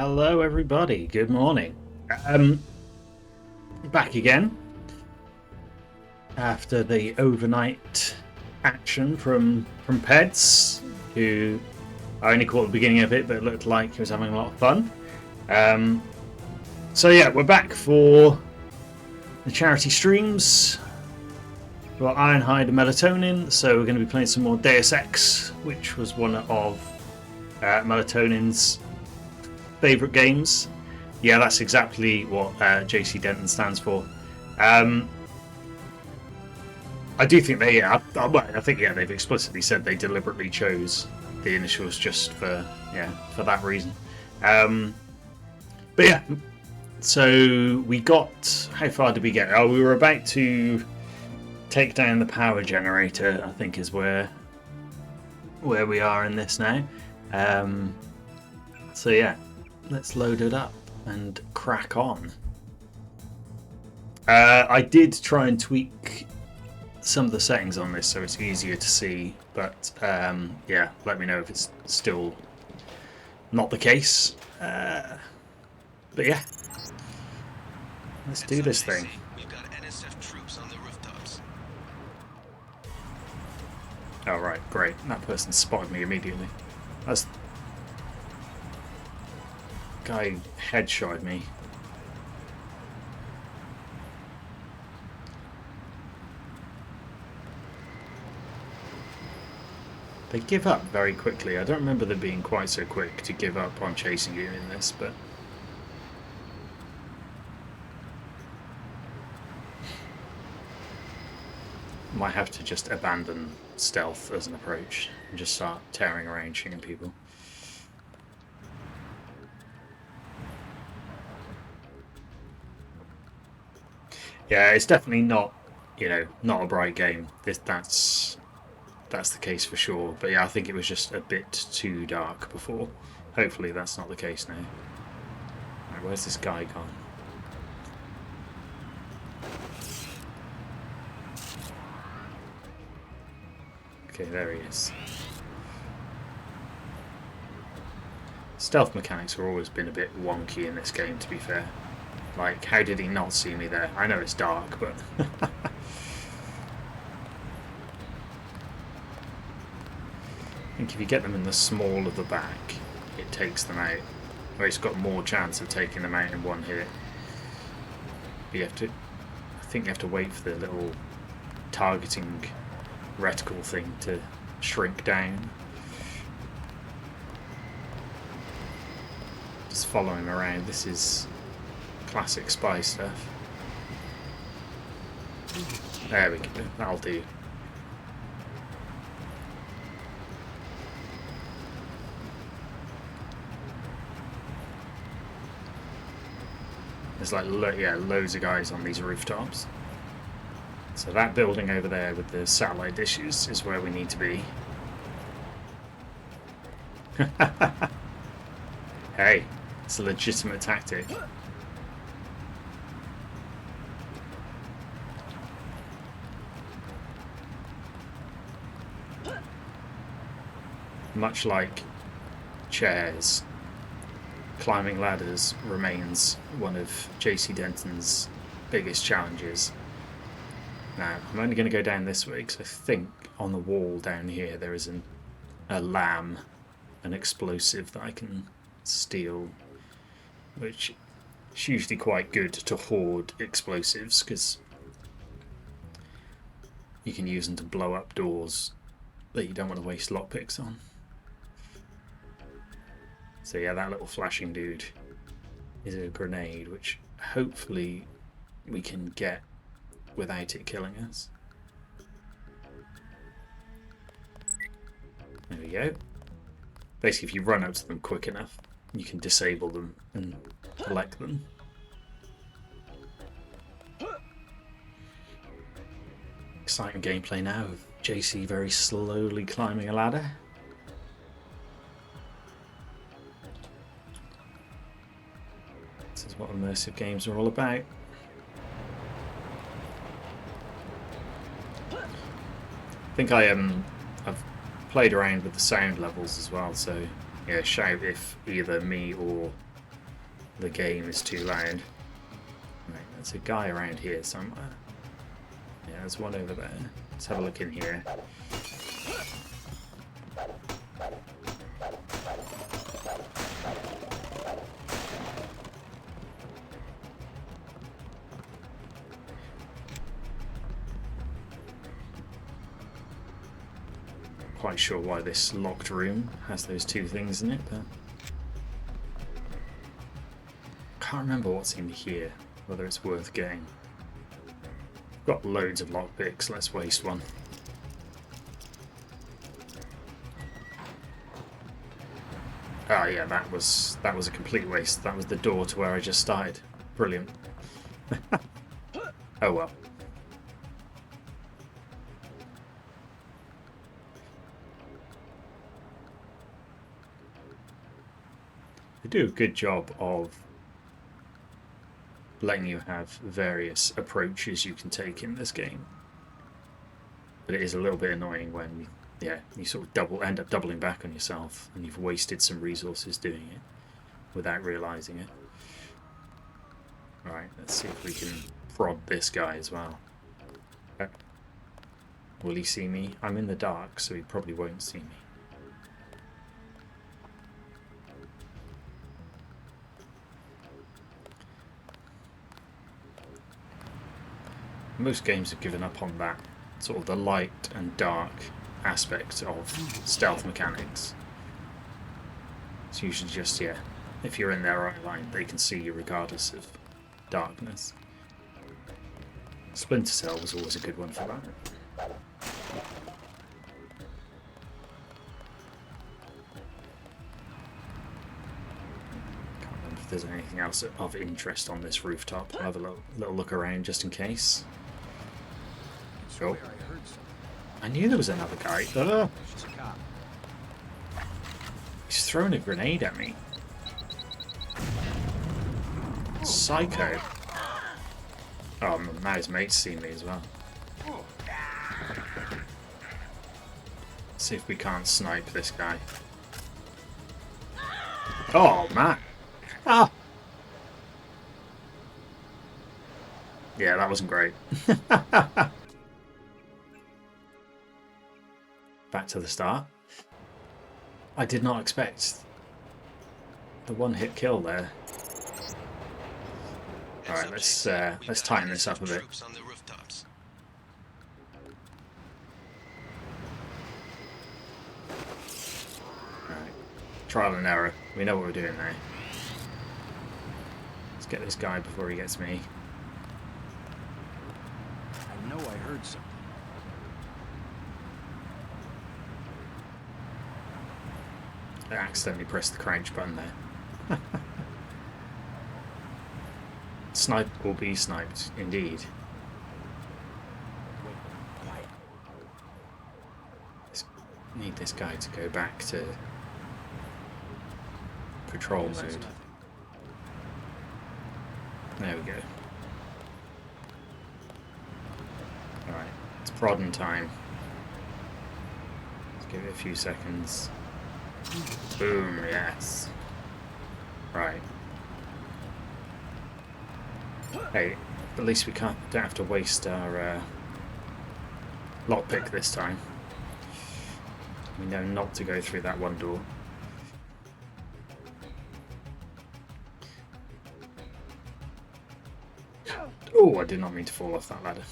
Hello, everybody. Good morning. Back again after the overnight action from Peds, who I only caught the beginning of it, but it looked like he was having a lot of fun. So yeah, we're back for the charity streams for Ironhide and Melatonin. So we're going to be playing some more Deus Ex, which was one of Melatonin's favourite games. Yeah, that's exactly what JC Denton stands for. I do think I think they've explicitly said they deliberately chose the initials just for that reason. But yeah, so we got, how far did we get? Oh, we were about to take down the power generator, I think is where we are in this now. So yeah, let's load it up and crack on. I did try and tweak some of the settings on this so it's easier to see, but yeah, let me know if it's still not the case. But yeah, let's do this thing. We've got NSF troops on the rooftops. Oh right, great. That person spotted me immediately. That's guy headshotted me. They give up very quickly. I don't remember them being quite so quick to give up on chasing you in this, but might have to just abandon stealth as an approach and just start tearing around shooting people. Yeah, it's definitely not, not a bright game. That's the case for sure. But yeah, I think it was just a bit too dark before. Hopefully that's not the case now. Right, where's this guy gone? Okay, there he is. Stealth mechanics have always been a bit wonky in this game, to be fair. Like, how did he not see me there? I know it's dark, but I think if you get them in the small of the back, it takes them out. Or it's got more chance of taking them out in one hit. But I think you have to wait for the little targeting reticle thing to shrink down. Just follow him around. This is classic spy stuff. There we go. That'll do. There's like loads of guys on these rooftops. So that building over there with the satellite dishes is where we need to be. Hey, it's a legitimate tactic. Much like chairs, climbing ladders remains one of JC Denton's biggest challenges. Now, I'm only going to go down this way because I think on the wall down here there is a lamb, an explosive that I can steal, which is usually quite good to hoard explosives because you can use them to blow up doors that you don't want to waste lockpicks on. So yeah, that little flashing dude is a grenade, which hopefully we can get without it killing us. There we go. Basically, if you run up to them quick enough, you can disable them and collect them. Exciting gameplay now of JC very slowly climbing a ladder. This is what immersive games are all about. I think I've played around with the sound levels as well, so yeah, shout if either me or the game is too loud. Right, there's a guy around here somewhere. Yeah, there's one over there. Let's have a look in here. Quite sure why this locked room has those two things in it, but can't remember what's in here, whether it's worth getting. Got loads of lockpicks, let's waste one. Ah, yeah, that was a complete waste. That was the door to where I just started. Brilliant. Oh well. They do a good job of letting you have various approaches you can take in this game, but it is a little bit annoying when you sort of end up doubling back on yourself and you've wasted some resources doing it without realizing it. Alright, let's see if we can prod this guy as well. Will he see me? I'm in the dark, so he probably won't see me. Most games have given up on that, sort of the light and dark aspect of stealth mechanics. It's usually just, if you're in their eye line, they can see you regardless of darkness. Splinter Cell was always a good one for that. Can't remember if there's anything else of interest on this rooftop. I'll have a little look around just in case. Oh. I knew there was another guy. He's throwing a grenade at me. Psycho. Oh, now his mate's seen me as well. Let's see if we can't snipe this guy. Oh, man. Ah. Yeah, that wasn't great. Back to the start. I did not expect the one-hit kill there. All right, let's tighten this up a bit. All right, trial and error. We know what we're doing now. Let's get this guy before he gets me. I know I heard something. I accidentally pressed the crouch button there. Snipe will be sniped, indeed. Need this guy to go back to patrol mode. There we go. Alright, it's prodding time. Let's give it a few seconds. Boom, yes. Right. Hey, at least we don't have to waste our lockpick this time. We know not to go through that one door. Oh, I did not mean to fall off that ladder.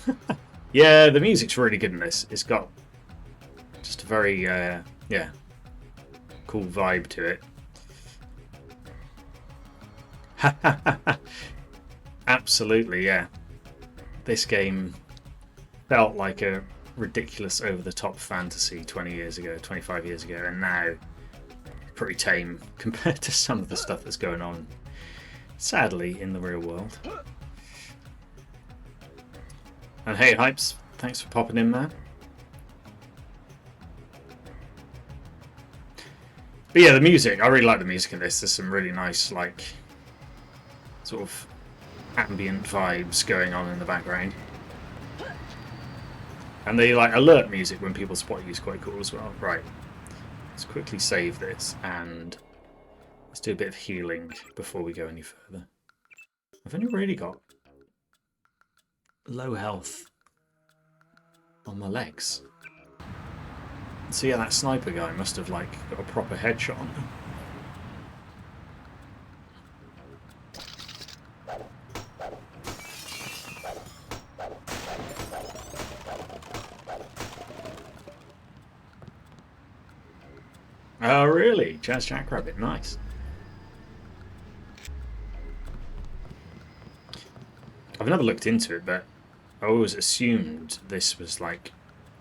Yeah, the music's really good in this. It's got just a very, cool vibe to it. Absolutely, yeah. This game felt like a ridiculous over-the-top fantasy 20 years ago, 25 years ago, and now pretty tame compared to some of the stuff that's going on, sadly, in the real world. And hey, Hypes, thanks for popping in, man. But yeah, the music, I really like the music in this. There's some really nice, like, sort of ambient vibes going on in the background. And the like alert music when people spot you is quite cool as well. Right, let's quickly save this and Let's do a bit of healing before we go any further. I've only really got low health on my legs. So yeah, that sniper guy must have like got a proper headshot on me. Oh really? Jazz Jackrabbit, nice. I've never looked into it, but I always assumed this was like,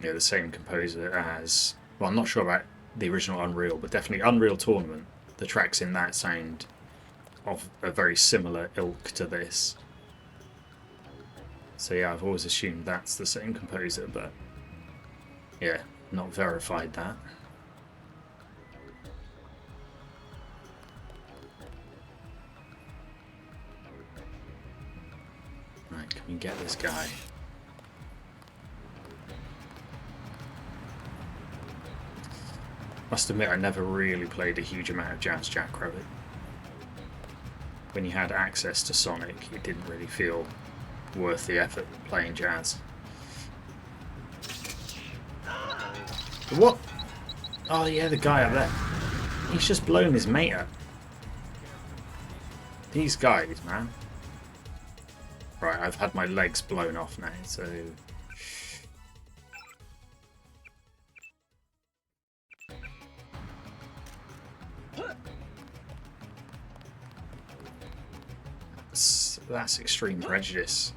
you know, the same composer as, well, I'm not sure about the original Unreal, but definitely Unreal Tournament. The tracks in that sound of a very similar ilk to this. So yeah, I've always assumed that's the same composer, but yeah, not verified that. Right, can we get this guy? Must admit, I never really played a huge amount of Jazz Jackrabbit. When you had access to Sonic, it didn't really feel worth the effort playing Jazz. What? Oh yeah, the guy up there. He's just blown his mate up. These guys, man. Right, I've had my legs blown off now, so... That's extreme prejudice.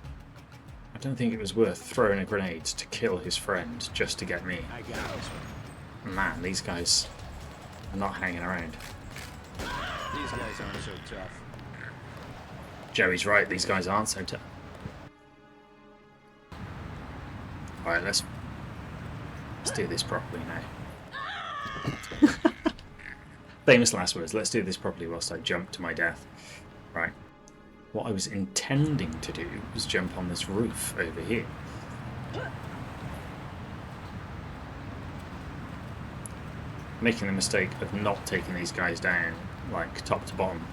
I don't think it was worth throwing a grenade to kill his friend just to get me. I got this one. Man, these guys are not hanging around. These guys aren't so tough. Joey's right, these guys aren't so tough. Alright, let's do this properly now. Famous last words, let's do this properly whilst I jump to my death. Right. What I was intending to do was jump on this roof over here. Making the mistake of not taking these guys down, like, top to bottom.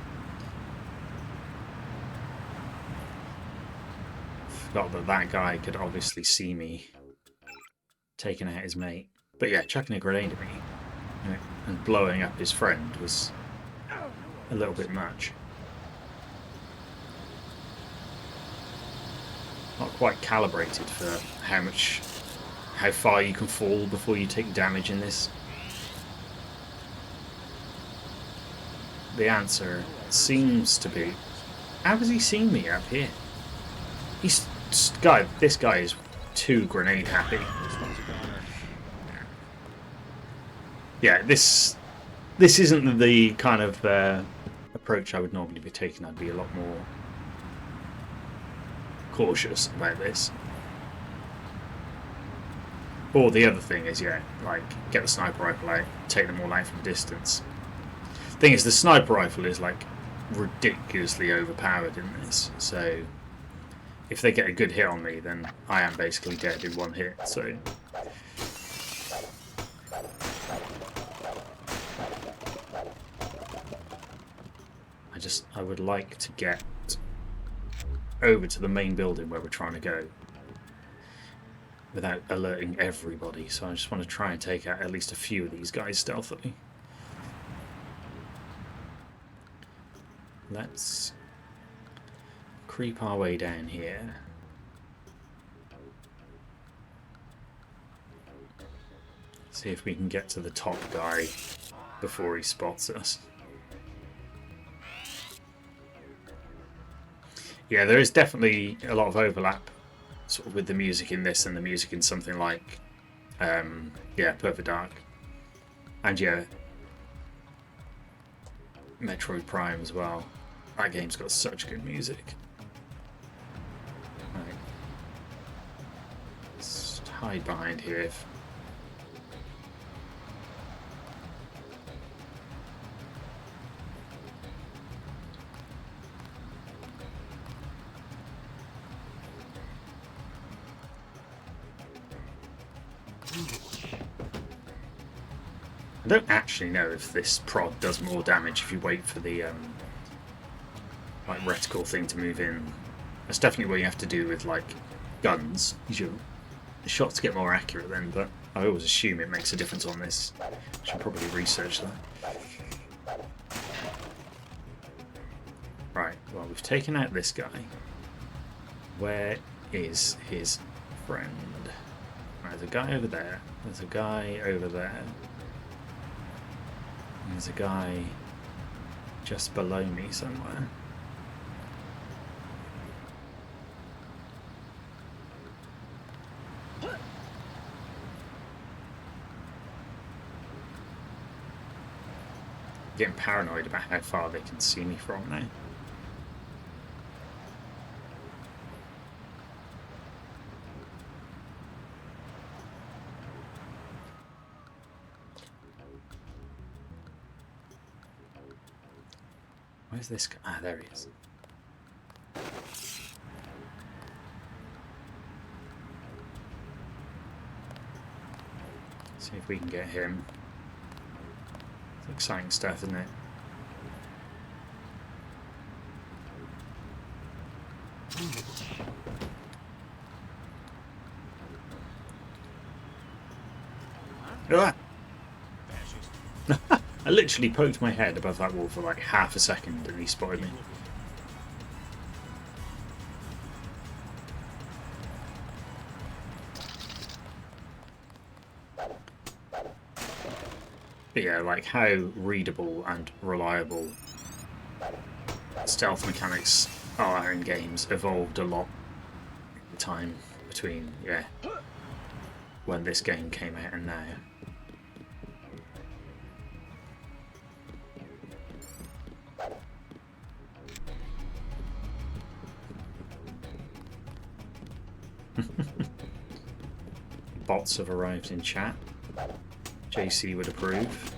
Forgot that that guy could obviously see me taking out his mate. But yeah, chucking a grenade at me, you know, and blowing up his friend was a little bit much. Not quite calibrated for how far you can fall before you take damage in this. The answer seems to be, how has he seen me up here? This guy is too grenade happy. Yeah, this isn't the kind of approach I would normally be taking. I'd be a lot more cautious about this. Or the other thing is, yeah, like, get the sniper rifle out, take them all out from distance. Thing is, the sniper rifle is like ridiculously overpowered in this, so if they get a good hit on me, then I am basically dead in one hit, so... I would like to get over to the main building where we're trying to go without alerting everybody, so I just want to try and take out at least a few of these guys stealthily. Let's creep our way down here. See if we can get to the top guy before he spots us. Yeah, there is definitely a lot of overlap sort of with the music in this and the music in something like yeah, Perfect Dark. And yeah, Metroid Prime as well. That game's got such good music. Right. Let's hide behind here if... I don't actually know if this prod does more damage if you wait for the like reticle thing to move in. That's definitely what you have to do with like guns. The shots get more accurate then, but I always assume it makes a difference on this. I should probably research that. Right, well, we've taken out this guy. Where is his friend? Right, there's a guy over there. There's a guy over there. There's a guy just below me somewhere. Getting paranoid about how far they can see me from now. Where's this guy? Ah, there he is. See if we can get him. It's exciting stuff, isn't it? Ah! I literally poked my head above that wall for like half a second and he spotted me. But yeah, like how readable and reliable stealth mechanics are in games evolved a lot in the time between, yeah, when this game came out and now. Bots have arrived in chat. JC would approve.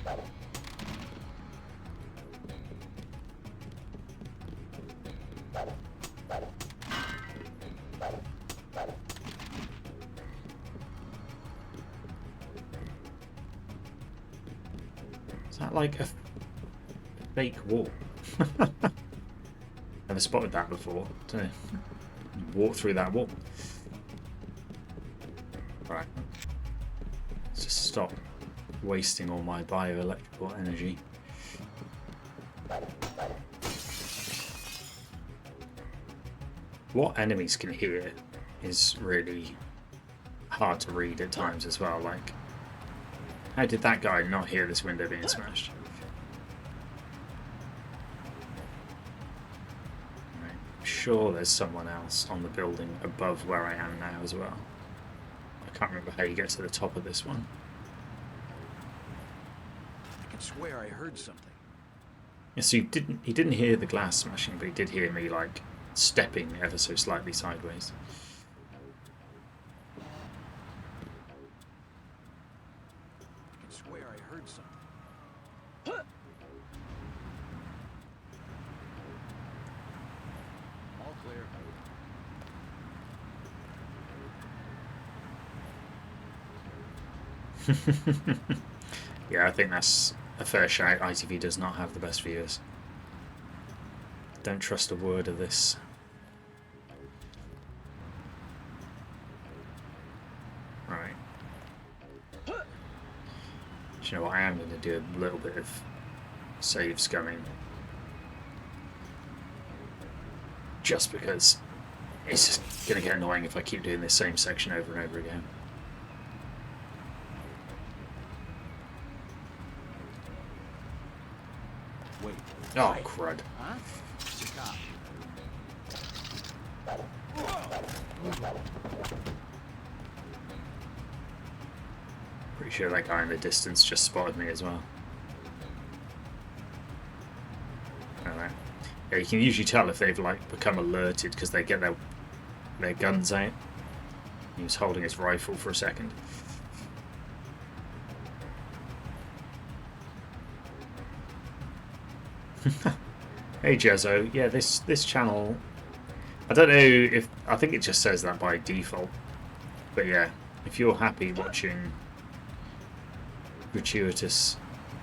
Is that like a fake wall? Never spotted that before. Don't know. Walk through that wall. Right. Let's just stop wasting all my bioelectrical energy. What enemies can hear is really hard to read at times as well. Like, how did that guy not hear this window being smashed? Right. I'm sure there's someone else on the building above where I am now as well. I can't remember how you get to the top of this one. I can swear I heard something. Yeah, so he didn't hear the glass smashing, but he did hear me like stepping ever so slightly sideways. I can swear I heard something. All clear. Yeah, I think that's a fair shout. ITV does not have the best viewers. Don't trust a word of this. Right. Do you know what? I am going to do a little bit of save scumming. Just because it's just going to get annoying if I keep doing this same section over and over again. Wait. Oh, crud. Huh? It's a cop. Pretty sure that guy in the distance just spotted me as well. Alright. Yeah, you can usually tell if they've like become alerted because they get their guns out. He was holding his rifle for a second. Hey Jezzo, yeah, this channel, I don't know if, I think it just says that by default, but yeah, if you're happy watching gratuitous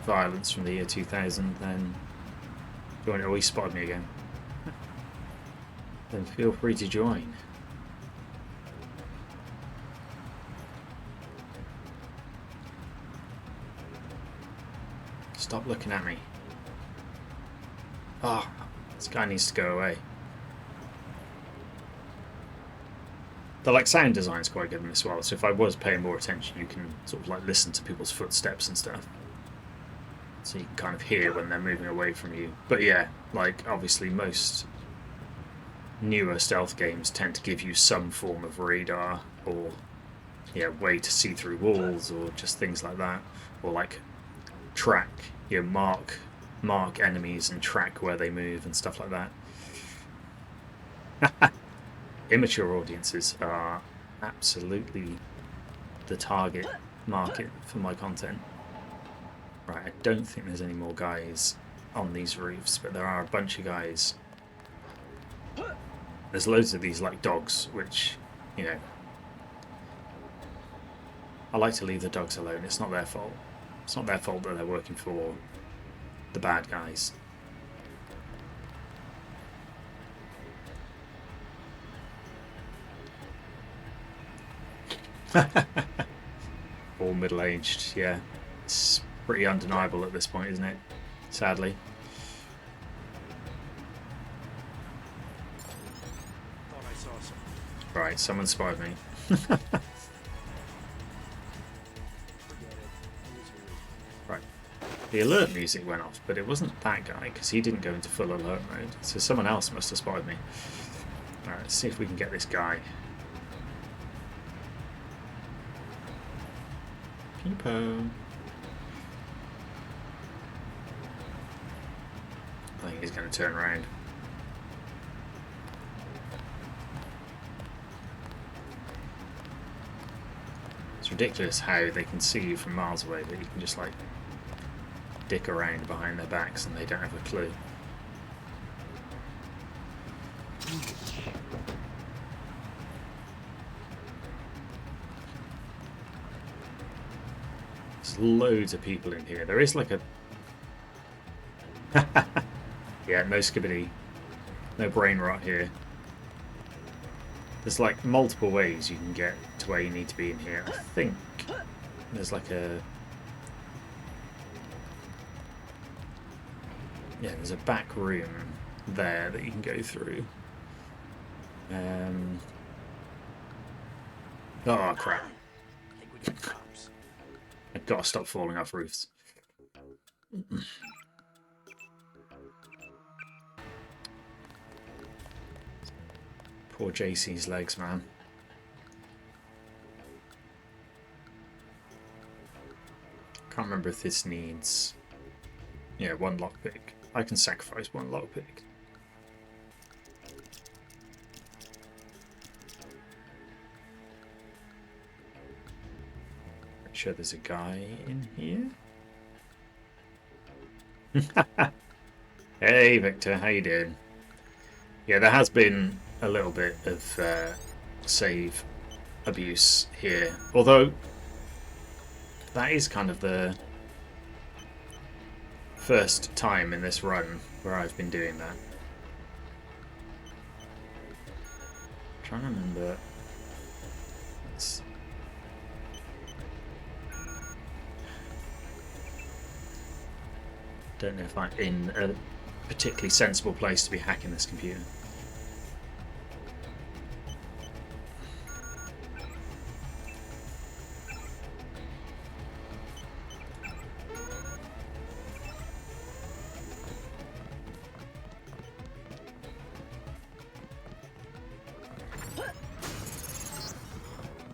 violence from the year 2000, then join. Oh, he spotted me again. Then feel free to join. Stop looking at me. Ah, oh, this guy needs to go away. The like sound design is quite good in this as well, so if I was paying more attention, you can sort of like listen to people's footsteps and stuff. So you can kind of hear when they're moving away from you. But yeah, like obviously most newer stealth games tend to give you some form of radar or way to see through walls or just things like that, or like track, mark enemies and track where they move and stuff like that. Immature audiences are absolutely the target market for my content. Right, I don't think there's any more guys on these roofs, but there are a bunch of guys. There's loads of these like dogs, which, you know, I like to leave the dogs alone. It's not their fault. It's not their fault that they're working for the bad guys. All middle-aged, yeah. It's pretty undeniable at this point, isn't it? Sadly. Thought I saw some. Right, someone spied me. Forget it. Right. The alert music went off, but it wasn't that guy, because he didn't go into full alert mode. So someone else must have spied me. Alright, let's see if we can get this guy. Peepo. I think he's going to turn around. It's ridiculous how they can see you from miles away, but you can just like dick around behind their backs and they don't have a clue. There's loads of people in here. There is like a... yeah, no skibbity. No brain rot here. There's like multiple ways you can get to where you need to be in here. I think there's like a... yeah, there's a back room there that you can go through. Oh crap. I think we got cops. I've got to stop falling off roofs. Poor JC's legs, man. Can't remember if this needs... yeah, one lockpick. I can sacrifice one lockpick. Pretty sure there's a guy in here. Hey Victor, how you doing? Yeah, there has been a little bit of save abuse here, although that is kind of the first time in this run where I've been doing that. I'm trying to remember. Don't know if I'm in a particularly sensible place to be hacking this computer.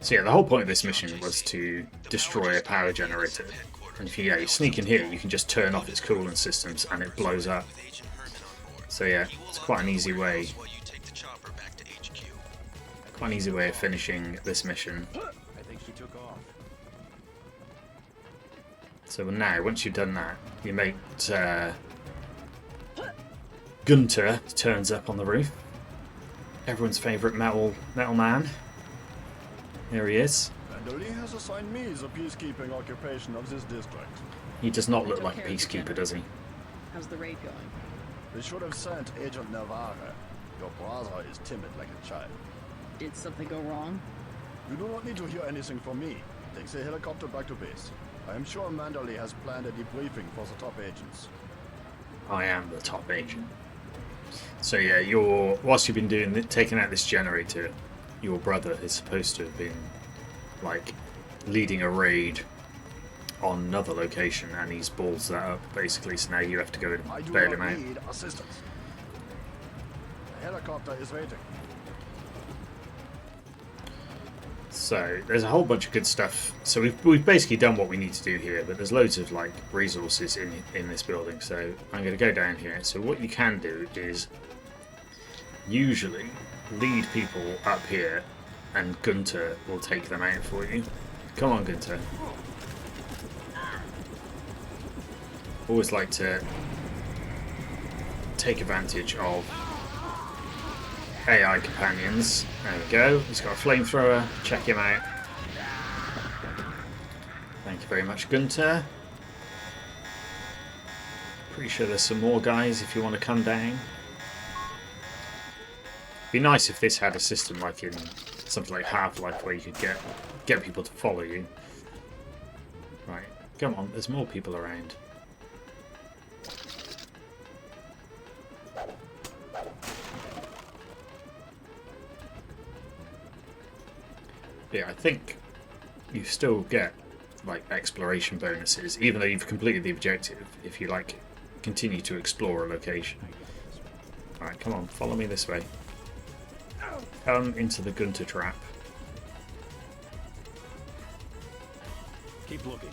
So yeah, the whole point of this mission was to destroy a power generator. And if you sneak in here, you can just turn off its coolant systems and it blows up. So yeah, it's quite an easy way. Quite an easy way of finishing this mission. I think she took off. So now, once you've done that, your mate Gunter turns up on the roof. Everyone's favourite metal man. There he is. Vandoli has assigned me the peacekeeping occupation of this district. He does not I look took like a care of the peacekeeper, general. does he? How's the raid going? We should have sent Agent Navarre. Your brother is timid like a child. Did something go wrong? You do not need to hear anything from me. Take the helicopter back to base. I am sure Manderley has planned a debriefing for the top agents. I am the top agent. So yeah, whilst you've been taking out this generator, your brother is supposed to have been like leading a raid on another location, and he's balls that up basically. So now you have to go I and do bail not him out. need assistance. The helicopter is waiting. So there's a whole bunch of good stuff. So we've basically done what we need to do here, but there's loads of like resources in this building. So I'm going to go down here. So what you can do is usually lead people up here, and Gunter will take them out for you. Come on, Gunter. Always like to take advantage of AI companions. There we go. He's got a flamethrower. Check him out. Thank you very much, Gunter. Pretty sure there's some more guys if you want to come down. Be nice if this had a system like in something like Half-Life where you could get people to follow you. Right, come on. There's more people around. Yeah, I think you still get like exploration bonuses, even though you've completed the objective, if you like continue to explore a location. Alright, come on, follow me this way. Come into the Gunter trap. Keep looking.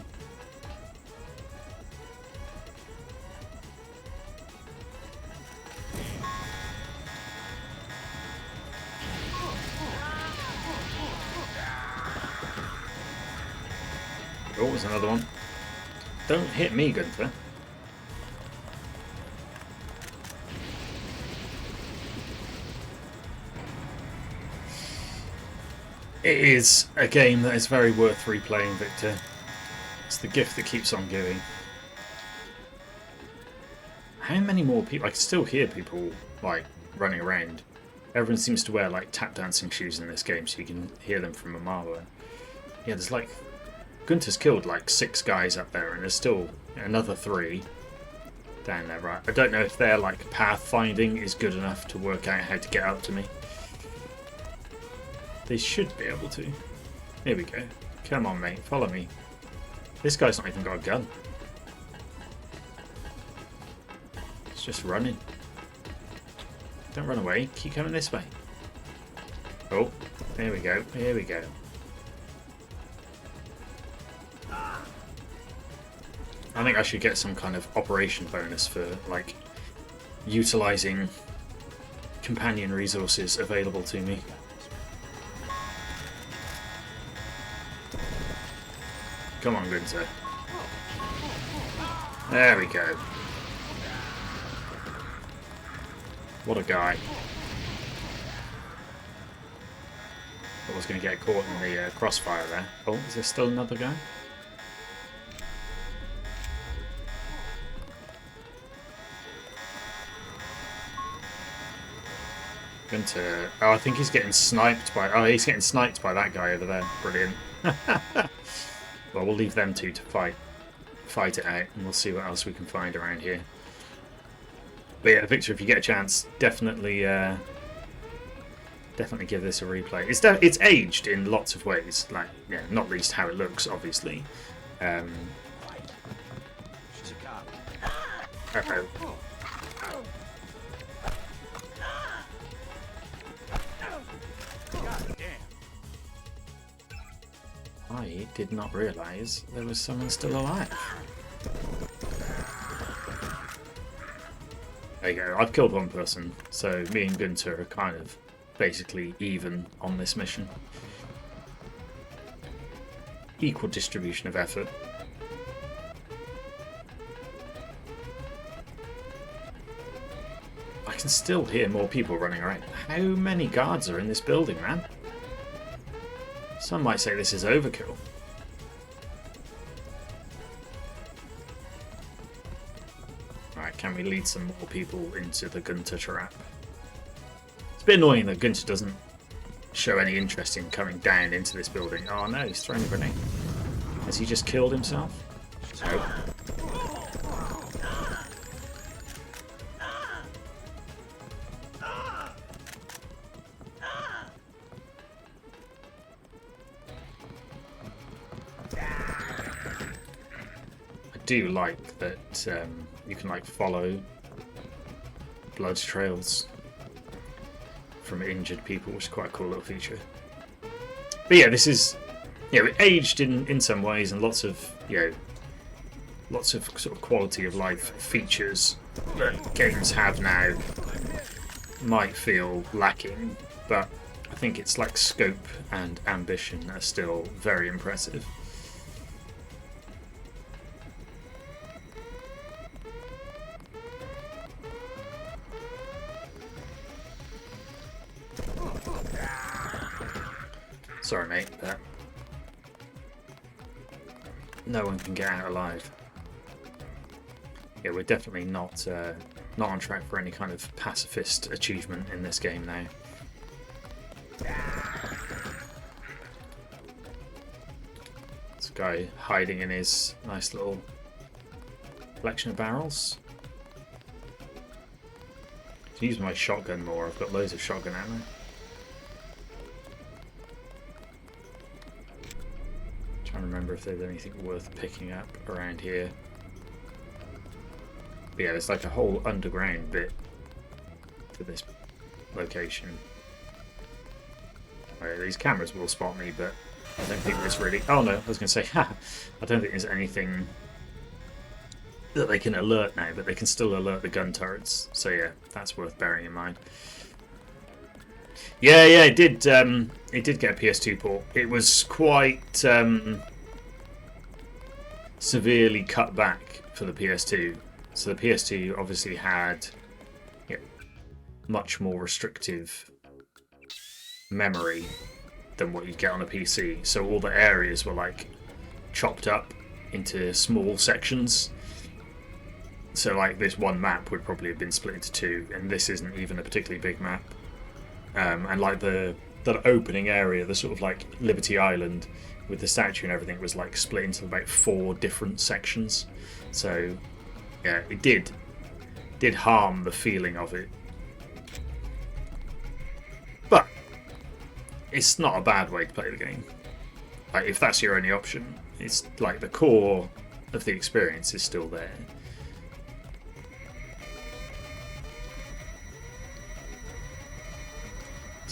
Oh, there's another one. Don't hit me, Gunther. It is a game that is very worth replaying, Victor. It's the gift that keeps on giving. How many more people? I can still hear people like running around. Everyone seems to wear like tap dancing shoes in this game, so you can hear them from a mile away. Yeah, there's like Gunter's killed like 6 guys up there, and there's still another 3 down there. Right, I don't know if their like pathfinding is good enough to work out how to get up to me. They should be able to. Here we go. Come on, mate, follow me. This guy's not even got a gun. It's just running. Don't run away. Keep coming this way. Oh, there we go. Here we go. I think I should get some kind of operation bonus for like utilizing companion resources available to me. Come on, Gunter. There we go. What a guy. I was going to get caught in the crossfire there. Oh, is there still another guy? Gunter. Oh, I think he's getting sniped by... Oh, he's getting sniped by that guy over there. Brilliant. Well, we'll leave them two to fight it out, and we'll see what else we can find around here. But yeah, Victor, if you get a chance, definitely give this a replay. It's aged in lots of ways, like yeah, not least how it looks, obviously. She's a cop. Uh-oh. God damn. I did not realise there was someone still alive. There you go, I've killed one person, so me and Gunter are kind of basically even on this mission. Equal distribution of effort. I can still hear more people running around. How many guards are in this building, man? Some might say this is overkill. Can we lead some more people into the Gunter trap? It's a bit annoying that Gunter doesn't show any interest in coming down into this building. Oh no, he's thrown a grenade. Has he just killed himself? Nope. I do like that you can like follow blood trails from injured people, which is quite a cool little feature. But yeah, this is it aged in some ways, and lots of lots of sort of quality of life features that games have now might feel lacking, but I think it's like scope and ambition are still very impressive. Sorry, mate, but no one can get out alive. Yeah, we're definitely not on track for any kind of pacifist achievement in this game now. This guy hiding in his nice little collection of barrels. I use my shotgun more. I've got loads of shotgun ammo. Trying to remember if there's anything worth picking up around here. But yeah, there's like a whole underground bit to this location. Right, these cameras will spot me, but I don't think there's really... Oh no, I was going to say, I don't think there's anything that they can alert now, but they can still alert the gun turrets. So yeah, that's worth bearing in mind. Yeah, it did get a PS2 port. It was quite severely cut back for the PS2. So the PS2 obviously had much more restrictive memory than what you'd get on a PC. So all the areas were like chopped up into small sections. So like this one map would probably have been split into two, and this isn't even a particularly big map. And like that opening area, the sort of like Liberty Island with the statue and everything, was like split into about 4 different sections. So yeah, it did harm the feeling of it, but it's not a bad way to play the game. Like if that's your only option, it's like the core of the experience is still there.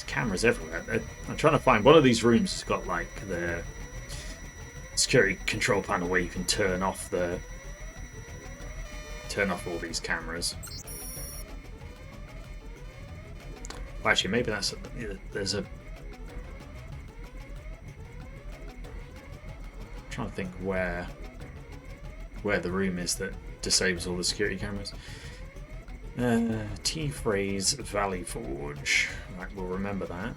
Cameras everywhere. I'm trying to find one of these rooms has got like the security control panel where you can turn off all these cameras. Well, actually, maybe there's a. I'm trying to think where the room is that disables all the security cameras. T-Phrase Valley Forge. Right, we'll remember that.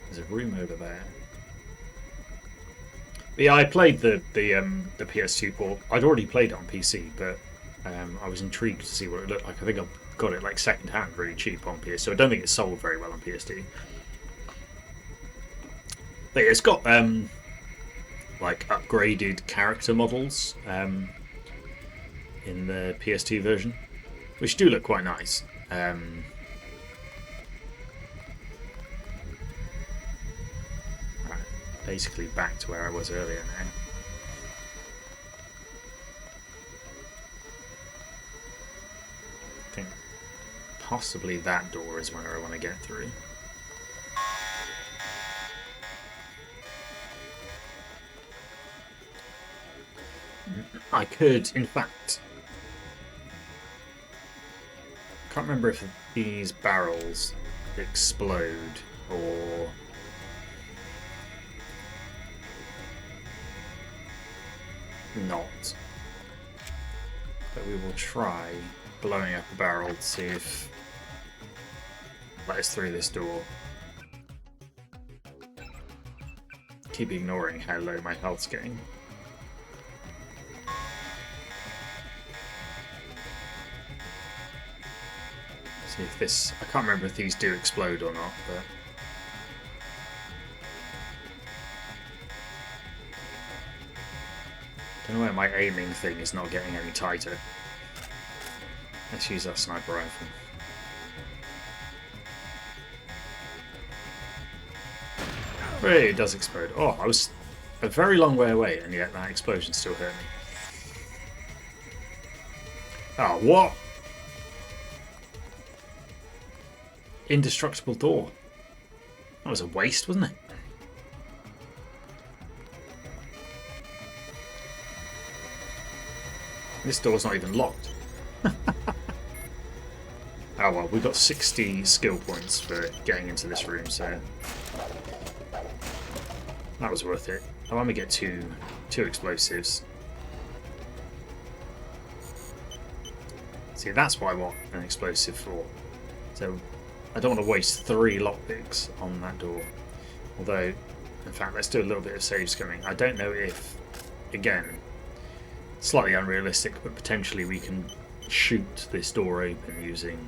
There's a room over there. But yeah, I played the PS2 port. I'd already played it on PC, but I was intrigued to see what it looked like. I think I got it like second hand, really cheap on PS. So I don't think it sold very well on PS2. But yeah, it's got like upgraded character models in the PS2 version, which do look quite nice. Right, basically back to where I was earlier now. I think possibly that door is where I want to get through. I could, in fact, can't remember if these barrels explode or not, but we will try blowing up a barrel to see if let us through this door. Keep ignoring how low my health's getting. See if this... I can't remember if these do explode or not, but... Don't know why my aiming thing is not getting any tighter. Let's use our sniper rifle. Hey, it does explode. Oh, I was a very long way away, and yet that explosion still hurt me. Oh, what? Indestructible door. That was a waste, wasn't it? This door's not even locked. Oh well, we got 60 skill points for getting into this room, so that was worth it. I'll only get two explosives. See, that's what I want an explosive for. So I don't want to waste 3 lockpicks on that door. Although, in fact, let's do a little bit of save scumming. I don't know if, again, slightly unrealistic, but potentially we can shoot this door open using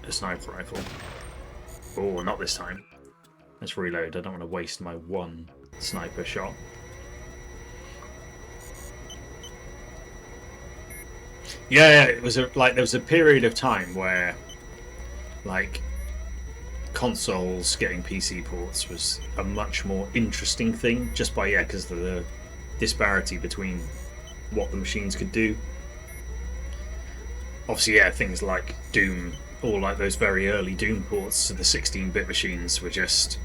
a sniper rifle. Oh, not this time. Let's reload. I don't want to waste my one sniper shot. Yeah, it was there was a period of time where like consoles getting PC ports was a much more interesting thing, just by because of the disparity between what the machines could do. Obviously, things like Doom, or like those very early Doom ports to the 16-bit machines were just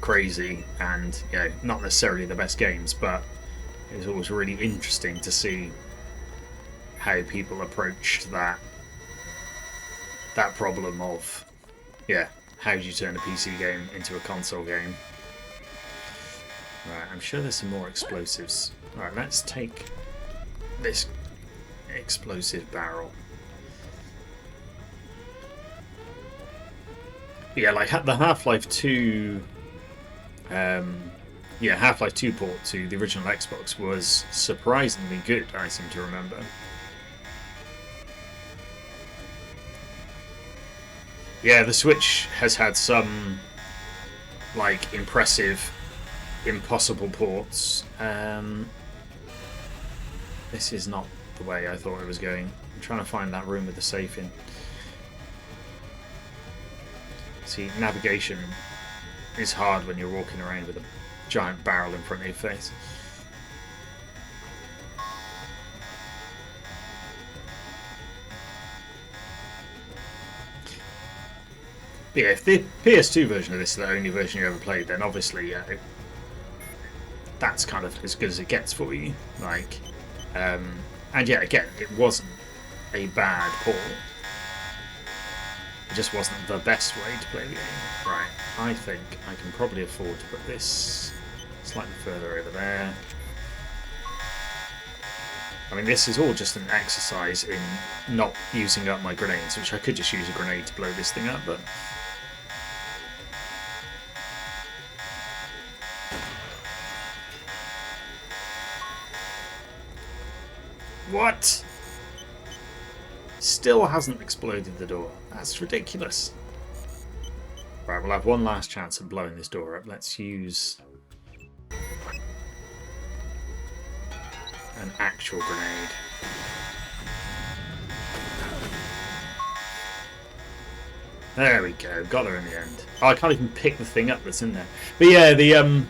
crazy, and not necessarily the best games, but it was always really interesting to see how people approached that problem of how do you turn a PC game into a console game. Right, I'm sure there's some more explosives. Alright, let's take this explosive barrel. Yeah, like the Half-Life 2 Half-Life 2 port to the original Xbox was surprisingly good, I seem to remember. Yeah, the Switch has had some like impressive, impossible ports. This is not the way I thought it was going. I'm trying to find that room with the safe in. See, navigation is hard when you're walking around with a giant barrel in front of your face. But yeah, if the PS2 version of this is the only version you ever played, then obviously that's kind of as good as it gets for you. Like, and yeah, again, it wasn't a bad port. It just wasn't the best way to play the game. Right, I think I can probably afford to put this slightly further over there. I mean, this is all just an exercise in not using up my grenades, which I could just use a grenade to blow this thing up, but... What? Still hasn't exploded the door. That's ridiculous. Right, we'll have one last chance at blowing this door up. Let's use an actual grenade. There we go. Got her in the end. Oh, I can't even pick the thing up that's in there. But yeah, the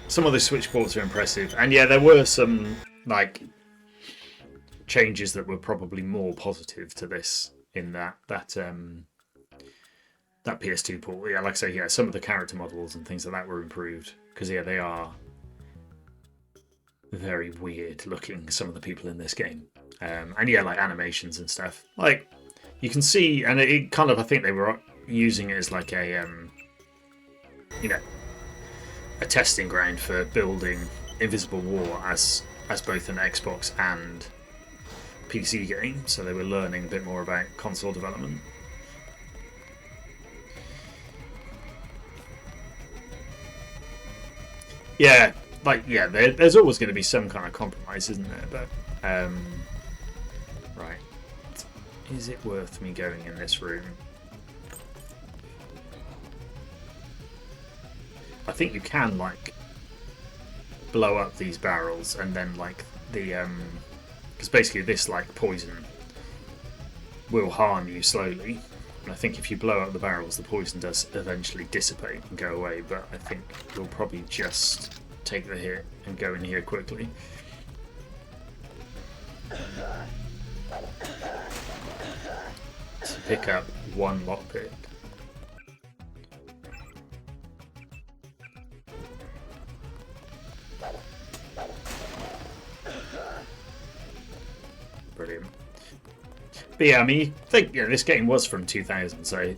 some of the Switch ports are impressive, and yeah, there were some like changes that were probably more positive to this in that PS2 port. Yeah, like I say, some of the character models and things like that were improved, because they are very weird looking, some of the people in this game, and like animations and stuff. Like you can see, and it kind of, I think they were using it as like a a testing ground for building Invisible War as both an Xbox and PC game, so they were learning a bit more about console development. Yeah, like yeah, there's always going to be some kind of compromise, isn't there? But right, is it worth me going in this room? I think you can like blow up these barrels and then like the because basically this like poison will harm you slowly. And I think if you blow up the barrels, the poison does eventually dissipate and go away. But I think you'll probably just take the hit and go in here quickly. To pick up one lockpick. Brilliant. But yeah, I mean, you think this game was from 2000, so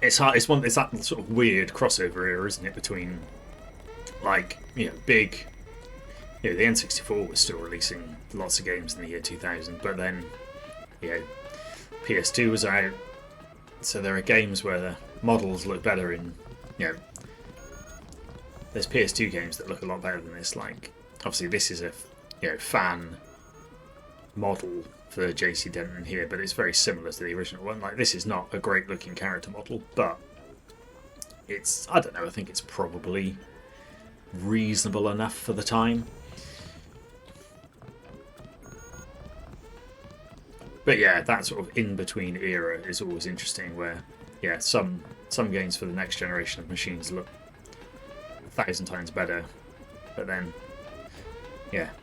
it's hard. It's that sort of weird crossover era, isn't it? Between like big. The N64 was still releasing lots of games in the year 2000, but then PS2 was out, so there are games where the models look better in there's PS2 games that look a lot better than this. Like obviously this is a fan model for JC Denton here, but it's very similar to the original one. Like this is not a great looking character model, but it's I don't know. I think it's probably reasonable enough for the time. But yeah, that sort of in-between era is always interesting where, some games for the next generation of machines look 1,000 times better, but then,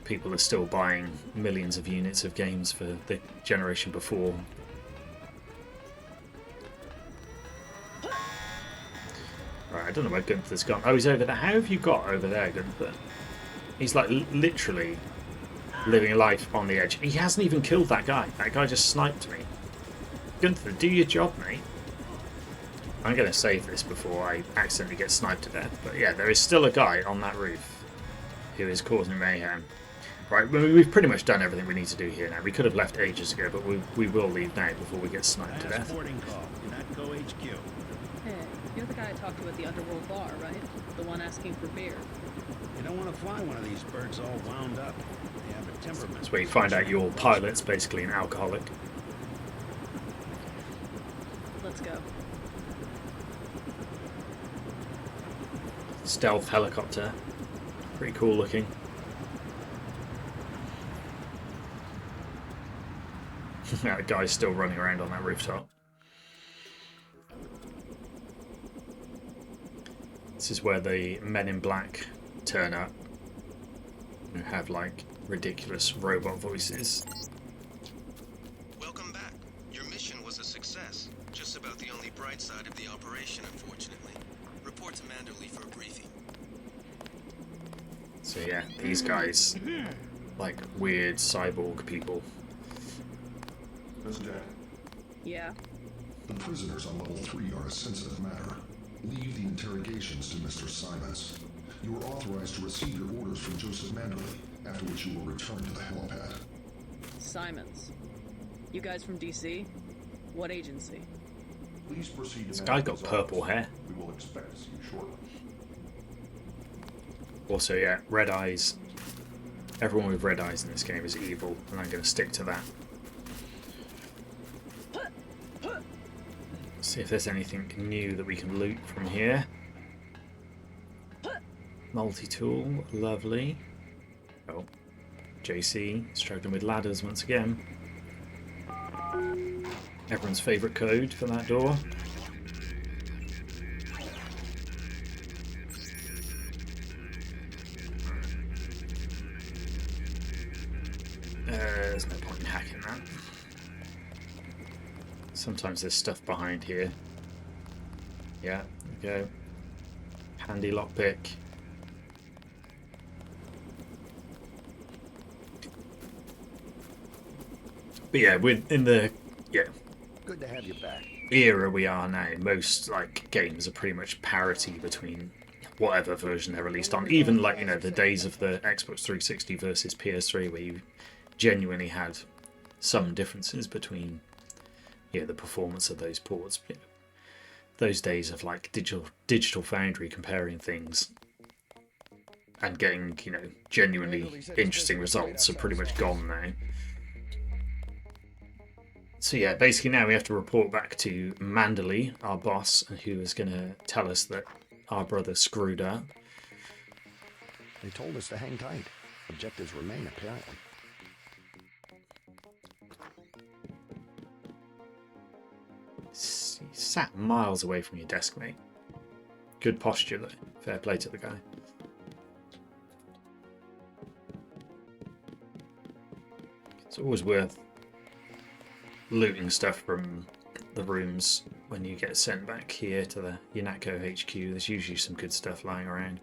people are still buying millions of units of games for the generation before. Right, I don't know where Gunther's gone. Oh, he's over there. How have you got over there, Gunther? He's like literally living a life on the edge. He hasn't even killed that guy. That guy just sniped me. Gunther, do your job, mate. I'm going to save this before I accidentally get sniped to death. But yeah, there is still a guy on that roof who is causing mayhem. Right, we've pretty much done everything we need to do here now. We could have left ages ago, but we will leave now before we get sniped to death. Boarding call. Go HQ. Hey, you're the guy I talked to at the Underworld bar, right? The one asking for beer. You don't want to fly one of these birds all wound up. They have a temperament. That's where you find out your pilot's basically an alcoholic. Let's go. Stealth helicopter. Pretty cool looking. That guy's still running around on that rooftop. This is where the men in black turn up and have like ridiculous robot voices. Welcome back. Your mission was a success. Just about the only bright side of the operation, unfortunately. Report to Manderley for a briefing. So yeah, these guys, like weird cyborg people. Miss Jack, Yeah. the prisoners on level 3 are a sensitive matter. Leave the interrogations to Mr. Simons. You are authorized to receive your orders from Joseph Manderley, after which you will return to the helipad. Simons. You guys from DC? What agency? Please proceed to This guy got Manderley's purple office. hair. We will expect to see you shortly. Also, yeah, red eyes. Everyone with red eyes in this game is evil, and I'm going to stick to that. See if there's anything new that we can loot from here. Multi-tool, lovely. Oh, JC struggling with ladders once again. Everyone's favourite code for that door. There's no point in hacking that. Sometimes there's stuff behind here. Yeah, there we go. Handy lockpick. But yeah, we're in the Good to have you back. era we are now. Most like games are pretty much parity between whatever version they're released on. Even like the days of the Xbox 360 versus PS3, where you genuinely had some differences between the performance of those ports. those days of like digital foundry comparing things and getting, you know, genuinely interesting results are pretty much gone now. So yeah, basically now we have to report back to Manderley, our boss, who is going to tell us that our brother screwed up. They told us to hang tight. Objectives remain, apparently. You sat miles away from your desk, mate. Good posture, though. Fair play to the guy. It's always worth looting stuff from the rooms when you get sent back here to the UNATCO HQ. There's usually some good stuff lying around.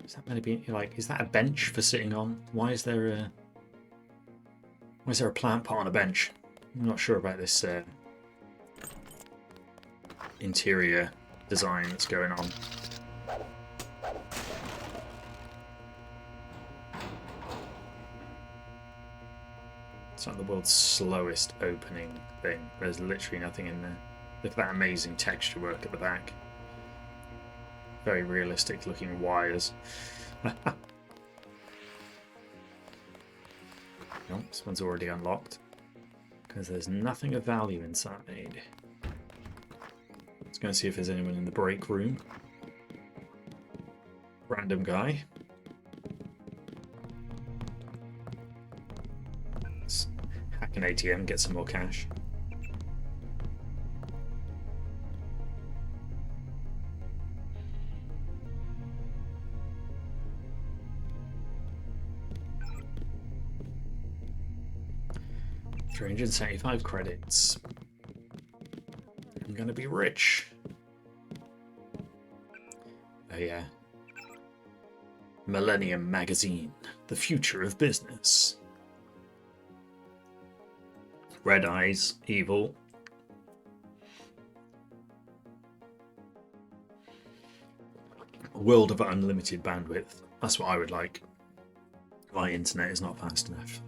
Is that meant to be like? Is that a bench for sitting on? Why is there a plant pot on a bench? I'm not sure about this interior design that's going on. It's like the world's slowest opening thing. There's literally nothing in there. Look at that amazing texture work at the back. Very realistic looking wires. Nope, this one's already unlocked because there's nothing of value inside. Let's go and see if there's anyone in the break room. Random guy. Let's hack an ATM and get some more cash. $375 credits. I'm gonna be rich. Oh yeah. Millennium Magazine, the future of business. Red eyes, evil. A world of unlimited bandwidth. That's what I would like. My internet is not fast enough.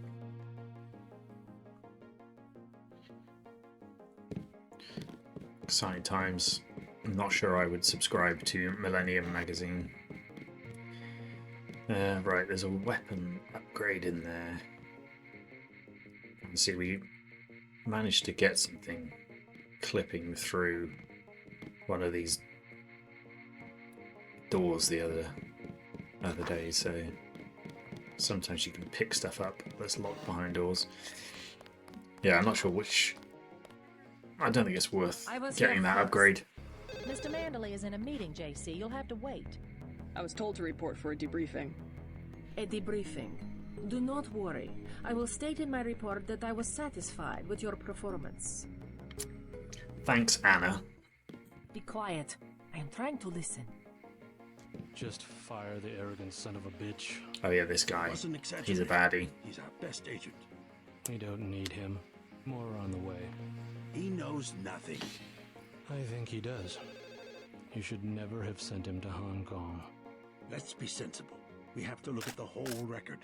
Exciting times. I'm not sure I would subscribe to Millennium Magazine. Right, there's a weapon upgrade in there. You can see we managed to get something clipping through one of these doors the other day, so sometimes you can pick stuff up that's locked behind doors. Yeah, I'm not sure which. I don't think it's worth getting that upgrade. Mr. Manderley is in a meeting, JC. You'll have to wait. I was told to report for a debriefing. A debriefing. Do not worry. I will state in my report that I was satisfied with your performance. Thanks, Anna. Be quiet. I am trying to listen. Just fire the arrogant son of a bitch. Oh yeah, this guy. Wasn't He's a baddie. He's our best agent. We don't need him. More on the way. He knows nothing. I think he does. You should never have sent him to Hong Kong. Let's be sensible. We have to look at the whole record.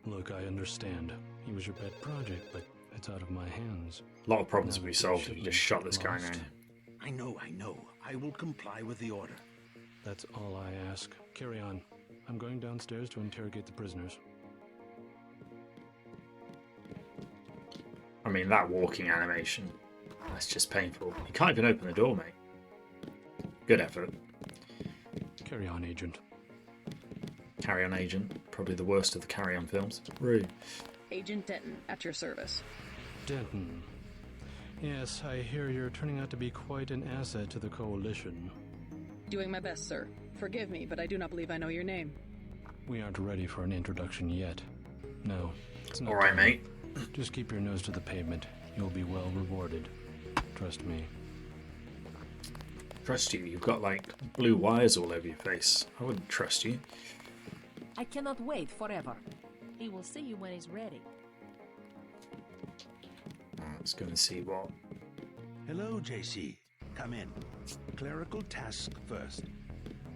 Look, I understand. He was your pet project, but it's out of my hands. A lot of problems will be solved if you just shot this guy now. I know. I will comply with the order. That's all I ask. Carry on. I'm going downstairs to interrogate the prisoners. I mean, that walking animation. That's just painful. You can't even open the door, mate. Good effort. Carry on, Agent. Carry On Agent. Probably the worst of the Carry On films. Rude. Agent Denton, at your service. Denton. Yes, I hear you're turning out to be quite an asset to the Coalition. Doing my best, sir. Forgive me, but I do not believe I know your name. We aren't ready for an introduction yet. No, it's not. All right, time. mate. Just keep your nose to the pavement. You'll be well rewarded. Trust me. Trust you. You've got like blue wires all over your face. I wouldn't trust you. I cannot wait forever. He will see you when he's ready. Let's go and see what. Hello, JC. Come in. Clerical task first.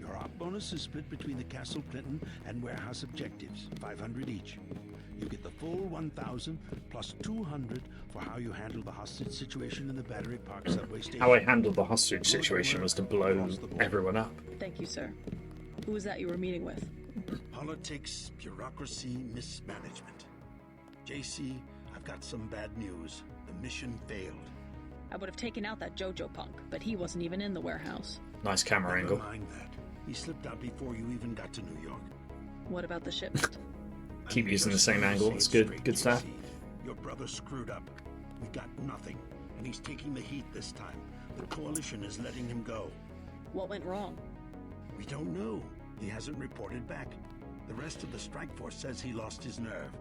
Your op bonus is split between the Castle Clinton and warehouse objectives, 500 each. You get the full 1,000 plus 200 for how you handle the hostage situation in the Battery Park subway station. How I handled the hostage situation was to blow everyone up. Thank you, sir. Who was that you were meeting with? Politics, bureaucracy, mismanagement. JC, I've got some bad news. The mission failed. I would have taken out that Jojo punk, but he wasn't even in the warehouse. Nice camera Never angle. mind that. He slipped out before you even got to New York. What about the shipment? Keep using the same angle. It's good. Good stuff. Your brother screwed up. We've got nothing, and he's taking the heat this time. The coalition is letting him go. What went wrong? We don't know. He hasn't reported back. The rest of the strike force says he lost his nerve.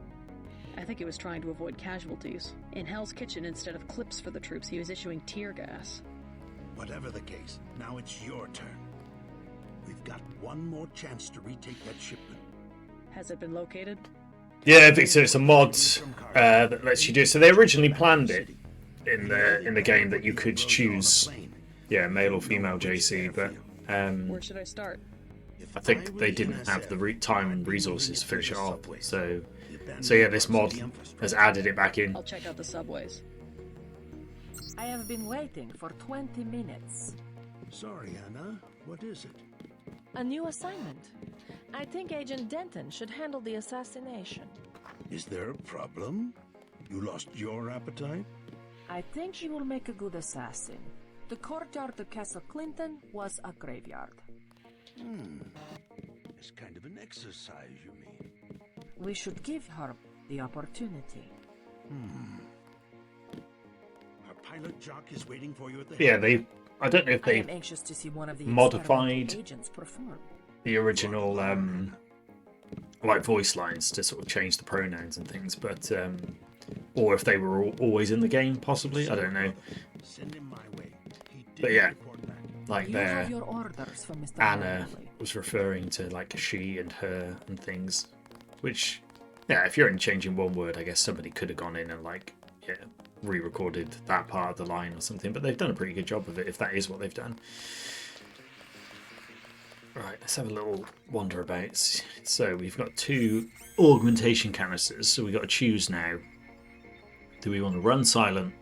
I think he was trying to avoid casualties. In Hell's Kitchen, instead of clips for the troops, he was issuing tear gas. Whatever the case, now it's your turn. We've got one more chance to retake that shipment. Has it been located? Yeah, so it's a mod that lets you do. So they originally planned it in the game that you could choose, yeah, male or female JC, but Where should I start? I think they didn't have the time and resources to finish it off. So yeah, this mod has added it back in. I'll check out the subways. I have been waiting for 20 minutes. Sorry, Anna. What is it? A new assignment. I think Agent Denton should handle the assassination. Is there a problem? You lost your appetite? I think he will make a good assassin. The courtyard of Castle Clinton was a graveyard. It's kind of an exercise, you mean? We should give her the opportunity. Our pilot Jock is waiting for you at the Yeah, I don't know if I they am anxious to see one of the modified experimental agents perform. the original like voice lines to sort of change the pronouns and things, but or if they were always in the game, possibly. I don't know. Send him my way. He did But yeah, report back. like You there, have your orders from Mr. Anna Marley. was referring to like she and her and things, which, yeah, if you're only changing one word, I guess somebody could have gone in and like, yeah, re-recorded that part of the line or something, but they've done a pretty good job of it if that is what they've done. Right, let's have a little wander about. So we've got 2 augmentation canisters, so we've got to choose now. Do we want to run silent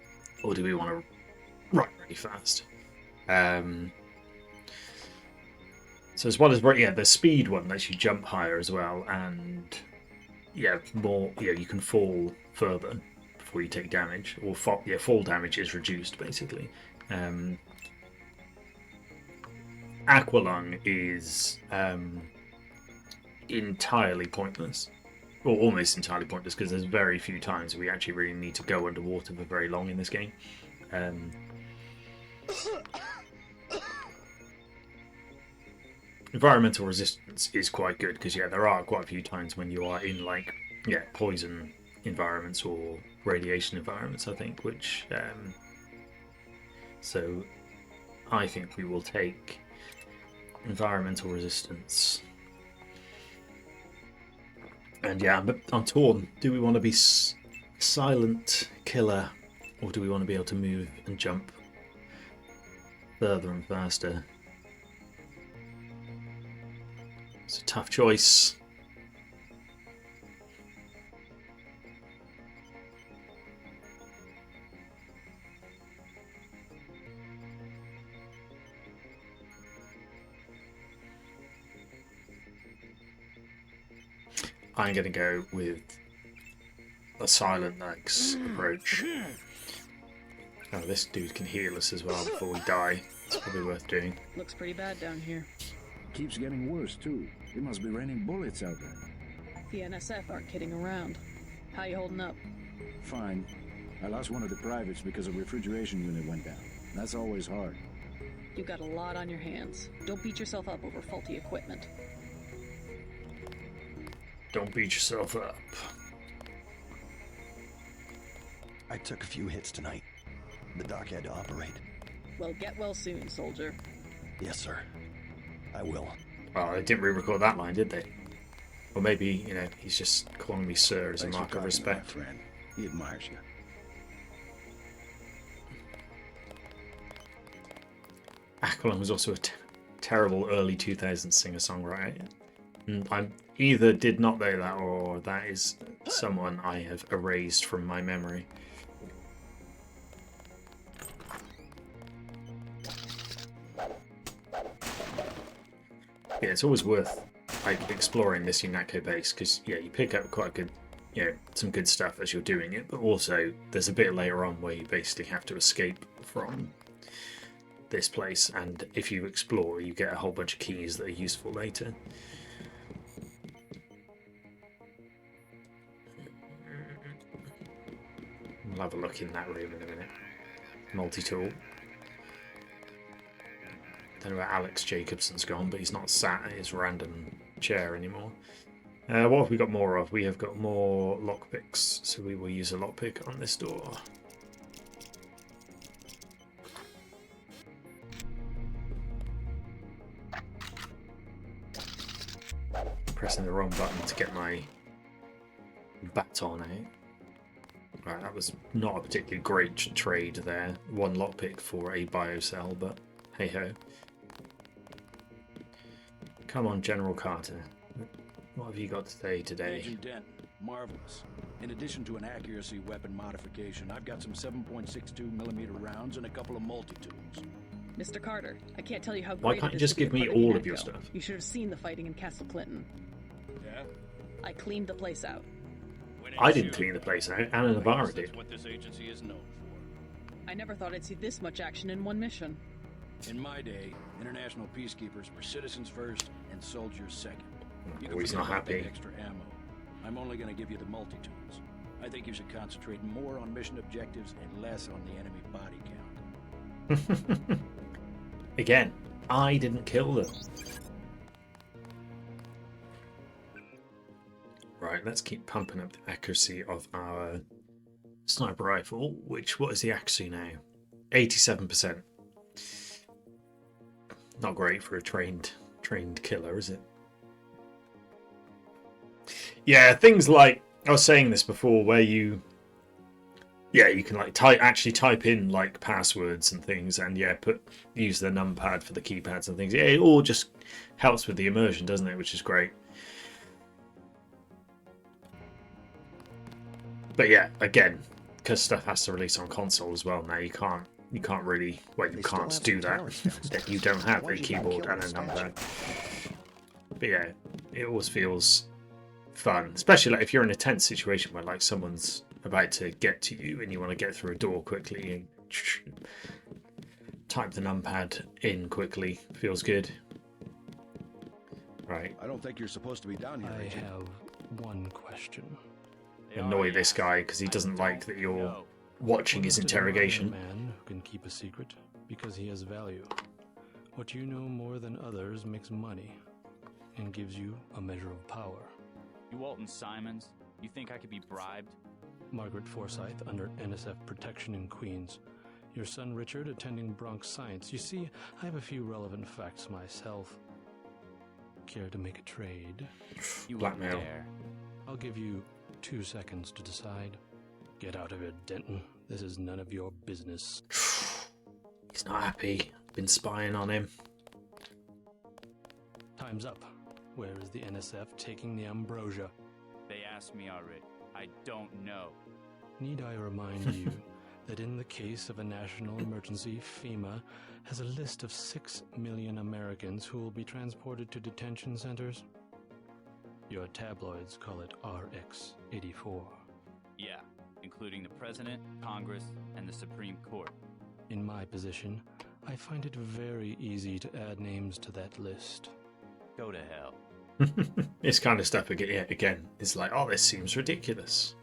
or do we want to run really fast? So as well as, yeah, the speed one lets you jump higher as well, and yeah, more, yeah, you can fall further before you take damage, or fall damage is reduced basically. Aqualung is entirely pointless, or almost entirely pointless, because there's very few times we actually really need to go underwater for very long in this game. Environmental resistance is quite good because, yeah, there are quite a few times when you are in like, yeah, poison environments or radiation environments, I think, which so I think we will take environmental resistance. And yeah, I'm torn. Do we want to be silent killer, or do we want to be able to move and jump further and faster? It's a tough choice. I'm going to go with a silent X approach. Oh, this dude can heal us as well before we die. It's probably worth doing. Looks pretty bad down here. Keeps getting worse, too. It must be raining bullets out there. The NSF aren't kidding around. How you holding up? Fine. I lost one of the privates because a refrigeration unit went down. That's always hard. You've got a lot on your hands. Don't beat yourself up over faulty equipment. Don't beat yourself up. I took a few hits tonight. The doc had to operate. Well, get well soon, soldier. Yes, sir. I will. Well, they didn't re-record that line, did they? Or maybe, you know, he's just calling me sir as a Thanks mark for of talking, respect. my friend. He admires you. Aqualung was also terrible early 2000s singer-songwriter. I either did not know that, or that is someone I have erased from my memory. Yeah, it's always worth like exploring this UNATCO base, because yeah, you pick up quite a good, some good stuff as you're doing it, but also there's a bit later on where you basically have to escape from this place, and if you explore, you get a whole bunch of keys that are useful later. We'll have a look in that room in a minute. Multi-tool. Don't know where Alex Jacobson's gone, but he's not sat at his random chair anymore. What have we got more of? We have got more lockpicks, so we will use a lockpick on this door. Pressing the wrong button to get my baton out. Right, that was not a particularly great trade there. One lockpick for a biocell, but hey ho. Come on, General Carter. What have you got to say today? Agent Denton, marvelous. In addition to an accuracy weapon modification, I've got some 7.62mm rounds and a couple of multi-tools. Mr. Carter, I can't tell you how Why great can't it you is just to be give a me part of all the of your UNATCO. stuff? You should have seen the fighting in Castle Clinton. Yeah? I cleaned the place out. I didn't clean the place out. Anna Navarro did. That's what this agency is known for. I never thought I'd see this much action in one mission. In my day, international peacekeepers were citizens first and soldiers second. You Oh, he's forget not about that happy. extra ammo. I'm only going to give you the multi-tools. I think you should concentrate more on mission objectives and less on the enemy body count. Again, I didn't kill them. Right, let's keep pumping up the accuracy of our sniper rifle, which, what is the accuracy now? 87%. Not great for a trained killer, is it? Yeah, things like, I was saying this before, where you can like type in like passwords and things, and use the numpad for the keypads and things. Yeah, it all just helps with the immersion, doesn't it? Which is great. But yeah, again, because stuff has to release on console as well now, you can't really, well, you can't do that. You don't have a keyboard and a numpad. But yeah, it always feels fun, especially like if you're in a tense situation where like someone's about to get to you and you want to get through a door quickly and type the numpad in quickly. Feels good. Right. I don't think you're supposed to be down here, I Agent. have one question. Annoy this guy because he doesn't like that you're watching his What is to deny interrogation. a man who can keep a secret because he has value. What you know more than others makes money and gives you a measure of power. You Walton Simons? You think I could be bribed? Margaret Forsyth under NSF protection in Queens. Your son Richard attending Bronx Science. You see, I have a few relevant facts myself. Care to make a trade? You Blackmail. dare. I'll give you 2 seconds to decide. Get out of here, Denton. This is none of your business. He's not happy. Been spying on him. Time's up. Where is the NSF taking the ambrosia? They asked me already. I don't know. Need I remind you that in the case of a national emergency, FEMA has a list of 6 million Americans who will be transported to detention centers? Your tabloids call it RX-84. Yeah, including the President, Congress, and the Supreme Court. In my position, I find it very easy to add names to that list. Go to hell. This kind of stuff again is like, oh, this seems ridiculous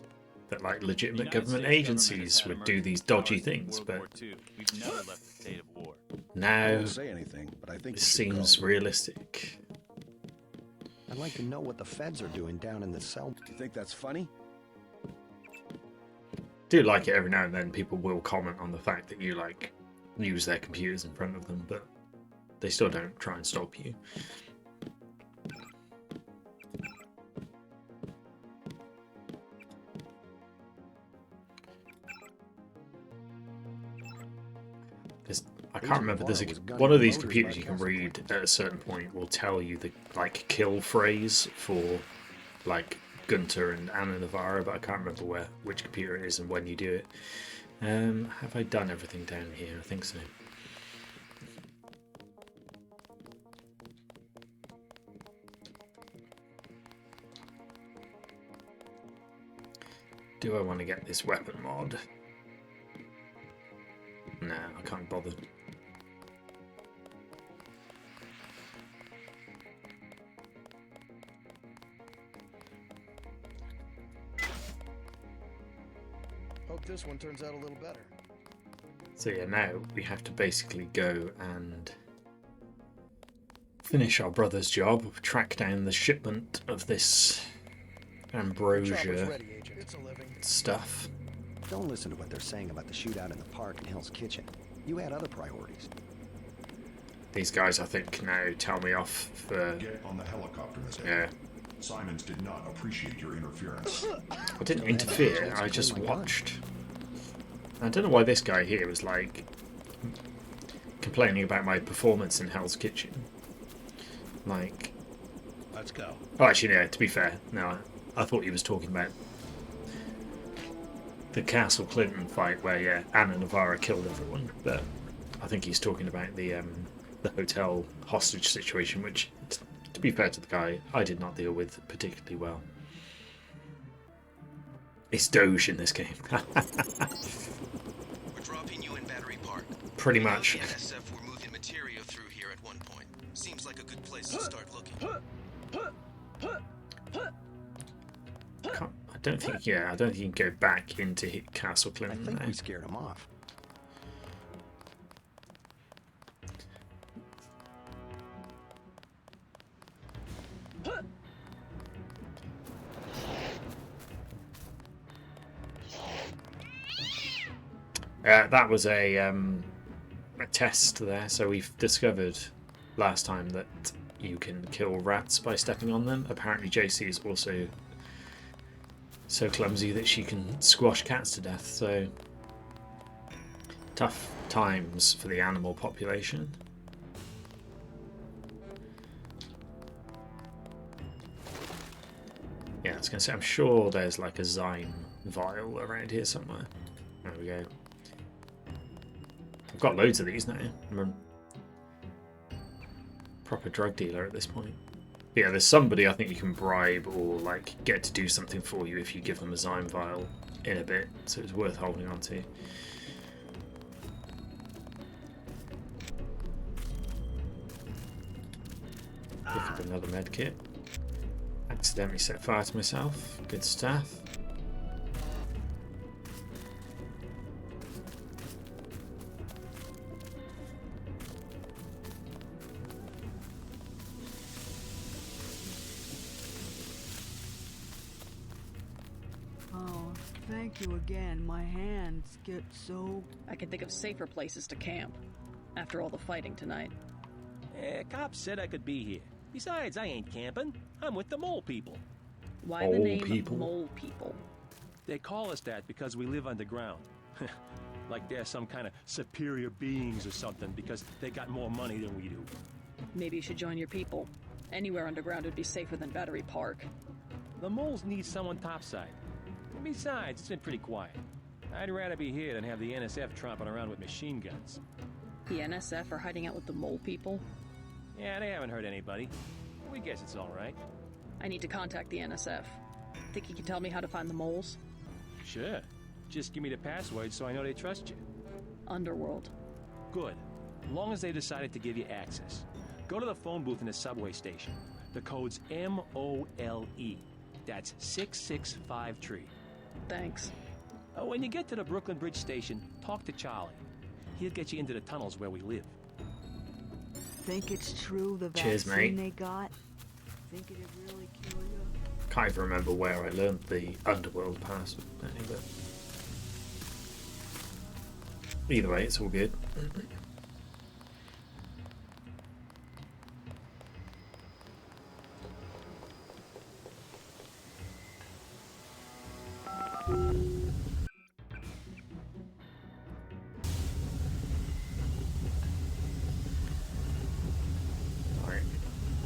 that like legitimate government agencies would do these dodgy things, but We've never left the state of war. I now won't say anything, but I think it you should seems go. realistic. I'd like to know what the feds are doing down in the cell. You think that's funny? Do like it every now and then. People will comment on the fact that you like use their computers in front of them, but they still don't try and stop you. can't remember. There's one of these computers you can read at a certain point will tell you the like kill phrase for like Gunter and Anna Navarro, but I can't remember which computer it is and when you do it. Have I done everything down here? I think so. Do I want to get this weapon mod? No, I can't bother. Hope this one turns out a little better. So yeah, now we have to basically go and finish our brother's job, track down the shipment of this ambrosia stuff. Don't listen to what they're saying about the shootout in the park and Hell's Kitchen. You had other priorities. These guys, I think, now tell me off for... Get on the helicopter, Mr. Yeah. Simons did not appreciate your interference. I didn't interfere, I just watched. I don't know why this guy here was, like, complaining about my performance in Hell's Kitchen. Like... Let's go. Oh, actually, no, to be fair, no, I thought he was talking about the Castle Clinton fight where, yeah, Anna Navarro killed everyone, but I think he's talking about the hotel hostage situation, which, to be fair to the guy, I did not deal with particularly well. It's Doge in this game. We're dropping you in Battery Park. Pretty much. The NSF were moving material through here at one point. Seems like a good place to start looking. I don't think you can go back into Castle Clinton. I think now. we scared him off. That was a test there, so we've discovered last time that you can kill rats by stepping on them. Apparently JC is also so clumsy that she can squash cats to death, so tough times for the animal population. Yeah, I was going to say, I'm sure there's like a Zyme vial around here somewhere. There we go. I've got loads of these now. I'm a proper drug dealer at this point. But yeah, there's somebody I think you can bribe or like get to do something for you if you give them a Zyme vial in a bit, so it's worth holding on to. Pick up another med kit. Accidentally set fire to myself. Good stuff. Oh, thank you again. My hands get so... I can think of safer places to camp after all the fighting tonight. Cops said I could be here. Besides, I ain't camping. I'm with the mole people. Why the name Mole People? They call us that because we live underground. Like they're some kind of superior beings or something because they got more money than we do. Maybe you should join your people. Anywhere underground would be safer than Battery Park. The moles need someone topside. And besides, it's been pretty quiet. I'd rather be here than have the NSF tromping around with machine guns. The NSF are hiding out with the Mole People? Yeah, they haven't hurt anybody. We guess it's all right. I need to contact the NSF. Think you can tell me how to find the moles? Sure. Just give me the password so I know they trust you. Underworld. Good. Long as they decided to give you access. Go to the phone booth in the subway station. The code's MOLE. That's 6653. Thanks. Oh, when you get to the Brooklyn Bridge station, talk to Charlie. He'll get you into the tunnels where we live. Think it's true the Cheers, vaccine mate. they got? Think it'd really kill you? Can't even remember where I learned the Underworld pass. But either way, it's all good.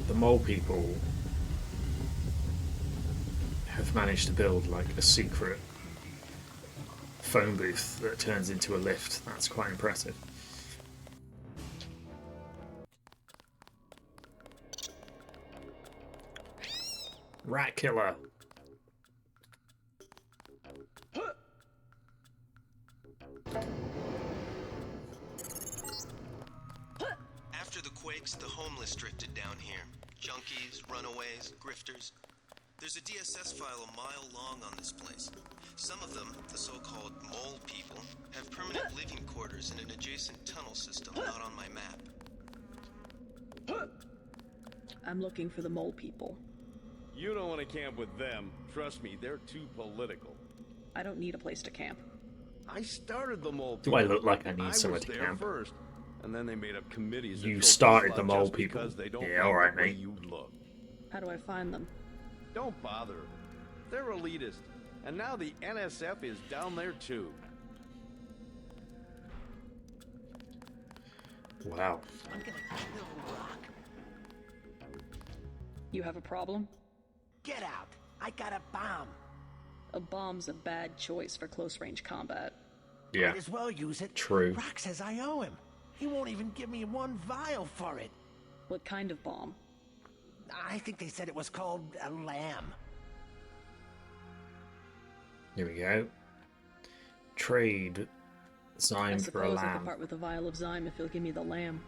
the mole people have managed to build like a secret phone booth that turns into a lift. That's quite impressive. Rat killer. After the quakes, the homeless drifted down here. Junkies, runaways, grifters. There's a DSS file a mile long on this place. Some of them, the so-called mole people, have permanent living quarters in an adjacent tunnel system not on my map. I'm looking for the mole people. You don't want to camp with them. Trust me, they're too political. I don't need a place to camp. I started the mole Do people. I look like I need somewhere to was there camp? first, and then they made up committees. You that started focus the on mole just people. because they don't Yeah, like alright, the way mate. you look. How do I find them? Don't bother. They're elitist, and now the NSF is down there too. Wow. I'm gonna kill Rock. You have a problem? Get out! I got a bomb. A bomb's a bad choice for close-range combat. Yeah. Might as well use it. True. Rock says I owe him. He won't even give me one vial for it. What kind of bomb? I think they said it was called a lamb. Here we go. Trade I Zyme for a suppose I could lamb. part with a vial of Zyme if you'll give me the lamb.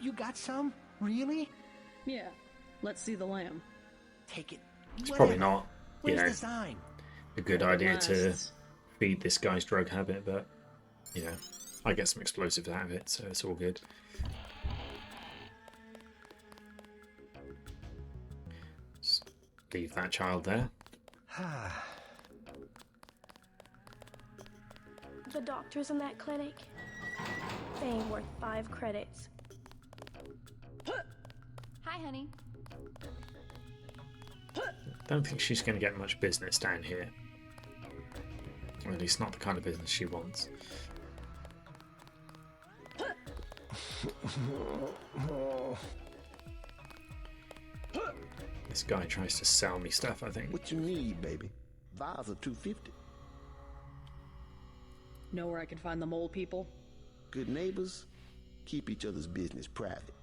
You got some? Really? Yeah. Let's see the lamb. Take it. It's probably not, you know, Where's the Zyme? a good Hope it idea to lasts. feed this guy's drug habit, but, you know, I get some explosives out of it, so it's all good. Just leave that child there. The doctors in that clinic, they ain't worth 5 credits. Hi, honey. Don't think she's going to get much business down here. Or at least not the kind of business she wants. This guy tries to sell me stuff, I think. What you need, baby? Vials are $2.50. Know where I can find the mole people? Good neighbors keep each other's business private.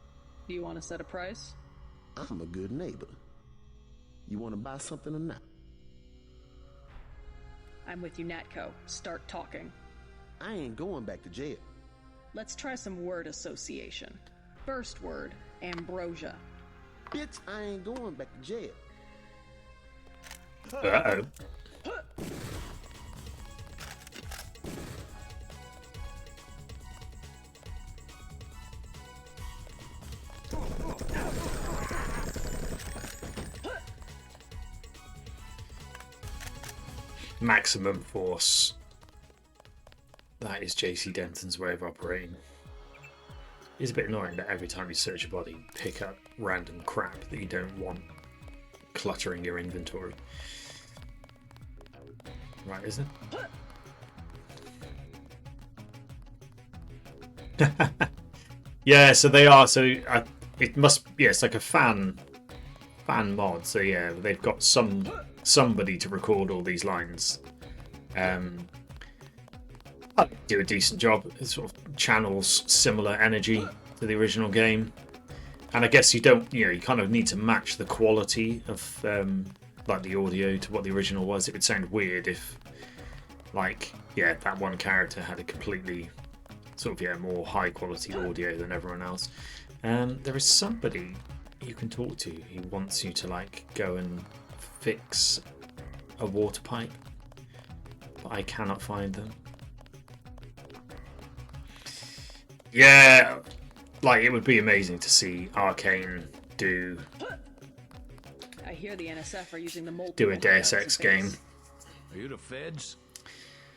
Do you want to set a price? I'm a good neighbor. You want to buy something or not? I'm with you, Natco. Start talking. I ain't going back to jail. Let's try some word association. First word, ambrosia. Bitch, I ain't going back to jail. Uh-oh. Maximum force. That is JC Denton's way of operating. It's a bit annoying that every time you search a body, you pick up random crap that you don't want cluttering your inventory. Right, isn't it? Yeah, so they are. So it must. Yeah, it's like a fan mod. So yeah, they've got somebody to record all these lines. I do a decent job. It sort of channels similar energy to the original game, and I guess you don't. You know, you kind of need to match the quality of like the audio to what the original was. It would sound weird if, like, yeah, that one character had a completely sort of more high quality audio than everyone else. There is somebody you can talk to who wants you to like go and fix a water pipe, but I cannot find them. Yeah, like it would be amazing to see Arcane do I hear the NSF are using the mole a people Deus hideouts Ex in game. phase. Are you the feds?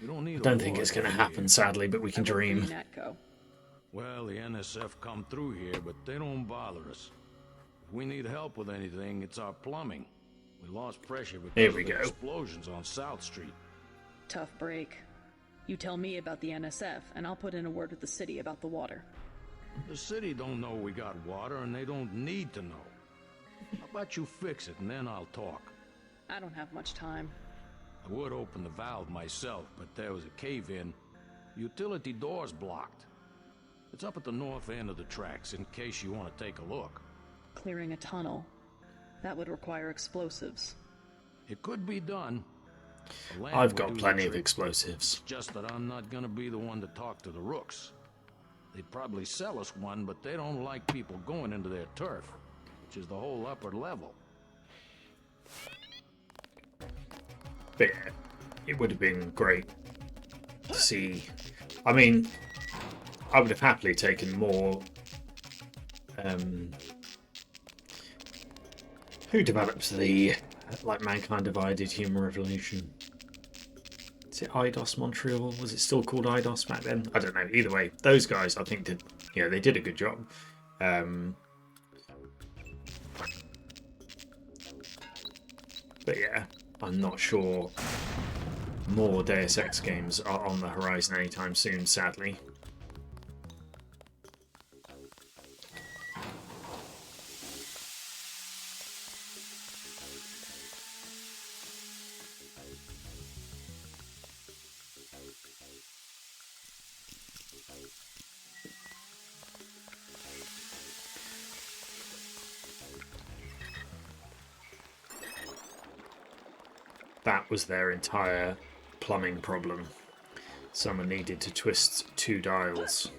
You don't need I don't think it's going to happen, sadly, but we can dream. Natco. Well, the NSF come through here, but they don't bother us. If we need help with anything, it's our plumbing. We lost pressure Here because we of the go. explosions on South Street. Tough break. You tell me about the NSF, and I'll put in a word with the city about the water. The city don't know we got water, and they don't need to know. How about you fix it, and then I'll talk. I don't have much time. I would open the valve myself, but there was a cave-in. The utility door's blocked. It's up at the north end of the tracks, in case you want to take a look. Clearing a tunnel. That would require explosives. It could be done. The land I've would got do the plenty of trick. explosives. Just that I'm not gonna be the one to talk to the rooks. They'd probably sell us one, but they don't like people going into their turf, which is the whole upper level. But yeah, it would have been great to see. I mean, I would have happily taken more. Who developed the Mankind Divided Human Revolution? Is it Eidos Montreal? Was it still called Eidos back then? I don't know. Either way, those guys I think did. They did a good job. But yeah, I'm not sure more Deus Ex games are on the horizon anytime soon, sadly. That was their entire plumbing problem. Someone needed to twist 2 dials.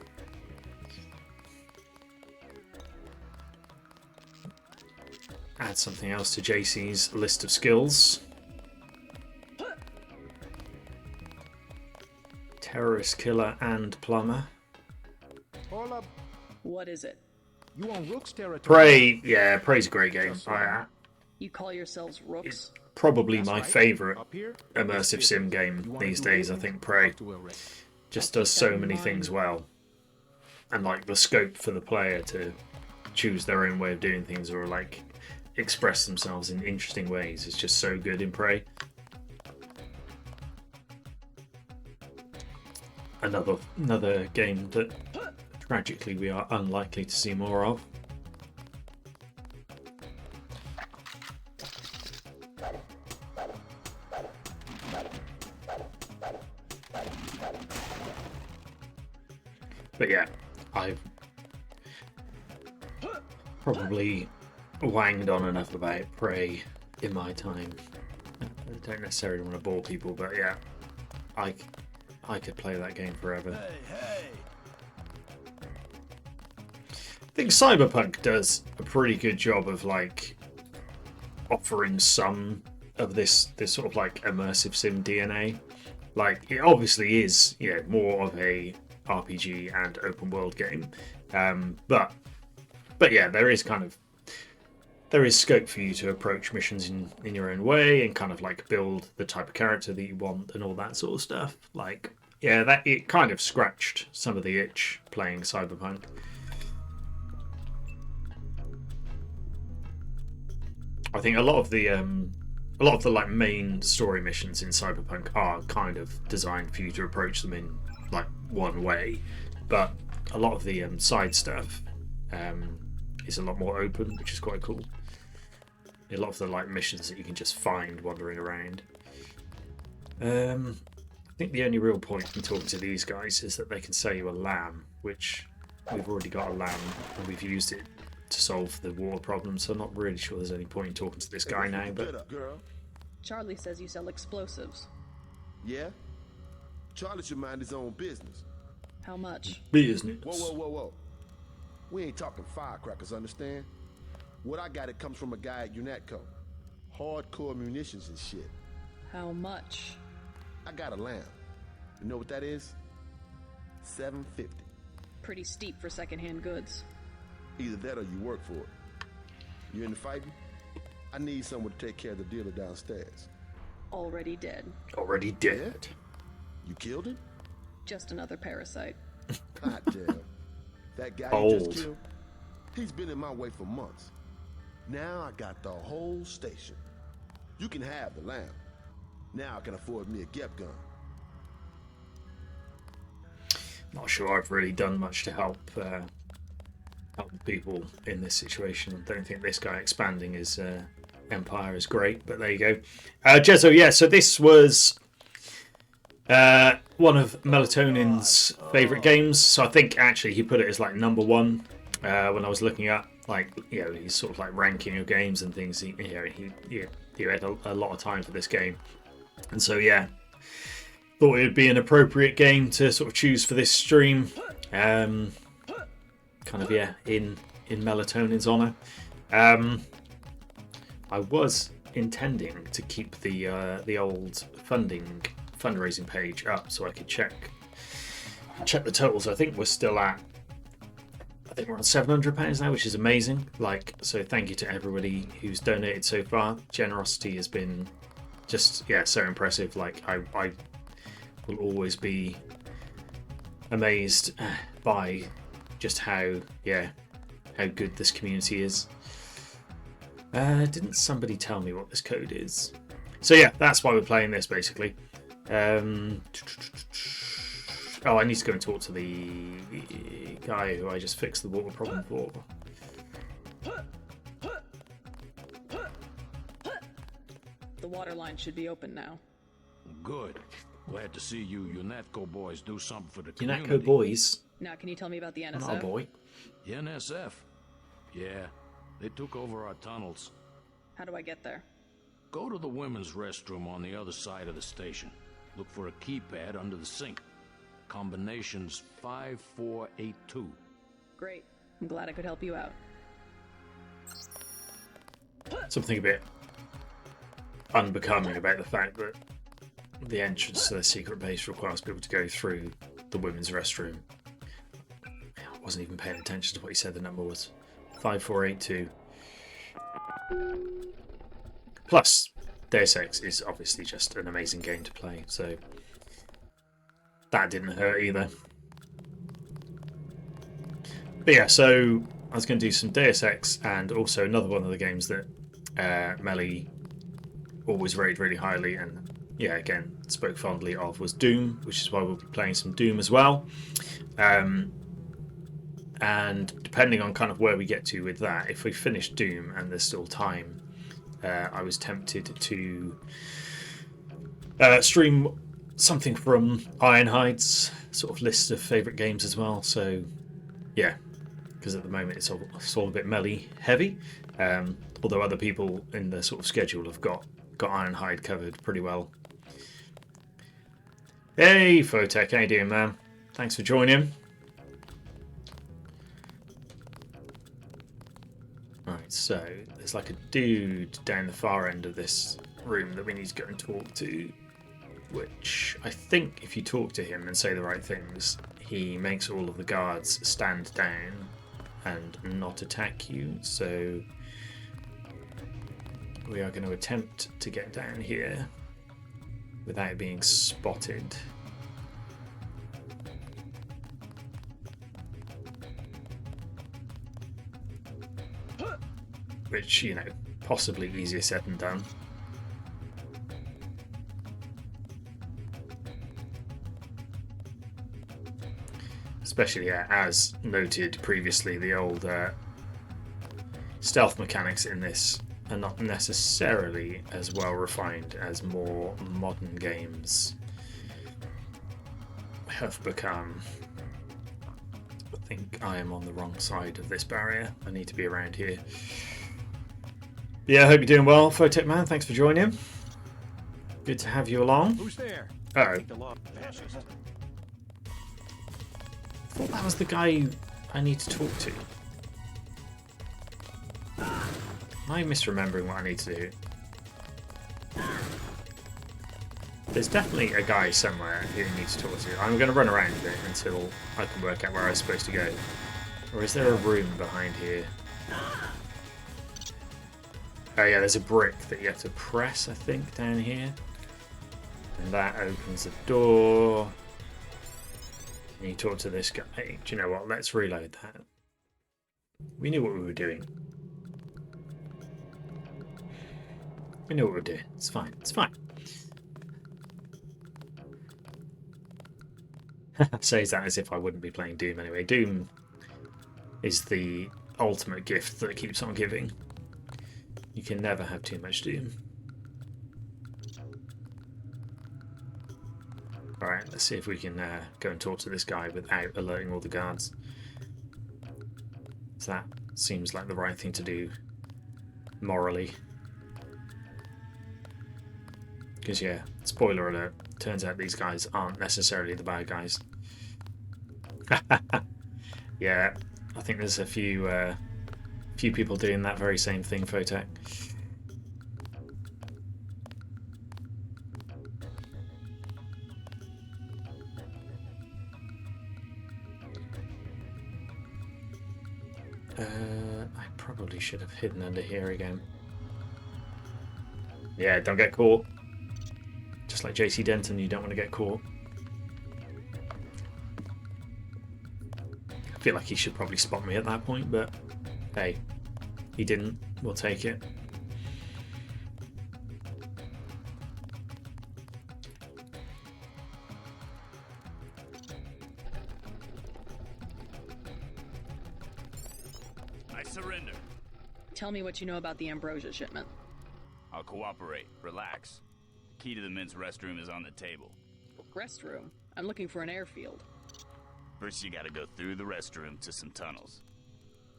Add something else to JC's list of skills. Terrorist killer and plumber. Hold up. What is it? You on Rook's territory? Prey, yeah, Prey's a great game. You call yourselves rooks? Probably my favourite immersive sim game these days. I think Prey just does so many things well, and like the scope for the player to choose their own way of doing things or like express themselves in interesting ways is just so good in Prey. Another game that tragically we are unlikely to see more of. But yeah, I've probably wanged on enough about Prey in my time. I don't necessarily want to bore people, but yeah, I could play that game forever. Hey. I think Cyberpunk does a pretty good job of like offering some of this sort of like immersive sim DNA. Like it obviously is, more of a RPG and open world game, but yeah, there is scope for you to approach missions in your own way and kind of like build the type of character that you want and all that sort of stuff. Like that it kind of scratched some of the itch playing Cyberpunk. I think a lot of the like main story missions in Cyberpunk are kind of designed for you to approach them in like one way, but a lot of the side stuff is a lot more open, which is quite cool. A lot of the like missions that you can just find wandering around. I think the only real point in talking to these guys is that they can sell you a lamb, which we've already got a lamb and we've used it to solve the water problem, so I'm not really sure there's any point in talking to this guy now. But Charlie says you sell explosives. Yeah? Charlie should mind his own business. How much? Business. Whoa. We ain't talking firecrackers, understand? What I got, it comes from a guy at UNATCO. Hardcore munitions and shit. How much? I got a lamb. You know what that is? $7.50. Pretty steep for secondhand goods. Either that or you work for it. You into fighting? I need someone to take care of the dealer downstairs. Already dead. Already dead. You killed him? Just another parasite. Hot damn. That guy you just killed, he's been in my way for months. Now I got the whole station. You can have the lamb. Now I can afford me a Gep gun. Not sure I've really done much to help help people in this situation. Don't think this guy expanding his empire is great, but there you go. Jezzo, yeah, so this was one of Melatonin's favourite games. So I think actually he put it as like number one when I was looking at, like, you know, he's sort of like ranking of games and things. He had a lot of time for this game, and so yeah, thought it would be an appropriate game to sort of choose for this stream. Kind of, yeah, in Melatonin's honour. I was intending to keep the old fundraising page up so I could check the totals. I think we're still at, I think we're on £700 now, which is amazing. Like, so thank you to everybody who's donated so far. Generosity has been just, yeah, so impressive. Like, I will always be amazed by just how good this community is. Didn't somebody tell me what this code is? So yeah, that's why we're playing this basically. Oh, I need to go and talk to the guy who I just fixed the water problem for. The water line should be open now. Good. Glad to see you UNATCO boys do something for the community. UNATCO boys? Now, can you tell me about the NSF? Oh boy. The NSF? Yeah, they took over our tunnels. How do I get there? Go to the women's restroom on the other side of the station. Look for a keypad under the sink. Combination's 5482. Great. I'm glad I could help you out. Something a bit unbecoming about the fact that the entrance to the secret base requires people to go through the women's restroom. I wasn't even paying attention to what he said the number was. 5482. Plus, Deus Ex is obviously just an amazing game to play, so that didn't hurt either. But yeah, so I was going to do some Deus Ex, and also another one of the games that Melly always rated really highly, and yeah, again, spoke fondly of, was Doom, which is why we'll be playing some Doom as well. And depending on kind of where we get to with that, if we finish Doom and there's still time, I was tempted to stream something from Ironhide's sort of list of favourite games as well. So yeah, because at the moment it's all a bit Melly heavy, although other people in the sort of schedule have got Ironhide covered pretty well. Hey Photech, how you doing, man? Thanks for joining. Right, so there's like a dude down the far end of this room that we need to go and talk to, which I think if you talk to him and say the right things, he makes all of the guards stand down and not attack you. So we are going to attempt to get down here without being spotted. Which, you know, possibly easier said than done. Especially, yeah, as noted previously, the old stealth mechanics in this are not necessarily as well refined as more modern games have become. I think I am on the wrong side of this barrier. I need to be around here. Yeah, I hope you're doing well, Photech Man. Thanks for joining. Good to have you along. Who's there? Oh. Take the log, fascist. I thought that was the guy I need to talk to. Am I misremembering what I need to do? There's definitely a guy somewhere who you need to talk to. I'm going to run around a bit until I can work out where I'm supposed to go. Or is there a room behind here? Oh yeah, there's a brick that you have to press, I think, down here. And that opens the door. And you talk to this guy. Hey, do you know what? Let's reload that. We knew what we were doing. We knew what we were doing. It's fine. It's fine. Says that as if I wouldn't be playing Doom anyway. Doom is the ultimate gift that keeps on giving. You can never have too much doom. Alright, let's see if we can go and talk to this guy without alerting all the guards. So that seems like the right thing to do morally. Because yeah, spoiler alert, turns out these guys aren't necessarily the bad guys. Yeah, I think there's a few people doing that very same thing, Photec. I probably should have hidden under here again. Yeah, don't get caught. Just like JC Denton, you don't want to get caught. I feel like he should probably spot me at that point, but hey, he didn't. We'll take it. I surrender. Tell me what you know about the Ambrosia shipment. I'll cooperate. Relax. The key to the men's restroom is on the table. Restroom? I'm looking for an airfield. First, you gotta go through the restroom to some tunnels.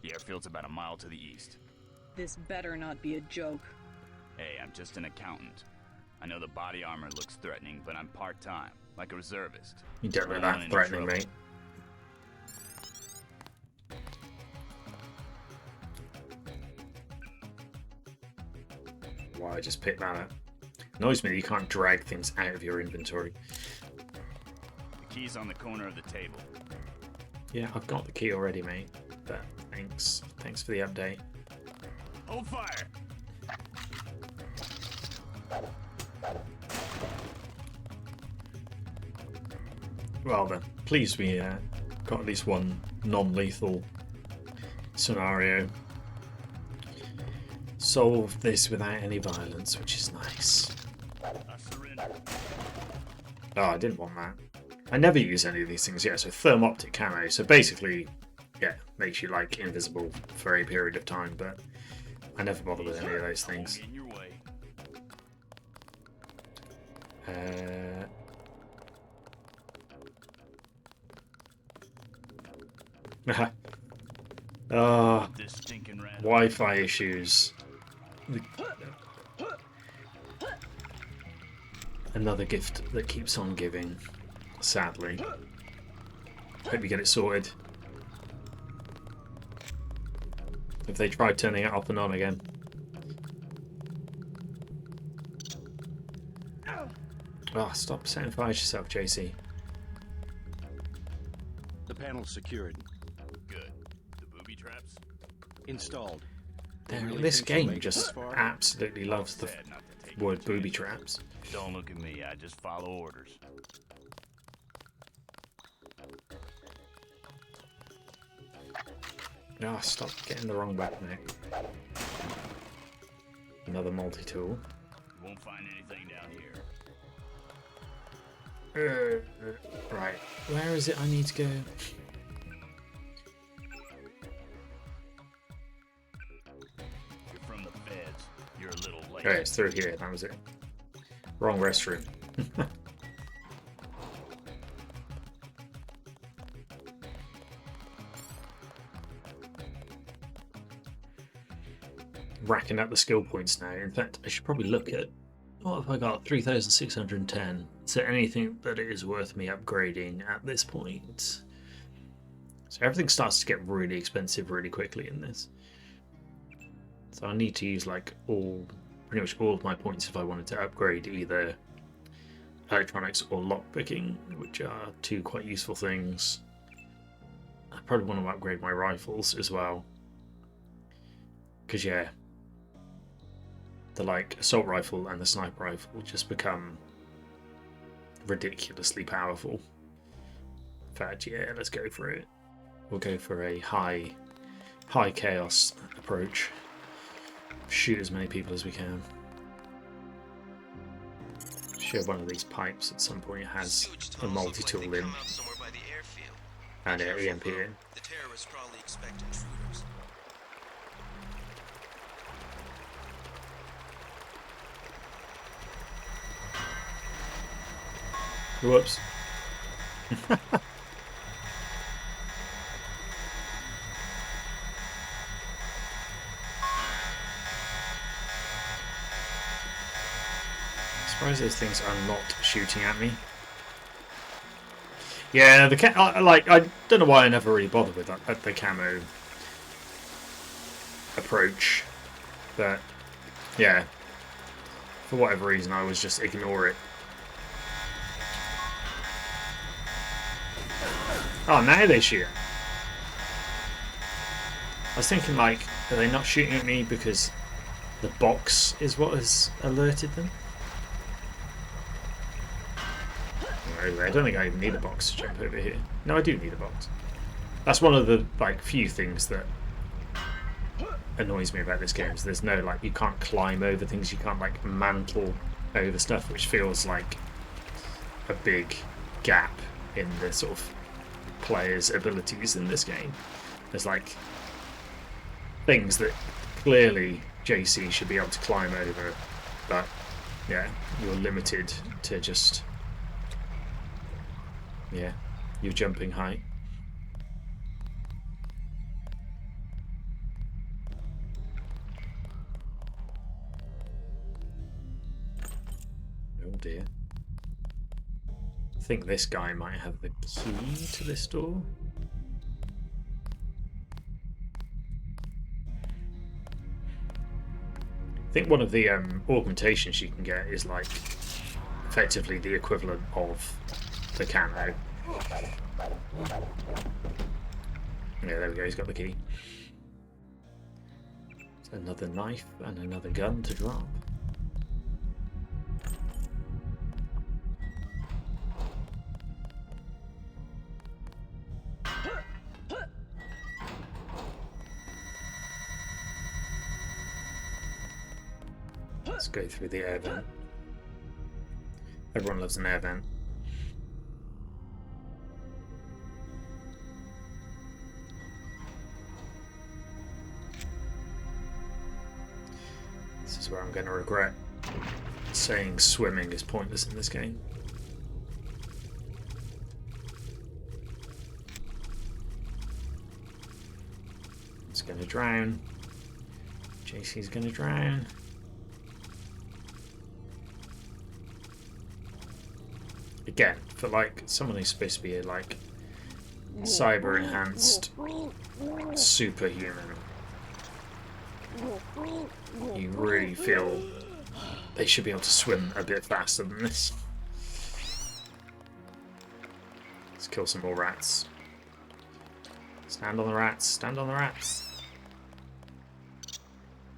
The airfield's about a mile to the east. This better not be a joke. Hey, I'm just an accountant. I know the body armor looks threatening, but I'm part-time, like a reservist. You don't know that threatening, mate. Why I just picked that up. Annoys me that you can't drag things out of your inventory. The key's on the corner of the table. Yeah, I've got the key already, mate. But thanks. Thanks for the update. Hold fire! Well then, pleased we got at least one non-lethal scenario. Solve this without any violence, which is nice. Oh, I didn't want that. I never use any of these things yet, so thermoptic camo. So basically, yeah, makes you like invisible for a period of time, but I never bother with any of those things. Wi-Fi issues. Another gift that keeps on giving, sadly. Hope you get it sorted. If they try turning it off and on again. Oh, stop setting fire to yourself, JC. The panel's secured. Good. The booby traps? Installed. This game just absolutely loves the word booby traps. Don't look at me, I just follow orders. Ah, stop getting the wrong weapon out. Another multi-tool. You won't find anything down here. Right, where is it I need to go? You're from the feds. You're a little late. Oh, it's through here, that was it. Wrong restroom. Racking up the skill points now. In fact, I should probably look at what have I got? 3,610. Is there anything that it is worth me upgrading at this point? So everything starts to get really expensive really quickly in this. So I need to use like pretty much all of my points if I wanted to upgrade either electronics or lockpicking, which are two quite useful things. I probably want to upgrade my rifles as well. Because yeah, the like assault rifle and the sniper rifle just become ridiculously powerful. In fact, yeah, let's go for it. We'll go for a high chaos approach. Shoot as many people as we can. Sure, one of these pipes at some point has a multi-tool in and an EMP in. The terrorists probably expect Whoops. I suppose those things are not shooting at me. Yeah, I don't know why I never really bothered with that, the camo approach, but yeah, for whatever reason I always just ignore it. Oh, now they shoot. I was thinking, like, are they not shooting at me because the box is what has alerted them? I don't think I even need a box to jump over here. No, I do need a box. That's one of the few things that annoys me about this game. Is there's no you can't climb over things, you can't mantle over stuff, which feels like a big gap in the sort of players' abilities in this game. There's things that clearly JC should be able to climb over, but yeah, you're limited to just your jumping height. Oh dear. I think this guy might have the key to this door. I think one of the augmentations you can get is effectively the equivalent of the camo. Yeah, there we go, he's got the key. Another knife and another gun to drop. Let's go through the air vent. Everyone loves an air vent. This is where I'm going to regret saying swimming is pointless in this game. It's going to drown. JC's going to drown. Again, for someone who's supposed to be a cyber enhanced superhuman, you really feel they should be able to swim a bit faster than this. Let's kill some more rats. Stand on the rats, stand on the rats.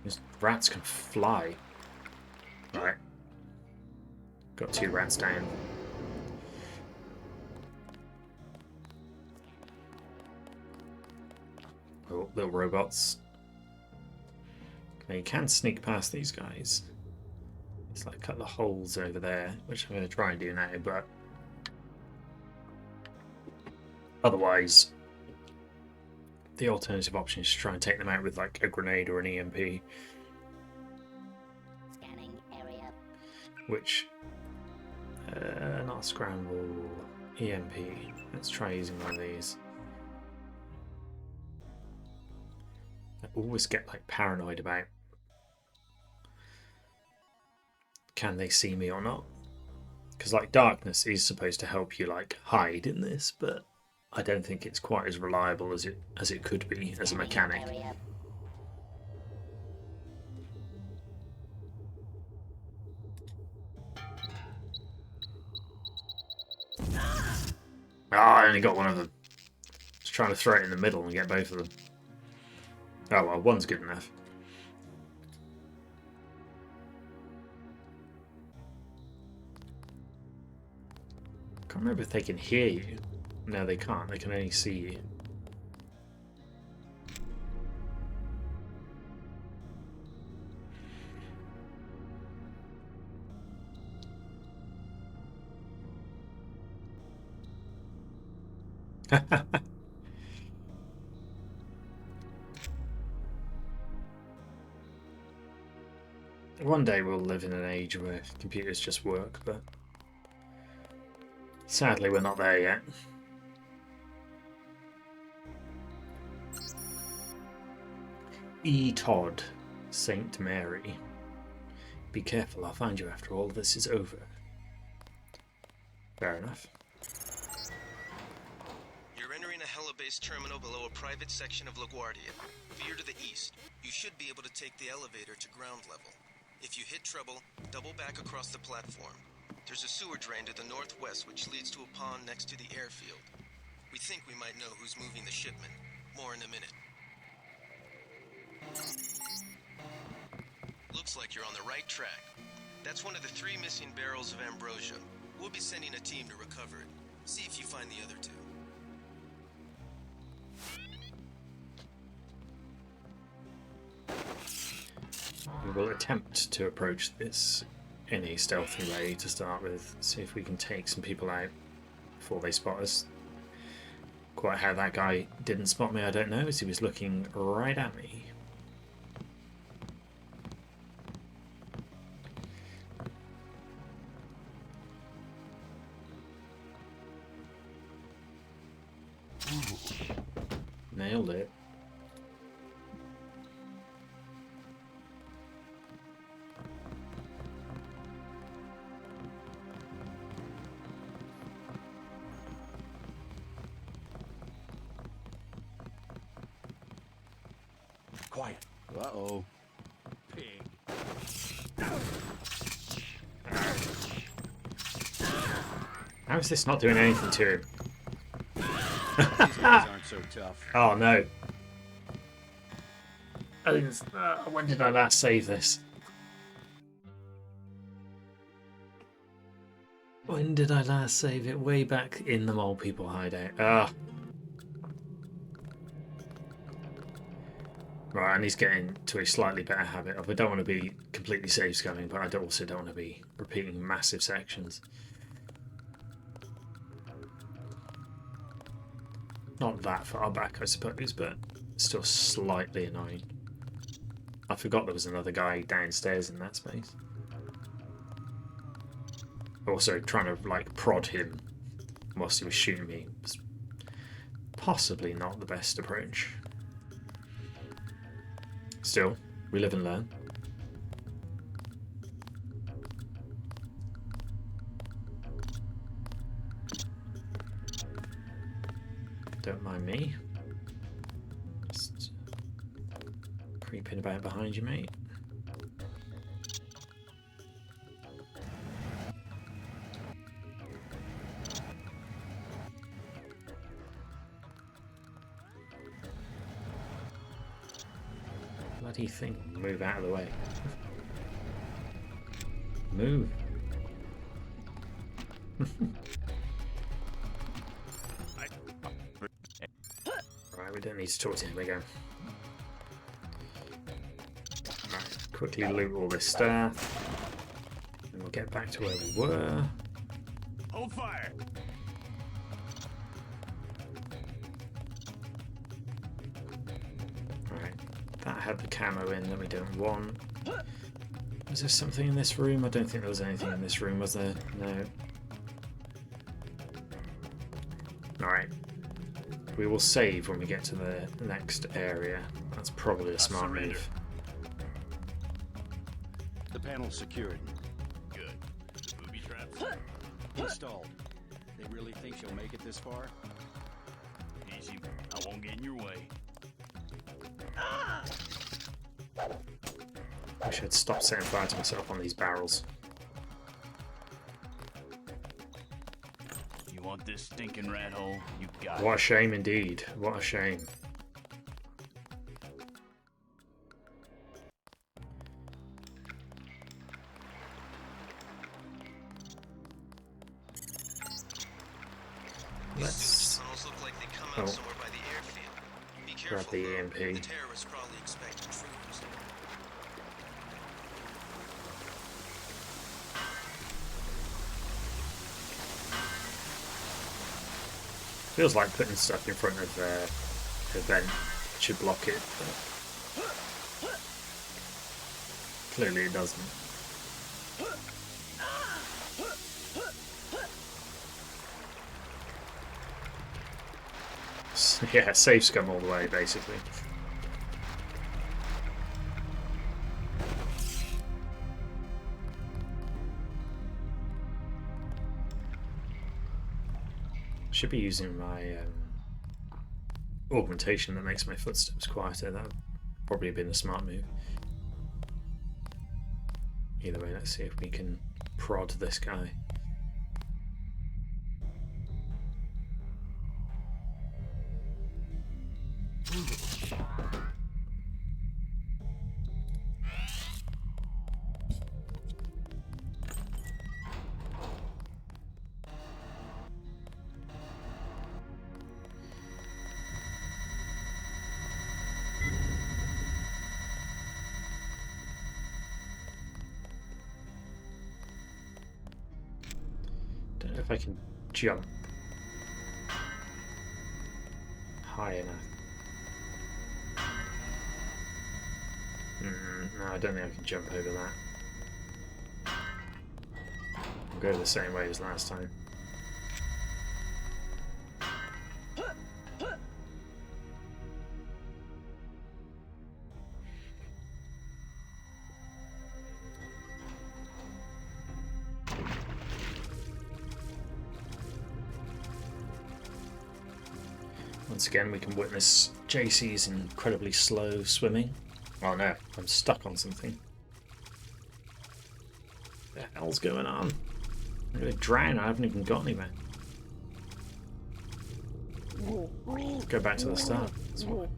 These rats can fly. Right. Got 2 rats down. Oh, little robots. Okay, you can sneak past these guys. It's a couple of holes over there, which I'm going to try and do now, but otherwise the alternative option is to try and take them out with a grenade or an EMP. Scanning area. Which not a scramble, EMP. Let's try using one of these. I always get paranoid about can they see me or not, because darkness is supposed to help you hide in this, but I don't think it's quite as reliable as it could be as a mechanic. I only got one of them. Just trying to throw it in the middle and get both of them. Oh well, one's good enough. I can't remember if they can hear you. No, they can't. They can only see you. One day we'll live in an age where computers just work, but Sadly, we're not there yet. E. Todd, Saint Mary. Be careful, I'll find you after all this is over. Fair enough. You're entering a Hella-based terminal below a private section of LaGuardia. Veer to the east. You should be able to take the elevator to ground level. If you hit trouble, double back across the platform. There's a sewer drain to the northwest which leads to a pond next to the airfield. We think we might know who's moving the shipment. More in a minute. Looks like you're on the right track. That's one of the 3 missing barrels of ambrosia. We'll be sending a team to recover it. See if you find the other 2. We will attempt to approach this in a stealthy way to start with. See if we can take some people out before they spot us. Quite how that guy didn't spot me, I don't know, as he was looking right at me. Nailed it. Quiet. Uh-oh. Pig. How is this not doing anything to him? These guys aren't so tough. Oh no. When did I last save this? When did I last save it? Way back in the Mole People hideout. Ah. Right, and he's getting to a slightly better habit of I don't want to be completely save scamming, but I also don't want to be repeating massive sections. Not that far back, I suppose, but still slightly annoying. I forgot there was another guy downstairs in that space. Also, trying to like prod him whilst he was shooting me was possibly not the best approach. Still, we live and learn. Don't mind me. Just creeping about behind you, mate. Bloody thing, move out of the way. Move. Right, we don't need to talk to him again. Right, quickly loot all this stuff. And we'll get back to where we were. Hold fire. Right, that had the camo in that we don't want. Was there something in this room? I don't think there was anything in this room, was there? No. Alright. We will save when we get to the next area. That's probably a smart move. The panel's secured. Good. The booby traps? Installed. They really think she'll make it this far? Easy. I won't get in your way. I should stop setting fire to myself on these barrels. You want this stinking rat hole? You got it. What a shame indeed. What a shame. Let's grab the EMP. The terrorists probably expect troops. Feels like putting stuff in front of the vent should block it, but clearly it doesn't. Yeah, save scum all the way, basically. Should be using my augmentation that makes my footsteps quieter. That would probably have been a smart move. Either way, let's see if we can prod this guy. Don't know if I can jump high enough. No, I don't think I can jump over that. I'll go the same way as last time. Once again, we can witness JC's incredibly slow swimming. Oh no, I'm stuck on something. What the hell's going on? I'm gonna drown, I haven't even got anywhere. Go back to the start. That's what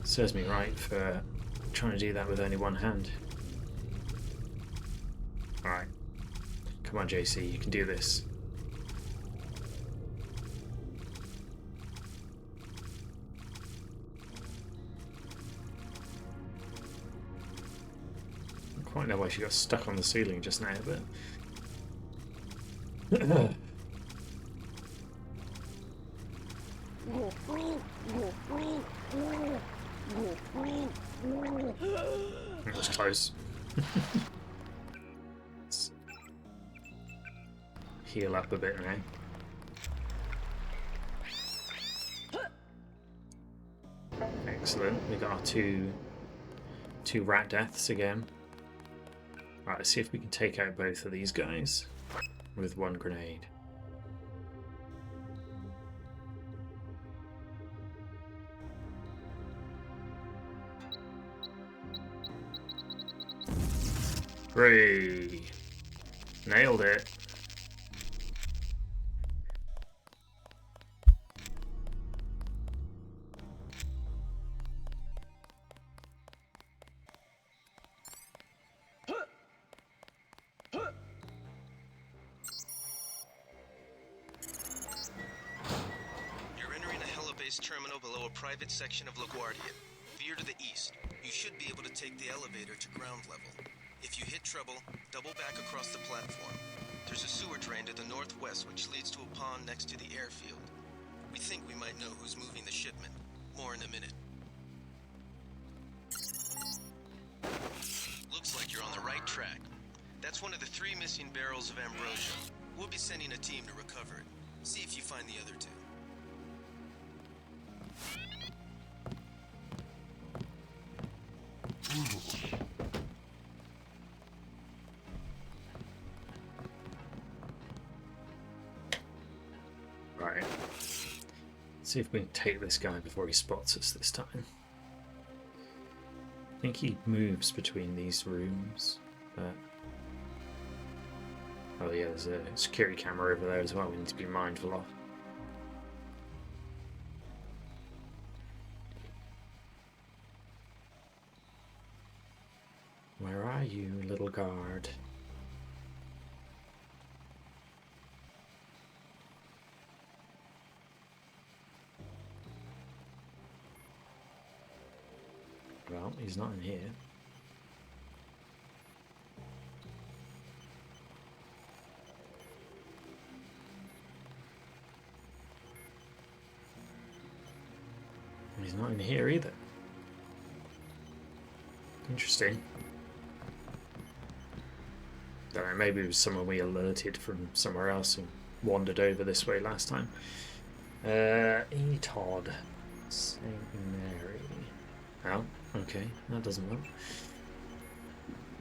serves me right for trying to do that with only one hand. Alright. Come on, JC, you can do this. I don't quite know why she got stuck on the ceiling just now, but... That was close. Let's heal up a bit now. Excellent. We got our two rat deaths again. Right, let's see if we can take out both of these guys with one grenade. Hooray! Nailed it. You're entering a helibase terminal below a private section of LaGuardia. Veer to the east. You should be able to take the elevator to ground level. If you hit trouble, double back across the platform. There's a sewer drain to the northwest which leads to a pond next to the airfield. We think we might know who's moving the shipment. More in a minute. Looks like you're on the right track. That's one of the 3 missing barrels of ambrosia. We'll be sending a team to recover it. See if you find the other 2. Right. See if we can take this guy before he spots us this time. I think he moves between these rooms, but... Oh yeah, there's a security camera over there as well we need to be mindful of. Where are you, little guard? Well, he's not in here. He's not in here either. Interesting. Don't know, maybe it was someone we alerted from somewhere else and wandered over this way last time. E. Todd. St. Mary. Oh, okay. That doesn't work.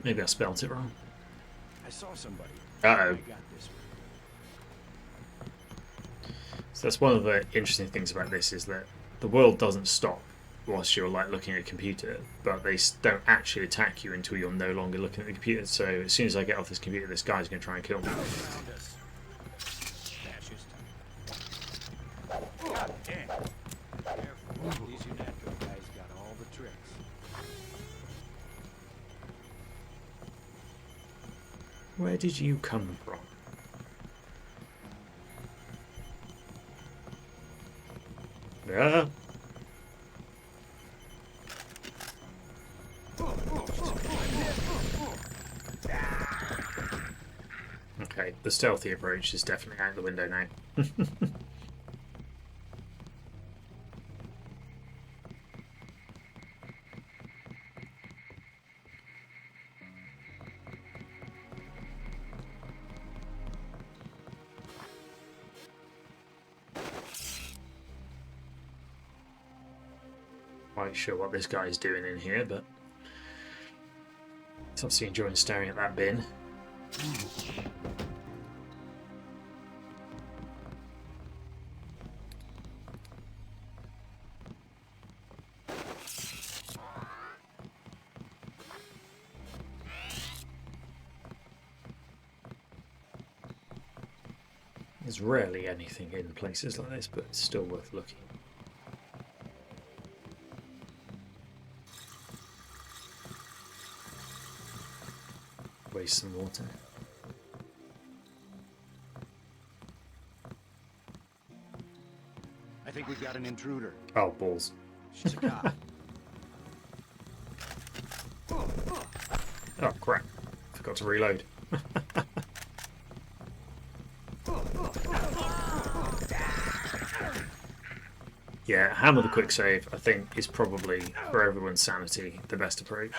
Maybe I spelt it wrong. I saw somebody. Uh-oh. I got this one. So that's one of the interesting things about this, is that the world doesn't stop whilst you're like looking at a computer, but they don't actually attack you until you're no longer looking at the computer. So as soon as I get off this computer, this guy's going to try and kill me. God damn. Careful. These United guys got all the tricks. Where did you come from? Yeah. Okay, the stealthy approach is definitely out the window now. Quite sure what this guy's doing in here, but he's obviously enjoying staring at that bin. There's rarely anything in places like this, but it's still worth looking. Waste some water. I think we've got an intruder. Oh, balls. She's a cop. Oh, crap. Forgot to reload. Yeah, hammer the quick save, I think, is probably, for everyone's sanity, the best approach.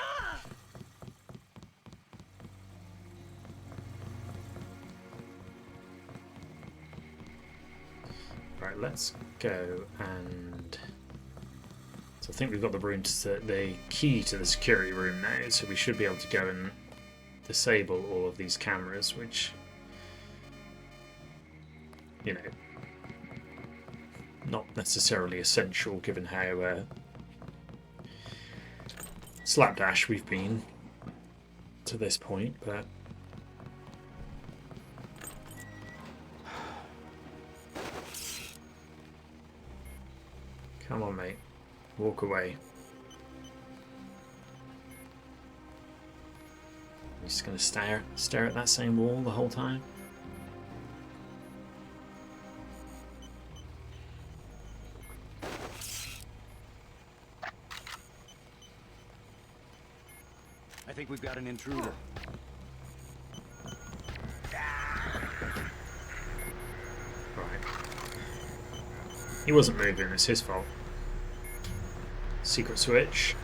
Right, let's go and... So I think we've got the room to the key to the security room now, so we should be able to go and disable all of these cameras, which, you know, not necessarily essential given how slapdash we've been to this point, but come on, mate, walk away. You're just gonna stare at that same wall the whole time? I think we've got an intruder. Right. He wasn't moving, it's his fault. Secret switch.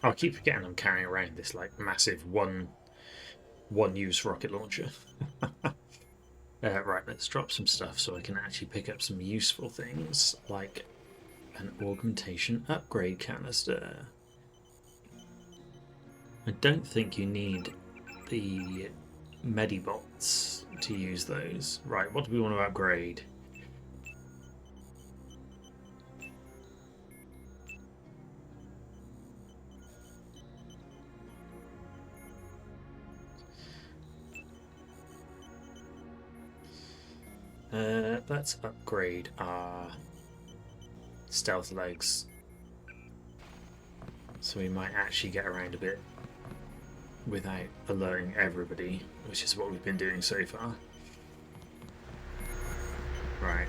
I keep forgetting I'm carrying around this like massive one-use rocket launcher. Right, let's drop some stuff so I can actually pick up some useful things, like an augmentation upgrade canister. I don't think you need the Medibots to use those. Right, what do we want to upgrade? Let's upgrade our stealth legs, so we might actually get around a bit without alerting everybody, which is what we've been doing so far. Right,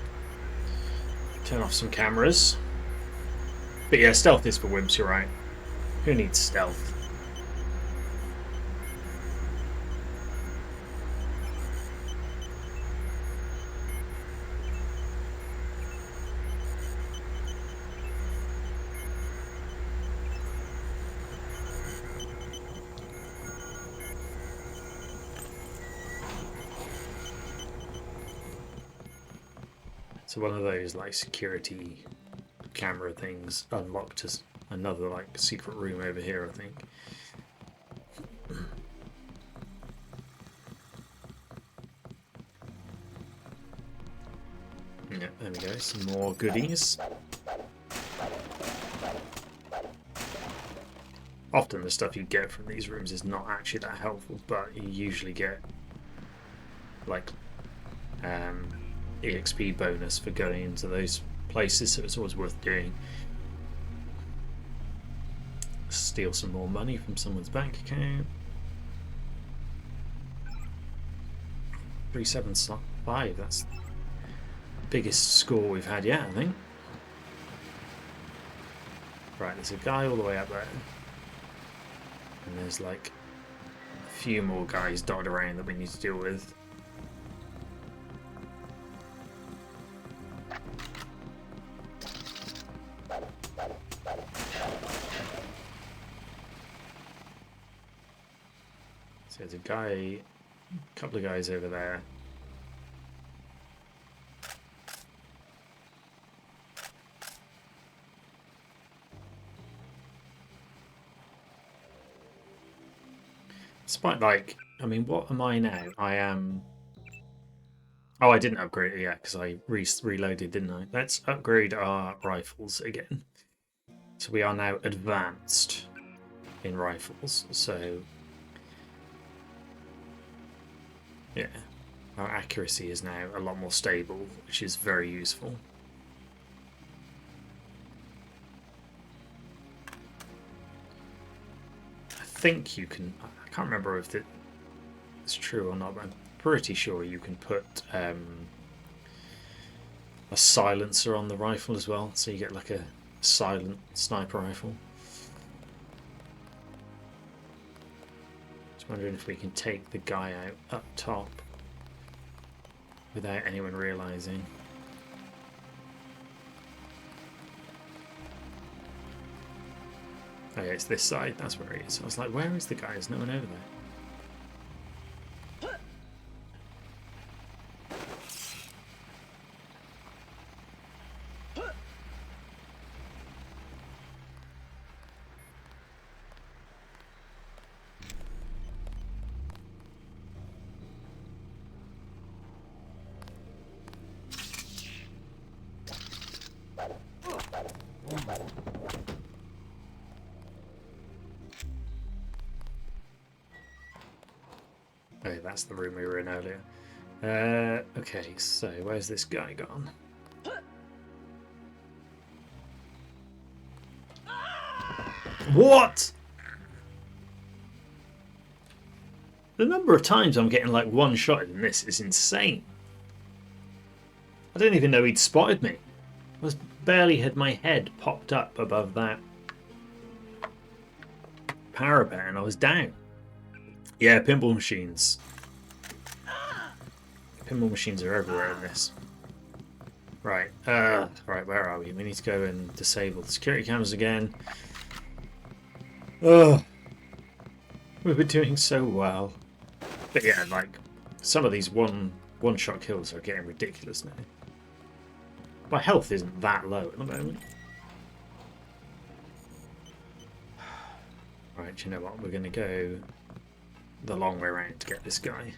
turn off some cameras. But yeah, stealth is for wimps, you're right. Who needs stealth? So one of those like security camera things unlocked us another like secret room over here, I think. Yeah, there we go, some more goodies. Often the stuff you get from these rooms is not actually that helpful, but you usually get like EXP bonus for going into those places, so it's always worth doing. Steal some more money from someone's bank account. 375, that's the biggest score we've had yet, I think. Right, there's a guy all the way up there. And there's like a few more guys dotted around that we need to deal with. So there's a guy, a couple of guys over there. Despite like, I mean, what am I now? I am... Oh, I didn't upgrade it yet because I reloaded, didn't I? Let's upgrade our rifles again. So we are now advanced in rifles. So, yeah, our accuracy is now a lot more stable, which is very useful. I think you can... I can't remember if it's true or not, but I'm pretty sure you can put a silencer on the rifle as well, so you get like a silent sniper rifle. Just wondering if we can take the guy out up top without anyone realising. Oh yeah, it's this side, that's where he is. I was like, where is the guy? There's no one over there. Oh, that's the room we were in earlier. Okay, so where's this guy gone? What? The number of times I'm getting like one shot in this is insane. I didn't even know he'd spotted me. I was barely had my head popped up above that parapet and I was down. Yeah, pinball machines. Pinball machines are everywhere in this. Right, right, where are we? We need to go and disable the security cameras again. Ugh. We were doing so well. But yeah, like, some of these one-shot kills are getting ridiculous now. My health isn't that low at the moment. Right, you know what? We're going to go the long way around to get this guy.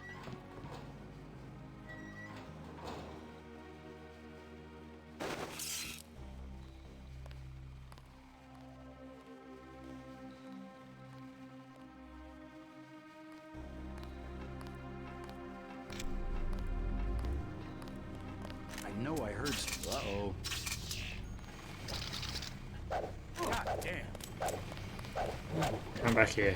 I know I heard... Uh-oh. God damn. Come back here.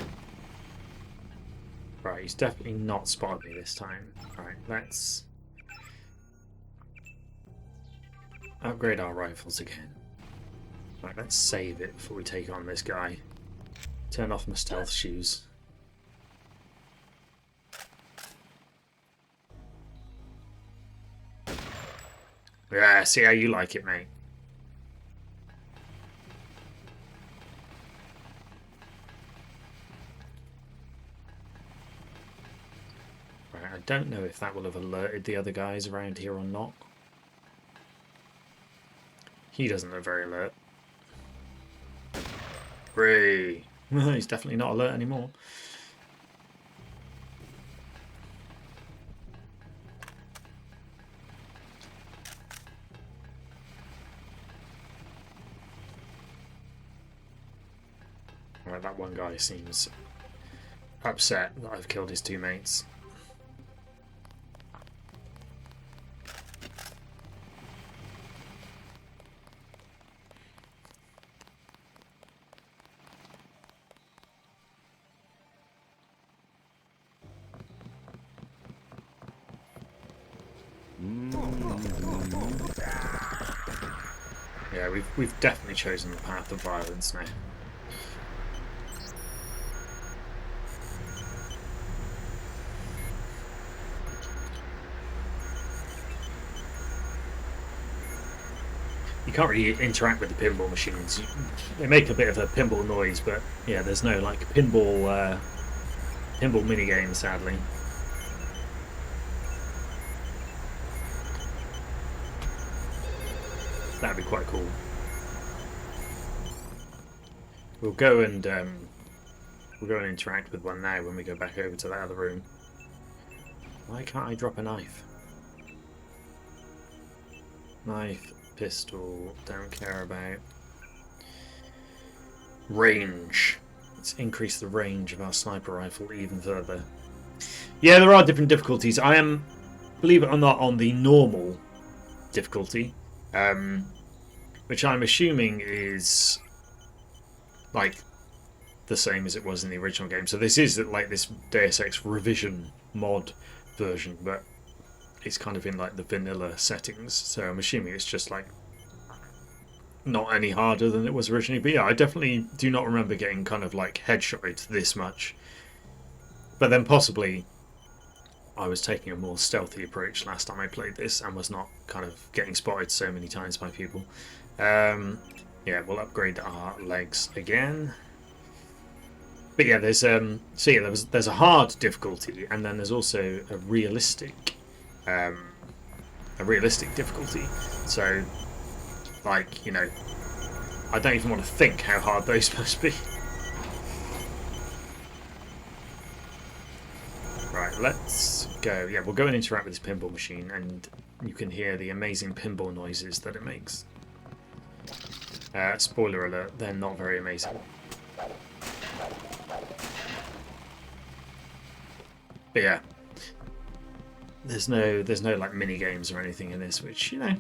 Right, he's definitely not spotted me this time. Right, let's upgrade our rifles again. Right, let's save it before we take on this guy. Turn off my stealth shoes. Yeah, see how you like it, mate. Right, I don't know if that will have alerted the other guys around here or not. He doesn't look very alert. Great. He's definitely not alert anymore. Right, that one guy seems upset that I've killed his two mates. Yeah, we've definitely chosen the path of violence now. You can't really interact with the pinball machines. They make a bit of a pinball noise, but yeah, there's no like pinball mini game, sadly. That'd be quite cool. We'll go and interact with one now when we go back over to that other room. Why can't I drop a knife? Knife, pistol, don't care about. Range. Let's increase the range of our sniper rifle even further. Yeah, there are different difficulties. I am, believe it or not, on the normal difficulty, which I'm assuming is like the same as it was in the original game. So this is like this Deus Ex revision mod version, but it's kind of in like the vanilla settings. So I'm assuming it's just like not any harder than it was originally. But yeah, I definitely do not remember getting kind of like headshotted this much. But then possibly I was taking a more stealthy approach last time I played this and was not kind of getting spotted so many times by people. Yeah, we'll upgrade our legs again. But yeah, there's there's a hard difficulty, and then there's also a realistic difficulty. So, like, you know, I don't even want to think how hard those must be. Right, let's go. Yeah, we'll go and interact with this pinball machine, and you can hear the amazing pinball noises that it makes. Spoiler alert, they're not very amazing. But yeah, there's no like mini games or anything in this, which, you know,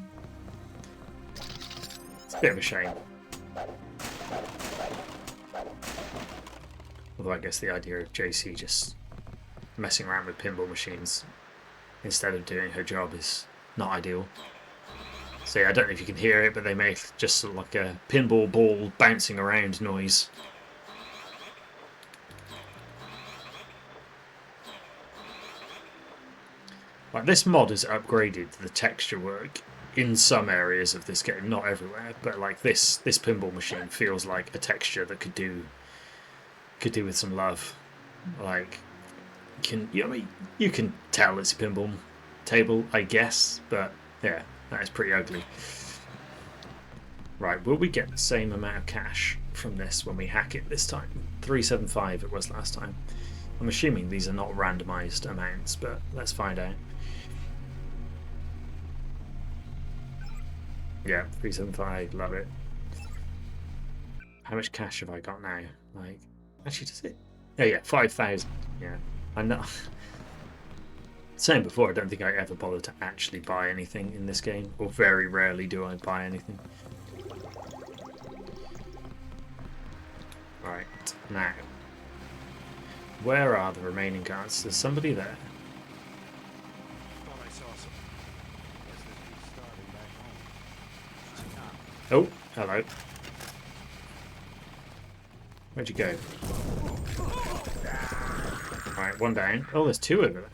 it's a bit of a shame. Although I guess the idea of JC just messing around with pinball machines instead of doing her job is not ideal. So yeah, I don't know if you can hear it, but they make just sort of like a pinball ball bouncing around noise. Like, this mod has upgraded the texture work in some areas of this game, not everywhere, but like this pinball machine feels like a texture that could do with some love. Like, you can tell it's a pinball table, I guess, but yeah, that is pretty ugly. Right, will we get the same amount of cash from this when we hack it this time? 375 it was last time. I'm assuming these are not randomized amounts, but let's find out. Yeah, 375, love it. How much cash have I got now? Like, actually, does it? Oh yeah, 5,000. Yeah, I know. Saying before, I don't think I ever bother to actually buy anything in this game, or very rarely do I buy anything. Right, now, where are the remaining guards? There's somebody there. Oh, hello. Where'd you go? Right, one down. Oh, there's two over there.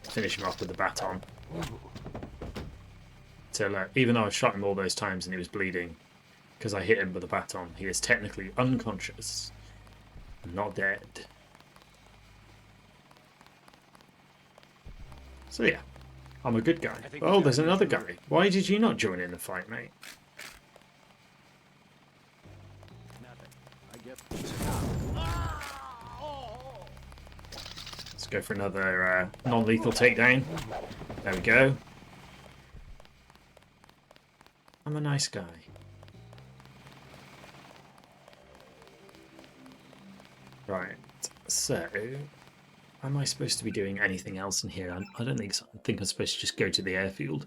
Finish him off with the baton. So even though I shot him all those times and he was bleeding, because I hit him with a baton, he is technically unconscious, not dead. So yeah, I'm a good guy. Oh, there's another guy. Why did you not join in the fight, mate? Let's go for another non-lethal takedown. There we go. I'm a nice guy. Right, so am I supposed to be doing anything else in here? I don't think so. I think I'm supposed to just go to the airfield.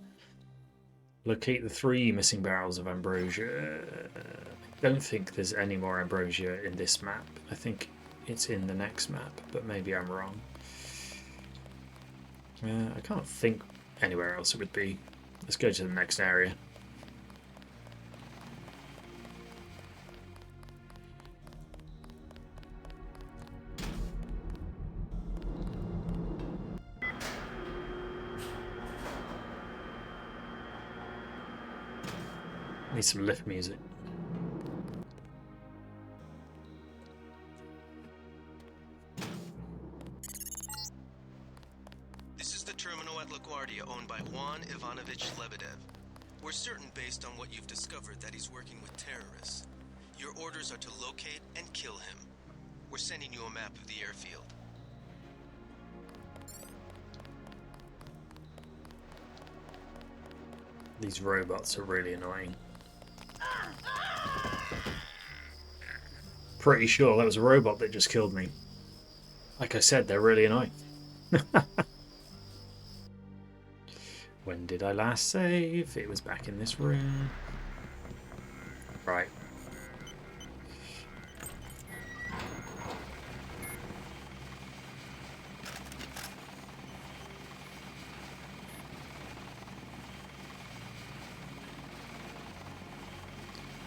Locate the 3 missing barrels of ambrosia. I don't think there's any more ambrosia in this map. I think it's in the next map, but maybe I'm wrong. I can't think anywhere else it would be. Let's go to the next area. Need some lift music. This is the terminal at LaGuardia owned by Juan Ivanovich Lebedev. We're certain based on what you've discovered that he's working with terrorists. Your orders are to locate and kill him. We're sending you a map of the airfield. These robots are really annoying. Pretty sure that was a robot that just killed me. Like I said, they're really annoying. When did I last save? It was back in this room. Right.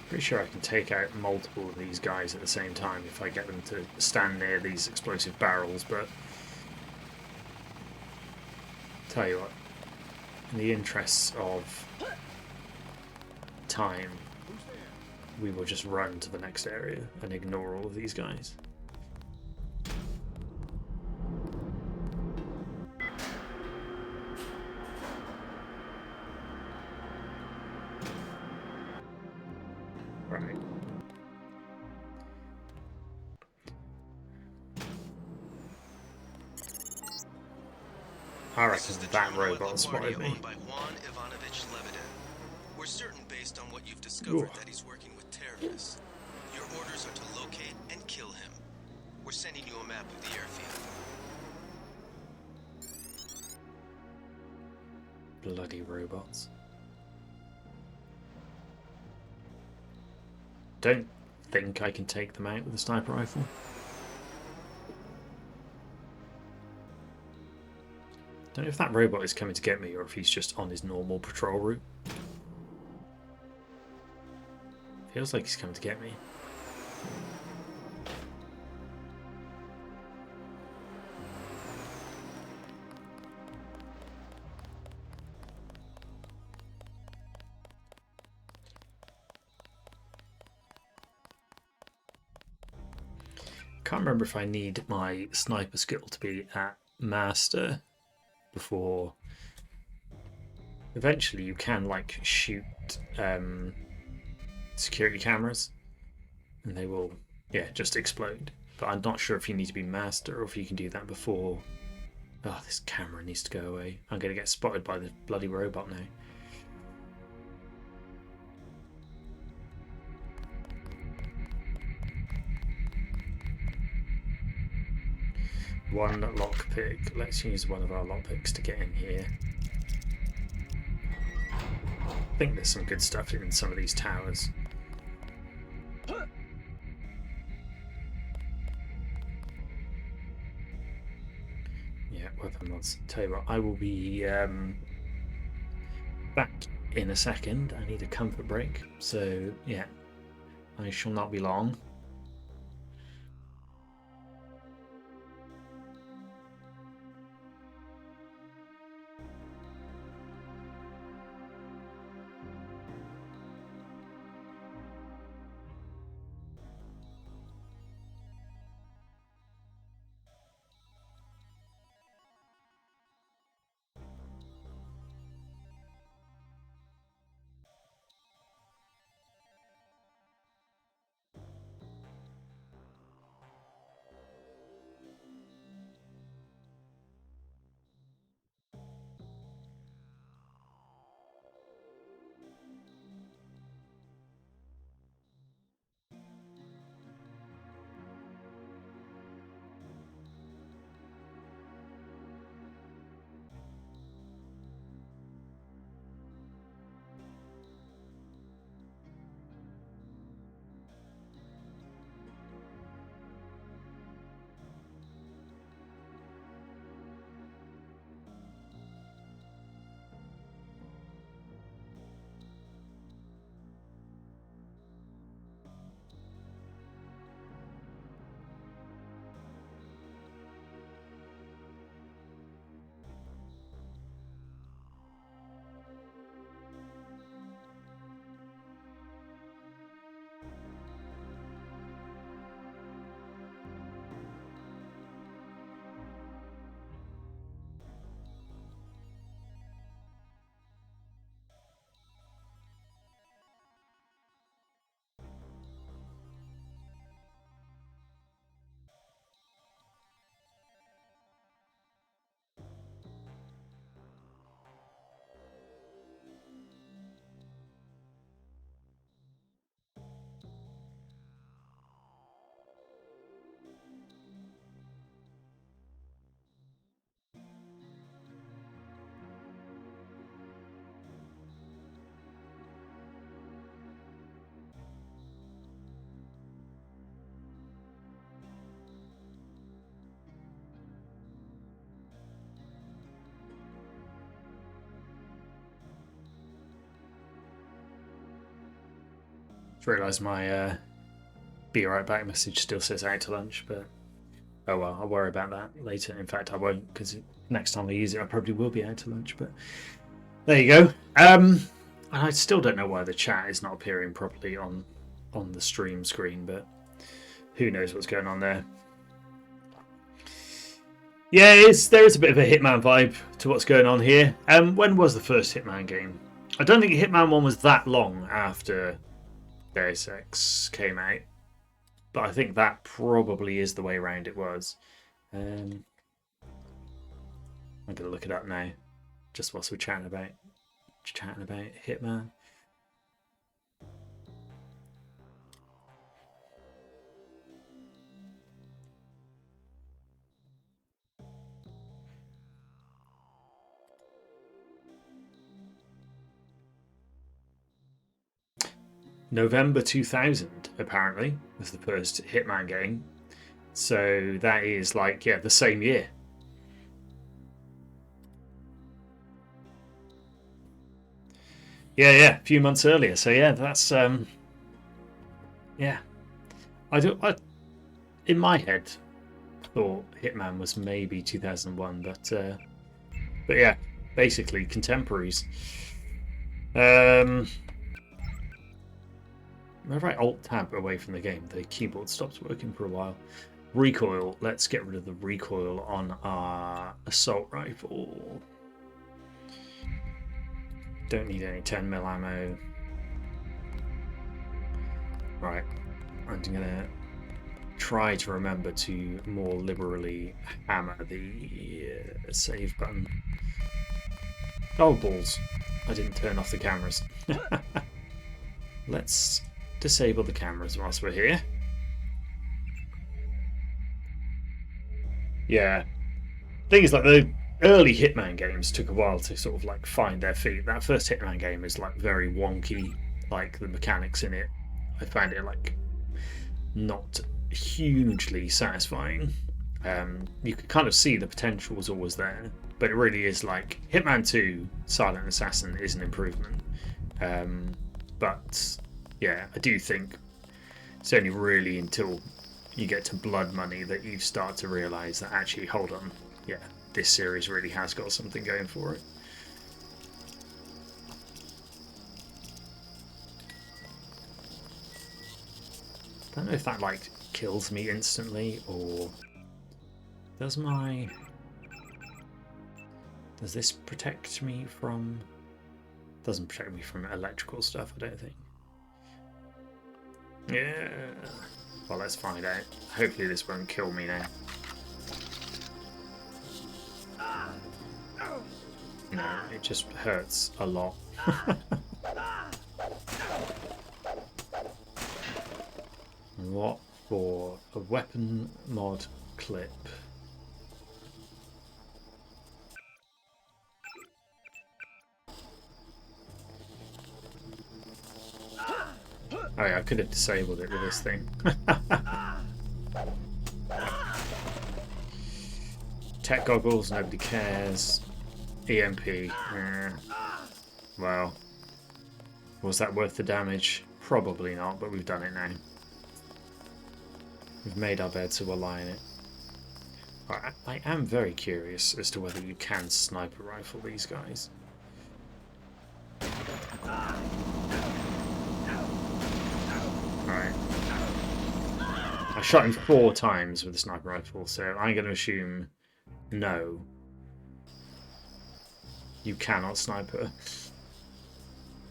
Pretty sure I can take out multiple of these guys at the same time if I get them to stand near these explosive barrels, but tell you what, in the interests of time, we will just run to the next area and ignore all of these guys. Right. I reckon that robot spotted me. Owned by Juan Ivanovich Lebedev. We're certain based on what you've discovered that he's working with terrorists. Your orders are to locate and kill him. We're sending you a map of the airfield. Bloody robots. Don't think I can take them out with a sniper rifle. Don't know if that robot is coming to get me or if he's just on his normal patrol route. Feels like he's coming to get me. Can't remember if I need my sniper skill to be at master before. Eventually you can like shoot security cameras and they will just explode, but I'm not sure if you need to be master or if you can do that before. Oh, this camera needs to go away. I'm gonna get spotted by the bloody robot now. One lockpick. Let's use one of our lockpicks to get in here. I think there's some good stuff in some of these towers. Yeah, weapon mods. Tell you what, I will be back in a second. I need a comfort break, so yeah, I shall not be long. Just realised my be right back message still says out to lunch, but oh well, I'll worry about that later. In fact, I won't, because next time I use it, I probably will be out to lunch. But there you go. And I still don't know why the chat is not appearing properly on the stream screen, but who knows what's going on there. Yeah, there is a bit of a Hitman vibe to what's going on here. When was the first Hitman game? I don't think Hitman 1 was that long after Deus Ex came out, but I think that probably is the way around it was. I'm going to look it up now, just whilst we're chatting about Hitman. November 2000 apparently was the first Hitman game, so that is like, yeah, the same year. Yeah, a few months earlier. So yeah, that's yeah. I in my head thought Hitman was maybe 2001, but yeah, basically contemporaries. Whenever I Alt-Tab away from the game, the keyboard stops working for a while. Recoil. Let's get rid of the recoil on our assault rifle. Don't need any 10mm ammo. Right. I'm going to try to remember to more liberally hammer the save button. Oh, balls. I didn't turn off the cameras. Let's disable the cameras whilst we're here. Yeah. Things like the early Hitman games took a while to sort of like find their feet. That first Hitman game is like very wonky, like the mechanics in it. I found it like not hugely satisfying. You could kind of see the potential was always there, but it really is like Hitman 2 Silent Assassin is an improvement. But yeah, I do think it's only really until you get to Blood Money that you start to realise that actually, hold on, yeah, this series really has got something going for it. I don't know if that like kills me instantly, or does this protect me from... Doesn't protect me from electrical stuff, I don't think. Yeah. Well, let's find out. Hopefully this won't kill me now. No, it just hurts a lot. What for? A weapon mod clip. Oh yeah, I could have disabled it with this thing. Tech goggles, nobody cares. EMP. Well, was that worth the damage? Probably not, but we've done it now. We've made our bed, so we'll lie in it. Right, I am very curious as to whether you can sniper rifle these guys. Alright. I shot him 4 times with the sniper rifle, so I'm going to assume no. You cannot sniper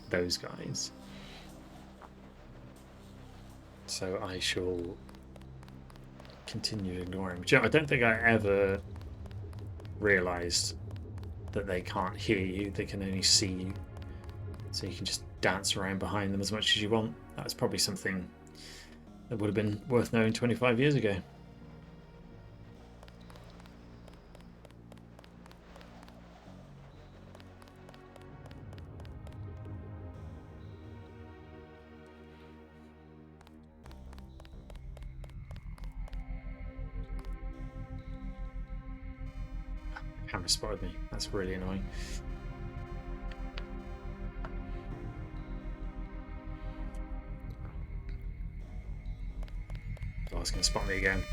those guys. So I shall continue to ignore him. I don't think I ever realised that they can't hear you, they can only see you. So you can just dance around behind them as much as you want. That's probably something that would have been worth knowing 25 years ago. Camera spotted me. That's really annoying. it's going to spot me again.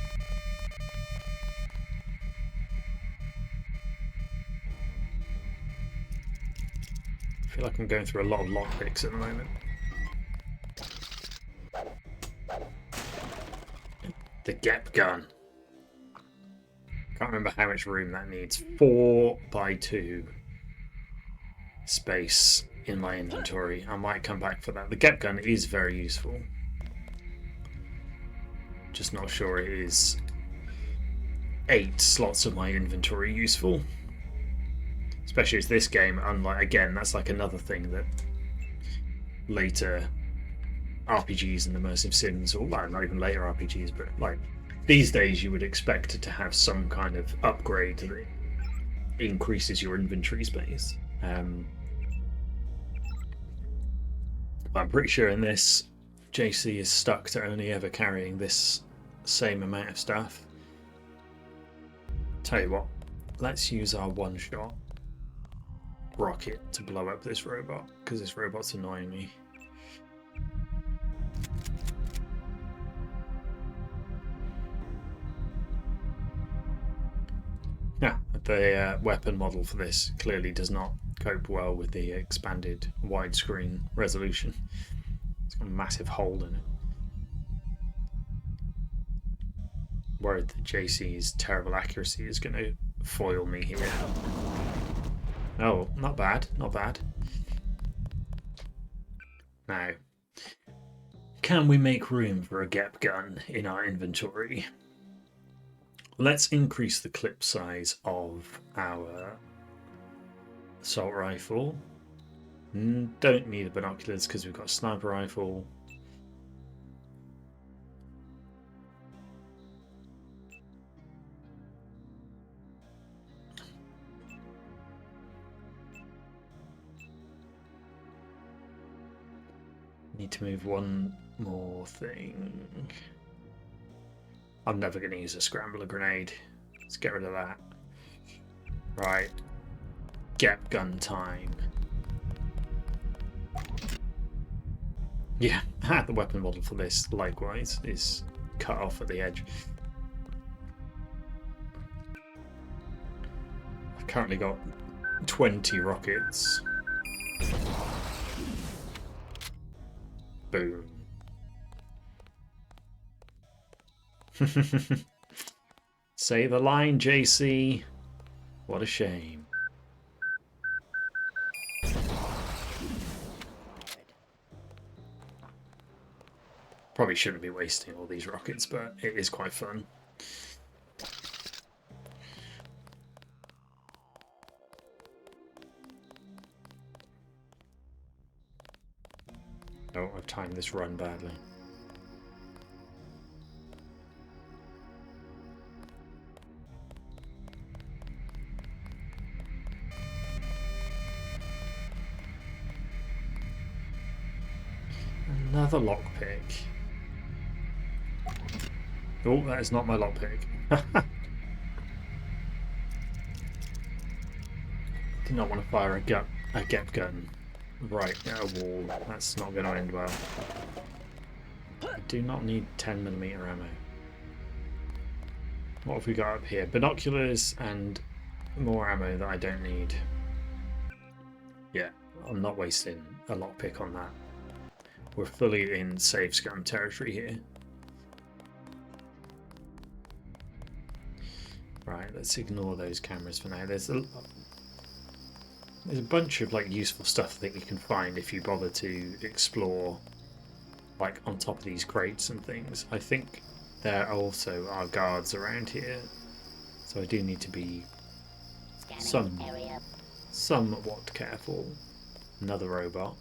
I feel like I'm going through a lot of lockpicks at the moment. The GEP gun. Can't remember how much room that needs. 4x2 space in my inventory. I might come back for that. The GEP gun is very useful. Just not sure it is 8 slots of my inventory useful. Especially as this game, unlike, again, that's like another thing that later RPGs and immersive sims, or well, not even later RPGs, but like these days you would expect it to have some kind of upgrade that increases your inventory space. But I'm pretty sure in this, JC is stuck to only ever carrying this same amount of stuff. Tell you what, let's use our one-shot rocket to blow up this robot, because this robot's annoying me. Yeah, the weapon model for this clearly does not cope well with the expanded widescreen resolution. It's got a massive hole in it. Worried that JC's terrible accuracy is going to foil me here. Oh, not bad, not bad. Now, can we make room for a GEP gun in our inventory? Let's increase the clip size of our assault rifle. Don't need the binoculars because we've got a sniper rifle. Need to move one more thing. I'm never going to use a scrambler grenade. Let's get rid of that. Right. GEP gun time. Yeah, the weapon model for this, likewise, is cut off at the edge. I've currently got 20 rockets. Boom. Say the line, JC. What a shame. Probably shouldn't be wasting all these rockets, but it is quite fun. Oh, I've timed this run badly. Another lockpick. Oh, that is not my lockpick. Did not want to fire a GEP gun right at a wall. That's not going to end well. I do not need 10mm ammo. What have we got up here? Binoculars and more ammo that I don't need. Yeah, I'm not wasting a lockpick on that. We're fully in safe scum territory here. Right, let's ignore those cameras for now. There's a bunch of like useful stuff that you can find if you bother to explore, like on top of these crates and things. I think there also are guards around here, so I do need to be somewhat careful. Another robot.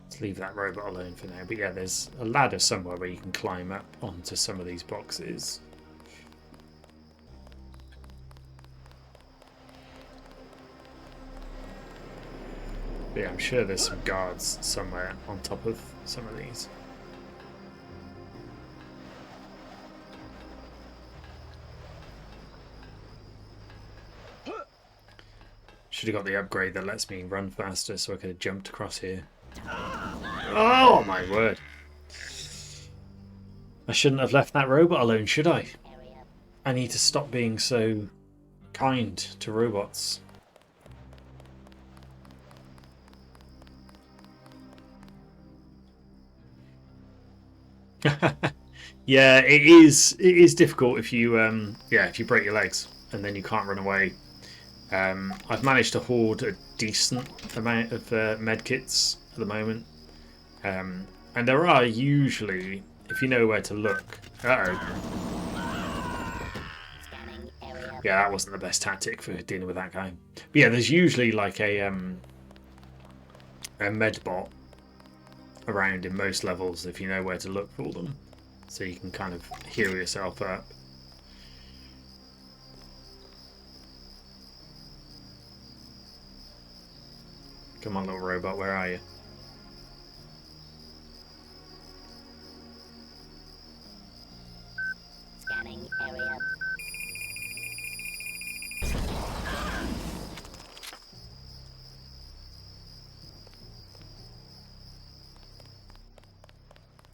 Let's leave that robot alone for now. But yeah, there's a ladder somewhere where you can climb up onto some of these boxes. But yeah, I'm sure there's some guards somewhere on top of some of these. Should have got the upgrade that lets me run faster so I could have jumped across here. Oh my word. I shouldn't have left that robot alone, should I? I need to stop being so kind to robots. Yeah, it is difficult if you if you break your legs and then you can't run away. I've managed to hoard a decent amount of medkits at the moment, and there are usually, if you know where to look. Uh-oh. Yeah, that wasn't the best tactic for dealing with that guy. But yeah, there's usually like a med bot around in most levels if you know where to look for them, so you can kind of heal yourself up. Come on, little robot, where are you? Scanning area.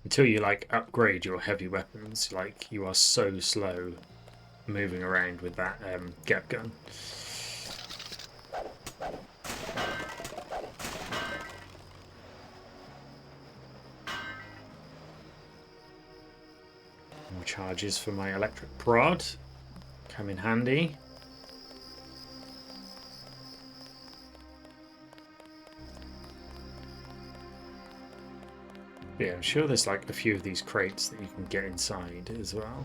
Until you like upgrade your heavy weapons, like you are so slow moving around with that gap gun. More charges for my electric prod come in handy. Yeah, I'm sure there's like a few of these crates that you can get inside as well.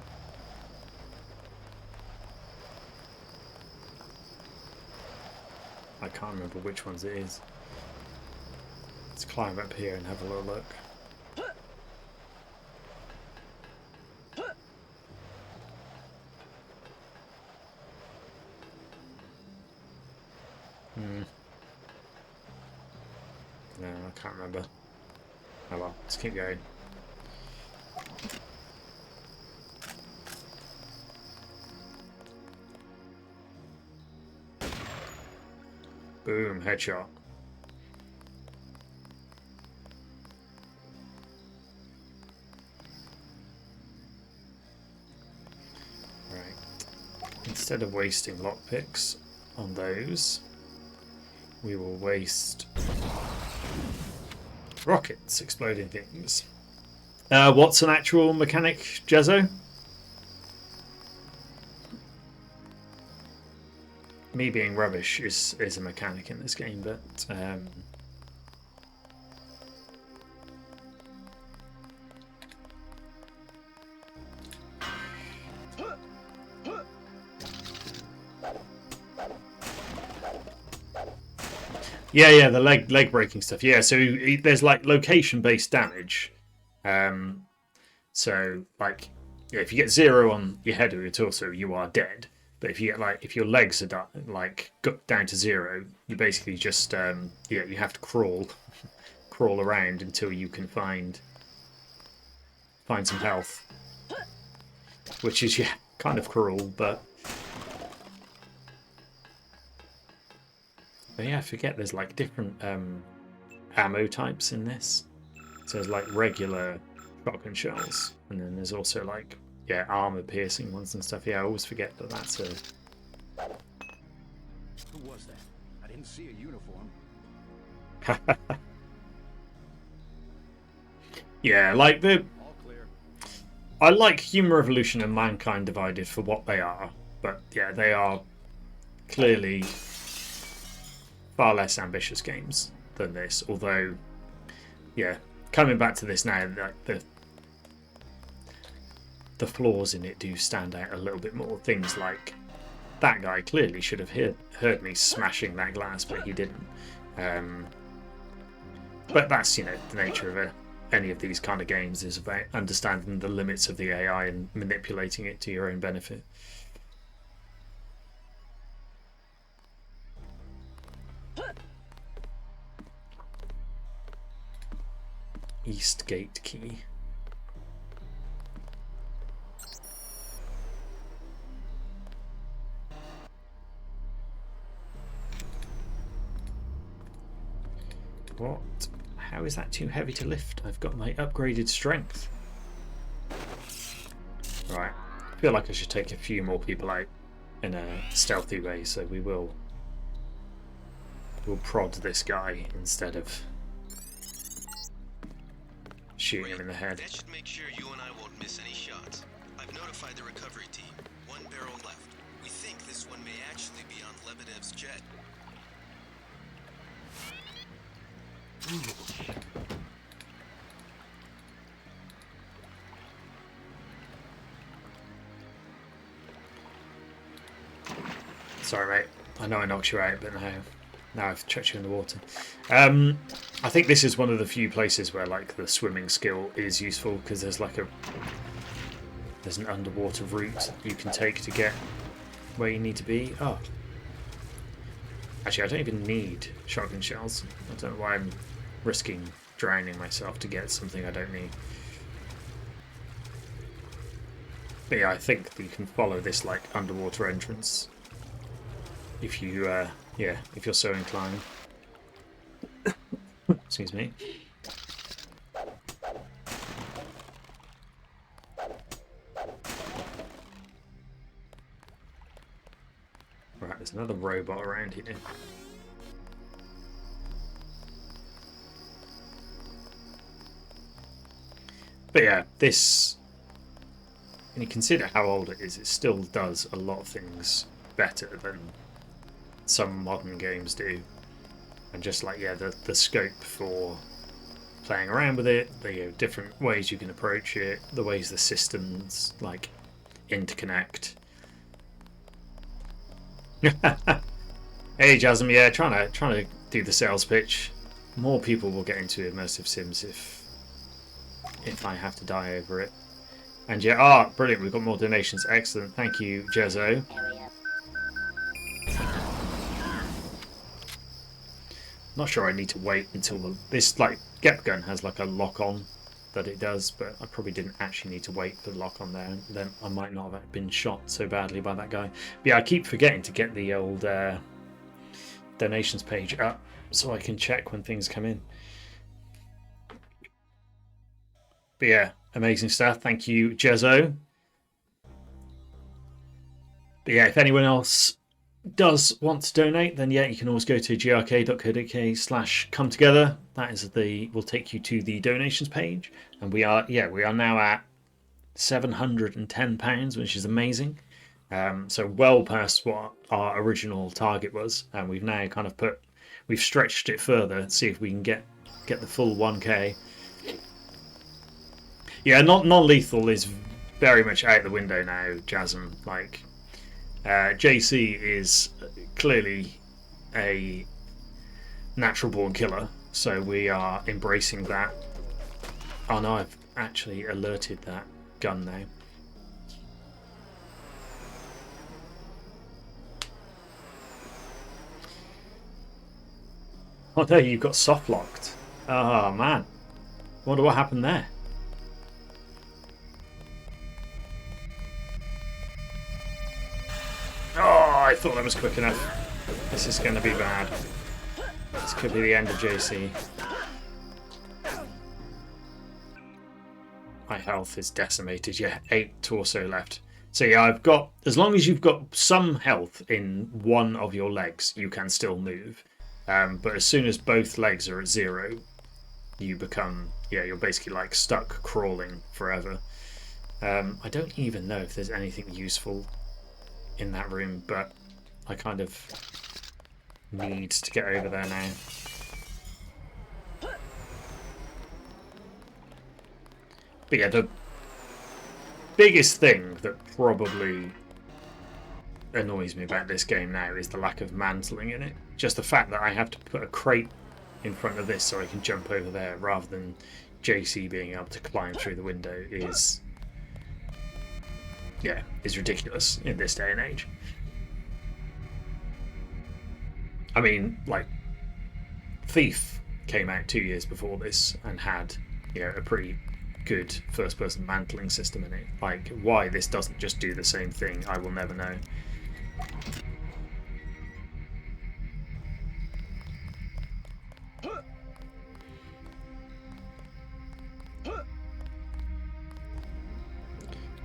I can't remember which ones it is. Let's climb up here and have a little look. No, I can't remember. Oh well, let's keep going. Boom, headshot. Right. Instead of wasting lockpicks on those, we will waste rockets, exploding things. What's an actual mechanic, Jezzo? Me being rubbish is a mechanic in this game, but yeah, the leg breaking stuff. Yeah, so there's like location based damage. So like, yeah, if you get 0 on your head or your torso, you are dead. But if you get like, if your legs are got down to 0, you basically just you have to crawl around until you can find some health, which is kind of cruel, but yeah, I forget there's like different ammo types in this. So there's like regular shotgun shells, and then there's also like armor piercing ones and stuff. Yeah, I always forget that that's a. Who was that? I didn't see a uniform. Yeah, like I like Human Revolution and Mankind Divided for what they are, but yeah, they are clearly far less ambitious games than this. Although, yeah, coming back to this now, like the flaws in it do stand out a little bit more. Things like that guy clearly should have heard me smashing that glass, but he didn't. But that's, the nature of any of these kind of games, is about understanding the limits of the AI and manipulating it to your own benefit. East gate key. What? How is that too heavy to lift? I've got my upgraded strength. Right. I feel like I should take a few more people out in a stealthy way, so we'll prod this guy instead of shooting him in the head. That should make sure you and I won't miss any shots. I've notified the recovery team. 1 barrel left. We think this one may actually be on Lebedev's jet. Sorry, mate. I know I knocked you out, but now I've chucked you in the water. I think this is one of the few places where like the swimming skill is useful, because there's an underwater route you can take to get where you need to be. Oh, actually, I don't even need shotgun shells. I don't know why I'm risking drowning myself to get something I don't need. But yeah, I think you can follow this like underwater entrance if you if you're so inclined. Excuse me. Right, there's another robot around here. But yeah, this, when you consider how old it is, it still does a lot of things better than some modern games do. And just like, yeah, the scope for playing around with it, the different ways you can approach it, the ways the systems like interconnect. Hey Jasm, yeah, trying to do the sales pitch. More people will get into immersive sims if I have to die over it. And yeah, brilliant, we've got more donations. Excellent, thank you, Jezzo. Not sure I need to wait until this like Gep gun has like a lock on that it does, but I probably didn't actually need to wait for the lock on there. Then I might not have been shot so badly by that guy. But yeah, I keep forgetting to get the old donations page up so I can check when things come in. But yeah, amazing stuff. Thank you, Jezzo. But yeah, if anyone else does want to donate, then yeah, you can always go to grcade.co.uk/come-together. That is will take you to the donations page, and we are now at £710, which is amazing. So well past what our original target was, and we've now kind of we've stretched it further to see if we can get the full 1k. Yeah, non-lethal is very much out the window now, Jasm. Like, JC is clearly a natural-born killer, so we are embracing that. Oh no, I've actually alerted that gun now. Oh no, you got soft-locked. Oh man, wonder what happened there. Oh, I thought that was quick enough. This is going to be bad. This could be the end of JC. My health is decimated. Yeah, 8 torso left. So yeah, I've got, as long as you've got some health in one of your legs, you can still move. But as soon as both legs are at 0, you become, you're basically like stuck crawling forever. I don't even know if there's anything useful in that room, but I kind of need to get over there now. But yeah, the biggest thing that probably annoys me about this game now is the lack of mantling in it. Just the fact that I have to put a crate in front of this so I can jump over there rather than JC being able to climb through the window is ridiculous in this day and age. I mean, like, Thief came out 2 years before this and had, a pretty good first-person mantling system in it. Like, why this doesn't just do the same thing, I will never know.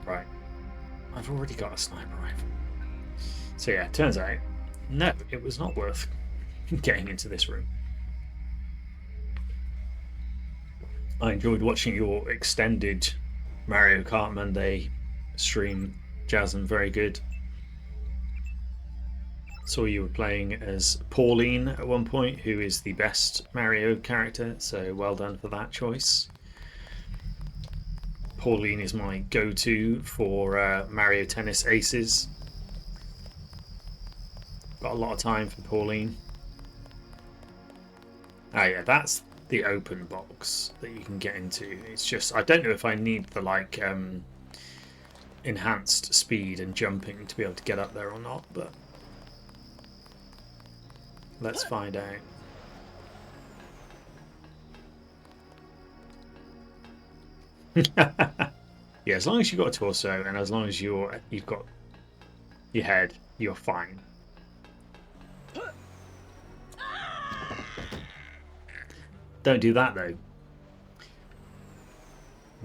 Right, I've already got a sniper rifle. So yeah, turns out, no, it was not worth getting into this room. I enjoyed watching your extended Mario Kart Monday stream, Jasmine, very good. Saw you were playing as Pauline at one point, who is the best Mario character, so well done for that choice. Pauline is my go-to for Mario Tennis Aces. Got a lot of time for Pauline. Oh yeah, that's the open box that you can get into. It's just, I don't know if I need the like enhanced speed and jumping to be able to get up there or not, but let's find out. Yeah, as long as you've got a torso and as long as you've got your head, you're fine. Don't do that though.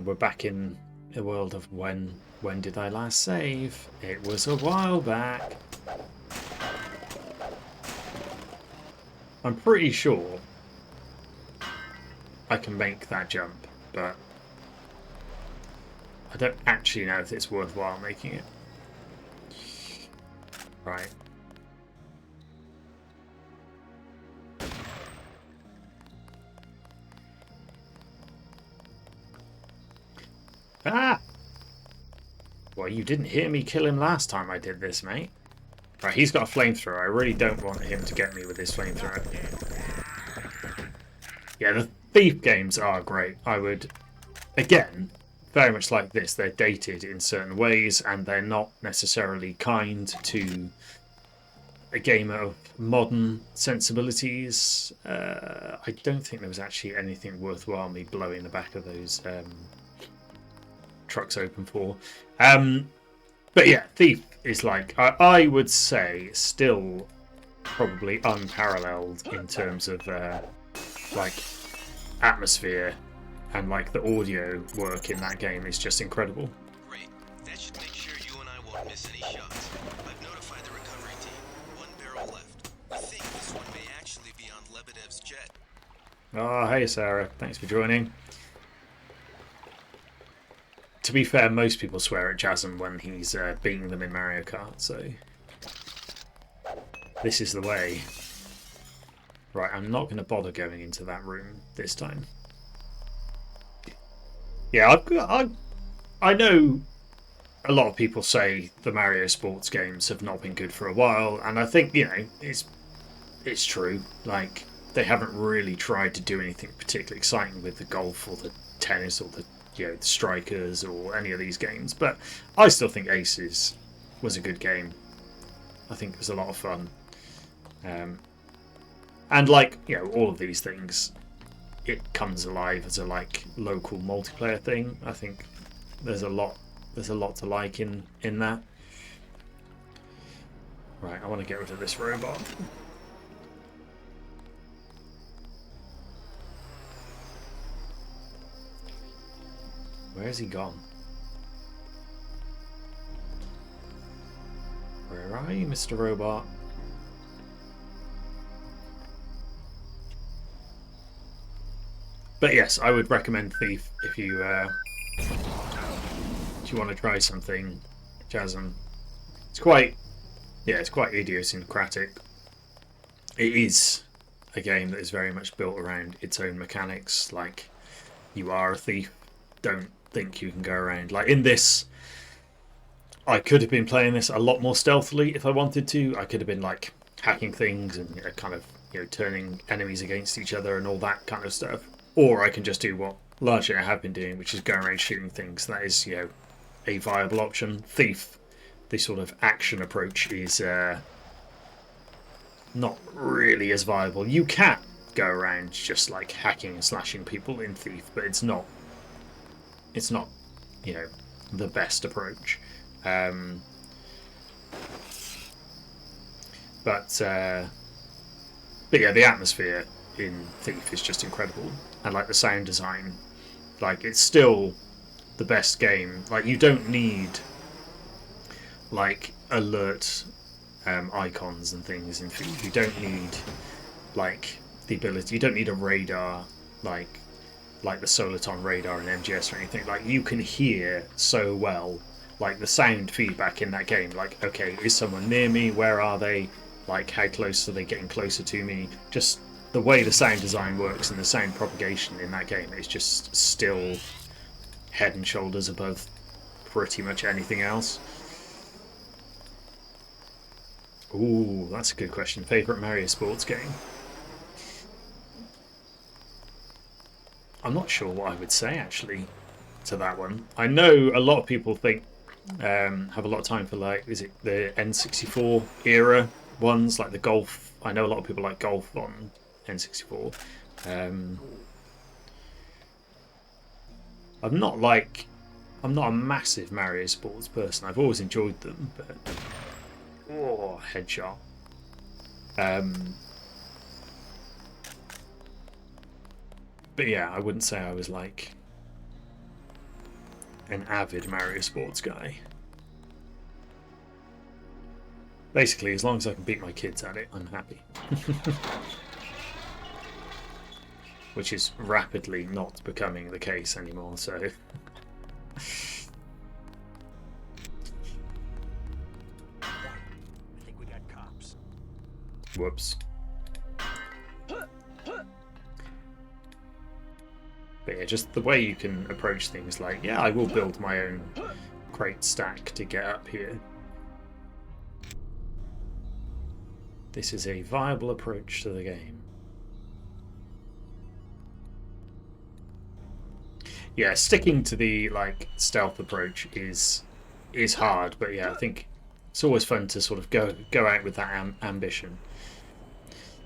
We're back in the world of when did I last save? It was a while back. I'm pretty sure I can make that jump, but I don't actually know if it's worthwhile making it. Right. Ah! Well, you didn't hear me kill him last time I did this, mate. Right, he's got a flamethrower. I really don't want him to get me with his flamethrower. Yeah, the Thief games are great. I would, again, very much like this, they're dated in certain ways and they're not necessarily kind to a gamer of modern sensibilities. I don't think there was actually anything worthwhile me blowing the back of those trucks open for. But yeah, Thief is like, I would say, still probably unparalleled in terms of like atmosphere, and like the audio work in that game is just incredible. Great. That should make sure you and I won't miss any shots. I've notified the recovery team. One barrel left. I think this one may actually be on Lebedev's jet. Oh, hey Sarah, thanks for joining. To be fair, most people swear at Jasm when he's beating them in Mario Kart, so this is the way. Right, I'm not going to bother going into that room this time. Yeah, I know a lot of people say the Mario sports games have not been good for a while, and I think, you know, it's true. Like, they haven't really tried to do anything particularly exciting with the golf or the tennis or the, you know, the strikers or any of these games, but I still think Aces was a good game. I think it was a lot of fun. And like, you know, all of these things, it comes alive as a like local multiplayer thing. I think there's a lot to like in that. Right, I want to get rid of this robot. Where's he gone? Where are you, Mr. Robot? But yes, I would recommend Thief if you want to try something, Jasm. It's quite idiosyncratic. It is a game that is very much built around its own mechanics. Like, you are a thief. Don't think you can go around. Like in this, I could have been playing this a lot more stealthily if I wanted to. I could have been like hacking things and, you know, kind of, you know, turning enemies against each other and all that kind of stuff. Or I can just do what largely I have been doing, which is going around shooting things. That is, you know, a viable option. Thief, the sort of action approach, is not really as viable. You can go around just like hacking and slashing people in Thief, but it's not, you know, the best approach. But yeah, the atmosphere in Thief is just incredible, and like the sound design, like it's still the best game. Like, you don't need like alert icons and things in food. You don't need like the ability. You don't need a radar like the Soliton radar in MGS or anything. Like you can hear so well, like the sound feedback in that game. Like, okay, is someone near me? Where are they? Like, how close are they getting closer to me? Just the way the sound design works and the sound propagation in that game is just still head and shoulders above pretty much anything else. Ooh, that's a good question. Favorite Mario sports game? I'm not sure what I would say actually to that one. I know a lot of people think have a lot of time for, like, is it the N64 era ones, like the golf. I know a lot of people like golf on N64. I'm not a massive Mario sports person. I've always enjoyed them, but headshot. But yeah, I wouldn't say I was like an avid Mario sports guy. Basically, as long as I can beat my kids at it, I'm happy. Which is rapidly not becoming the case anymore, so... I think we got cops. Whoops. But yeah, just the way you can approach things, like, yeah, I will build my own crate stack to get up here. This is a viable approach to the game. Yeah, sticking to the like stealth approach is hard, but yeah, I think it's always fun to sort of go out with that ambition.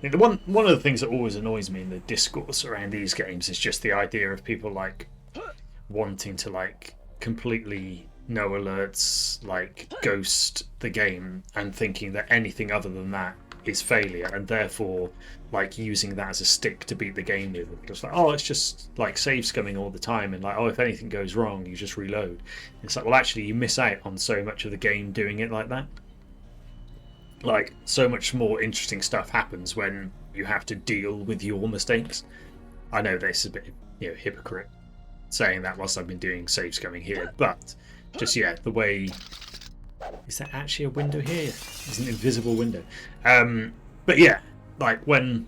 I think one of the things that always annoys me in the discourse around these games is just the idea of people like wanting to like completely no alerts, like ghost the game, and thinking that anything other than that is failure, and therefore like using that as a stick to beat the game with. It's like, oh, it's just like save scumming all the time, and like, oh, if anything goes wrong you just reload. It's like, well, actually you miss out on so much of the game doing it like that. Like, so much more interesting stuff happens when you have to deal with your mistakes. I know this is a bit, hypocrite saying that whilst I've been doing save scumming here, but just, yeah, the way... Is there actually a window here? There's an invisible window. But yeah, like when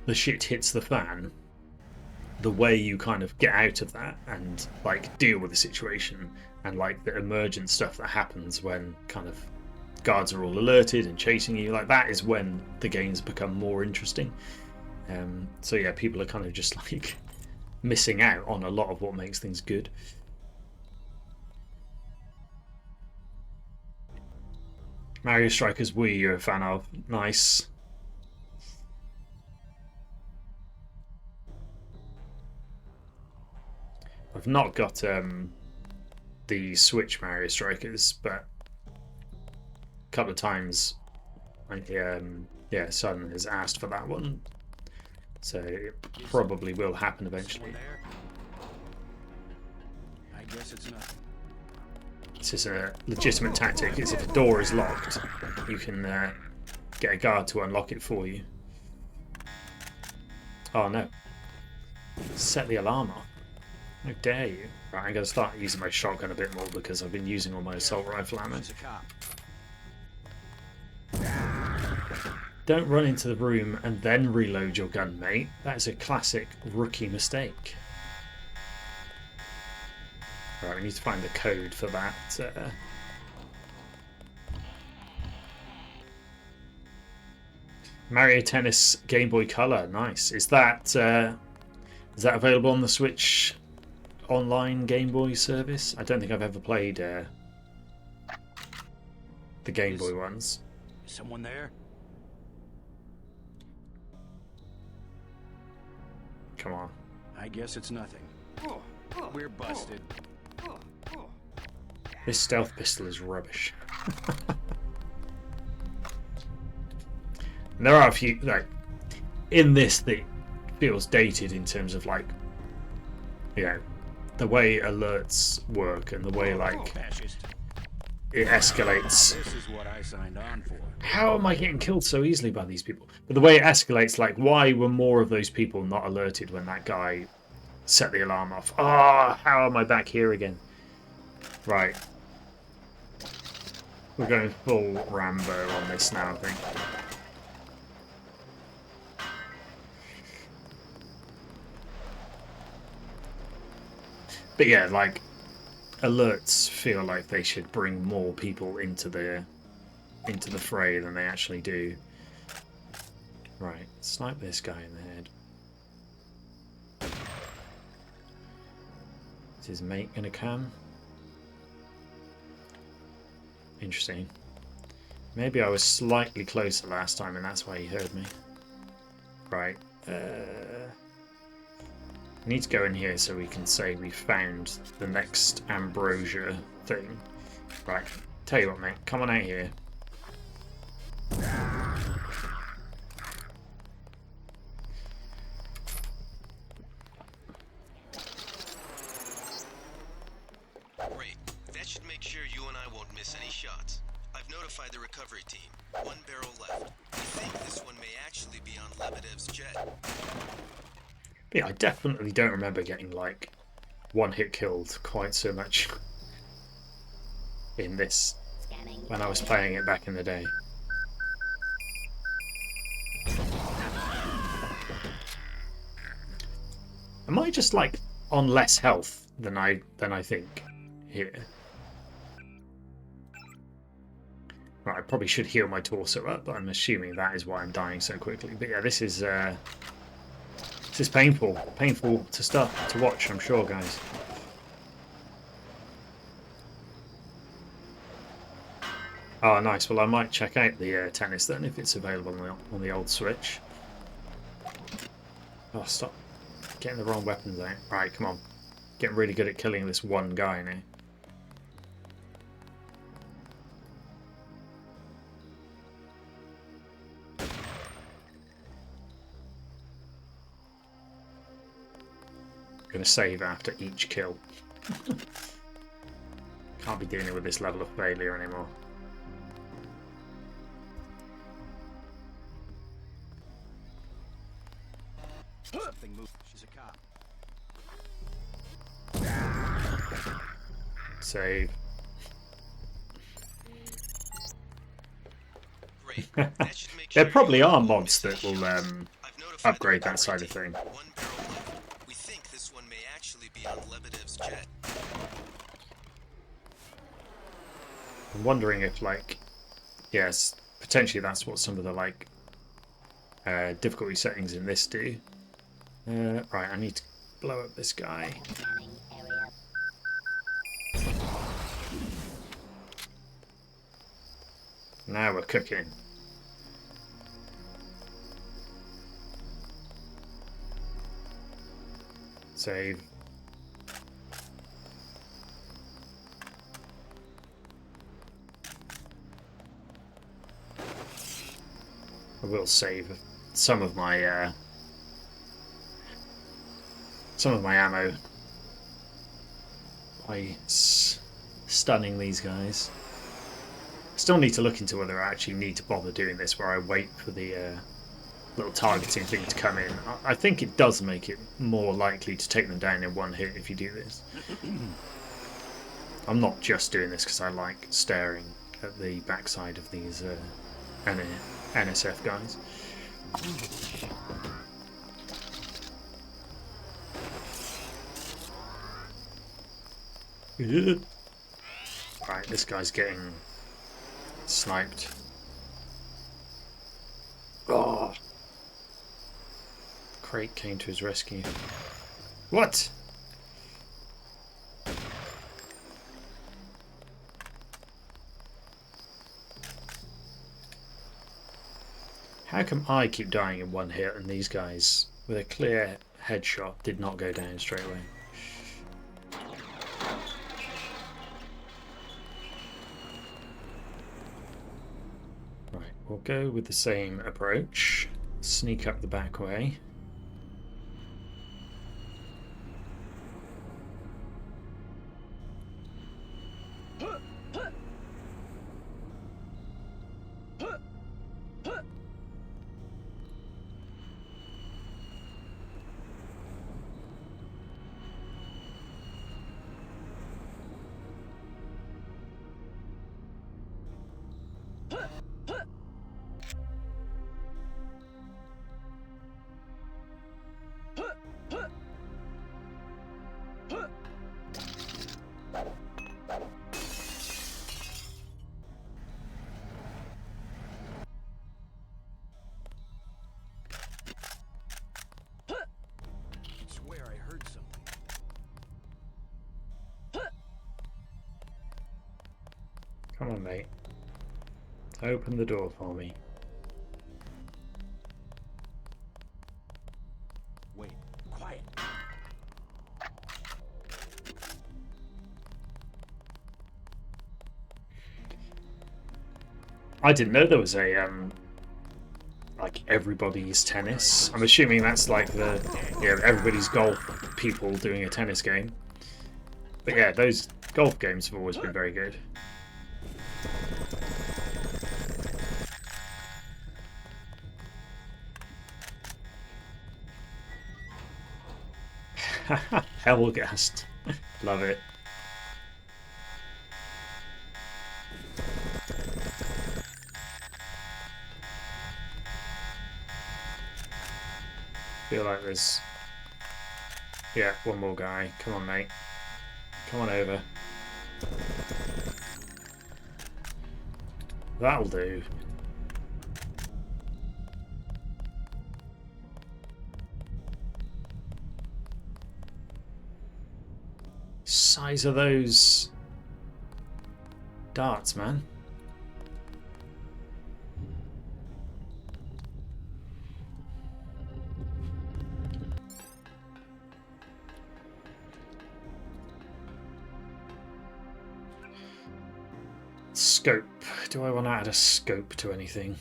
the shit hits the fan, the way you kind of get out of that and like deal with the situation, and like the emergent stuff that happens when kind of guards are all alerted and chasing you, like that is when the games become more interesting. So yeah, people are kind of just like missing out on a lot of what makes things good. Mario Strikers Wii you're a fan of. Nice. I've not got the Switch Mario Strikers, but a couple of times son has asked for that one, so it probably will happen eventually. I guess it's nothing. This is a legitimate tactic. Is if a door is locked, you can get a guard to unlock it for you. Oh no. Set the alarm off. How dare you. Right, I'm going to start using my shotgun a bit more because I've been using all my assault rifle ammo. Don't run into the room and then reload your gun, mate. That is a classic rookie mistake. Right, we need to find the code for that. Mario Tennis Game Boy Color, nice. Is that available on the Switch online Game Boy service? I don't think I've ever played the Game Boy ones. Is someone there? Come on. I guess it's nothing. We're busted. This stealth pistol is rubbish. And there are a few like in this that feels dated in terms of like, the way alerts work and the way like it escalates. This is what I signed on for. How am I getting killed so easily by these people? But the way it escalates, like, why were more of those people not alerted when that guy set the alarm off? Ah, how am I back here again? Right. We're going full Rambo on this now, I think. But yeah, like, alerts feel like they should bring more people into the fray than they actually do. Right, snipe this guy in the head. Is his mate gonna come? Interesting. Maybe I was slightly closer last time and that's why he heard me. Right. Need to go in here so we can say we found the next ambrosia thing. Right. Tell you what, mate. Come on out here. Great. That should make sure you and I won't miss any shots. I've notified the recovery team. 1 barrel left. I think this one may actually be on Lebedev's jet. Yeah, I definitely don't remember getting, like, one hit killed quite so much in this when I was playing it back in the day. Am I just, like, on less health than I think here? Right, I probably should heal my torso up, but I'm assuming that is why I'm dying so quickly. But yeah, this is painful. Painful to watch, I'm sure, guys. Oh, nice. Well, I might check out the tennis then if it's available on the old Switch. Oh, stop getting the wrong weapons out. Right, come on. Getting really good at killing this one guy now. Going to save after each kill. Can't be dealing with this level of failure anymore. Something moved. She's a cop. Save. There probably are mods that will upgrade that side of thing. We think this one may actually be on Lebedev's jet. I'm wondering if, like, yes, potentially that's what some of the, like, difficulty settings in this do. Right, I need to blow up this guy. Now we're cooking. Save. I will save some of my ammo by stunning these guys. Still need to look into whether I actually need to bother doing this where I wait for the little targeting thing to come in. I think it does make it more likely to take them down in one hit if you do this. I'm not just doing this because I like staring at the backside of these NSF guys. Right, this guy's getting sniped. Oh! Crate came to his rescue. What? How come I keep dying in one hit and these guys, with a clear headshot, did not go down straight away? Right, we'll go with the same approach. Sneak up the back way. Come on, mate. Open the door for me. Wait, quiet. I didn't know there was a like everybody's tennis. I'm assuming that's like the everybody's golf people doing a tennis game. But yeah, those golf games have always been very good. Hellgast. Love it. Feel like there's one more guy. Come on, mate. Come on over. That'll do. Size of those darts, man. Scope. Do I want to add a scope to anything? I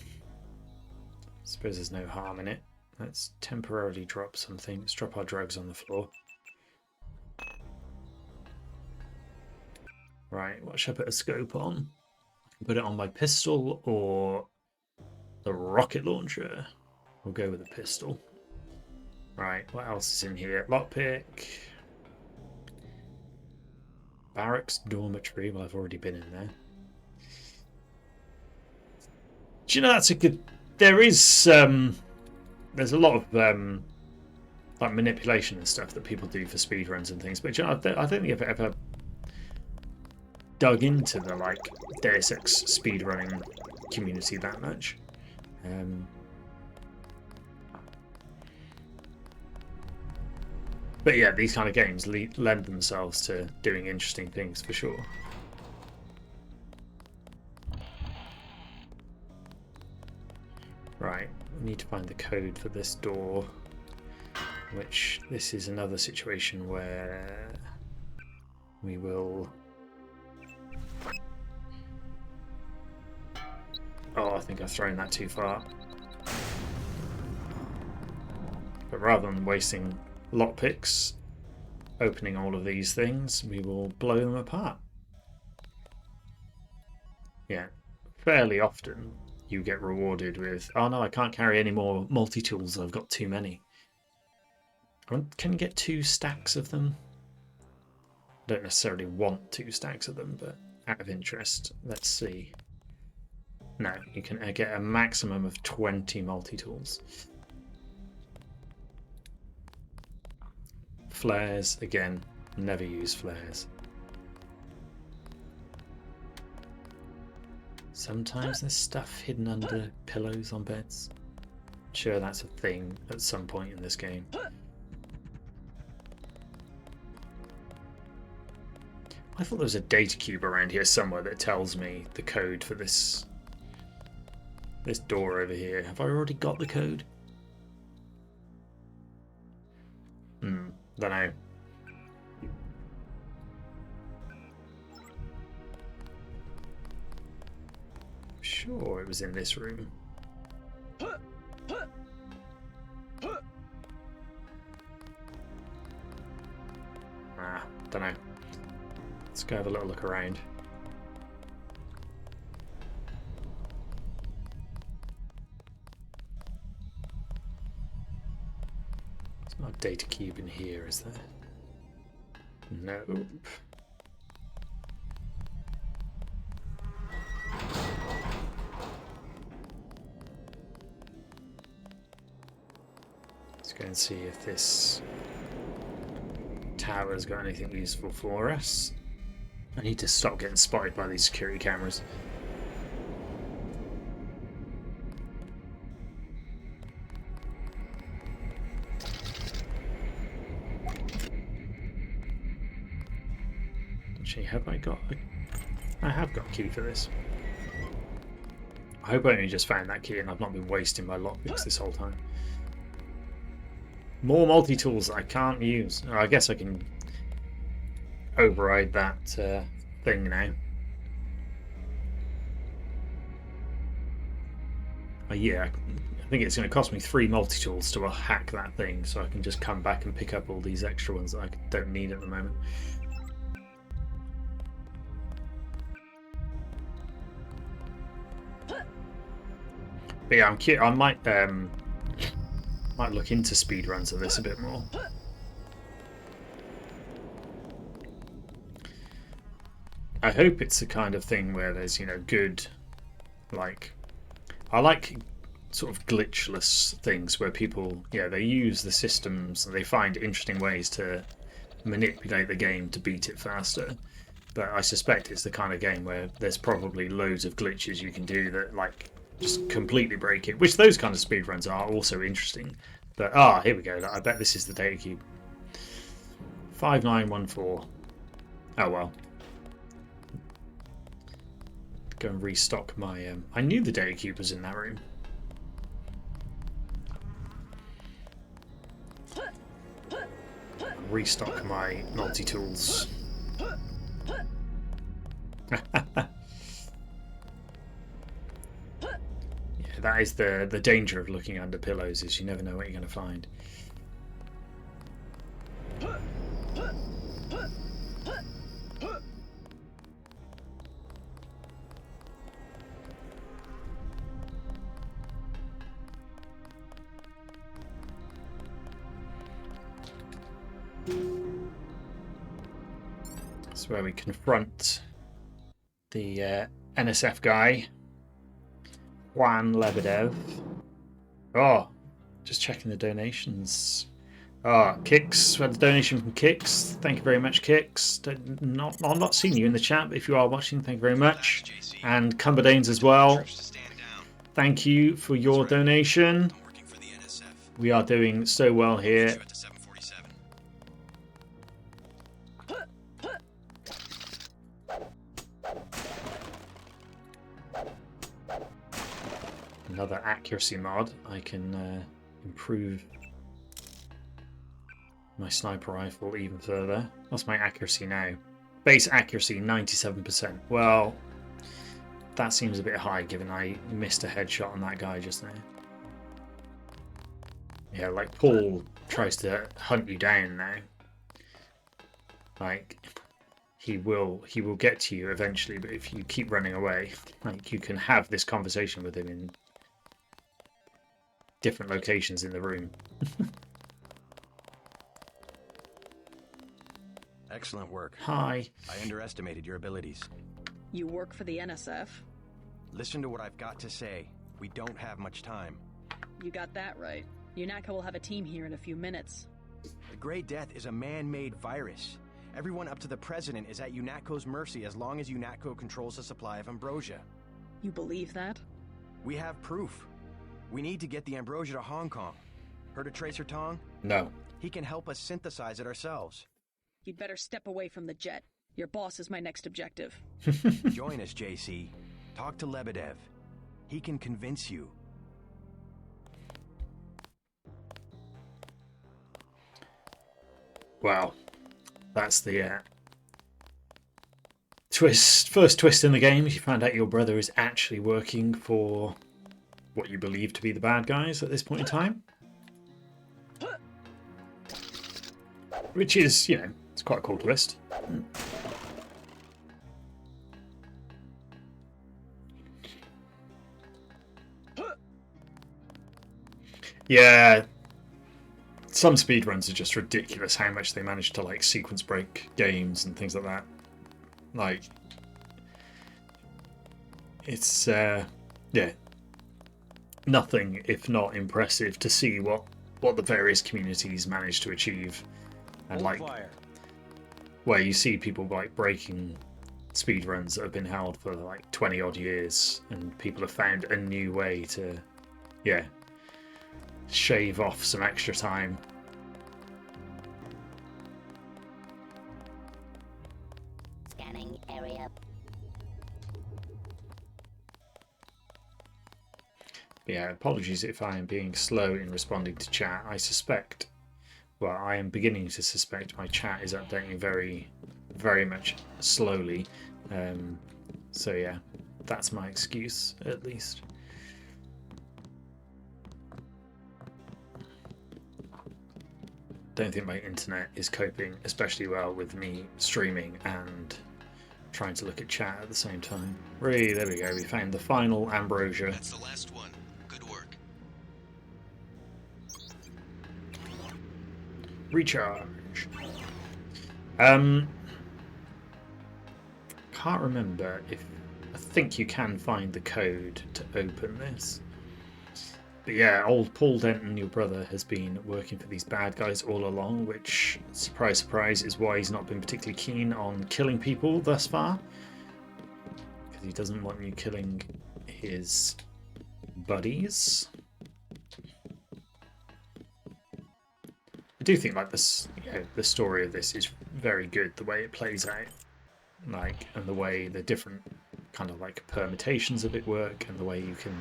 suppose there's no harm in it. Let's temporarily drop something. Let's drop our drugs on the floor. Right, what should I put a scope on? I can put it on my pistol or the rocket launcher. We'll go with the pistol. Right, what else is in here? Lockpick. Barracks dormitory. Well, I've already been in there. Do you know that's a good... There is... there's a lot of like manipulation and stuff that people do for speedruns and things. But you know, I don't think I've ever dug into the like Deus Ex speedrunning community that much. But yeah, these kind of games lend themselves to doing interesting things for sure. Right, we need to find the code for this door, which this is another situation where we will... Oh, I think I've thrown that too far. But rather than wasting lockpicks opening all of these things, we will blow them apart. Yeah, fairly often you get rewarded with, oh no, I can't carry any more multi-tools, I've got too many. Can you get 2 stacks of them? I don't necessarily want 2 stacks of them, but out of interest, let's see. No, you can get a maximum of 20 multi-tools. Flares, again, never use flares. Sometimes there's stuff hidden under pillows on beds. I'm sure that's a thing at some point in this game. I thought there was a data cube around here somewhere that tells me the code for this door over here. Have I already got the code? Don't know. Sure, it was in this room. Don't know. Let's go have a little look around. There's not a data cube in here, is there? Nope. Let's go and see if this tower's got anything useful for us. I need to stop getting spotted by these security cameras. Actually, have I got a I have got a key for this. I hope I only just found that key and I've not been wasting my lockpicks this whole time. More multi-tools I can't use. Oh, I guess I can override that thing now. Yeah, I think it's going to cost me 3 multi-tools to hack that thing, so I can just come back and pick up all these extra ones that I don't need at the moment. But yeah, I might look into speedruns of this a bit more. I hope it's the kind of thing where there's, you know, good, like, I like sort of glitchless things where people, yeah, they use the systems and they find interesting ways to manipulate the game to beat it faster. But I suspect it's the kind of game where there's probably loads of glitches you can do that, like, just completely break it, which those kind of speedruns are also interesting. But here we go. I bet this is the data cube. 5914. Oh well. Go and restock my I knew the data cube was in that room. Restock my multi-tools. Yeah, that is the danger of looking under pillows, is you never know what you're going to find. That's where we confront the NSF guy, Juan Lebedev. Oh, just checking the donations. Kix, we had a donation from Kix. Thank you very much, Kix. I'm not seeing you in the chat, but if you are watching, thank you very much. And Cumberdanes as well. Thank you for your donation. We are doing so well here. Another accuracy mod. I can improve my sniper rifle even further. What's my accuracy now? Base accuracy 97%. Well, that seems a bit high given I missed a headshot on that guy just now. Yeah, like Paul tries to hunt you down now. Like he will get to you eventually, but if you keep running away, like you can have this conversation with him in different locations in the room. Excellent work. Hi. I underestimated your abilities. You work for the NSF? Listen to what I've got to say. We don't have much time. You got that right. UNATCO will have a team here in a few minutes. The Grey Death is a man-made virus. Everyone up to the President is at UNATCO's mercy as long as UNATCO controls the supply of ambrosia. You believe that? We have proof. We need to get the ambrosia to Hong Kong. Heard of Tracer Tong? No. He can help us synthesize it ourselves. You'd better step away from the jet. Your boss is my next objective. Join us, JC. Talk to Lebedev. He can convince you. Wow. That's the first twist in the game. You find out your brother is actually working for what you believe to be the bad guys at this point in time. Which is, you know, it's quite a cool twist. Yeah, some speedruns are just ridiculous how much they manage to like sequence break games and things like that. Like, it's yeah, nothing if not impressive to see what the various communities manage to achieve, and like where you see people like breaking speedruns that have been held for like 20 odd years, and people have found a new way to, yeah, shave off some extra time. Scanning area. Yeah, apologies if I am being slow in responding to chat. I suspect, well, I am beginning to suspect my chat is updating very, very much slowly. So yeah, that's my excuse, at least. Don't think my internet is coping especially well with me streaming and trying to look at chat at the same time. Right, there we go. We found the final ambrosia. That's the last one. Good work. Recharge. Can't remember if I think you can find the code to open this. But yeah, old Paul Denton, your brother, has been working for these bad guys all along, which, surprise, surprise, is why he's not been particularly keen on killing people thus far. Because he doesn't want you killing his buddies. I do think like this, the story of this is very good, the way it plays out, like, and the way the different kind of like permutations of it work, and the way you can,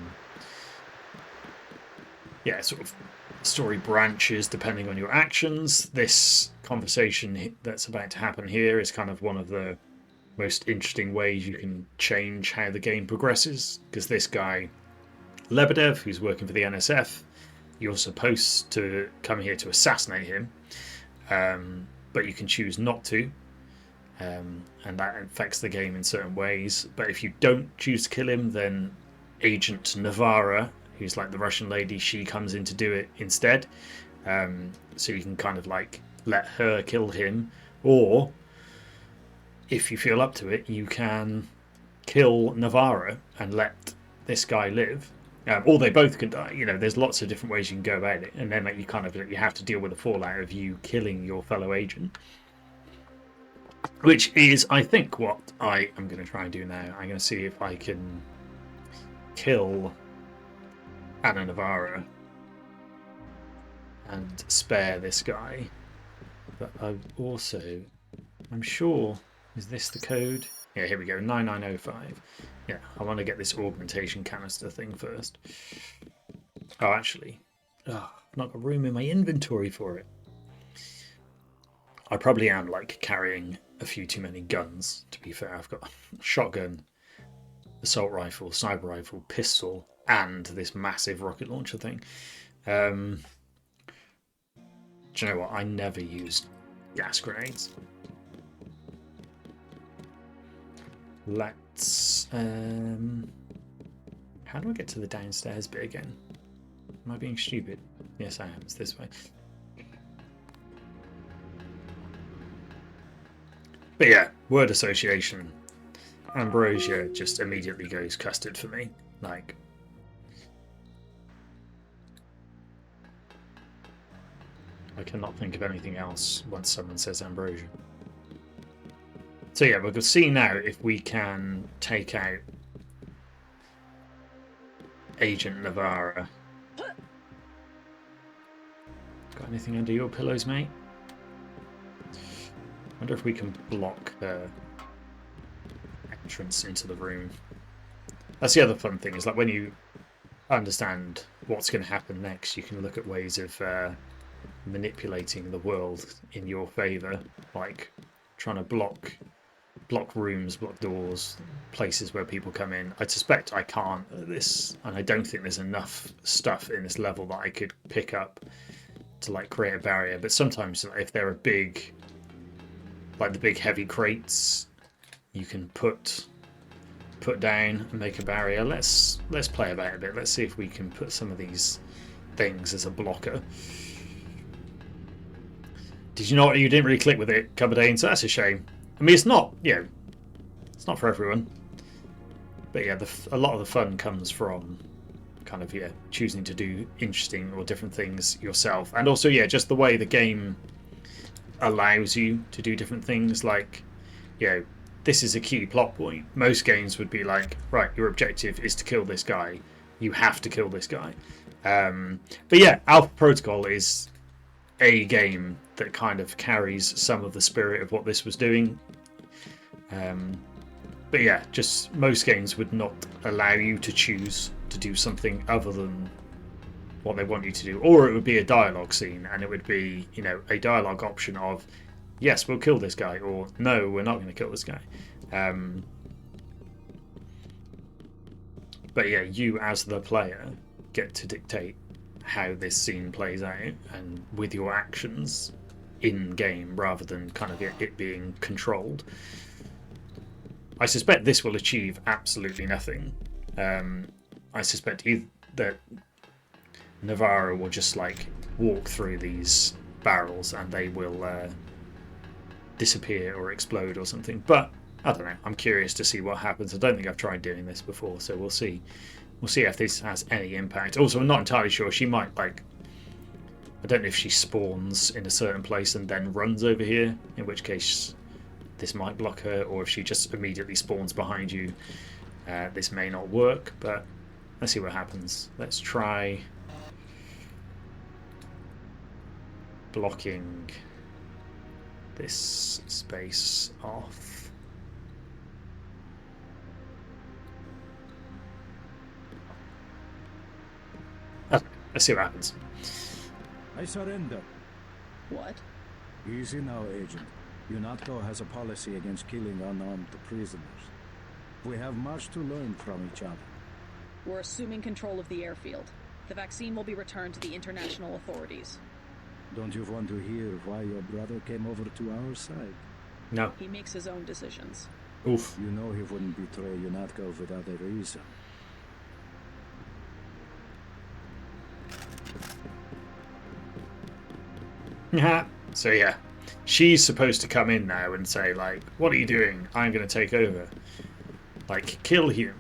yeah, sort of story branches depending on your actions. This conversation that's about to happen here is kind of one of the most interesting ways you can change how the game progresses, because this guy Lebedev, who's working for the NSF, you're supposed to come here to assassinate him, but you can choose not to, and that affects the game in certain ways. But if you don't choose to kill him, then Agent Navarra, who's like the Russian lady, she comes in to do it instead. So you can kind of like let her kill him, or if you feel up to it, you can kill Navarra and let this guy live. Or they both can die. You know, there's lots of different ways you can go about it, and then like you kind of you have to deal with the fallout of you killing your fellow agent, which is, I think, what I am going to try and do now. I'm going to see if I can kill Anna Navarra and spare this guy. But I'm sure, is this the code? Yeah, here we go, 9905. Yeah, I want to get this augmentation canister thing first. Oh, actually, I've not got room in my inventory for it. I probably am like carrying a few too many guns, to be fair. I've got a shotgun, assault rifle, sniper rifle, pistol, and this massive rocket launcher thing. Do you know what? I never used gas grenades. Let's... how do I get to the downstairs bit again? Am I being stupid? Yes, I am. It's this way. But yeah, word association. Ambrosia just immediately goes custard for me. Like... I cannot think of anything else once someone says ambrosia. So yeah, we'll see now if we can take out Agent Navarra. Got anything under your pillows, mate? Wonder if we can block the entrance into the room. That's the other fun thing, is like when you understand what's going to happen next, you can look at ways of manipulating the world in your favour, like trying to block rooms, block doors, places where people come in. I suspect I can't at this, and I don't think there's enough stuff in this level that I could pick up to like create a barrier. But sometimes if there are big, like the big heavy crates, you can put down and make a barrier. Let's play about it a bit. Let's see if we can put some of these things as a blocker. Did you know what? You didn't really click with it, Coverdane, so that's a shame. I mean, it's not, it's not for everyone. But yeah, a lot of the fun comes from kind of, choosing to do interesting or different things yourself. And also, just the way the game allows you to do different things. Like, this is a key plot point. Most games would be like, right, your objective is to kill this guy. You have to kill this guy. But yeah, Alpha Protocol is a game that kind of carries some of the spirit of what this was doing. But yeah, just most games would not allow you to choose to do something other than what they want you to do, or it would be a dialogue scene, and it would be, you know, a dialogue option of, yes, we'll kill this guy, or no, we're not going to kill this guy. But yeah, you as the player get to dictate how this scene plays out, and with your actions in game rather than kind of it being controlled. I suspect this will achieve absolutely nothing. I suspect that Navarro will just like walk through these barrels and they will disappear or explode or something. But I don't know. I'm curious to see what happens. I don't think I've tried doing this before, so we'll see. We'll see if this has any impact. Also, I'm not entirely sure. She might like. I don't know if she spawns in a certain place and then runs over here, in which case this might block her, or if she just immediately spawns behind you, this may not work. But let's see what happens. Let's try blocking this space off. Okay, let's see what happens. I surrender. What? Easy now, Agent. UNATCO has a policy against killing unarmed prisoners. We have much to learn from each other. We're assuming control of the airfield. The vaccine will be returned to the international authorities. Don't you want to hear why your brother came over to our side? No. He makes his own decisions. Oof. You know he wouldn't betray UNATCO without a reason. Yeah. So yeah, she's supposed to come in now and say like, "What are you doing? I'm going to take over. Like, kill him."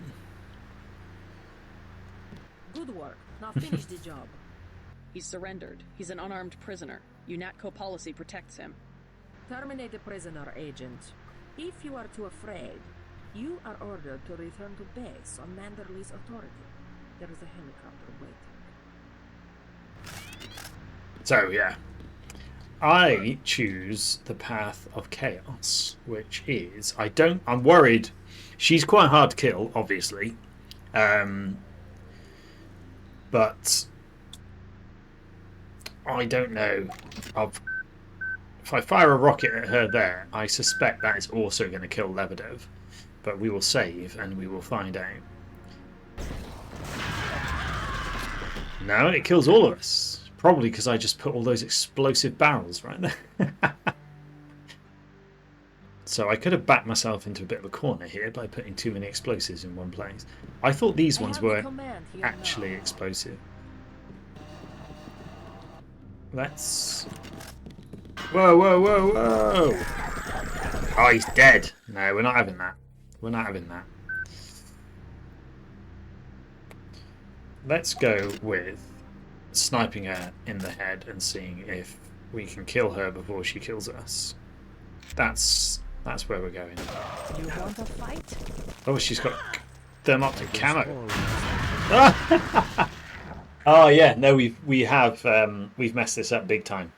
Good work. Now finish the job. He's surrendered. He's an unarmed prisoner. UNATCO policy protects him. Terminate the prisoner, Agent. If you are too afraid, you are ordered to return to base on Manderley's authority. There is a helicopter waiting. So yeah, I choose the path of chaos, which is I'm worried. She's quite hard to kill, obviously, but I don't know. If I fire a rocket at her there, I suspect that is also going to kill Lebedev. But we will save and we will find out. No, it kills all of us. Probably because I just put all those explosive barrels right there. So I could have backed myself into a bit of a corner here by putting too many explosives in one place. I thought these ones weren't actually explosive. Let's... Whoa, whoa, whoa, whoa! Oh, he's dead. No, we're not having that. We're not having that. Let's go with sniping her in the head and seeing if we can kill her before she kills us. That's where we're going. You want a fight? Oh, she's got thermoptic camo. Oh yeah, no, we've messed this up big time.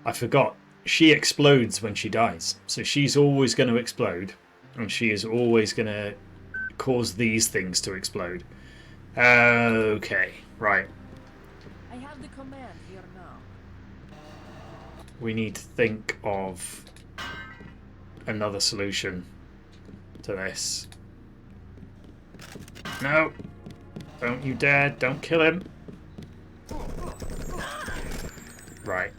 I forgot. She explodes when she dies, so she's always going to explode, and she is always going to cause these things to explode. Okay, right. I have the command here now. We need to think of another solution to this. No! Don't you dare! Don't kill him! Right.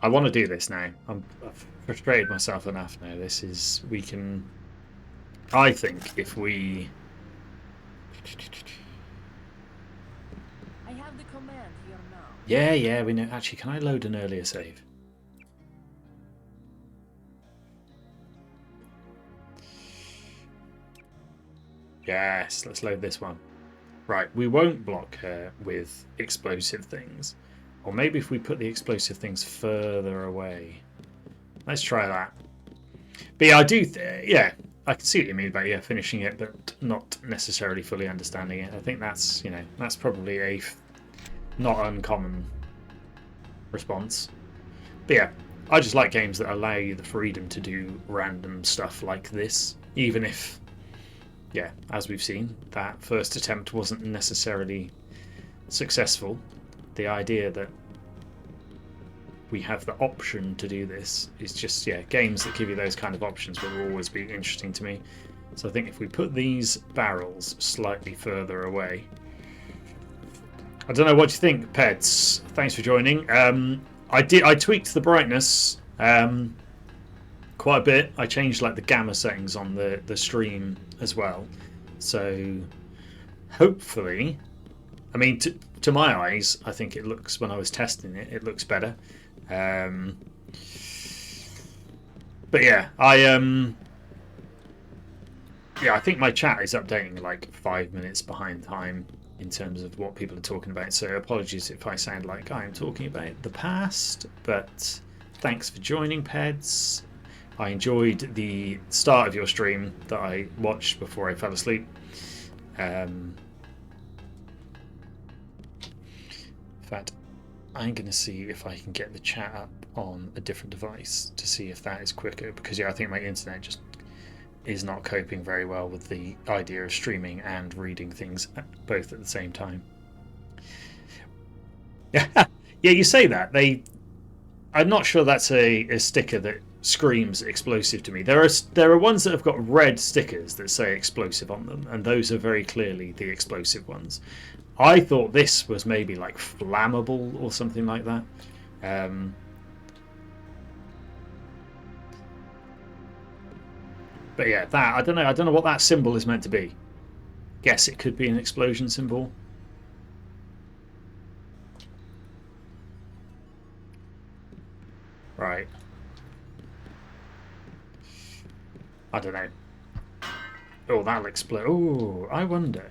I want to do this now. I've frustrated myself enough now. This is... We can... I think if we... I have the command here now. Yeah, we know. Actually, can I load an earlier save? Yes, let's load this one. Right, we won't block her with explosive things. Or maybe if we put the explosive things further away. Let's try that. But yeah, yeah, I can see what you mean about finishing it, but not necessarily fully understanding it. I think that's, that's probably a not uncommon response. But yeah, I just like games that allow you the freedom to do random stuff like this, even if yeah, as we've seen, that first attempt wasn't necessarily successful. The idea that we have the option to do this is just, yeah, games that give you those kind of options will always be interesting to me. So I think if we put these barrels slightly further away, I don't know what you think, Peds. Thanks for joining. I tweaked the brightness quite a bit. I changed like the gamma settings on the stream as well. So hopefully, I mean, to my eyes, I think it looks, when I was testing it, it looks better. But yeah, I think my chat is updating like 5 minutes behind time in terms of what people are talking about. So apologies if I sound like I'm talking about the past, but thanks for joining, Peds. I enjoyed the start of your stream that I watched before I fell asleep. In fact, I'm going to see if I can get the chat up on a different device to see if that is quicker, because yeah, I think my internet just is not coping very well with the idea of streaming and reading things both at the same time. Yeah, you say that. I'm not sure that's a sticker that screams explosive to me. There are ones that have got red stickers that say explosive on them, and those are very clearly the explosive ones. I thought this was maybe like flammable or something like that. But yeah, that I don't know what that symbol is meant to be. Guess it could be an explosion symbol. Right. I don't know. Oh, that'll explode. Oh, I wonder.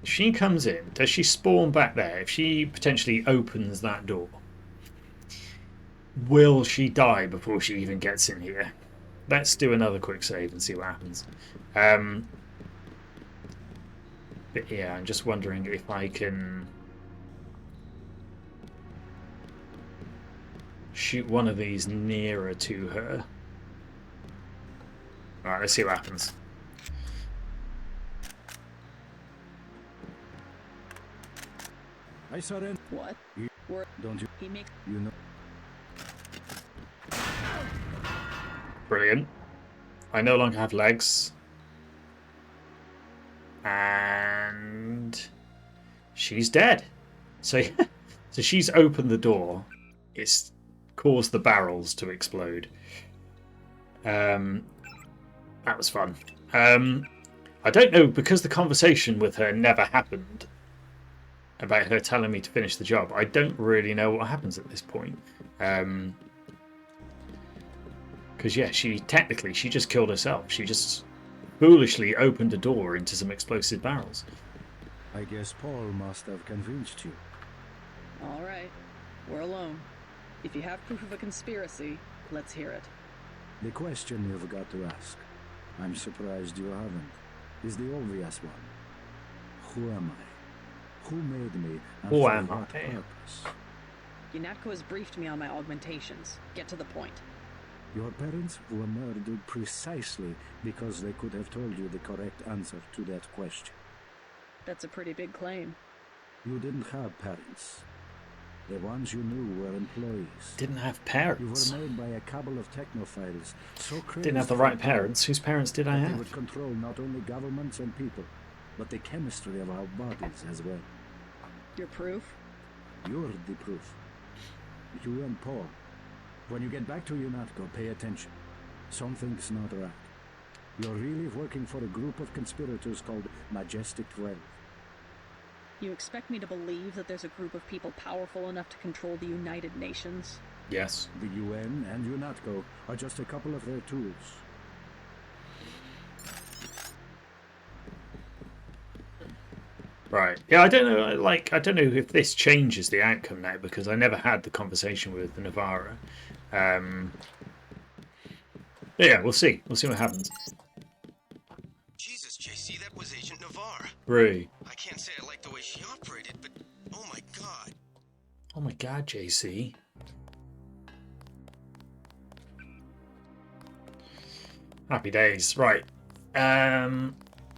She comes in. Does she spawn back there? If she potentially opens that door, will she die before she even gets in here? Let's do another quick save and see what happens. But yeah, I'm just wondering if I can shoot one of these nearer to her. Alright, let's see what happens. I surrender. What? Don't you? He makes. You know. Brilliant. I no longer have legs. And she's dead. So, so she's opened the door. It's caused the barrels to explode. That was fun. I don't know, because the conversation with her never happened about her telling me to finish the job. I don't really know what happens at this point. Because yeah, she just killed herself. She just foolishly opened a door into some explosive barrels. I guess Paul must have convinced you. All right, we're alone. If you have proof of a conspiracy, let's hear it. The question you've got to ask, I'm surprised you haven't, is the obvious one. Who am I? Who made me? And Who for am what I? purpose? UNATCO has briefed me on my augmentations. Get to the point. Your parents were murdered precisely because they could have told you the correct answer to that question. That's a pretty big claim. You didn't have parents. The ones you knew were employees. Didn't have parents. You were made by a couple of technophiles so crazy. Didn't have the right parents. Whose parents did I They have? would control not only governments and people, but the chemistry of our bodies as well. Your proof? You're the proof. You and Paul. When you get back to UNATCO, pay attention. Something's not right. You're really working for a group of conspirators called Majestic 12. You expect me to believe that there's a group of people powerful enough to control the United Nations? Yes. The UN and UNATCO are just a couple of their tools. Right. Yeah, I don't know. Like, I don't know if this changes the outcome now, because I never had the conversation with Navarra. Yeah, we'll see. We'll see what happens. Jesus, JC, that was Agent Navarre. Really? I can't say I like the way she operated, but oh my god. Oh my god, JC. Happy days. Right.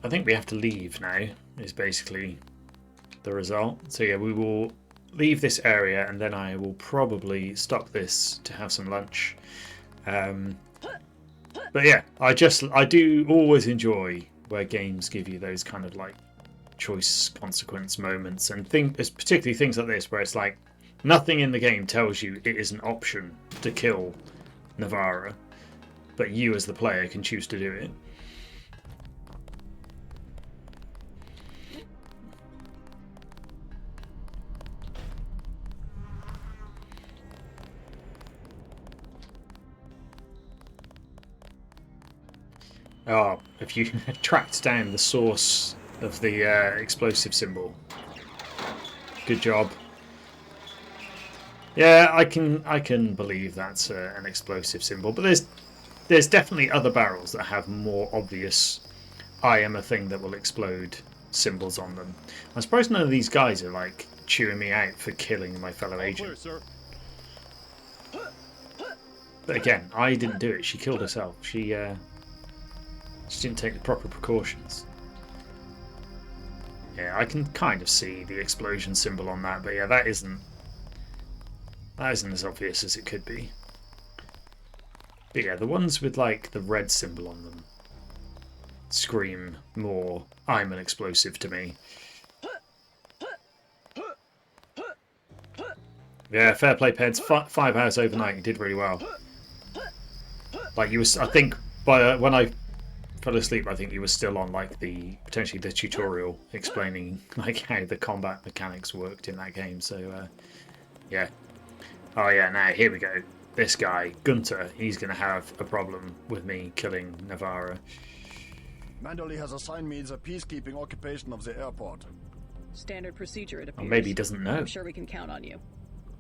I think we have to leave now, is basically the result. So yeah, we will leave this area and then I will probably stop this to have some lunch. But yeah, I do always enjoy where games give you those kind of like choice consequence moments, and particularly things like this where it's like nothing in the game tells you it is an option to kill Navarra, but you as the player can choose to do it. Oh, if you tracked down the source of the explosive symbol, good job. Yeah, I can believe that's an explosive symbol, but there's definitely other barrels that have more obvious "I am a thing that will explode" symbols on them. I'm surprised none of these guys are like chewing me out for killing my fellow agent. But again, I didn't do it. She killed herself. She didn't take the proper precautions. Yeah, I can kind of see the explosion symbol on that, but yeah, that isn't as obvious as it could be. But yeah, the ones with like the red symbol on them scream more "I'm an explosive" to me. Yeah, fair play, Peds. 5 hours overnight, you did really well. Like you was, I think, when I fell asleep, I think you were still on like potentially the tutorial explaining like how the combat mechanics worked in that game. So yeah. Oh yeah, now here we go. This guy, Gunter, he's going to have a problem with me killing Navarra. Manderley has assigned me the peacekeeping occupation of the airport. Standard procedure, it appears. Or maybe he doesn't know. I'm sure we can count on you.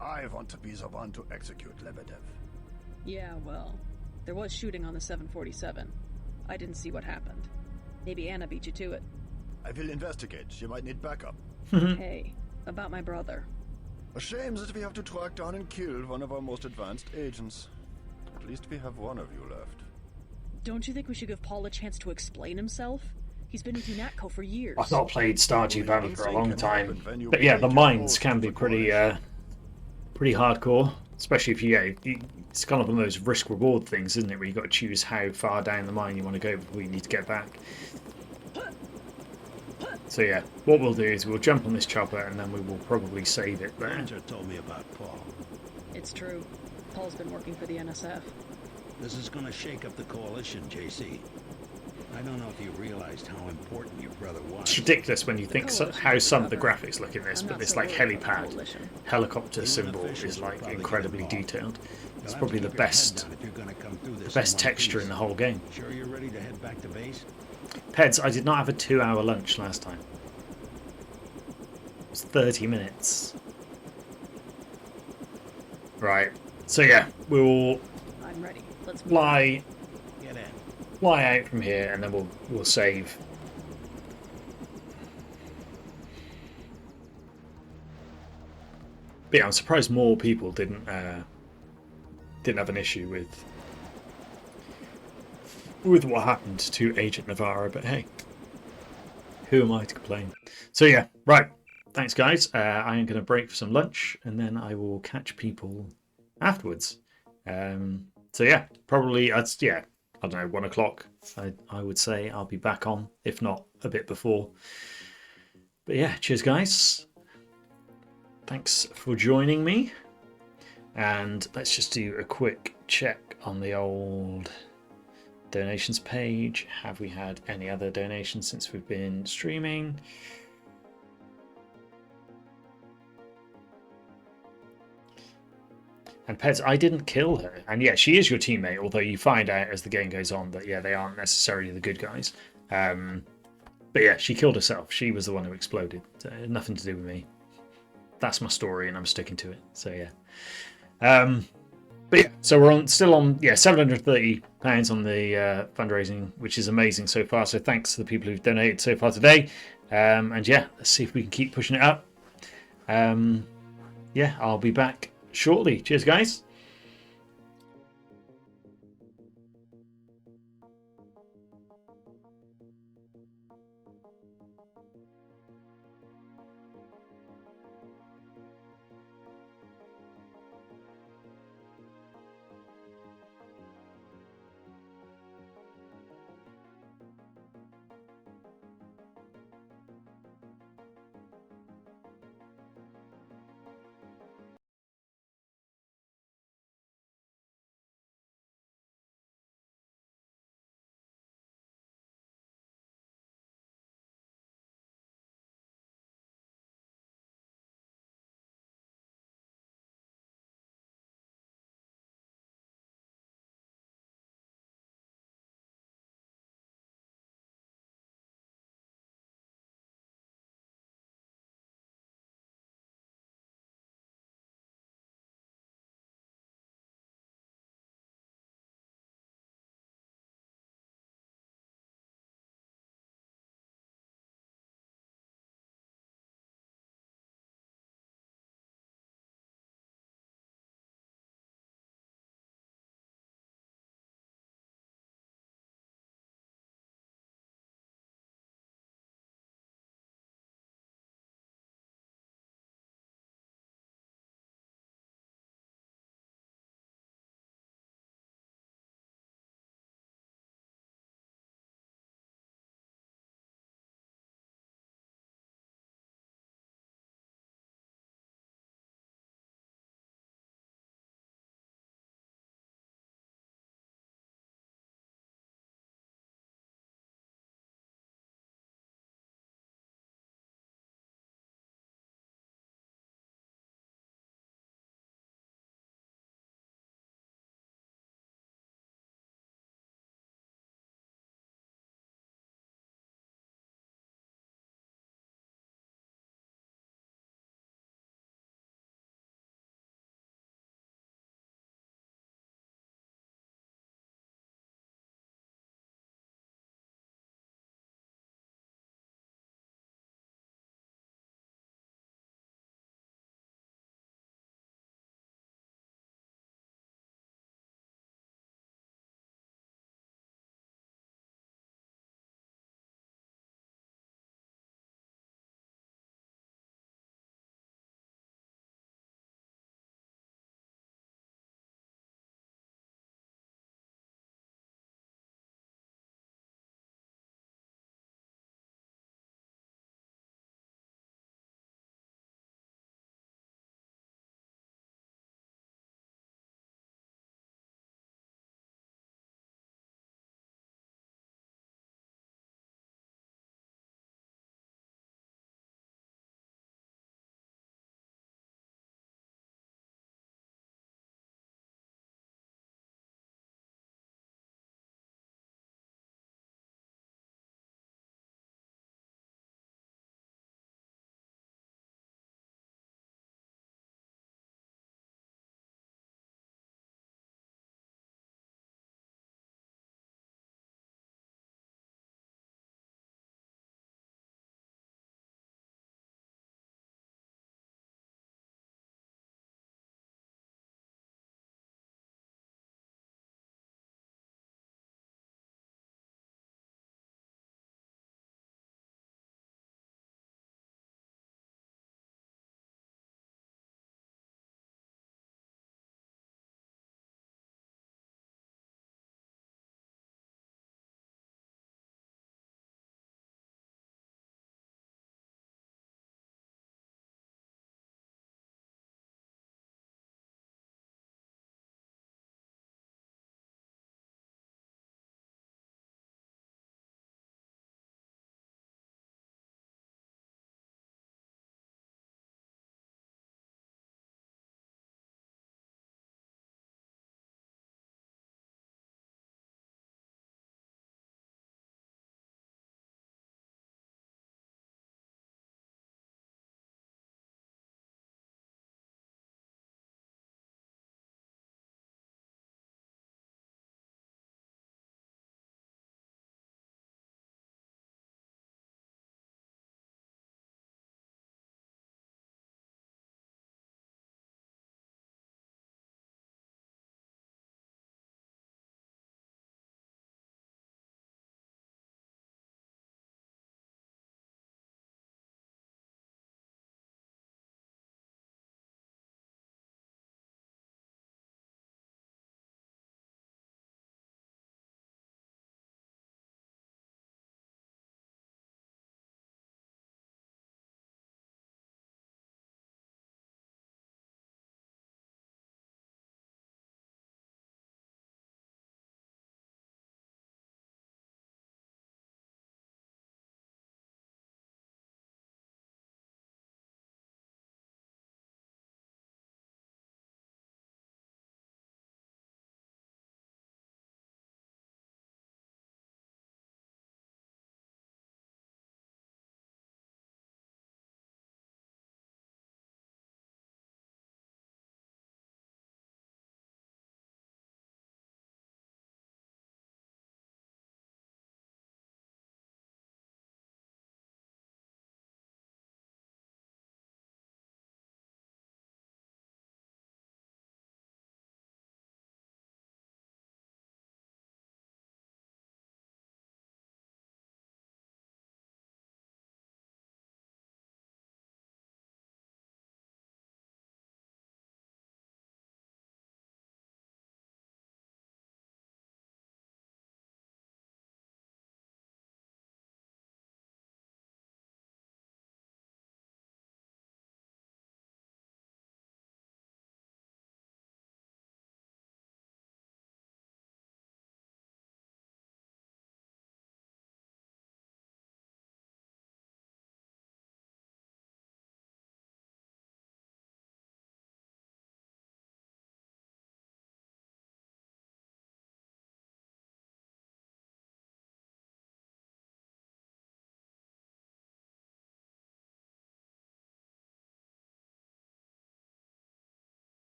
I want to be the one to execute Lebedev. Yeah, well, there was shooting on the 747. I didn't see what happened. Maybe Anna beat you to it. I will investigate. You might need backup. Hey, about my brother. A shame that we have to track down and kill one of our most advanced agents. At least we have one of you left. Don't you think we should give Paul a chance to explain himself? He's been with UNATCO for years. I've not played Stardew Valley for a long time, but yeah, the mines can be pretty hardcore, especially if it's kind of one of those risk-reward things, isn't it, where you've got to choose how far down the mine you want to go before you need to get back. So yeah, what we'll do is we'll jump on this chopper and then we will probably save it there. Ranger told me about Paul. It's true. Paul's been working for the NSF. This is going to shake up the coalition, JC. I don't know if you realized how important your brother was. It's ridiculous when you think how some of the graphics look in this, but this like helipad, helicopter symbol is like incredibly detailed. It's probably the best texture in the whole game. Sure you're ready to head back to base? Peds, I did not have a 2-hour lunch last time. It was 30 minutes. Right. So yeah, we'll I'm ready. Let's fly out from here and then we'll save. But yeah, I'm surprised more people didn't have an issue with what happened to Agent Navarra, but hey, who am I to complain? So yeah, right. Thanks, guys. I am going to break for some lunch, and then I will catch people afterwards. So yeah, probably I don't know, 1 o'clock. I would say I'll be back on, if not a bit before. But yeah, cheers, guys. Thanks for joining me, and let's just do a quick check on the old donations page. Have we had any other donations since we've been streaming? And Peds, I didn't kill her. And yeah, she is your teammate, although you find out as the game goes on that yeah, they aren't necessarily the good guys. But yeah, she killed herself. She was the one who exploded. So, nothing to do with me. That's my story and I'm sticking to it. So yeah. But yeah, so we're still on £730 on the fundraising, which is amazing so far. So thanks to the people who've donated so far today. And yeah, let's see if we can keep pushing it up. Yeah, I'll be back shortly. Cheers, guys.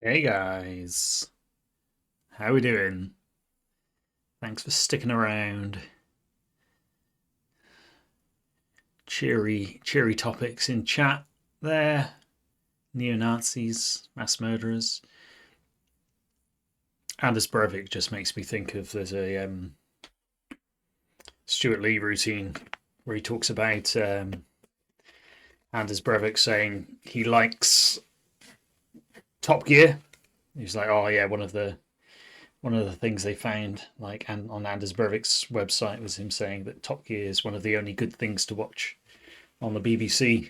Hey guys, how we doing? Thanks for sticking around. Cheery topics in chat there. Neo-Nazis, mass murderers. Anders Breivik just makes me think of there's a Stuart Lee routine where he talks about Anders Breivik saying he likes Top Gear. He's like, oh yeah, one of the things they found, like, and on Anders Breivik's website, was him saying that Top Gear is one of the only good things to watch on the BBC.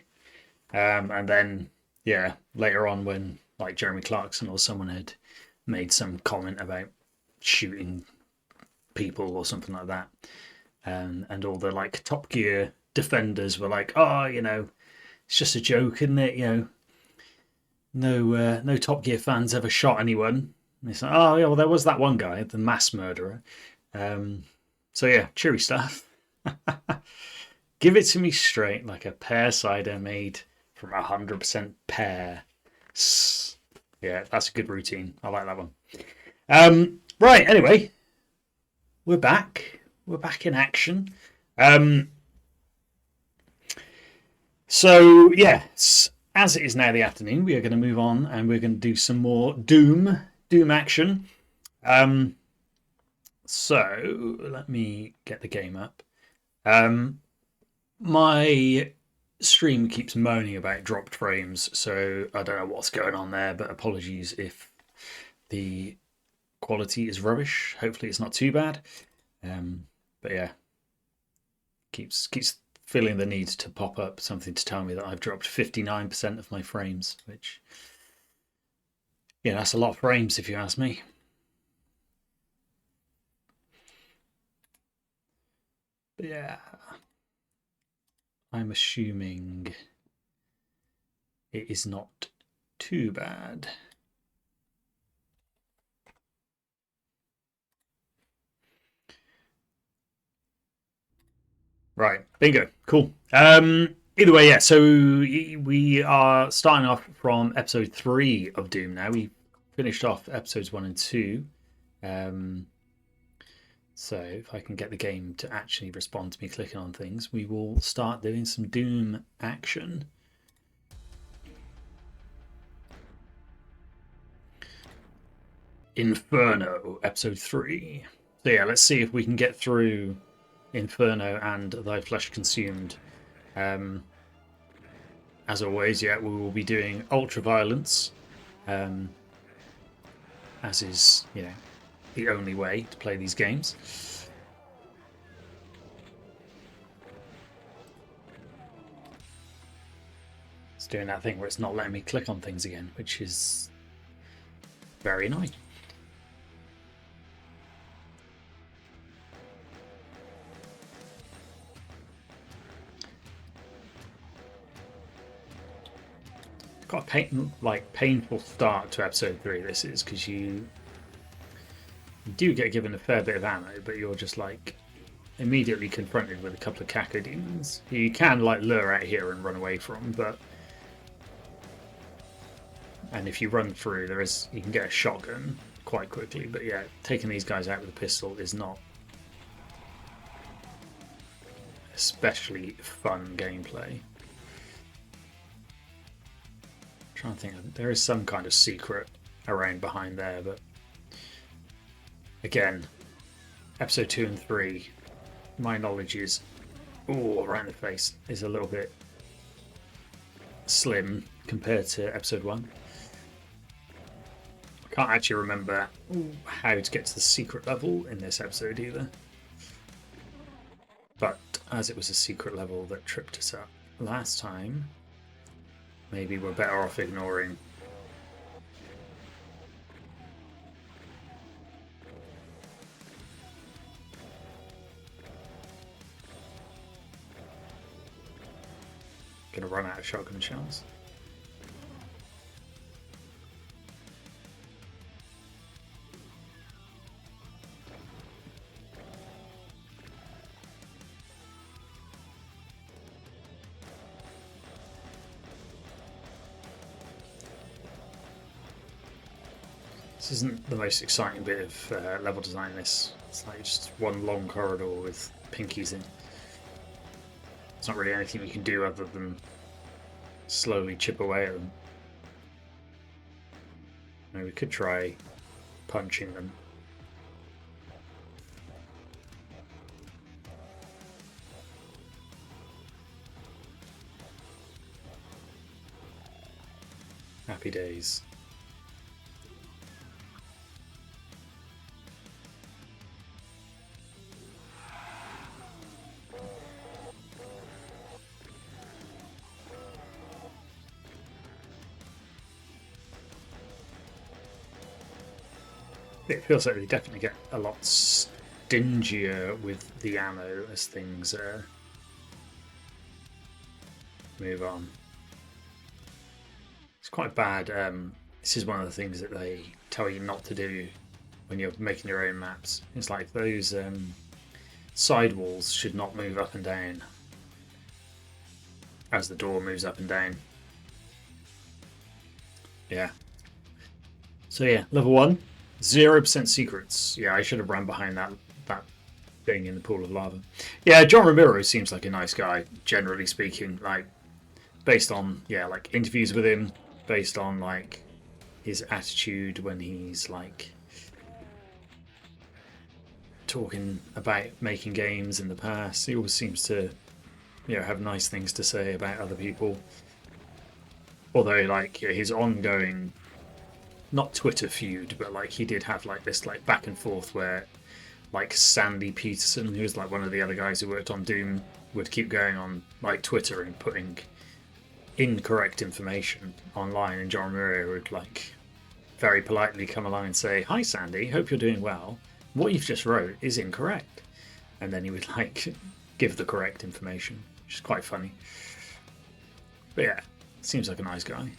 And then, yeah, later on, when like Jeremy Clarkson or someone had made some comment about shooting people or something like that, and all the like Top Gear defenders were like, oh, it's just a joke, isn't it? No Top Gear fans ever shot anyone. And it's like, oh yeah, well there was that one guy, the mass murderer. So yeah, cheery stuff. Give it to me straight, like a pear cider made from 100% pear. Yeah, that's a good routine. I like that one. Right, anyway, we're back. We're back in action. So yes, as it is now the afternoon, we are going to move on and we're going to do some more Doom action. So let me get the game up. My stream keeps moaning about dropped frames, so I don't know what's going on there, but apologies if the quality is rubbish. Hopefully it's not too bad. But yeah, keeps feeling the need to pop up something to tell me that I've dropped 59% of my frames, which, yeah, that's a lot of frames if you ask me. But yeah, I'm assuming it is not too bad. Right, bingo, cool. Either way, yeah, so we are starting off from episode 3 of Doom now. We finished off episodes 1 and 2. So if I can get the game to actually respond to me clicking on things, we will start doing some Doom action. Inferno, episode 3. So yeah, let's see if we can get through Inferno and Thy Flesh Consumed. As always, yeah, we will be doing Ultraviolence, as is, the only way to play these games. It's doing that thing where it's not letting me click on things again, which is very annoying. Got a painful start to episode 3. This is because you do get given a fair bit of ammo, but you're just like immediately confronted with a couple of cacodemons who you can like lure out here and run away from, and if you run through, you can get a shotgun quite quickly. But yeah, taking these guys out with a pistol is not especially fun gameplay. Trying to think, there is some kind of secret around behind there, but again, episode 2 and 3, my knowledge is around the face is a little bit slim compared to episode 1. I can't actually remember how to get to the secret level in this episode either, but as it was a secret level that tripped us up last time, maybe we're better off ignoring. Gonna run out of shotgun shells. This isn't the most exciting bit of level design. It's like just one long corridor with pinkies in. There's not really anything you can do other than slowly chip away at them. Maybe we could try punching them. Happy days. It feels like they definitely get a lot stingier with the ammo as things move on. It's quite bad. This is one of the things that they tell you not to do when you're making your own maps. It's like those sidewalls should not move up and down as the door moves up and down. Yeah. So yeah, level 1. 0% secrets. Yeah, I should have run behind that thing in the pool of lava. Yeah, John Romero seems like a nice guy, generally speaking. Like, based on like interviews with him, based on like his attitude when he's like talking about making games in the past. He always seems to have nice things to say about other people. Although like his ongoing, not Twitter feud, but like he did have like this like back and forth where like Sandy Peterson, who was like one of the other guys who worked on Doom, would keep going on like Twitter and putting incorrect information online, and John Romero would like very politely come along and say, "Hi Sandy, hope you're doing well. What you've just wrote is incorrect," and then he would like give the correct information, which is quite funny. But yeah, seems like a nice guy.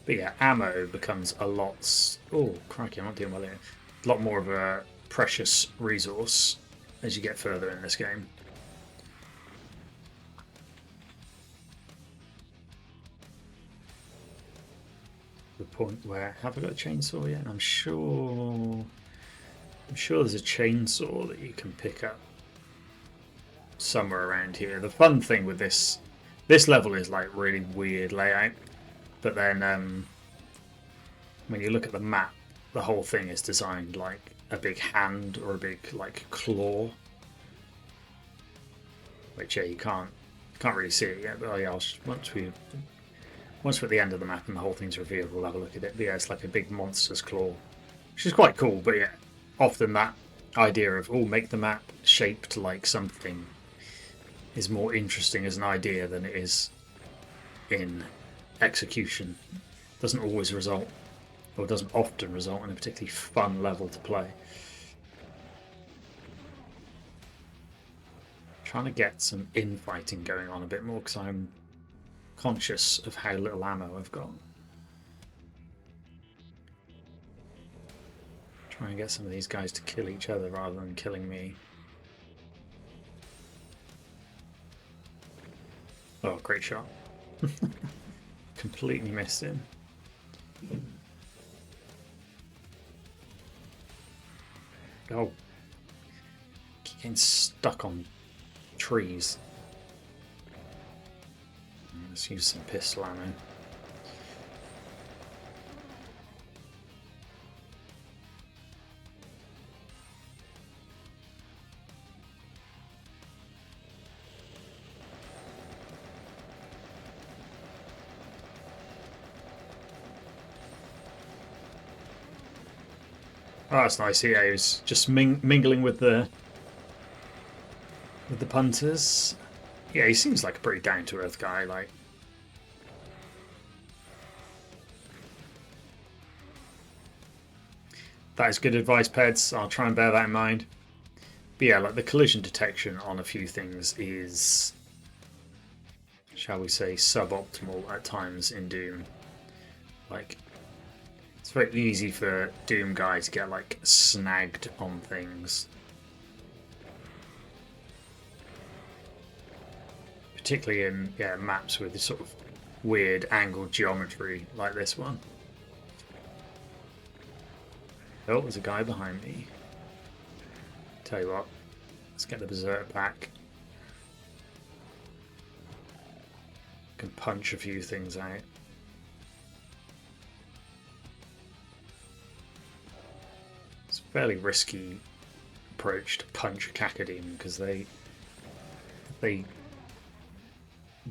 But yeah, ammo becomes a lot... Oh, crikey, I'm not doing well here. A lot more of a precious resource as you get further in this game. The point where... Have I got a chainsaw yet? I'm sure there's a chainsaw that you can pick up somewhere around here. The fun thing with this level is like really weird layout. But then when you look at the map, the whole thing is designed like a big hand or a big like claw. Which yeah, you can't really see it yet. But oh yeah, once we're at the end of the map and the whole thing's revealed, we'll have a look at it. But yeah, it's like a big monster's claw, which is quite cool. But yeah, often that idea of make the map shaped like something is more interesting as an idea than it is in execution. Doesn't always result, or doesn't often result, in a particularly fun level to play. Trying to get some infighting going on a bit more because I'm conscious of how little ammo I've got. Try and get some of these guys to kill each other rather than killing me. Oh, great shot. Completely missed him. Oh. Keep getting stuck on trees. Let's use some pistol ammo. Oh, that's nice. Yeah, he was just mingling with the punters. Yeah, he seems like a pretty down-to-earth guy. Like, that is good advice, Peds. I'll try and bear that in mind. But yeah, like the collision detection on a few things is, shall we say, suboptimal at times in Doom. Like, it's very easy for Doom guys to get like snagged on things. particularly in maps with this sort of weird angled geometry like this one. Oh, there's a guy behind me. Tell you what, let's get the berserk back. Can punch a few things out. It's a fairly risky approach to punch a cacodemon because they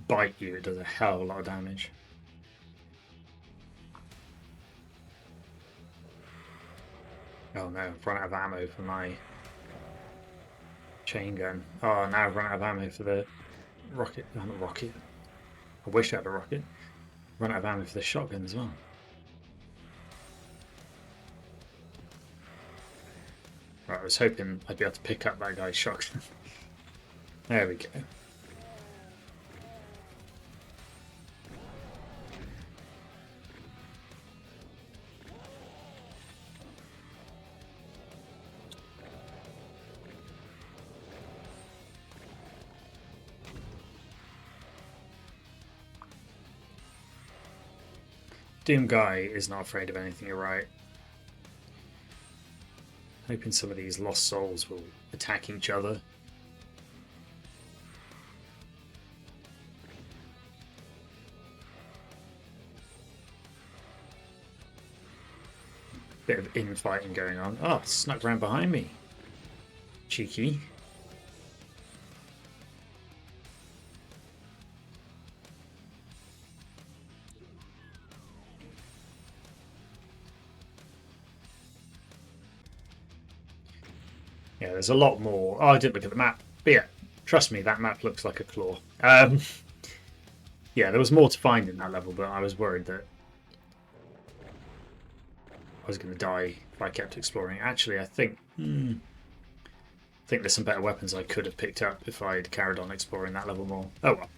bite you. It does a hell of a lot of damage. Oh no, I've run out of ammo for my chain gun. Oh, now I've run out of ammo for the rocket. No, not rocket. I wish I had a rocket. Run out of ammo for the shotgun as well. Right, I was hoping I'd be able to pick up that guy's shotgun. There we go. Doom Guy is not afraid of anything, you're right. Hoping some of these lost souls will attack each other. Bit of infighting going on. Oh, it snuck around behind me. Cheeky. Yeah, there's a lot more. Oh, I didn't look at the map. But yeah, trust me, that map looks like a claw. Yeah, there was more to find in that level, but I was worried that I was going to die if I kept exploring. Actually, I think there's some better weapons I could have picked up if I'd carried on exploring that level more. Oh well.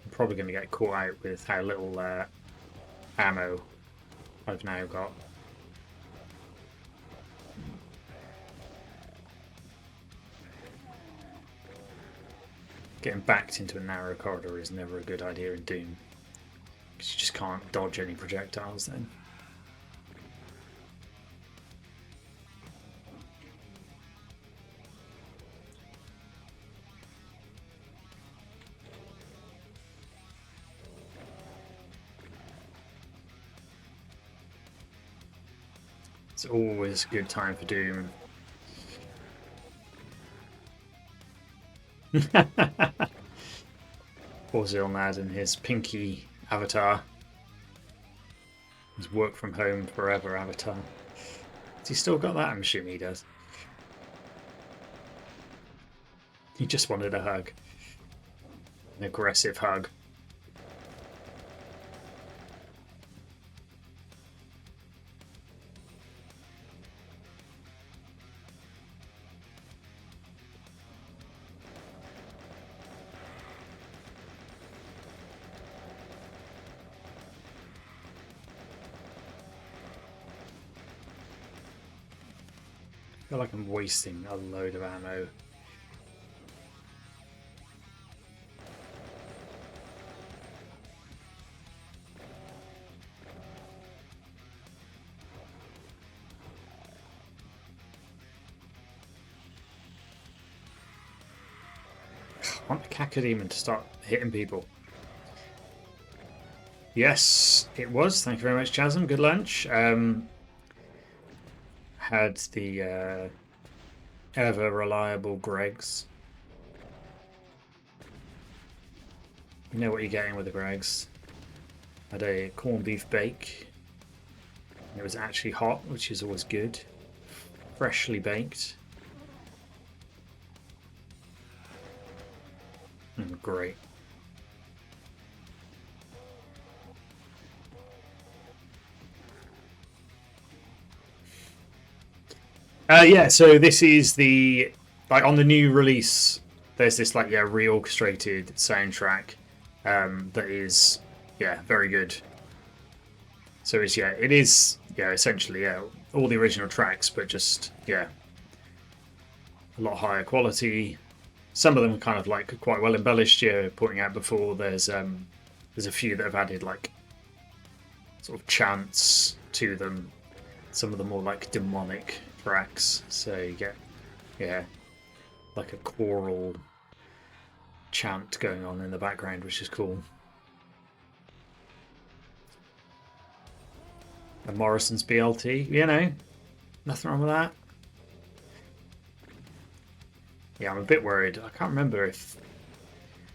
I'm probably going to get caught out with how little ammo I've now got. Getting backed into a narrow corridor is never a good idea in Doom, because you just can't dodge any projectiles then. It's always a good time for Doom. Poor Zilnad and his pinky avatar. His work from home forever avatar. Has he still got that? I'm assuming he does. He just wanted a hug. An aggressive hug. I feel like I'm wasting a load of ammo. I want the cacodemon to start hitting people. Yes, it was. Thank you very much, Chasm. Good lunch. Had the ever reliable Greg's. You know what you're getting with the Greg's. Had a corned beef bake. It was actually hot, which is always good. Freshly baked. Great. Yeah, so this is the, like, on the new release, there's this, like, reorchestrated soundtrack that is, very good. So it's, it is, essentially, all the original tracks, but just, a lot higher quality. Some of them are kind of like quite well embellished. Yeah, pointing out before there's a few that have added like sort of chants to them. Some of the more like demonic tracks. So you get like a choral chant going on in the background, which is cool. And Morrison's BLT, you know, nothing wrong with that. Yeah, I'm a bit worried. I can't remember if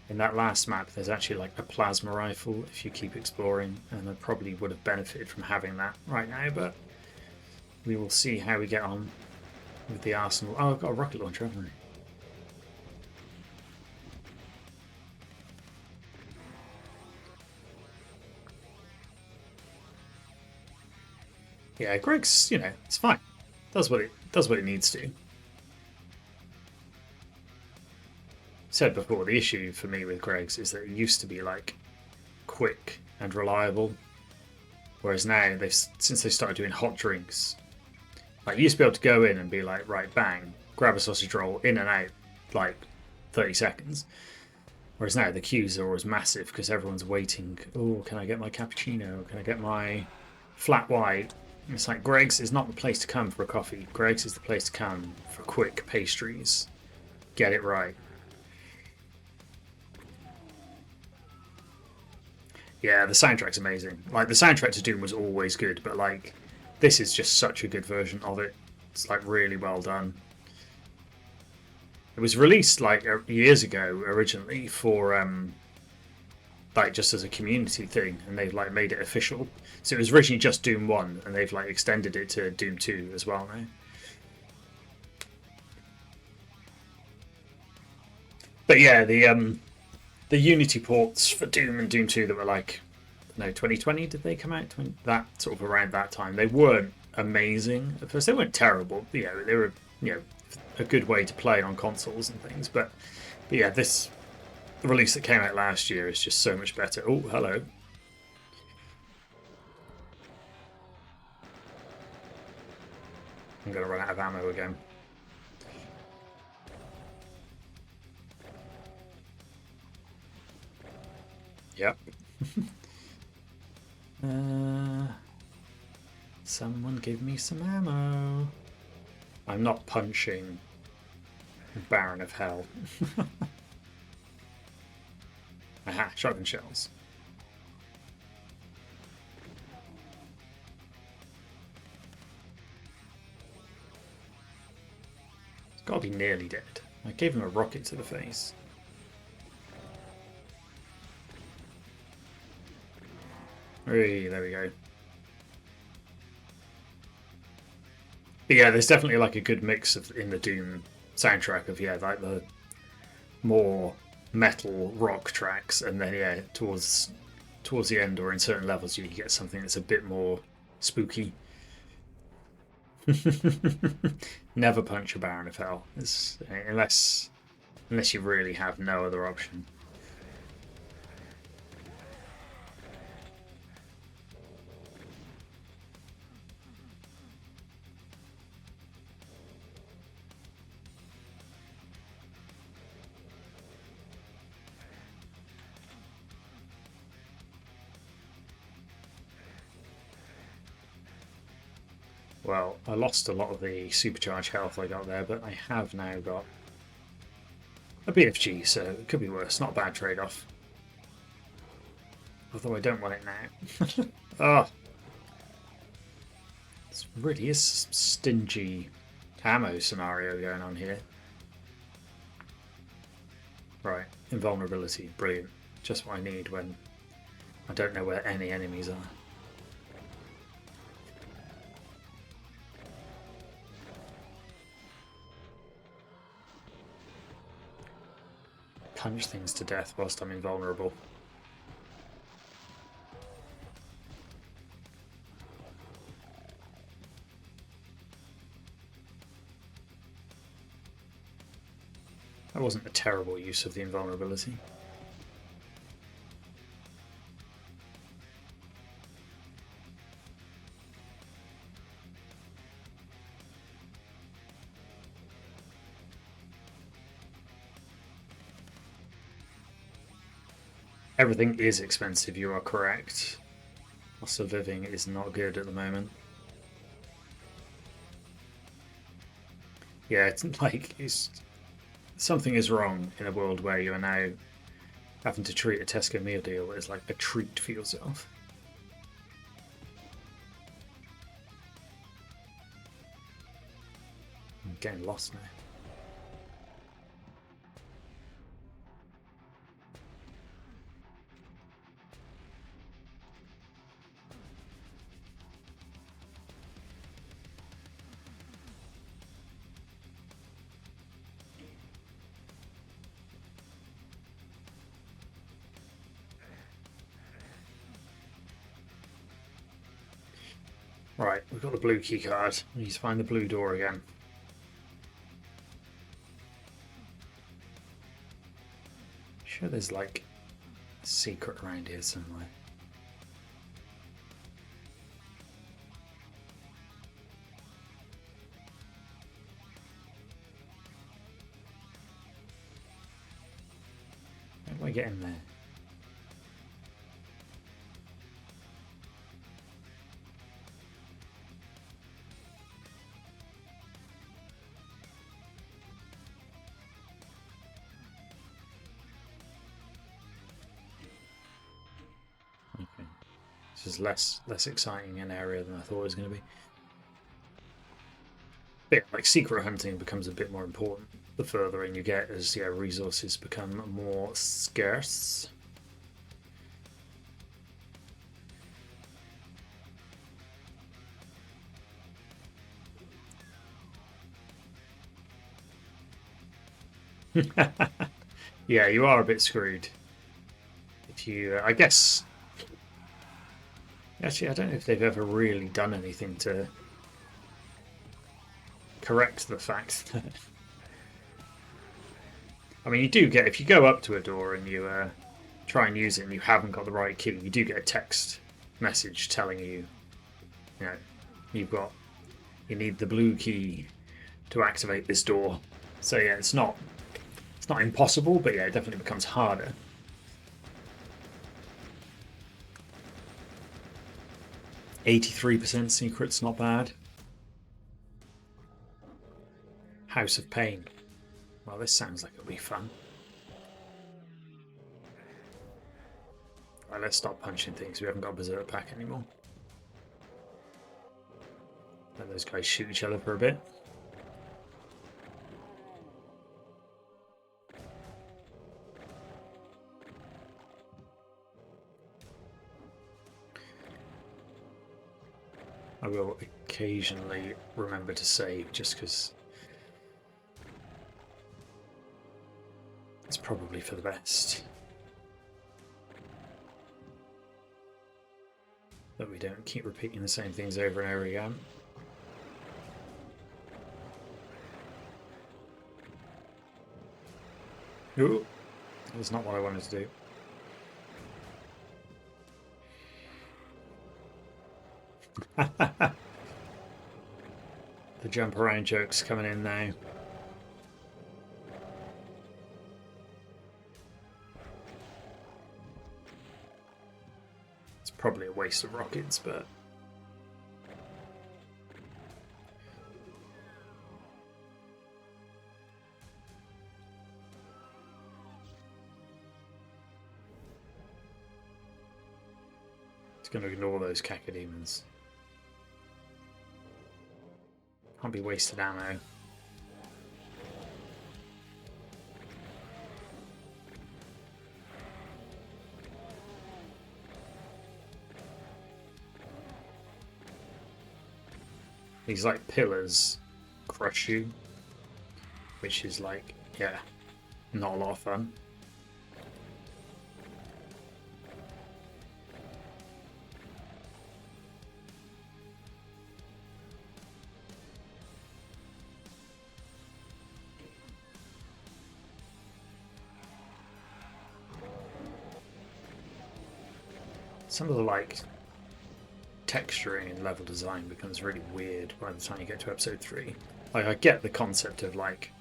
in that last map there's actually like a plasma rifle if you keep exploring, and I probably would have benefited from having that right now, but we will see how we get on with the arsenal. Oh, I've got a rocket launcher, haven't I? Yeah, Greg's, you know, it's fine. Does what it needs to. Said before, the issue for me with Greg's is that it used to be like quick and reliable, whereas now since they started doing hot drinks, like you used to be able to go in and be like, right, bang, grab a sausage roll, in and out, like 30 seconds. Whereas now the queues are always massive because everyone's waiting. Oh, can I get my cappuccino? Can I get my flat white? It's like Greg's is not the place to come for a coffee. Greg's is the place to come for quick pastries. Get it right. Yeah, the soundtrack's amazing. Like the soundtrack to Doom was always good, but like this is just such a good version of it. It's like really well done. It was released like years ago originally for like just as a community thing, and they've like made it official. So it was originally just Doom 1, and they've like extended it to Doom 2 as well now. But yeah, the Unity ports for Doom and Doom 2 that were like, no, 2020 did they come out? That sort of around that time. They weren't amazing at first. They weren't terrible. You know, they were, you know, a good way to play on consoles and things. But yeah, this release that came out last year is just so much better. Oh, hello. I'm going to run out of ammo again. Yep. Someone give me some ammo. I'm not punching Baron of Hell. Aha, shotgun shells. It's got to be nearly dead. I gave him a rocket to the face. Hey, there we go. But yeah, there's definitely like a good mix of in the Doom soundtrack of like the more metal rock tracks, and then towards the end or in certain levels you get something that's a bit more spooky. Never punch a Baron of Hell, unless you really have no other option. Well, I lost a lot of the supercharged health I got there, but I have now got a BFG, so it could be worse. Not a bad trade-off. Although I don't want it now. Oh. It's really is some stingy ammo scenario going on here. Right, invulnerability, brilliant. Just what I need when I don't know where any enemies are. Punch things to death whilst I'm invulnerable. That wasn't a terrible use of the invulnerability. Everything is expensive, you are correct. Cost of living is not good at the moment. Yeah, it's like something is wrong in a world where you are now having to treat a Tesco meal deal as like a treat for yourself. I'm getting lost now. Right, we've got the blue key card. We need to find the blue door again. Sure there's like a secret around here somewhere. How do I get in there? Okay. This is less exciting an area than I thought it was going to be. But yeah, like secret hunting becomes a bit more important the further in you get, as resources become more scarce. Yeah, you are a bit screwed. If you, I guess. Actually, I don't know if they've ever really done anything to correct the fact that. I mean, you do get, if you go up to a door and you try and use it and you haven't got the right key, you do get a text message telling you, you need the blue key to activate this door. So yeah, it's not impossible, but yeah, it definitely becomes harder. %83 secrets, not bad. House of Pain. Well, this sounds like it'll be fun. Right, let's stop punching things. We haven't got a berserk pack anymore. Let those guys shoot each other for a bit. I will occasionally remember to save, just because it's probably for the best that we don't keep repeating the same things over and over again. Ooh, that's not what I wanted to do. The jump around joke's coming in now. It's probably a waste of rockets, but it's going to ignore those cacodemons. Can't be wasted ammo. These like pillars crush you, which is like, yeah, not a lot of fun. Some of the like texturing and level design becomes really weird by the time you get to episode 3. Like, I get the concept of like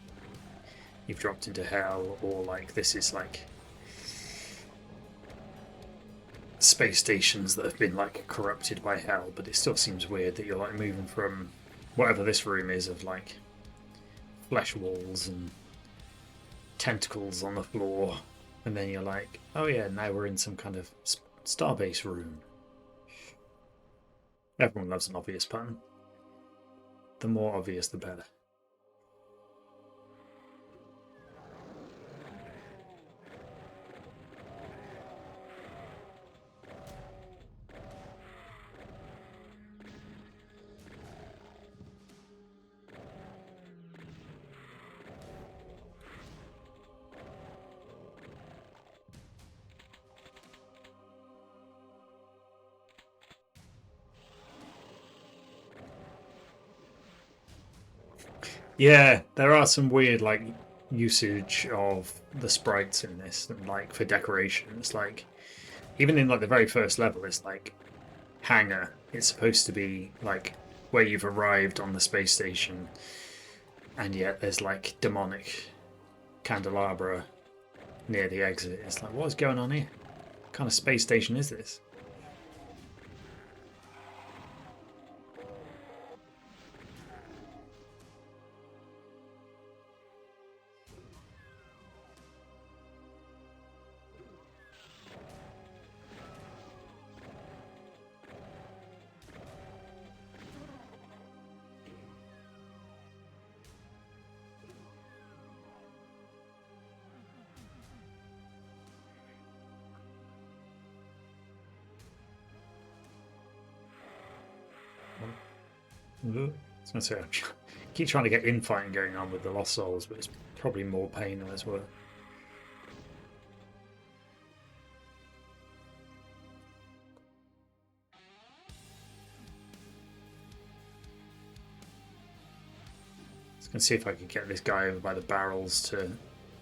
you've dropped into hell, or like this is like space stations that have been like corrupted by hell, but it still seems weird that you're like moving from whatever this room is of like flesh walls and tentacles on the floor, and then you're like, oh yeah, now we're in some kind of starbase room. Everyone loves an obvious pattern. The more obvious, the better. Yeah, there are some weird like usage of the sprites in this, and like for decoration. It's like even in like the very first level, it's like hangar. It's supposed to be like where you've arrived on the space station, and yet there's like demonic candelabra near the exit. It's like, what is going on here? What kind of space station is this? I was going to say, I keep trying to get infighting going on with the Lost Souls, but it's probably more pain than it's worth. I was going to see if I could get this guy over by the barrels to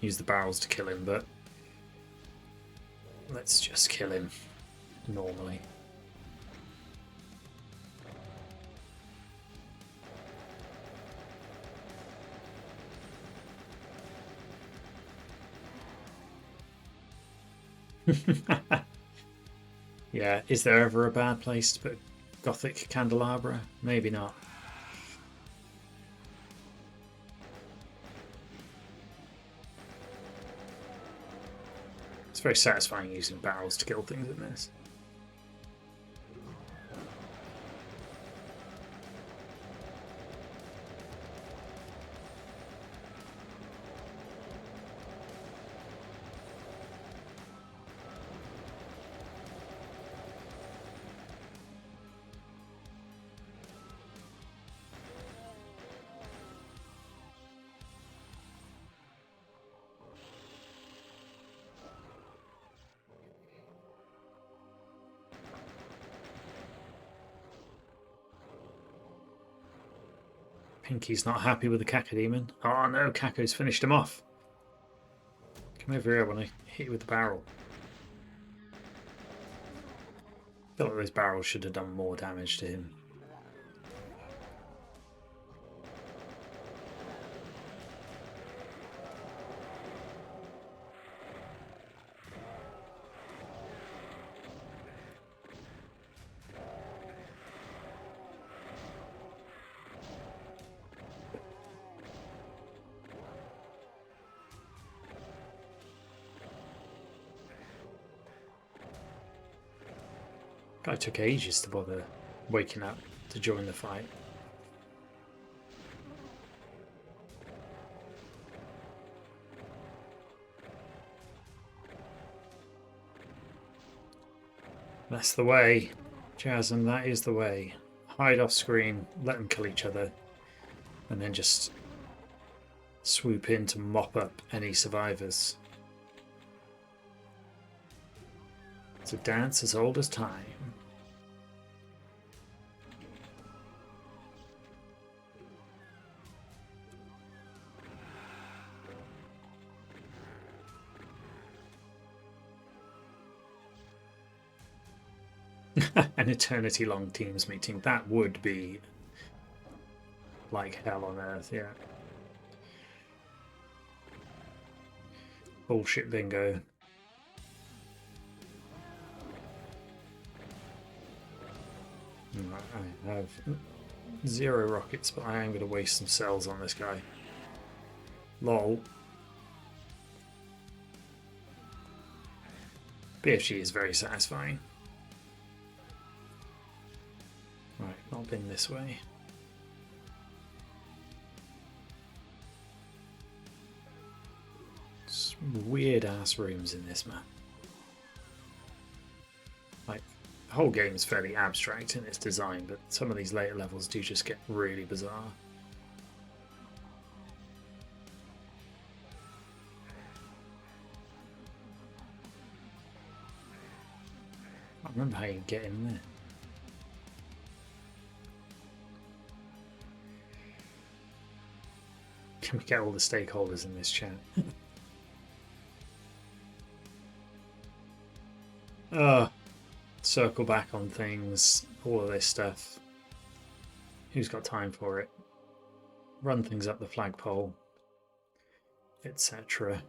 use the barrels to kill him, but let's just kill him normally. Yeah, is there ever a bad place to put Gothic candelabra? Maybe not. It's very satisfying using barrels to kill things in this. Pinky's not happy with the Cacodemon. Oh no, Caco's finished him off. Come over here when I hit you with the barrel. I feel like those barrels should have done more damage to him. Guy took ages to bother waking up to join the fight. That's the way, Jasmine, that is the way. Hide off screen, let them kill each other, and then just swoop in to mop up any survivors. It's a dance as old as time. An eternity-long Teams meeting. That would be like hell on earth, yeah. Bullshit bingo. I have 0 rockets, but I am going to waste some cells on this guy. Lol. BFG is very satisfying. Right, not been this way. Some weird ass rooms in this map. Like, the whole game is fairly abstract in its design, but some of these later levels do just get really bizarre. I don't remember how you get in there. Can we get all the stakeholders in this chat? Circle back on things, all of this stuff. Who's got time for it? Run things up the flagpole, etc.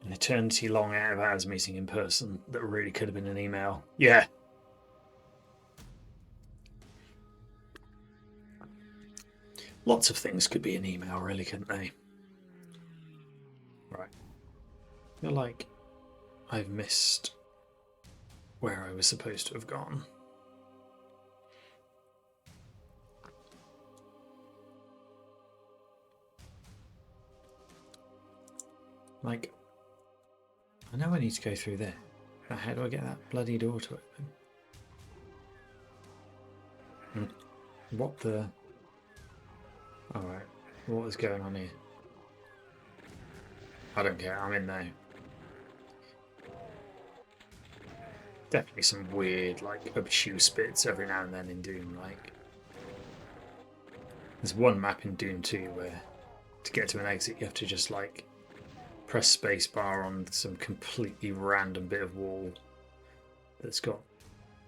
An eternity long out of hours meeting in person that really could have been an email. Yeah. Lots of things could be an email, really, couldn't they? Right. I feel like I've missed where I was supposed to have gone. Like, I know I need to go through there, but how do I get that bloody door to open? What the... Alright, what is going on here? I don't care, I'm in there. Definitely some weird, like, obtuse bits every now and then in Doom, like... There's one map in Doom 2 where to get to an exit you have to just, like, press spacebar on some completely random bit of wall that's got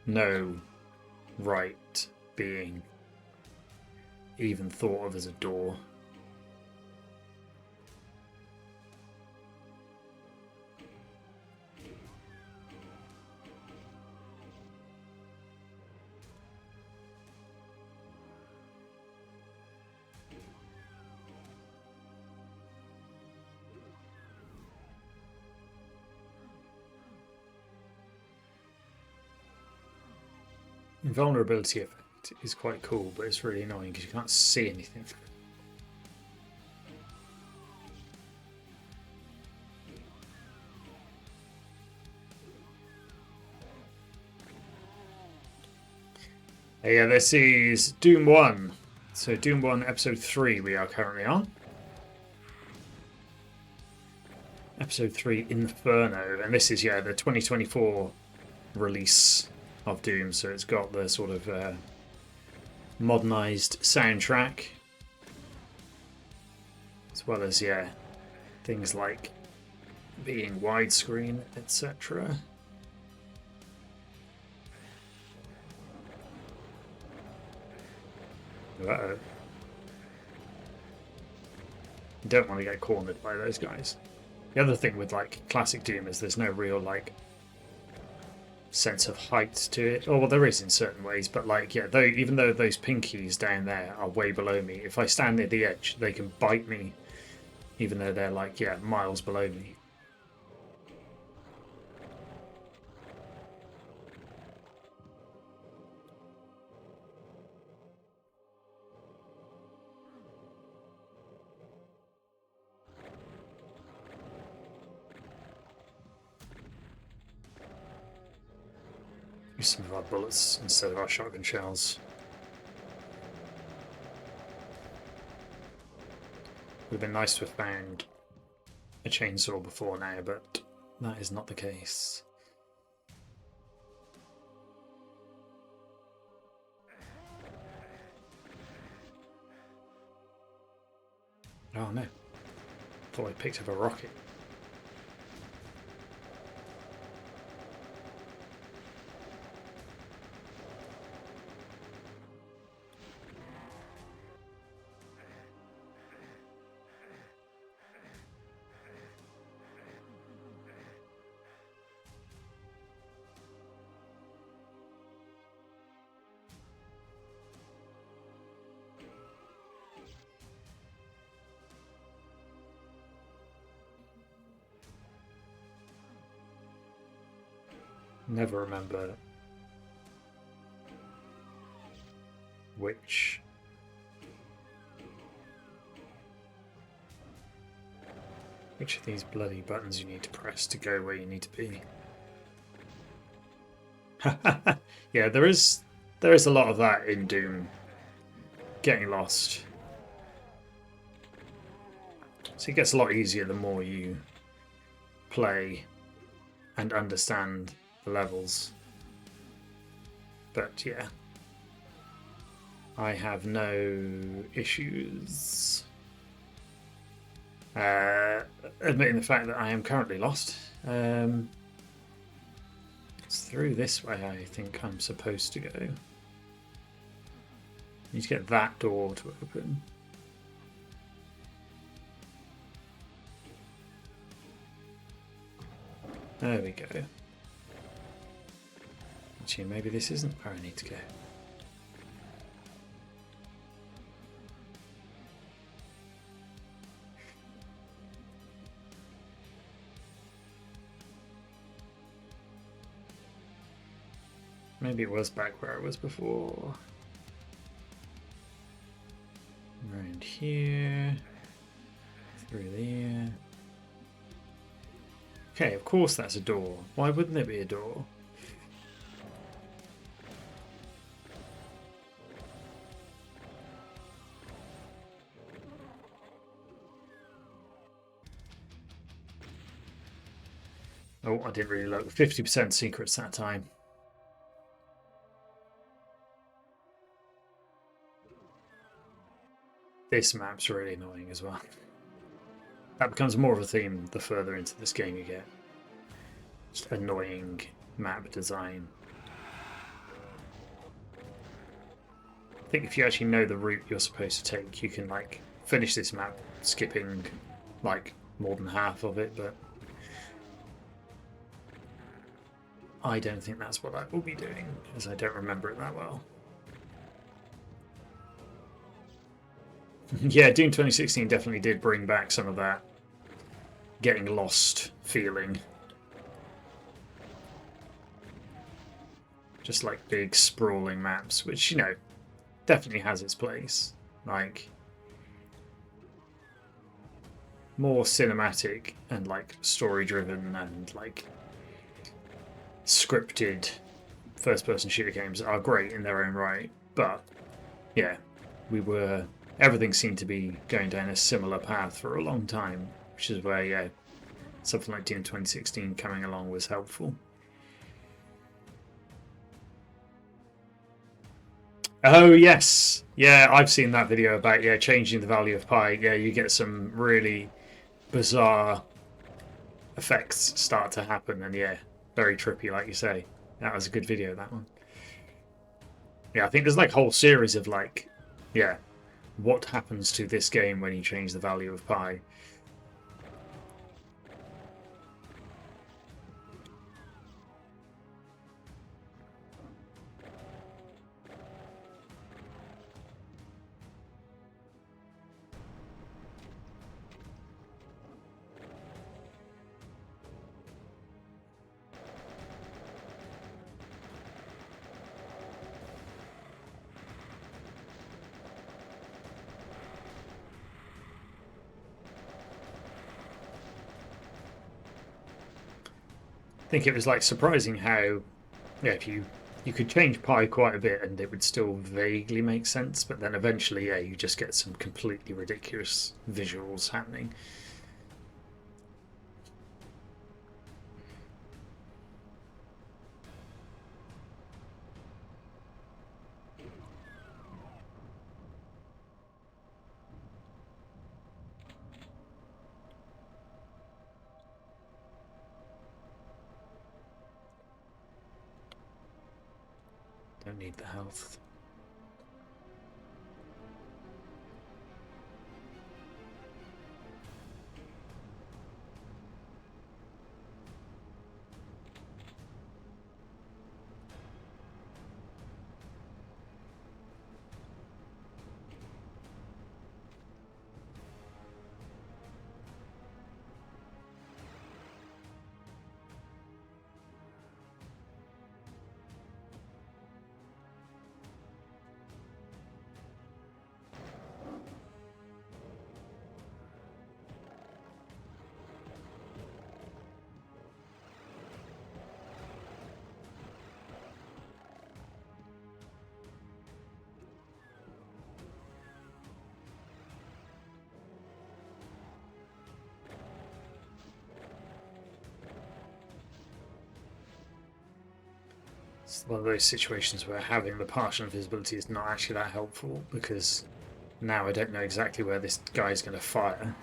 no right being even thought of as a door. Invulnerability effect is quite cool, but it's really annoying because you can't see anything. Yeah, this is Doom 1. So Doom 1 episode 3 we are currently on. Episode 3 Inferno, and this is, yeah, the 2024 release of Doom, so it's got the sort of modernized soundtrack, as well as, yeah, things like being widescreen, etc. Uh-oh. Don't want to get cornered by those guys. The other thing with, like, classic Doom is there's no real, like, sense of height to it. Oh, well, there is in certain ways, but, like, yeah, though, even though those pinkies down there are way below me, if I stand near the edge, they can bite me, even though they're, like, yeah, miles below me. Use some of our bullets instead of our shotgun shells. Would have been nice to have found a chainsaw before now, but that is not the case. Oh no. Thought I picked up a rocket. never remember which of these bloody buttons you need to press to go where you need to be. Yeah, there is a lot of that in Doom. Getting lost. So it gets a lot easier the more you play and understand the levels. But yeah, I have no issues admitting the fact that I am currently lost. It's through this way I think I'm supposed to go. Need to get that door to open. There we go. Actually, maybe this isn't where I need to go. Maybe it was back where I was before. Around here. Through there. Okay, of course that's a door. Why wouldn't it be a door? Oh, I didn't really look. 50% secrets that time. This map's really annoying as well. That becomes more of a theme the further into this game you get. Just annoying map design. I think if you actually know the route you're supposed to take, you can like finish this map skipping like more than half of it, but I don't think that's what I will be doing, as I don't remember it that well. Yeah, Doom 2016 definitely did bring back some of that getting lost feeling. Just like big sprawling maps, which, you know, definitely has its place. Like, more cinematic and like story driven and like scripted first person shooter games are great in their own right, but yeah, everything seemed to be going down a similar path for a long time, which is where, yeah, something like Doom 2016 coming along was helpful. Oh yes, yeah, I've seen that video about changing the value of pi. Yeah, you get some really bizarre effects start to happen, and yeah, very trippy, like you say. That was a good video, that one. Yeah, I think there's like a whole series of like, yeah, what happens to this game when you change the value of pi. I think it was like surprising how, yeah, if you could change pi quite a bit and it would still vaguely make sense, but then eventually, yeah, you just get some completely ridiculous visuals happening. Don't need the health. It's one of those situations where having the partial invisibility is not actually that helpful, because now I don't know exactly where this guy's going to fire.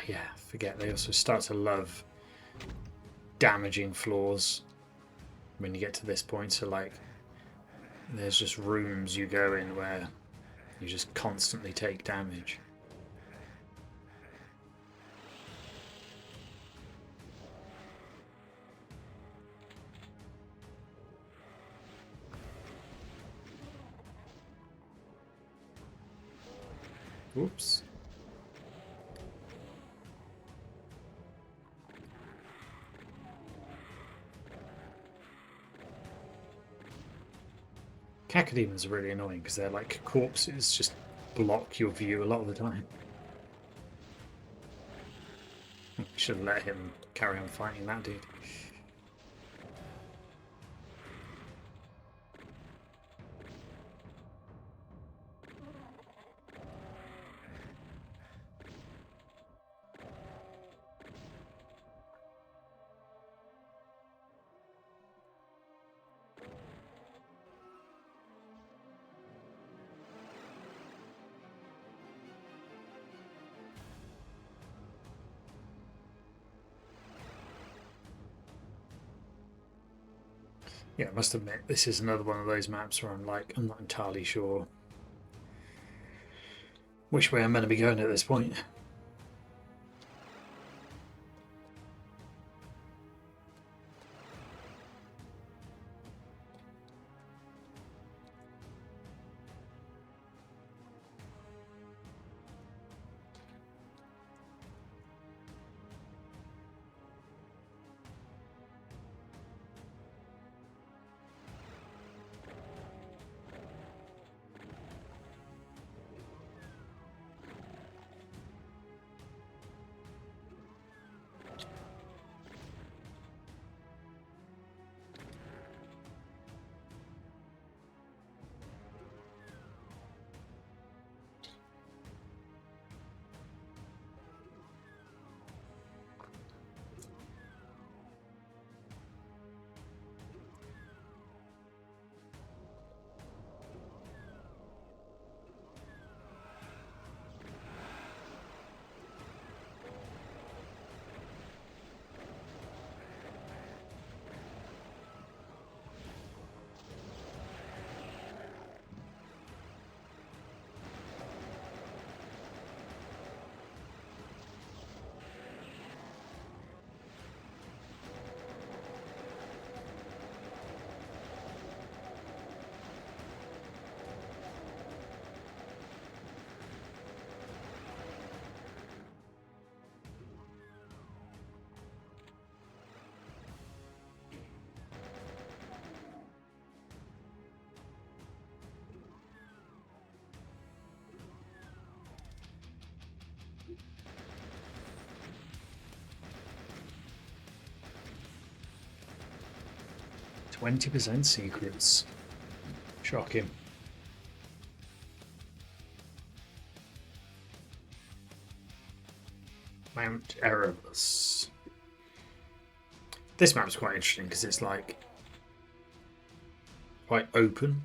Yeah, forget they also start to love damaging floors when you get to this point. So like there's just rooms you go in where you just constantly take damage. Oops. Cacodemons are really annoying because they're like corpses, just block your view a lot of the time. Should have let him carry on fighting that dude. Yeah, I must admit, this is another one of those maps where I'm not entirely sure which way I'm going to be going at this point. %20 secrets. Shocking. Mount Erebus. This map's quite interesting because it's like quite open.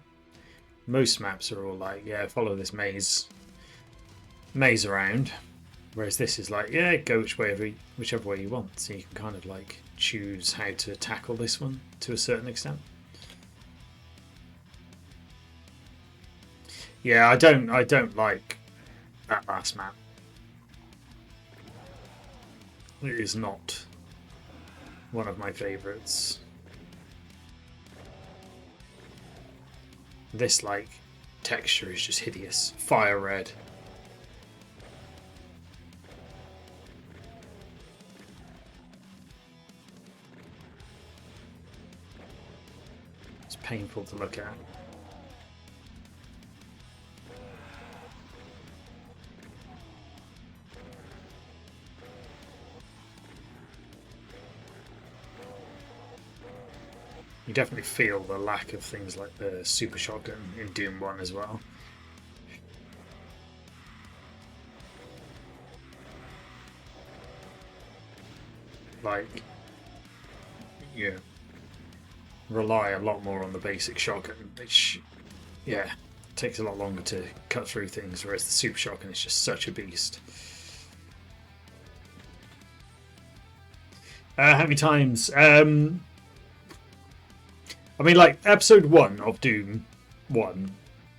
Most maps are all like, yeah, follow this maze around, whereas this is like, yeah, go whichever way you want. So you can kind of like choose how to tackle this one to a certain extent. Yeah, I don't like that last map. It is not one of my favourites. This like texture is just hideous. Fire red. It's painful to look at. You definitely feel the lack of things like the super shotgun in Doom 1 as well. Like, you rely a lot more on the basic shotgun, which, yeah, takes a lot longer to cut through things, whereas the super shotgun is just such a beast. How many times? I mean, like, episode 1 of Doom 1,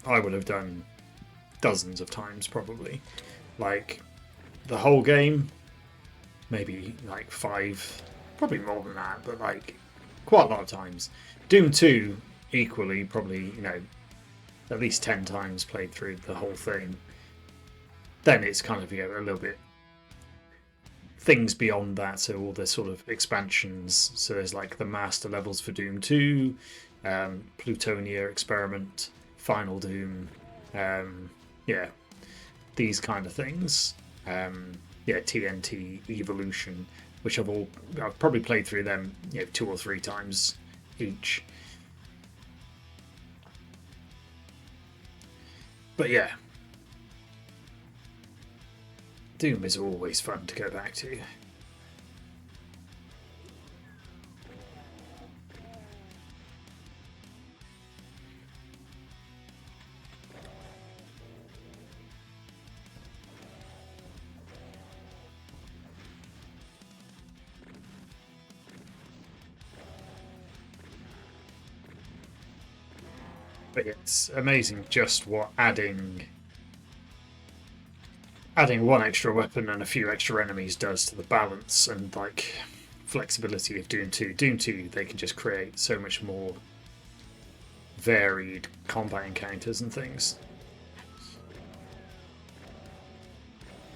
I would have done dozens of times, probably. Like, the whole game, maybe like 5, probably more than that, but like quite a lot of times. Doom 2 equally, probably, you know, at least 10 times played through the whole thing. Then it's kind of, you know, a little bit things beyond that, so all the sort of expansions. So there's like the master levels for Doom 2, Plutonia Experiment, Final Doom, yeah, these kind of things. Yeah, TNT Evolution, which I've probably played through them, you know, 2 or 3 times each. But yeah, Doom is always fun to go back to. But it's amazing just what adding one extra weapon and a few extra enemies does to the balance and like flexibility of Doom 2. Doom 2, they can just create so much more varied combat encounters and things.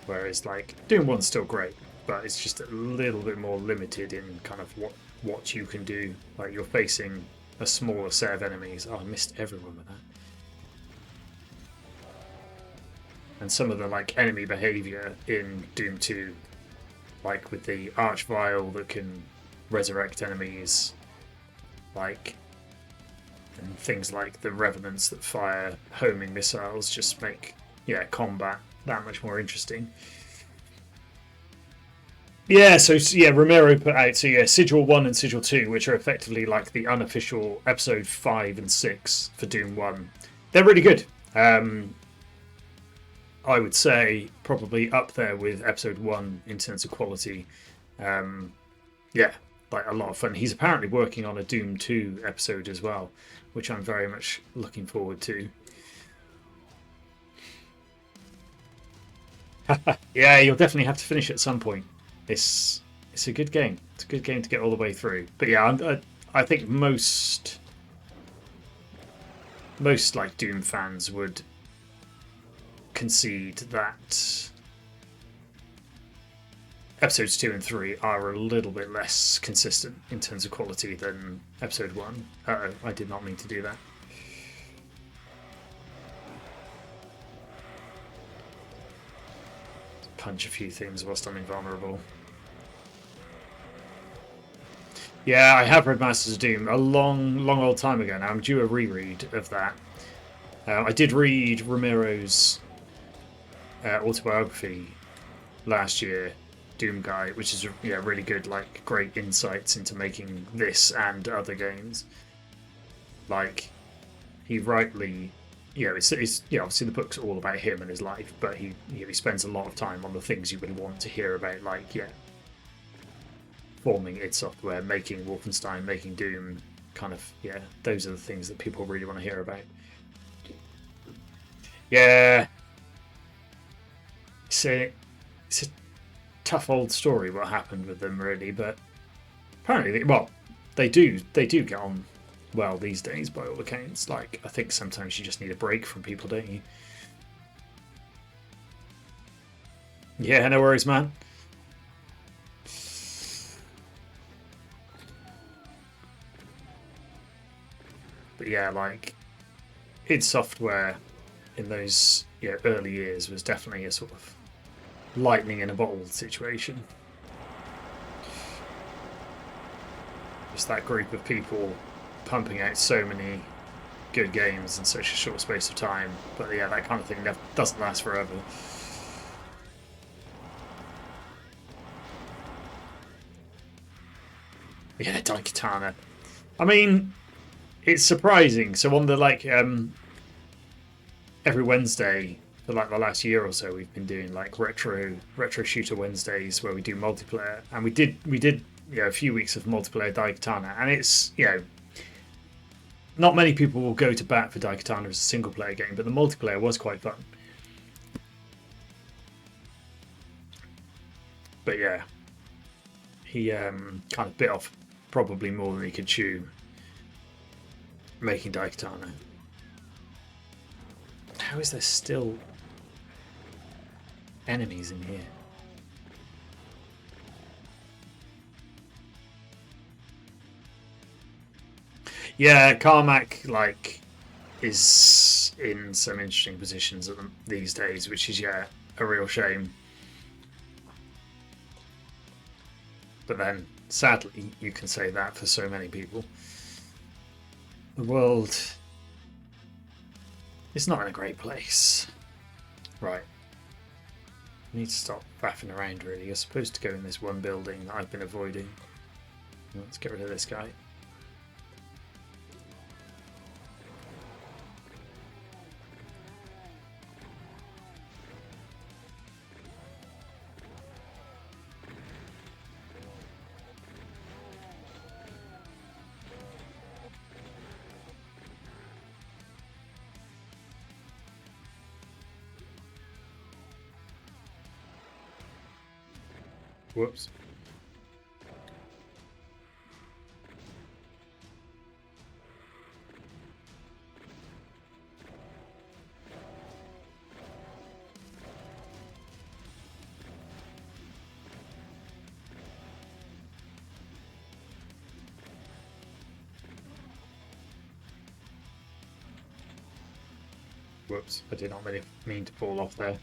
Whereas like Doom 1's still great, but it's just a little bit more limited in kind of what you can do. Like you're facing a smaller set of enemies. Oh, I missed everyone with that. And some of the like enemy behavior in Doom 2, like with the Archvile that can resurrect enemies, like, and things like the Revenants that fire homing missiles, just make, yeah, combat that much more interesting. Yeah, so yeah, Romero put out, so yeah, Sigil 1 and Sigil 2, which are effectively like the unofficial episode 5 and 6 for Doom 1. They're really good. I would say probably up there with episode 1 in terms of quality. Yeah, like a lot of fun. He's apparently working on a Doom 2 episode as well, which I'm very much looking forward to. Yeah, you'll definitely have to finish at some point. It's a good game. It's a good game to get all the way through. But yeah, I think most like Doom fans would concede that episodes 2 and 3 are a little bit less consistent in terms of quality than episode 1. Uh-oh, I did not mean to do that. Punch a few things whilst I'm invulnerable. Yeah, I have read Masters of Doom a long old time ago now. I'm due a reread of that. I did read Romero's autobiography last year, Doom Guy, which is really good, like great insights into making this and other games. Like he rightly, it's obviously the book's all about him and his life, but he spends a lot of time on the things you would want to hear about, like forming id Software, making Wolfenstein, making Doom, kind of those are the things that people really want to hear about. Yeah. It's a tough old story what happened with them, really, but apparently they do get on well these days by all accounts. Like, I think sometimes you just need a break from people, don't you? Yeah, no worries, man. But yeah, like id Software in those early years was definitely a sort of lightning in a bottle situation. Just that group of people pumping out so many good games in such a short space of time. But yeah, that kind of thing doesn't last forever. Yeah, Daikatana. I mean, it's surprising. So on the every Wednesday for like the last year or so, we've been doing like retro shooter Wednesdays where we do multiplayer, and we did a few weeks of multiplayer Daikatana, and it's not many people will go to bat for Daikatana as a single player game, but the multiplayer was quite fun. But yeah, he kind of bit off probably more than he could chew making Daikatana. How is there still enemies in here? Yeah, Carmack is in some interesting positions these days, which is a real shame. But then, sadly, you can say that for so many people. The world is not in a great place. Right. I need to stop faffing around, really. You're supposed to go in this one building that I've been avoiding. Let's get rid of this guy. Whoops. Whoops, I did not really mean to fall off there.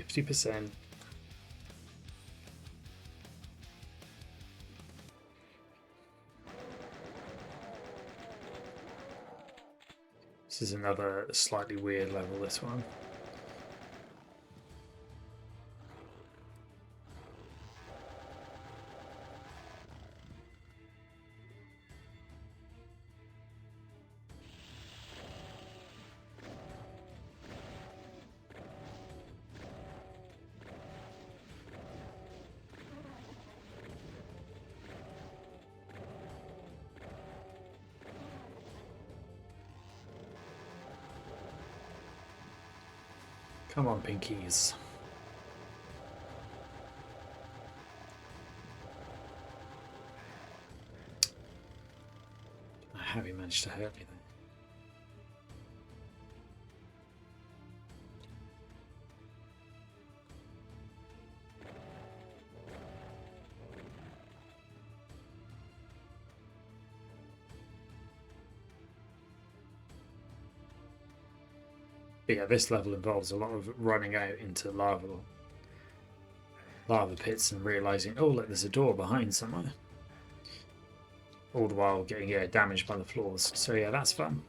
%. This is another slightly weird level, this one. Come on, pinkies. How have you managed to hurt me then? But yeah, this level involves a lot of running out into lava. lava pits and realising, oh look, there's a door behind somewhere. All the while getting damaged by the floors. So yeah, that's fun.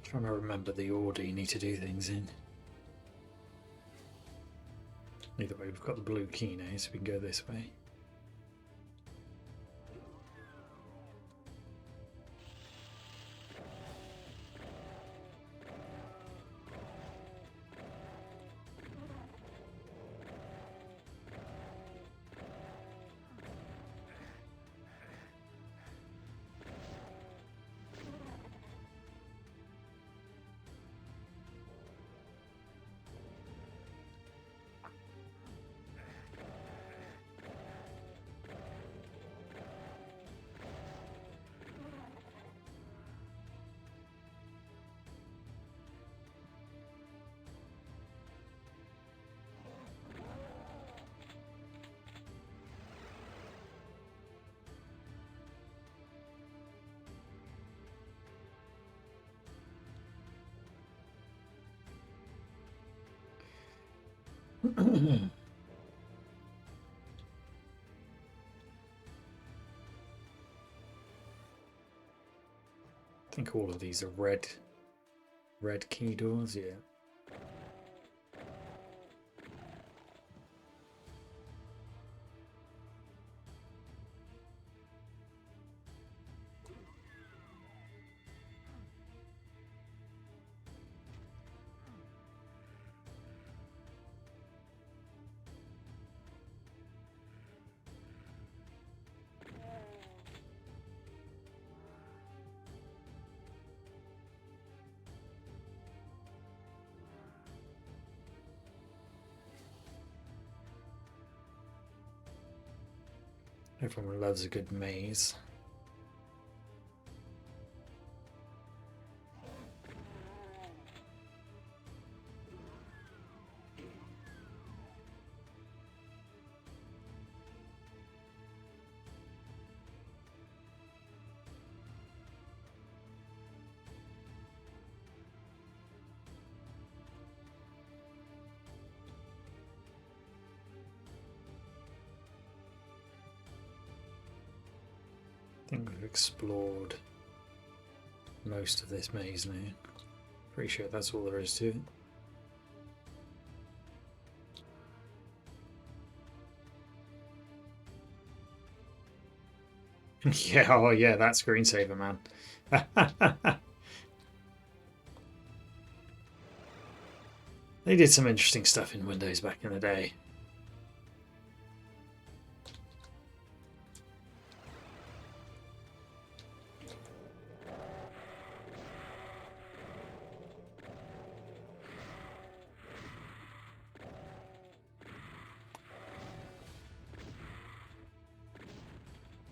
Trying to remember the order you need to do things in. Either way, we've got the blue key now, so we can go this way. I think all of these are red key doors, yeah. Everyone loves a good maze. I think we've explored most of this maze now. Pretty sure that's all there is to it. Yeah, oh yeah, that screensaver, man. They did some interesting stuff in Windows back in the day.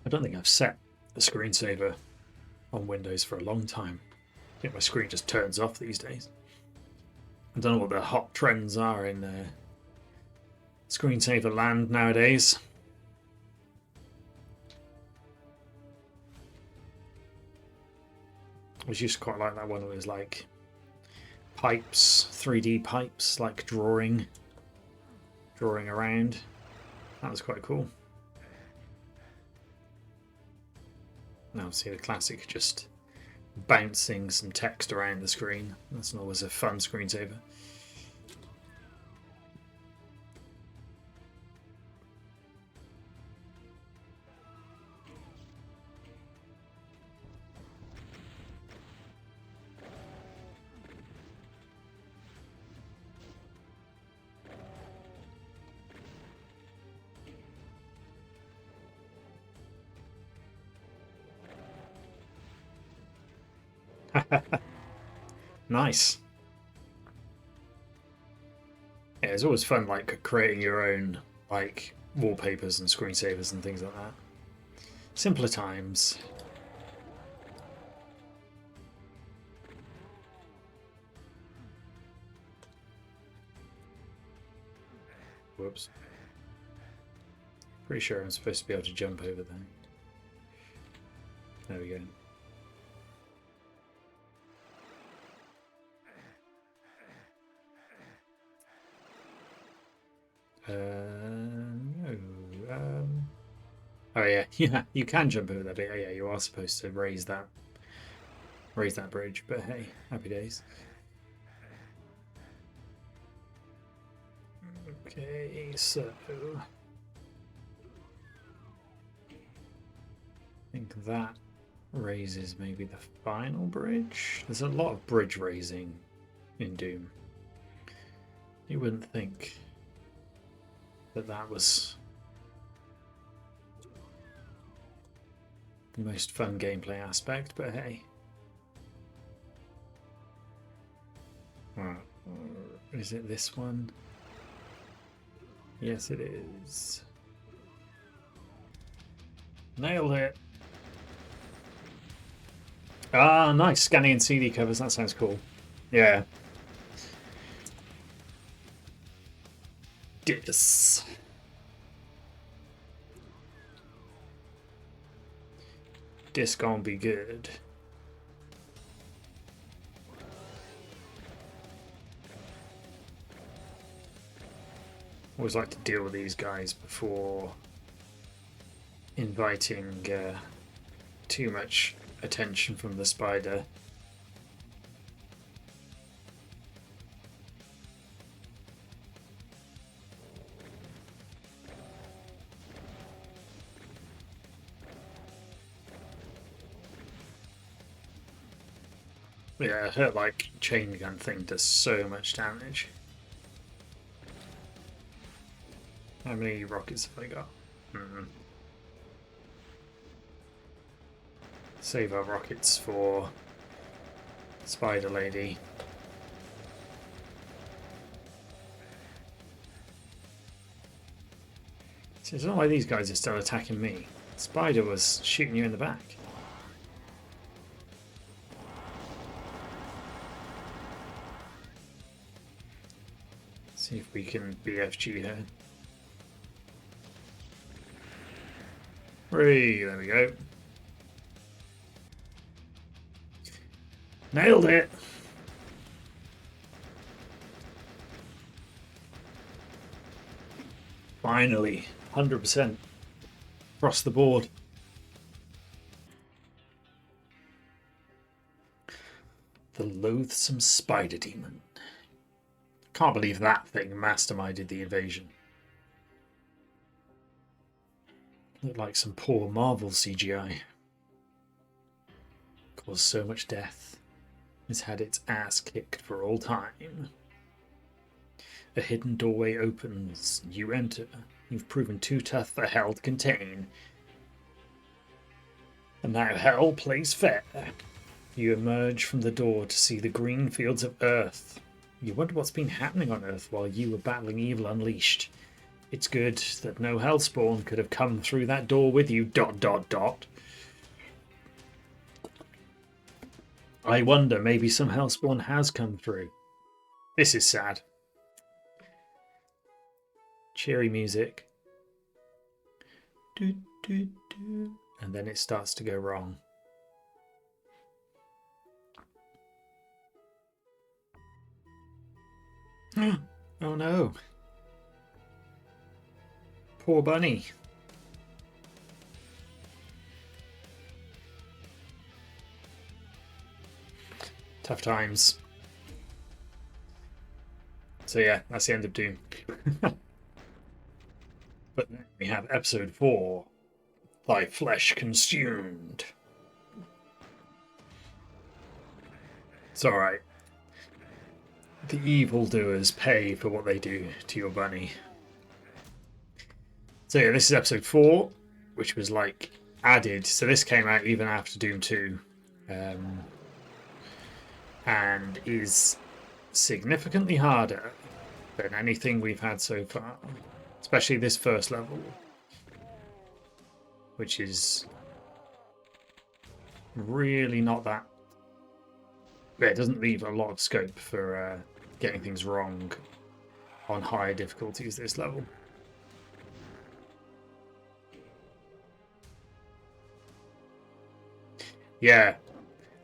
I don't think I've set the screensaver on Windows for a long time. I think my screen just turns off these days. I don't know what the hot trends are in screensaver land nowadays. I was used to quite like that one. It was like pipes, 3D pipes, like drawing around. That was quite cool. Now see the classic, just bouncing some text around the screen. That's not always a fun screensaver. Nice. Yeah, it's always fun, like creating your own like wallpapers and screensavers and things like that. Simpler times. Whoops. Pretty sure I'm supposed to be able to jump over there. There we go. No. Oh yeah, yeah. You can jump over that bit. Oh, yeah, you are supposed to raise that bridge. But hey, happy days. Okay, so I think that raises maybe the final bridge. There's a lot of bridge raising in Doom. You wouldn't think that was the most fun gameplay aspect, but hey. Is it this one? Yes, it is. Nailed it. Ah, nice. Scanning in CD covers. That sounds cool. Yeah. Deus. This gonna be good. Always like to deal with these guys before inviting too much attention from the spider. Yeah, her like chain gun thing does so much damage. How many rockets have I got? Save our rockets for Spider Lady. So it's not like these guys are still attacking me. Spider was shooting you in the back. See if we can BFG her. Hooray, there we go. Nailed it! Finally, 100% across the board. The loathsome spider demon. Can't believe that thing masterminded the invasion. Looked like some poor Marvel CGI. Caused so much death. It's had its ass kicked for all time. A hidden doorway opens. You enter. You've proven too tough for hell to contain. And now hell plays fair. You emerge from the door to see the green fields of Earth. You wonder what's been happening on Earth while you were battling evil unleashed. It's good that no hellspawn could have come through that door with you, ... I wonder, maybe some hellspawn has come through. This is sad. Cheery music. And then it starts to go wrong. Oh no. Poor bunny. Tough times. So yeah, that's the end of Doom. But then we have episode 4, Thy Flesh Consumed. It's alright. The evildoers pay for what they do to your bunny. So yeah, this is episode 4, which was like added. So this came out even after Doom 2. and is significantly harder than anything we've had so far, especially this first level, which is really not that. Yeah, it doesn't leave a lot of scope for getting things wrong on higher difficulties this level. Yeah,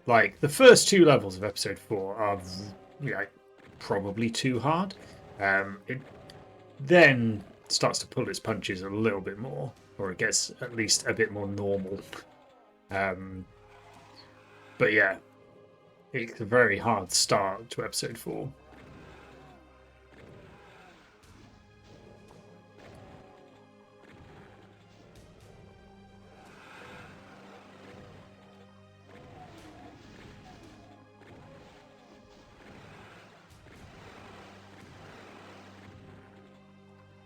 like the first 2 levels of episode 4 are probably too hard. It then starts to pull its punches a little bit more, or it gets at least a bit more normal. But yeah, it's a very hard start to episode 4.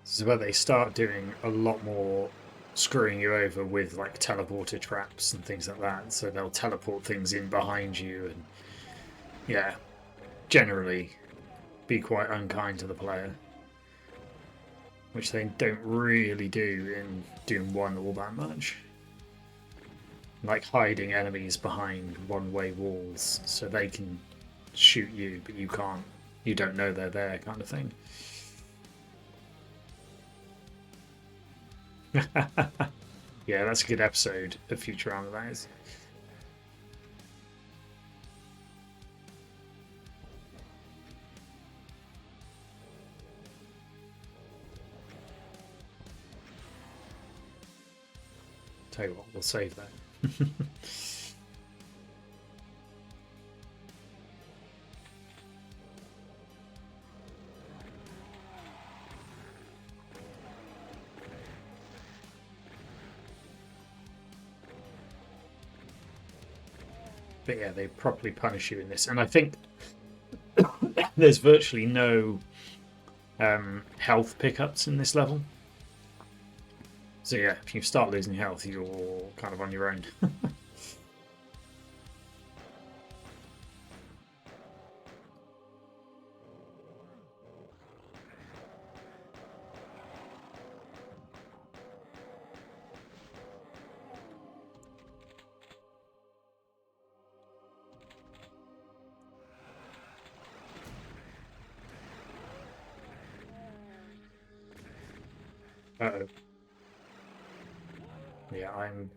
This is where they start doing a lot more screwing you over with like teleporter traps and things like that. So they'll teleport things in behind you and yeah, generally be quite unkind to the player, which they don't really do in Doom 1 all that much. Like hiding enemies behind one-way walls so they can shoot you, but you can't. You don't know they're there, kind of thing. Yeah, that's a good episode of Futurama, that is. Tell you what, we'll save that. But yeah, they properly punish you in this, and I think there's virtually no health pickups in this level. So yeah, if you start losing health, you're kind of on your own. Uh-oh. Yeah, I'm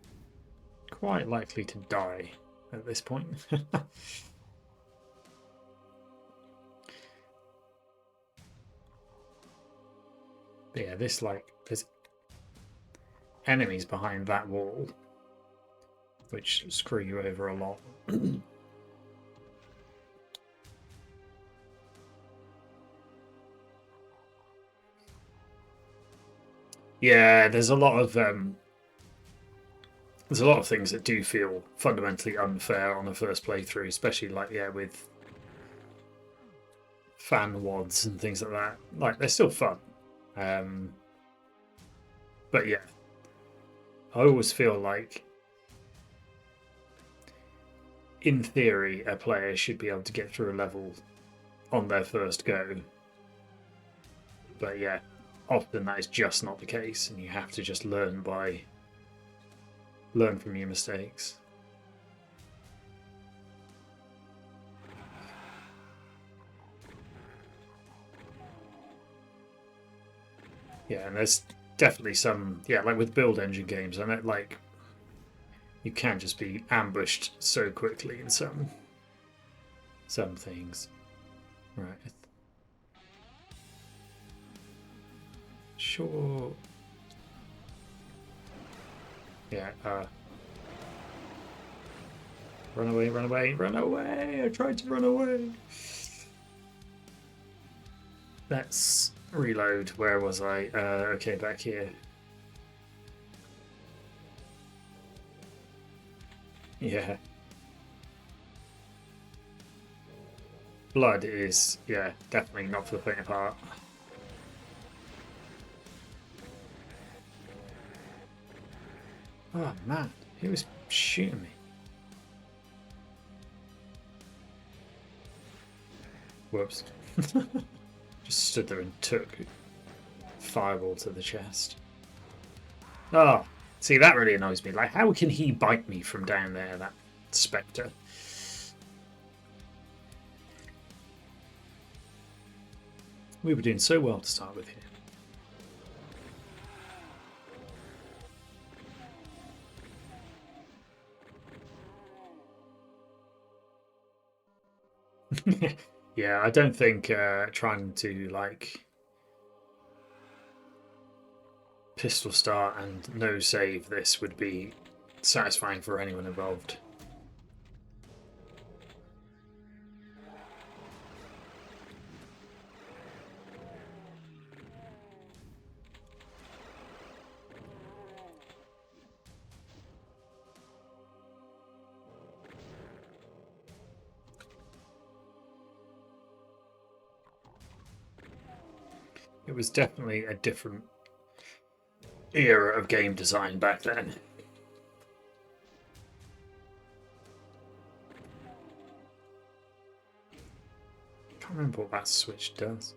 quite likely to die at this point. But yeah, this, like, there's enemies behind that wall which screw you over a lot. Yeah, there's a lot of things that do feel fundamentally unfair on the first playthrough, especially like with fan wads and things like that. Like they're still fun, but yeah, I always feel like, in theory, a player should be able to get through a level on their first go. But yeah, often that is just not the case, and you have to just learn from your mistakes. Yeah, and there's definitely some, like with build engine games, I know, like, you can just be ambushed so quickly in some things. Right. Sure. Yeah, run away, run away, run away! I tried to run away! Let's reload. Where was I? Okay, back here. Yeah. Blood is, definitely not for the faint of heart. Oh man, he was shooting me. Whoops. Just stood there and took fireball to the chest. Oh, see, that really annoys me. Like, how can he bite me from down there, that spectre? We were doing so well to start with here. Yeah, I don't think trying to, like, pistol start and no save this would be satisfying for anyone involved. It was definitely a different era of game design back then. Can't remember what that switch does.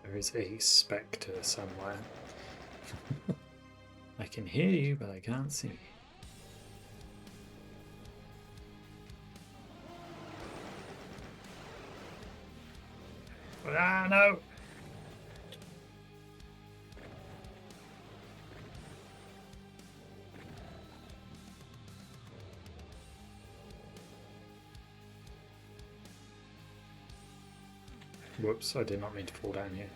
There is a spectre somewhere. I can hear you, but I can't see you. Ah, no! Whoops, I did not mean to fall down here.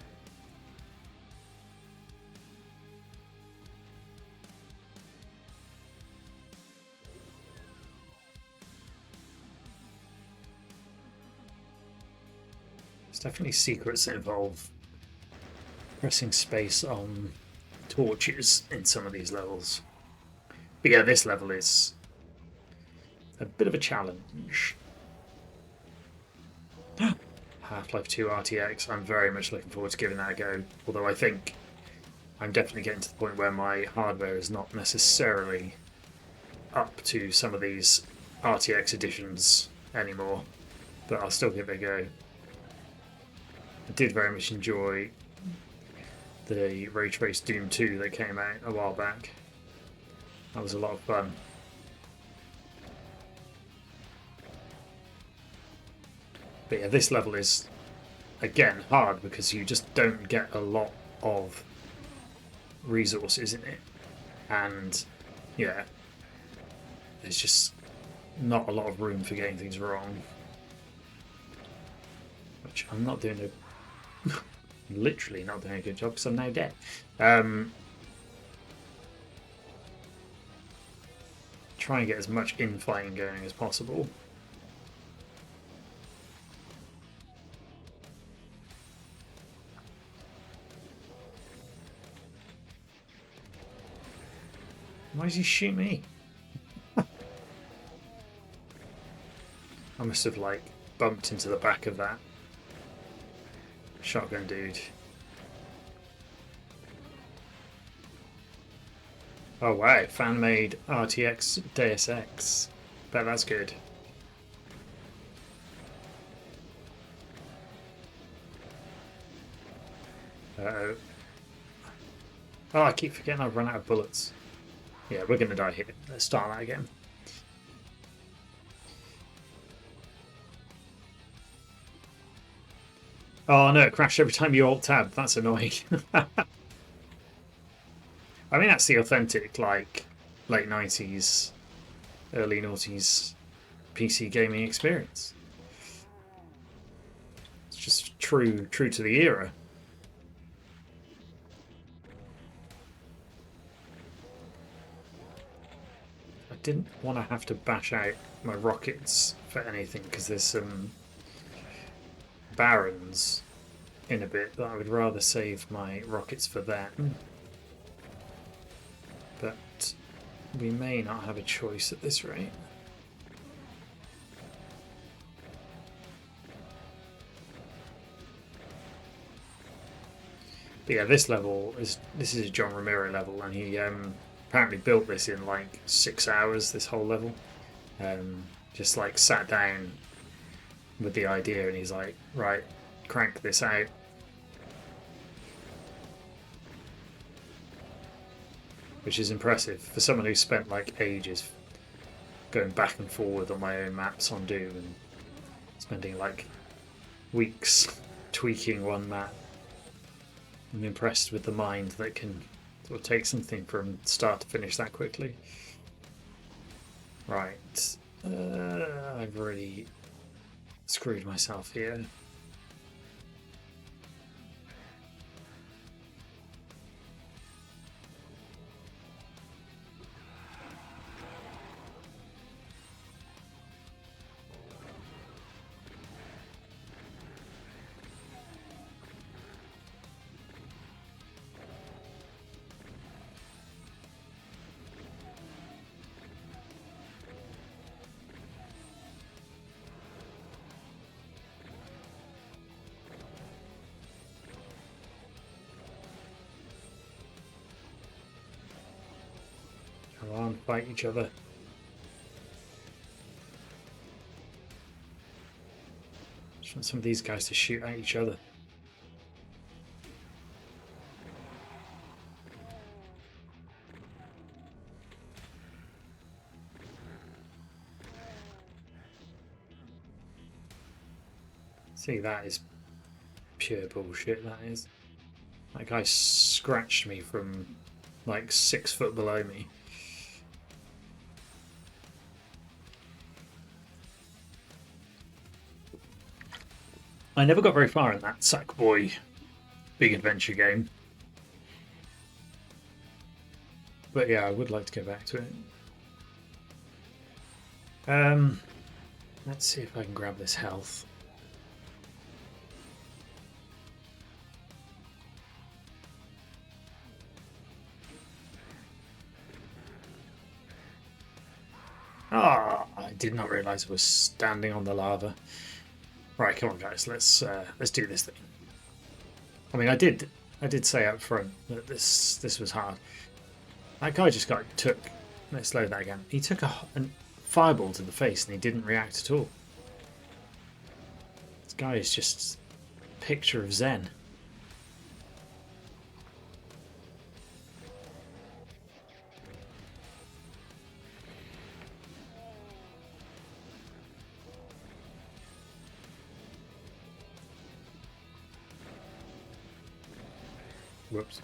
There's definitely secrets that involve pressing space on torches in some of these levels. But yeah, this level is a bit of a challenge. Half-Life 2 RTX, I'm very much looking forward to giving that a go, although I think I'm definitely getting to the point where my hardware is not necessarily up to some of these RTX editions anymore, but I'll still give it a go. I did very much enjoy the Ray Trace Doom 2 that came out a while back. That was a lot of fun. But yeah, this level is, again, hard because you just don't get a lot of resources in it. And, yeah, there's just not a lot of room for getting things wrong. Which I'm not doing literally not doing a good job because I'm now dead. Try and get as much infighting going as possible. Why does he shoot me? I must have, like, bumped into the back of that shotgun dude. Oh wow, fan-made RTX Deus Ex. Bet that's good. Uh-oh. Oh, I keep forgetting I've run out of bullets. Yeah, we're going to die here. Let's start that again. Oh no, it crashed every time you alt-tab. That's annoying. I mean, that's the authentic, like, late 90s, early noughties PC gaming experience. It's just true to the era. I didn't want to have to bash out my rockets for anything because there's some barons in a bit that I would rather save my rockets for them. But we may not have a choice at this rate. But yeah, this is a John Romero level, and he apparently built this in like 6 hours. This whole level, just like sat down with the idea, and he's like, right, crank this out. Which is impressive for someone who spent like ages going back and forward on my own maps on Doom and spending like weeks tweaking one map. I'm impressed with the mind that can sort of take something from start to finish that quickly. Right, I've really screwed myself here. Come on, fight each other. Just want some of these guys to shoot at each other. See, that is pure bullshit, that is. That guy scratched me from like 6 foot below me. I never got very far in that Sackboy big adventure game. But yeah, I would like to go back to it. Let's see if I can grab this health. Ah, I did not realise I was standing on the lava. Right, come on, guys. Let's do this thing. I mean, I did say up front that this was hard. That guy just took. Let's slow that again. He took a fireball to the face and he didn't react at all. This guy is just a picture of Zen. Whoops.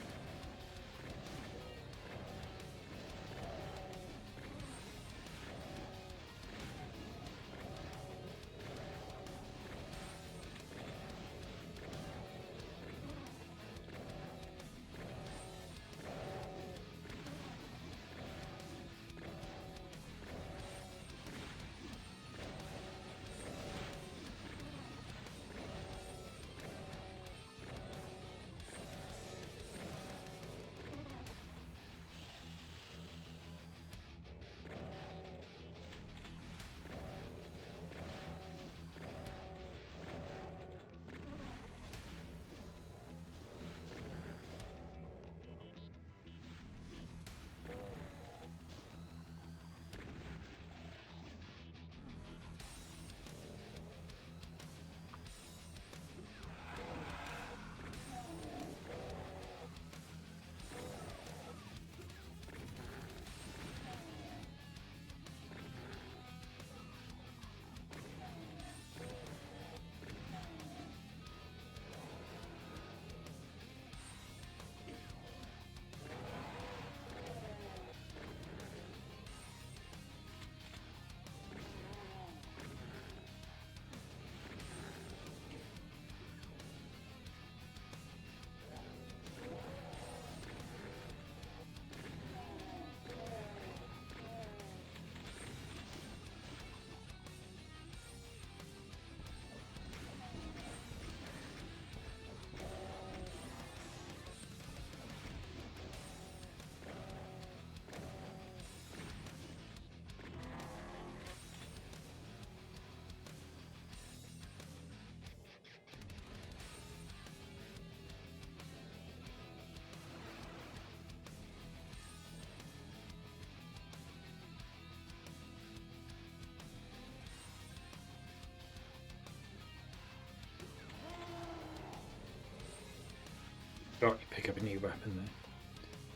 Got to pick up a new weapon there.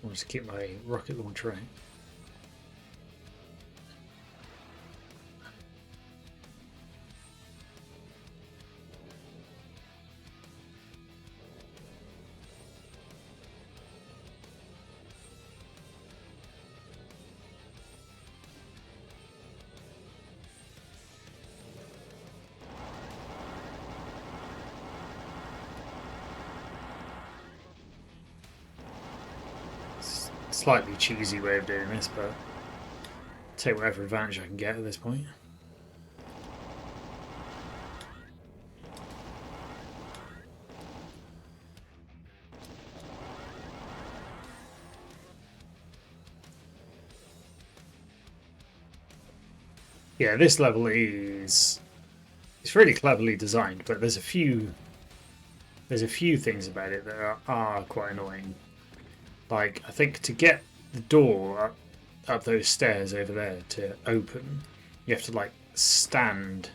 I want to keep my rocket launcher out. Slightly cheesy way of doing this, but take whatever advantage I can get at this point. Yeah, this level is it's really cleverly designed, but there's a few things about it that are quite annoying. Like, I think to get the door up those stairs over there to open, you have to like stand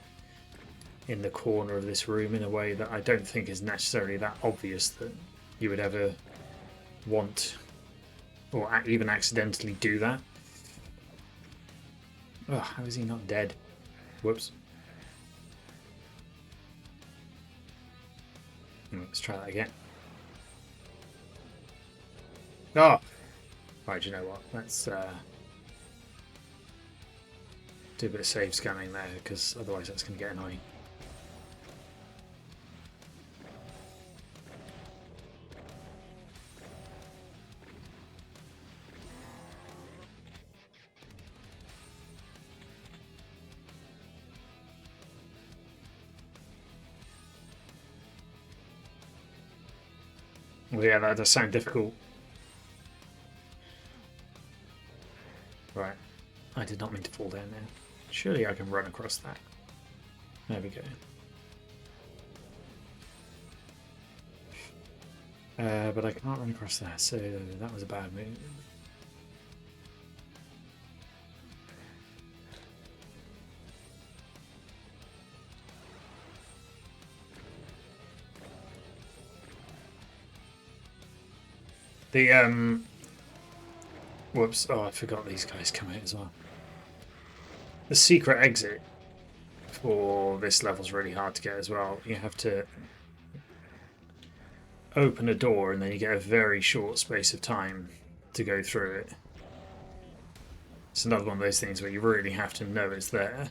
in the corner of this room in a way that I don't think is necessarily that obvious that you would ever want or even accidentally do that. Oh, how is he not dead? Whoops. Let's try that again. Oh! Right, you know what? Let's do a bit of save scanning there, because otherwise that's going to get annoying. Well, yeah, that does sound difficult. Right. I did not mean to fall down there. Surely I can run across that. There we go. But I can't run across that, so that was a bad move. The whoops, oh, I forgot these guys come out as well. The secret exit for this level is really hard to get as well. You have to open a door and then you get a very short space of time to go through it. It's another one of those things where you really have to know it's there.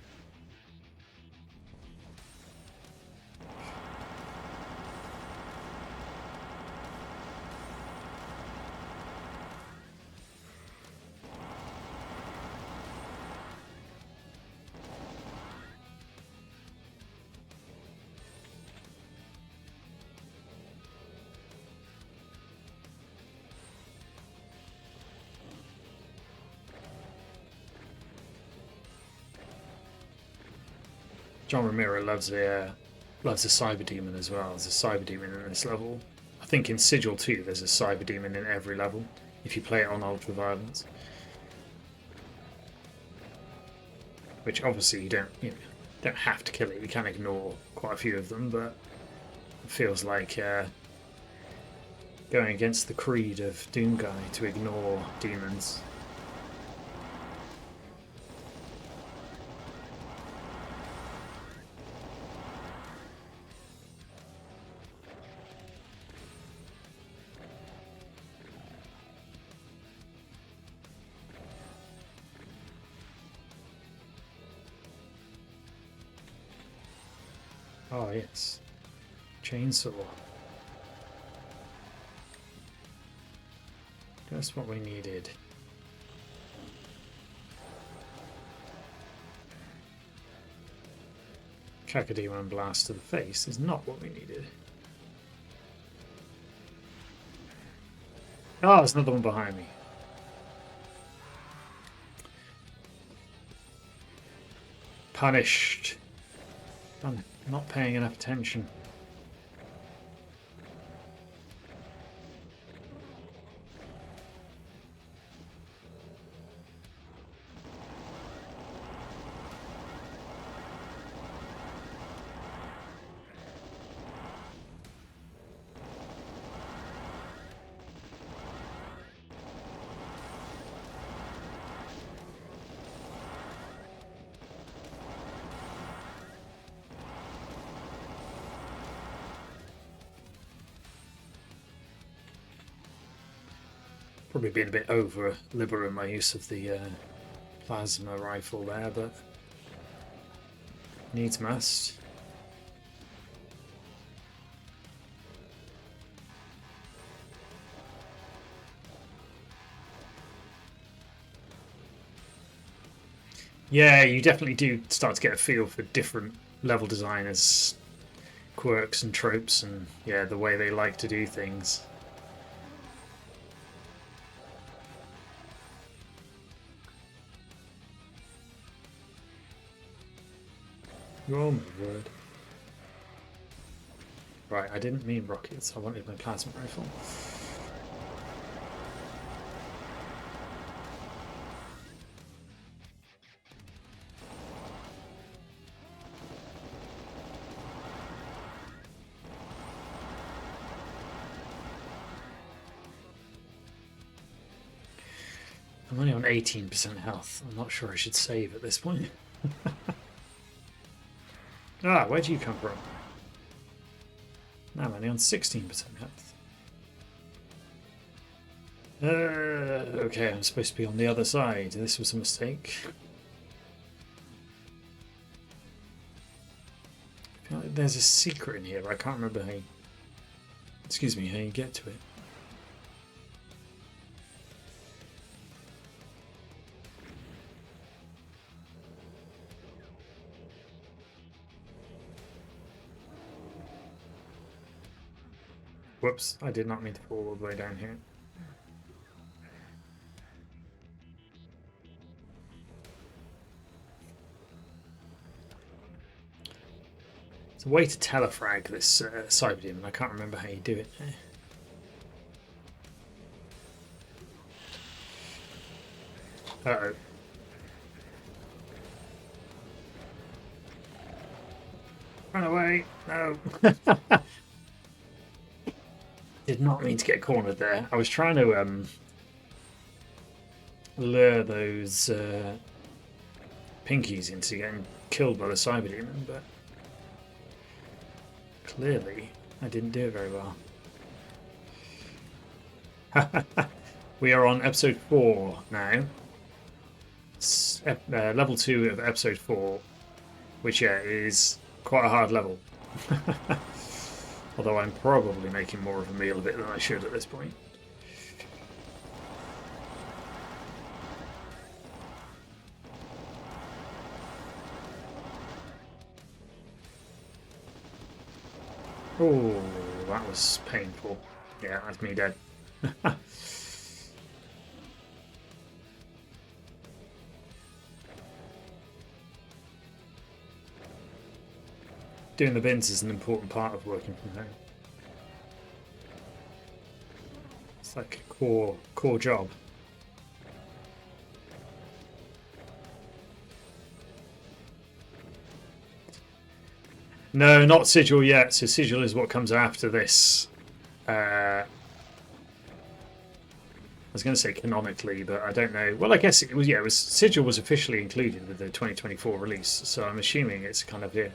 John Romero loves a cyber demon as well. There's a cyber demon in this level. I think in Sigil 2 there's a cyber demon in every level if you play it on ultra violence. Which obviously you don't have to kill it. You can ignore quite a few of them, but it feels like going against the creed of Doomguy to ignore demons. Oh yes, chainsaw. Just what we needed. Cacodemon blast to the face is not what we needed. Oh, there's another one behind me. Punished. I'm not paying enough attention. Probably being a bit over liberal in my use of the plasma rifle there, but needs must. Yeah, you definitely do start to get a feel for different level designers' quirks and tropes, and yeah, the way they like to do things. Oh my word. Right, I didn't mean rockets, I wanted my plasma rifle. I'm only on 18% health. I'm not sure I should save at this point. Ah, where do you come from? Now I'm only on 16% health. Okay, I'm supposed to be on the other side. This was a mistake. I feel like there's a secret in here, but I can't remember how you... Excuse me, how you get to it. Whoops, I did not mean to fall all the way down here. It's a way to telefrag this cyber demon. I can't remember how you do it. Uh-oh. Run away! No! Did not mean to get cornered there. I was trying to lure those pinkies into getting killed by the cyber demon, but clearly I didn't do it very well. We are on episode 4 now. It's, level 2 of episode 4, which yeah, is quite a hard level. Although I'm probably making more of a meal of it than I should at this point. Oh, that was painful. Yeah, that's me dead. Doing the bins is an important part of working from home. It's like a core job. No, not Sigil yet. So Sigil is what comes after this. I was going to say canonically, but I don't know. Well, I guess it was. Yeah, it was. Sigil was officially included with the 2024 release, so I'm assuming it's kind of here.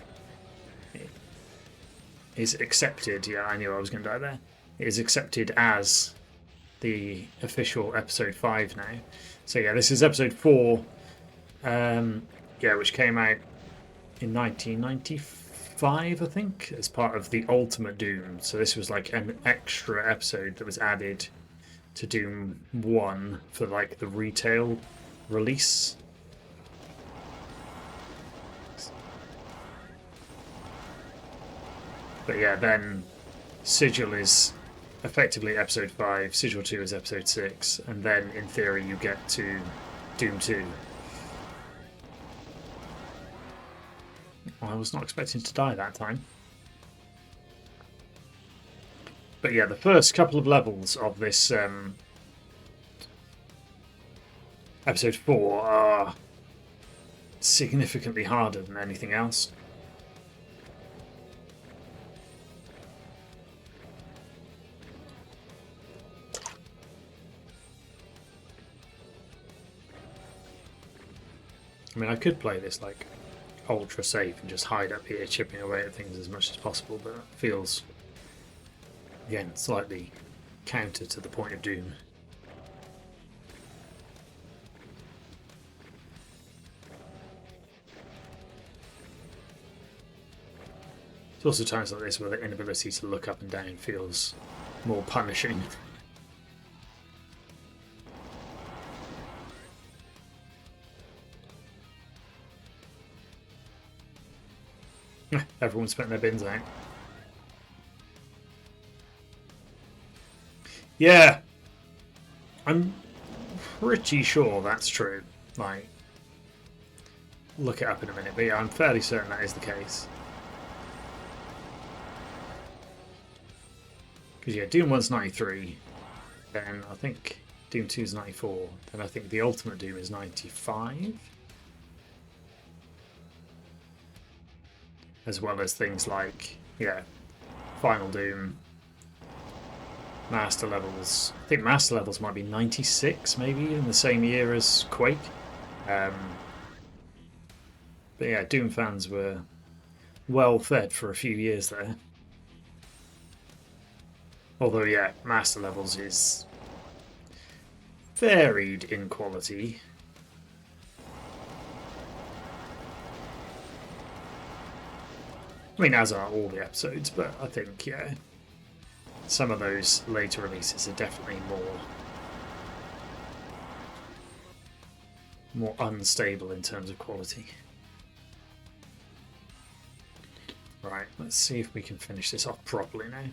Is accepted. Yeah, I knew I was going to die there. It is accepted as the official episode 5 now. So yeah, this is episode 4. Yeah, which came out in 1995, I think, as part of the Ultimate Doom. So this was like an extra episode that was added to Doom 1 for like the retail release. But yeah, then Sigil is effectively episode 5, Sigil 2 is episode 6, and then in theory you get to Doom 2. I was not expecting to die that time. But yeah, the first couple of levels of this episode 4 are significantly harder than anything else. I mean, I could play this like ultra safe and just hide up here chipping away at things as much as possible, but it feels, again, slightly counter to the point of Doom. There's also times like this where the inability to look up and down feels more punishing. Everyone's putting their bins out. Yeah, I'm pretty sure that's true. Like, look it up in a minute, but yeah, I'm fairly certain that is the case. Because yeah, Doom 1's 93, then I think Doom 2's 94, then I think the Ultimate Doom is 95. As well as things like, yeah, Final Doom, Master Levels. I think Master Levels might be 96, maybe, in the same year as Quake. But yeah, Doom fans were well fed for a few years there. Although, yeah, Master Levels is varied in quality. I mean, as are all the episodes, but I think, yeah, some of those later releases are definitely more unstable in terms of quality. Right, let's see if we can finish this off properly now.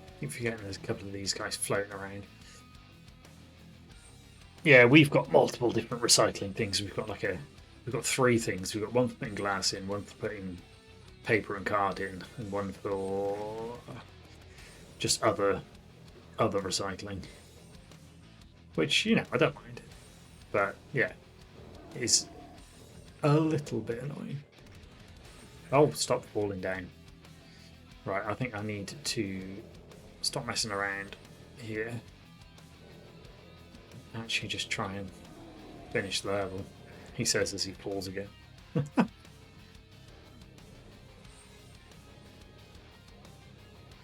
I keep forgetting there's a couple of these guys floating around. Yeah, we've got multiple different recycling things. We've got three things. We've got one for putting glass in, one for putting paper and card in, and one for just other recycling. Which, you know, I don't mind. But yeah, it's a little bit annoying. Oh, stop falling down. Right, I think I need to stop messing around here. Actually just try and finish the level, he says as he falls again.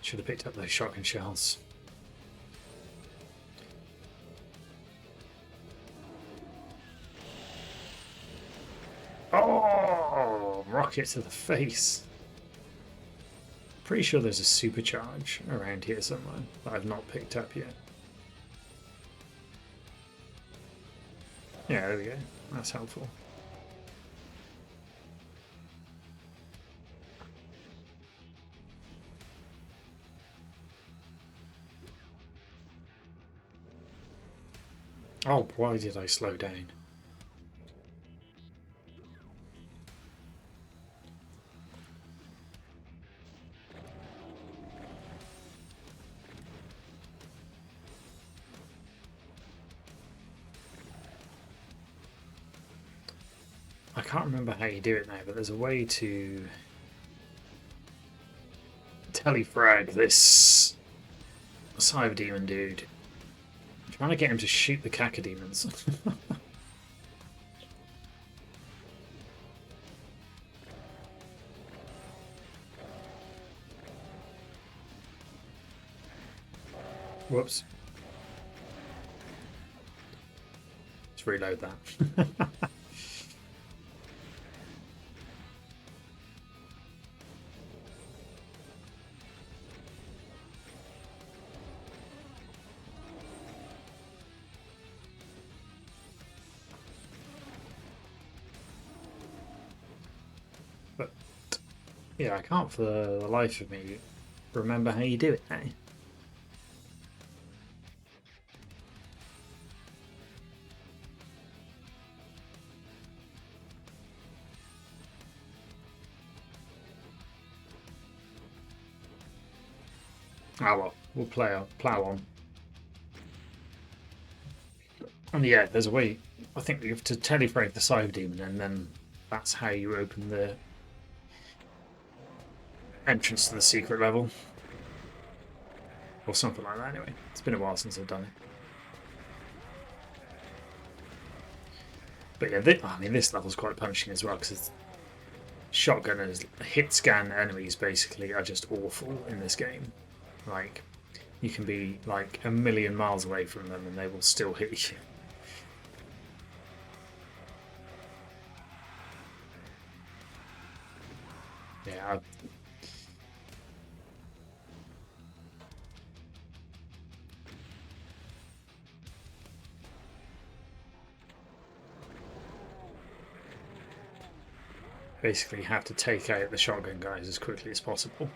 Should have picked up those shotgun shells. Oh, rocket to the face. Pretty sure there's a supercharge around here somewhere that I've not picked up yet. Yeah, there we go. That's helpful. Oh, why did I slow down? I can't remember how you do it now, but there's a way to telefrag this cyber demon dude. I'm trying to get him to shoot the cacodemons. Whoops. Let's reload that. Yeah, I can't for the life of me remember how you do it now. Ah well, we'll plow on. And yeah, there's a way, I think you have to telefrag the cyber demon and then that's how you open the entrance to the secret level. Or something like that anyway. It's been a while since I've done it. But yeah, I mean, this level's quite punishing as well because shotgunners, hit scan enemies basically are just awful in this game. Like, you can be like a million miles away from them and they will still hit you. Yeah. Basically have to take out the shotgun guys as quickly as possible.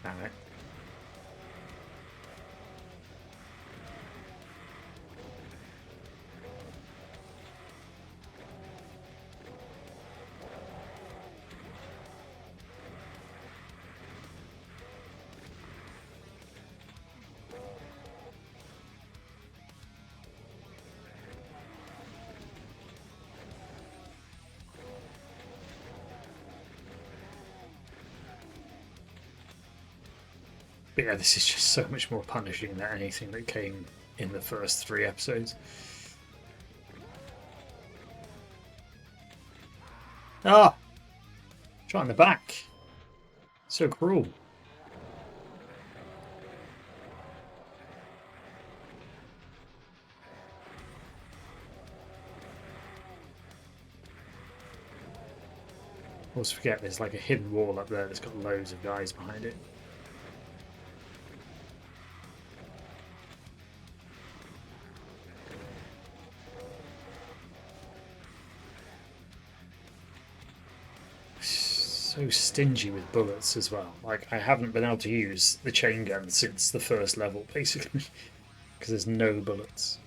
Damn it. But yeah, this is just so much more punishing than anything that came in the first 3 episodes. Ah! Shot in the back. So cruel. I always forget there's like a hidden wall up there that's got loads of guys behind it. So stingy with bullets as well. Like, I haven't been able to use the chain gun since the first level, basically, because there's no bullets.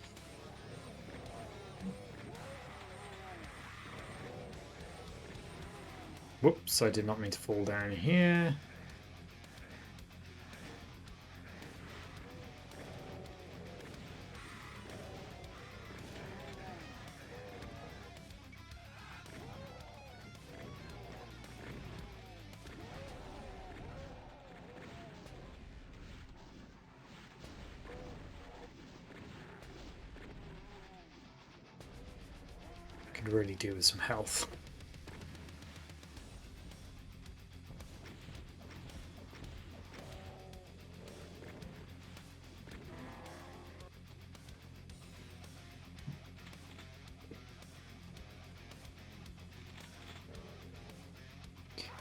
Whoops, I did not mean to fall down here. Could really do with some health.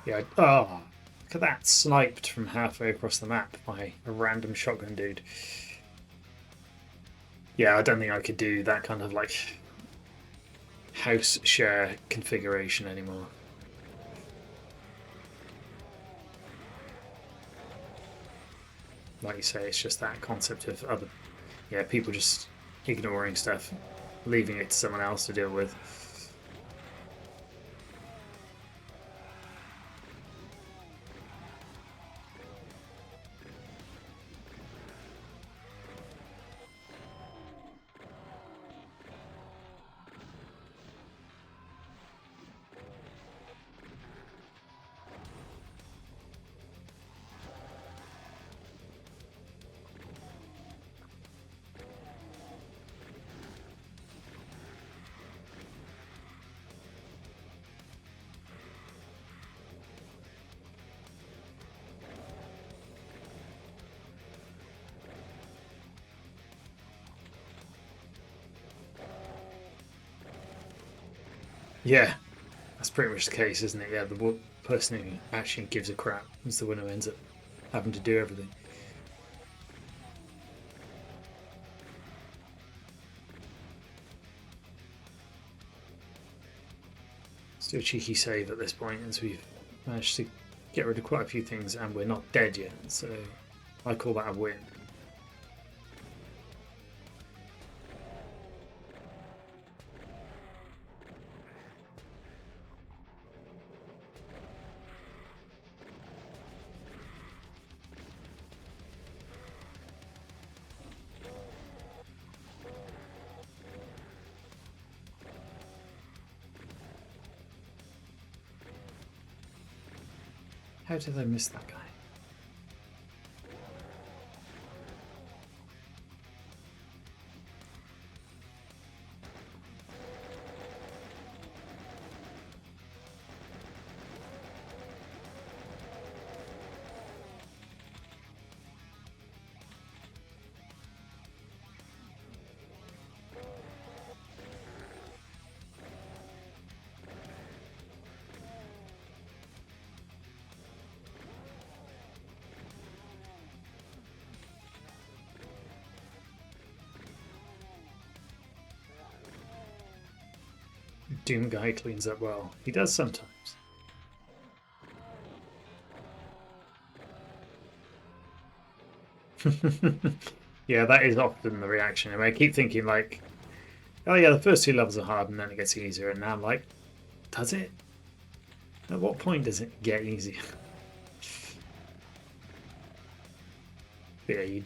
Yeah, oh, look at that, sniped from halfway across the map by a random shotgun dude. Yeah, I don't think I could do that kind of like house share configuration anymore. Like you say, it's just that concept of other, yeah, people just ignoring stuff, leaving it to someone else to deal with. Yeah, that's pretty much the case, isn't it? Yeah, the person who actually gives a crap is the one who ends up having to do everything. Let's do a cheeky save at this point, as we've managed to get rid of quite a few things and we're not dead yet, so I call that a win. How did I miss that guy? Doom guy cleans up well. He does sometimes. Yeah, that is often the reaction. I mean, I keep thinking like, oh yeah, the first 2 levels are hard and then it gets easier, and now I'm like, does it? At what point does it get easier? Yeah,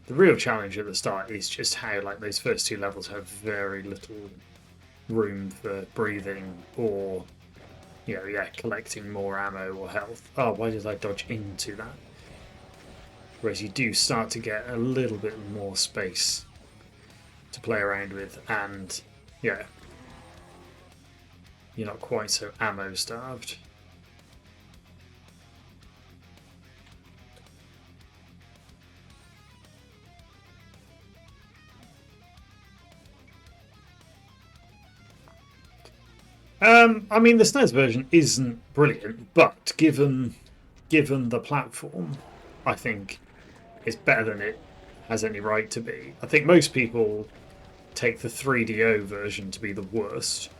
the real challenge at the start is just how like those first 2 levels have very little room for breathing or, you know, yeah, collecting more ammo or health. Oh, why did I dodge into that? Whereas you do start to get a little bit more space to play around with, and yeah, you're not quite so ammo starved. I mean, the SNES version isn't brilliant, but given the platform, I think it's better than it has any right to be. I think most people take the 3DO version to be the worst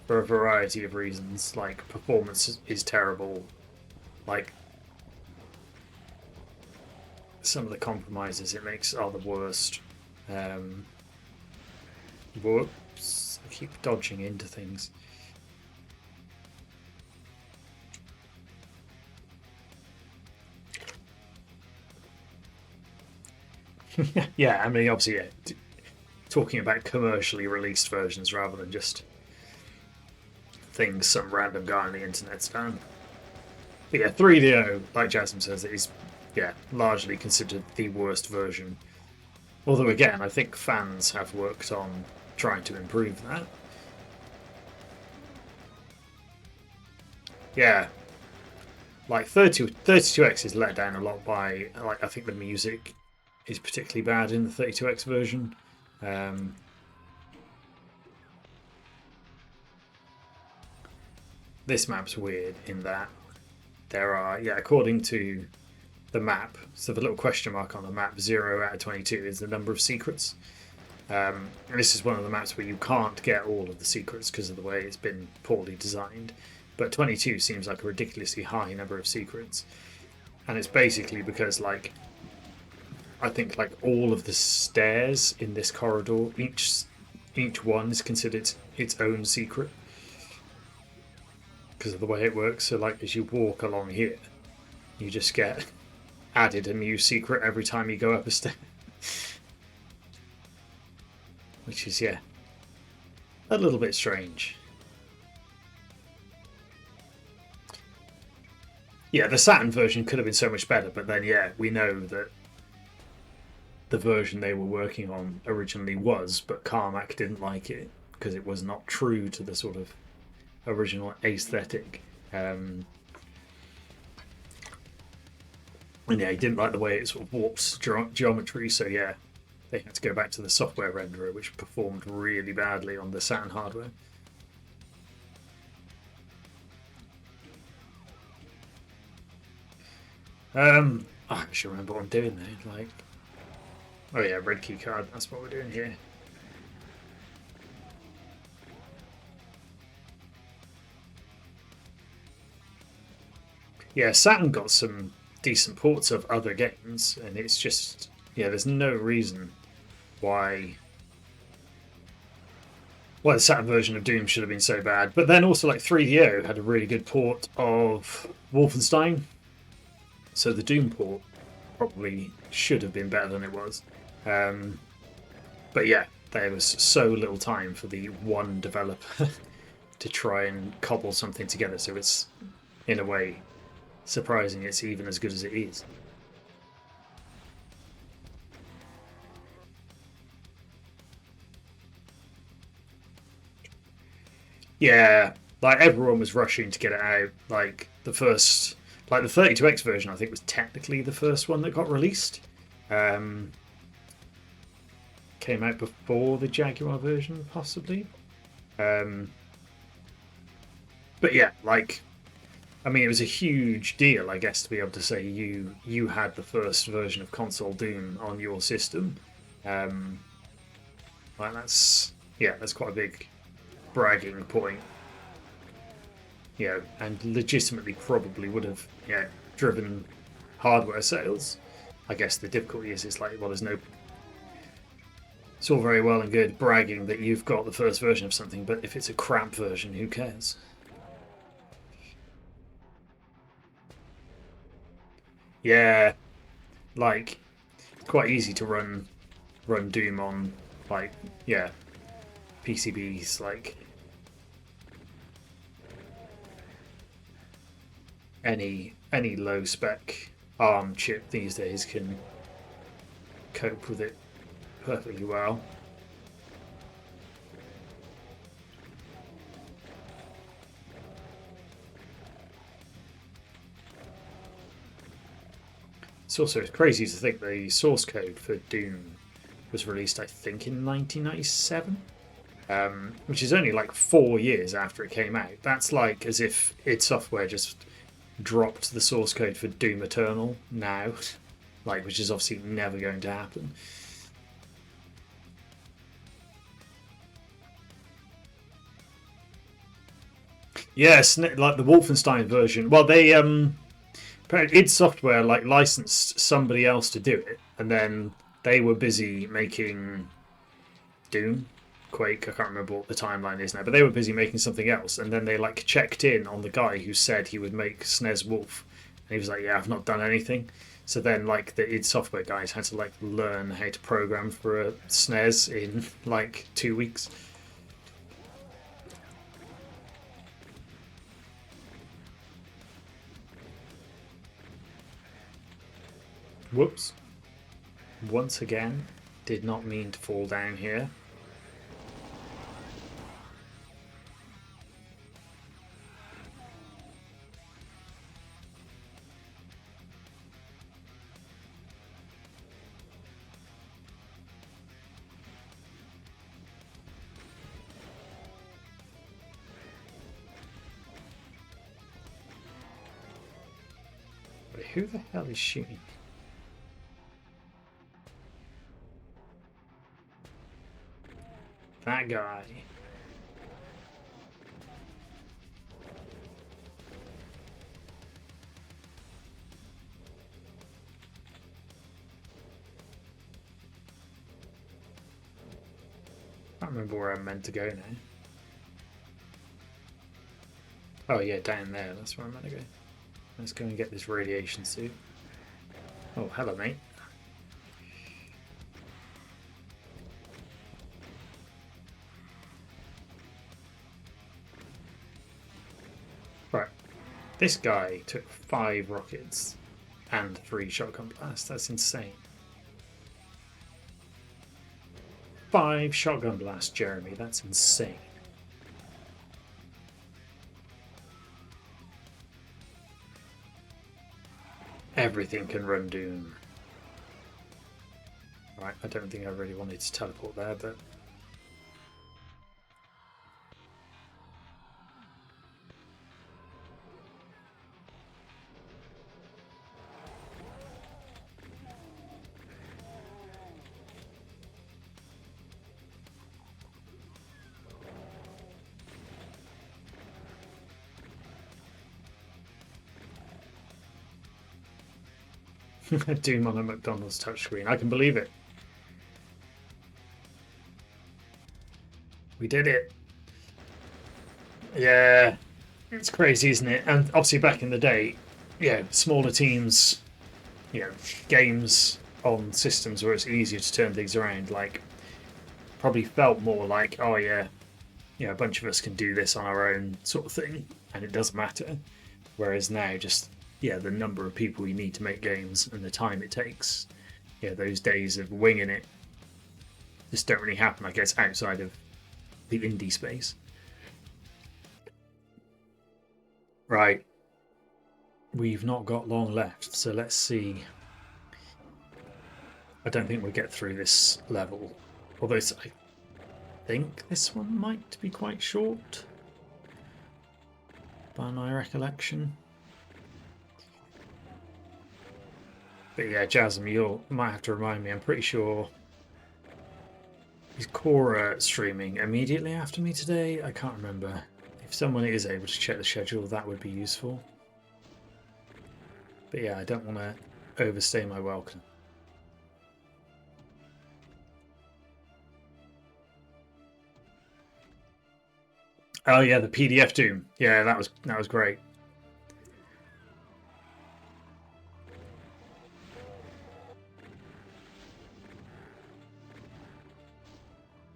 for a variety of reasons. Like, performance is terrible. Like, some of the compromises it makes are the worst. Whoops, I keep dodging into things. Yeah, I mean, obviously, yeah, talking about commercially released versions rather than just things some random guy on the internet's done. But yeah, 3DO, like Jasmine says, is largely considered the worst version. Although again, I think fans have worked on trying to improve that. Yeah, like 32X is let down a lot by, like, I think the music is particularly bad in the 32X version. This map's weird in that there are, according to the map, so the little question mark on the map, 0 out of 22 is the number of secrets. And this is one of the maps where you can't get all of the secrets because of the way it's been poorly designed. But 22 seems like a ridiculously high number of secrets. And it's basically because, like, I think like all of the stairs in this corridor, each one is considered its own secret because of the way it works. So like as you walk along here, you just get added a new secret every time you go up a stair. Which is, yeah, a little bit strange. Yeah, the Saturn version could have been so much better, but then, yeah, we know that the version they were working on originally was, but Carmack didn't like it because it was not true to the sort of original aesthetic. And yeah, he didn't like the way it sort of warps geometry, so yeah, they had to go back to the software renderer, which performed really badly on the Saturn hardware. I should remember what I'm doing there. Like, oh yeah, red key card. That's what we're doing here. Yeah, Saturn got some decent ports of other games, and it's just, yeah, there's no reason why the Saturn version of Doom should have been so bad. But then also, like, 3DO had a really good port of Wolfenstein, so the Doom port probably should have been better than it was. But yeah, there was so little time for the one developer to try and cobble something together, so it's, in a way, surprising it's even as good as it is. Yeah, like everyone was rushing to get it out. Like the 32X version, I think, was technically the first one that got released. Came out before the Jaguar version, possibly. But yeah, like, I mean, it was a huge deal, I guess, to be able to say you had the first version of console Doom on your system. Like that's quite a big bragging point. You know, and legitimately probably would have, you know, driven hardware sales. I guess the difficulty is it's like, well, there's no... It's all very well and good bragging that you've got the first version of something, but if it's a crap version, who cares? Yeah, like, quite easy to run Doom on, like, yeah, PCBs, like any low spec ARM chip these days can cope with it perfectly well. It's also crazy to think the source code for Doom was released, I think, in 1997, which is only like 4 years after it came out. That's like as if id Software just dropped the source code for Doom Eternal now, like, which is obviously never going to happen. Yes, like the Wolfenstein version. Well, they id Software like licensed somebody else to do it, and then they were busy making Doom, Quake. I can't remember what the timeline is now, but they were busy making something else, and then they like checked in on the guy who said he would make SNES Wolf, and he was like, "Yeah, I've not done anything." So then, like, the id Software guys had to like learn how to program for a SNES in like 2 weeks. Whoops. Once again, did not mean to fall down here. But who the hell is shooting? That guy. I can't remember where I'm meant to go now. Oh yeah, down there, that's where I'm meant to go. Let's go and get this radiation suit. Oh, hello mate. Right, this guy took 5 rockets and 3 shotgun blasts. That's insane. 5 shotgun blasts, Jeremy. That's insane. Everything can run Doom. Right, I don't think I really wanted to teleport there, but... Doom on a McDonald's touchscreen. I can believe it. We did it. Yeah, it's crazy, isn't it? And obviously back in the day, yeah, smaller teams, you know, games on systems where it's easier to turn things around, like, probably felt more like, oh yeah, you know, a bunch of us can do this on our own sort of thing, and it doesn't matter. Whereas now, just, yeah, the number of people you need to make games and the time it takes, yeah, those days of winging it just don't really happen, I guess, outside of the indie space. Right. We've not got long left, so let's see. I don't think we'll get through this level. Although I think this one might be quite short, by my recollection. But yeah, Jasm, you might have to remind me. I'm pretty sure Is Cora streaming immediately after me today? I can't remember. If someone is able to check the schedule, that would be useful. But yeah, I don't want to overstay my welcome. Oh yeah, the PDF Doom. Yeah, that was great.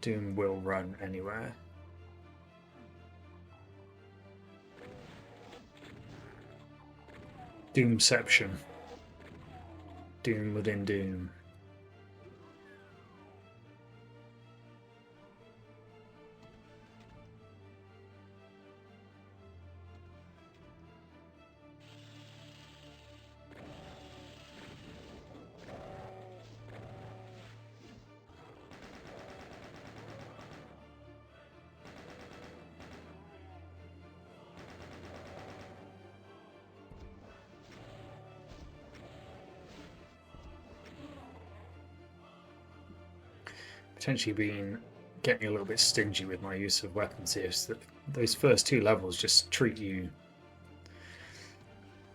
Doom will run anywhere. Doomception. Doom within Doom. Potentially getting a little bit stingy with my use of weapons here. So that those first 2 levels just treat you,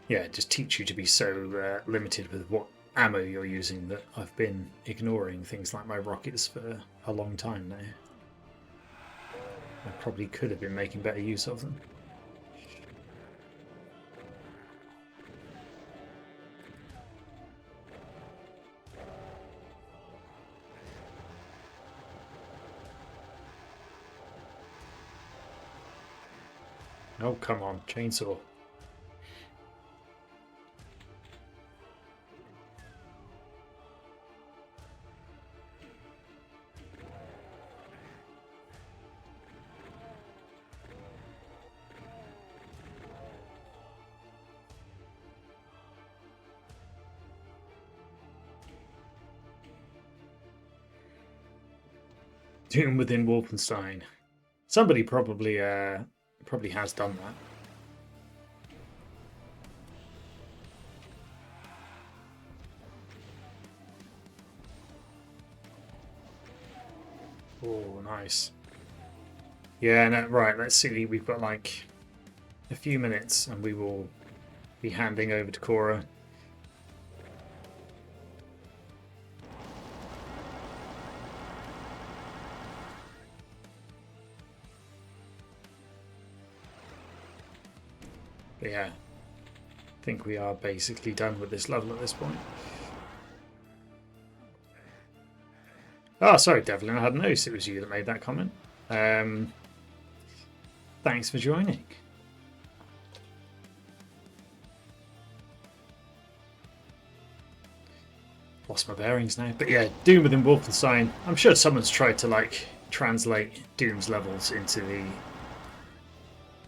just teach you to be so limited with what ammo you're using that I've been ignoring things like my rockets for a long time now. I probably could have been making better use of them. Oh, come on, chainsaw. Doom within Wolfenstein. Somebody probably has done that. Oh, nice. Yeah, no, right, let's see. We've got like a few minutes and we will be handing over to Cora. But yeah, I think we are basically done with this level at this point. Oh, sorry, Devlin. I hadn't noticed it was you that made that comment. Thanks for joining. Lost my bearings now. But yeah, Doom within Wolfenstein. I'm sure someone's tried to like translate Doom's levels into the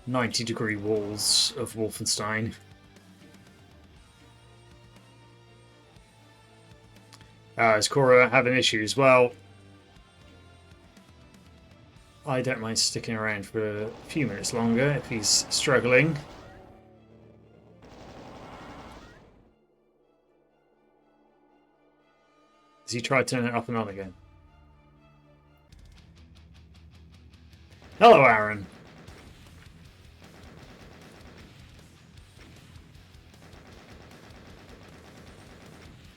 90-degree walls of Wolfenstein. Is Cora having issues? Well, I don't mind sticking around for a few minutes longer if he's struggling. Has he tried turning it up and on again? Hello, Aaron.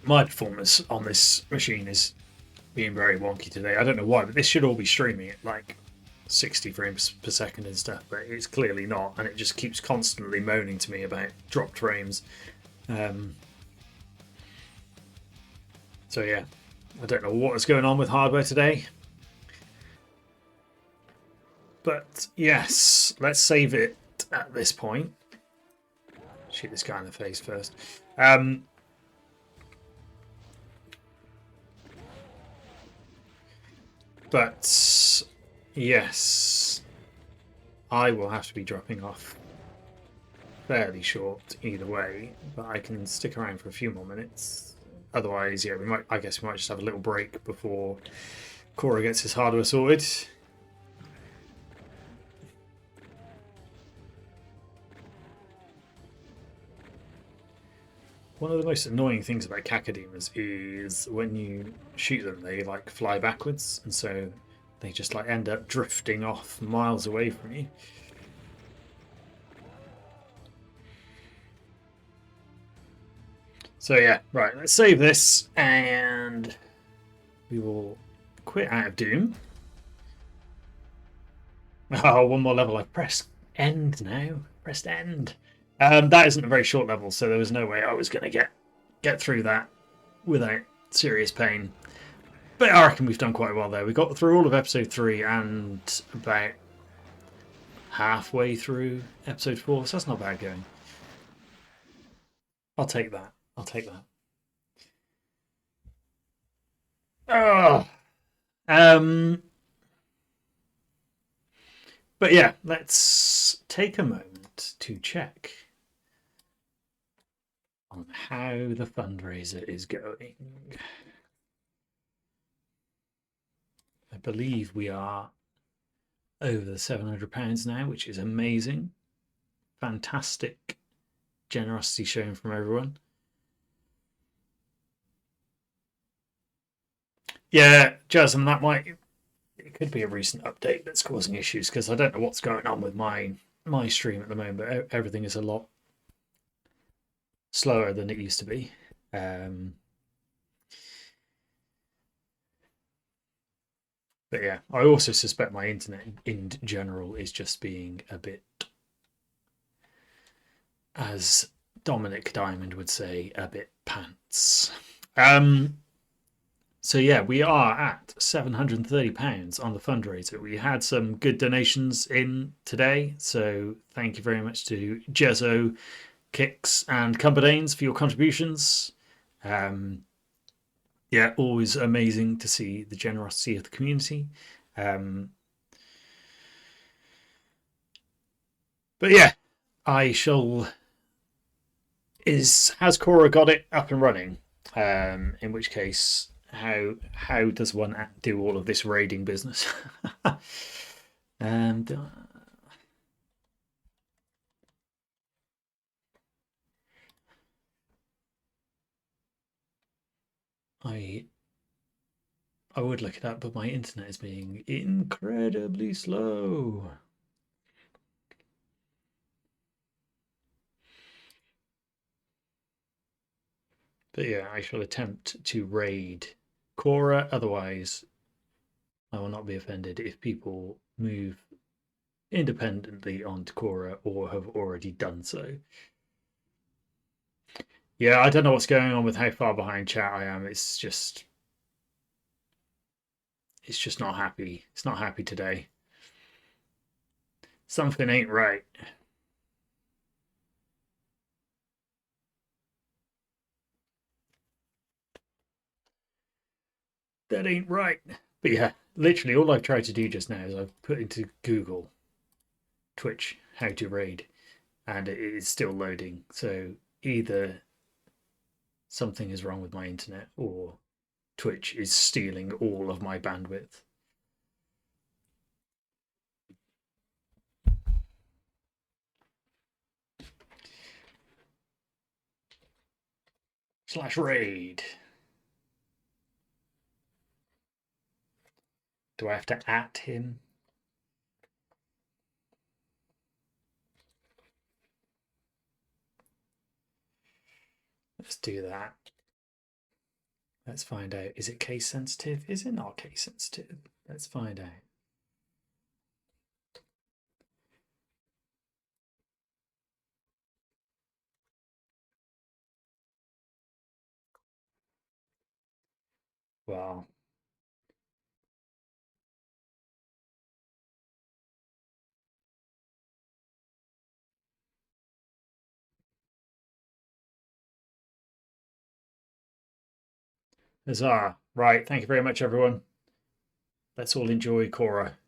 My performance on this machine is being very wonky today. I don't know why, but this should all be streaming at like 60 frames per second and stuff, but it's clearly not, and it just keeps constantly moaning to me about dropped frames. So yeah, I don't know what is going on with hardware today. But yes, let's save it at this point. Shoot this guy in the face first. But yes, I will have to be dropping off fairly short either way, but I can stick around for a few more minutes. Otherwise, yeah, I guess we might just have a little break before Cora gets his hardware sorted. One of the most annoying things about cacodemas is when you shoot them, they like fly backwards, and so They just like end up drifting off miles away from you. So yeah, right, let's save this and we will quit out of Doom. Oh, one more level. I've pressed end now. Pressed end. That isn't a very short level, so there was no way I was going to get through that without serious pain. But I reckon we've done quite well there. We got through all of episode 3 and about halfway through episode 4, so that's not bad going. I'll take that. I'll take that. Oh. But yeah, let's take a moment to check on how the fundraiser is going. I believe we are over the £700 now, which is amazing. Fantastic generosity shown from everyone. Yeah, Jasmine, it could be a recent update that's causing issues because I don't know what's going on with my stream at the moment, but everything is a lot slower than it used to be. But yeah, I also suspect my internet in general is just being a bit, as Dominic Diamond would say, a bit pants. So yeah, we are at £730 on the fundraiser. We had some good donations in today, so thank you very much to Jezzo, Kicks and Cumberdanes for your contributions. Yeah, always amazing to see the generosity of the community. But yeah, has Cora got it up and running? In which case, how does one do all of this raiding business? And I would look it up, but my internet is being incredibly slow. But yeah, I shall attempt to raid Cora. Otherwise, I will not be offended if people move independently onto Cora or have already done so. Yeah, I don't know what's going on with how far behind chat I am. It's just not happy. It's not happy today. Something ain't right. That ain't right. But yeah, literally all I've tried to do just now is I've put into Google Twitch how to raid, and it is still loading. So either something is wrong with my internet or Twitch is stealing all of my bandwidth. /raid. Do I have to @ him? Let's do that. Let's find out. Is it case sensitive? Is it not case sensitive? Let's find out. Well, huzzah. Right, thank you very much, everyone. Let's all enjoy Cora.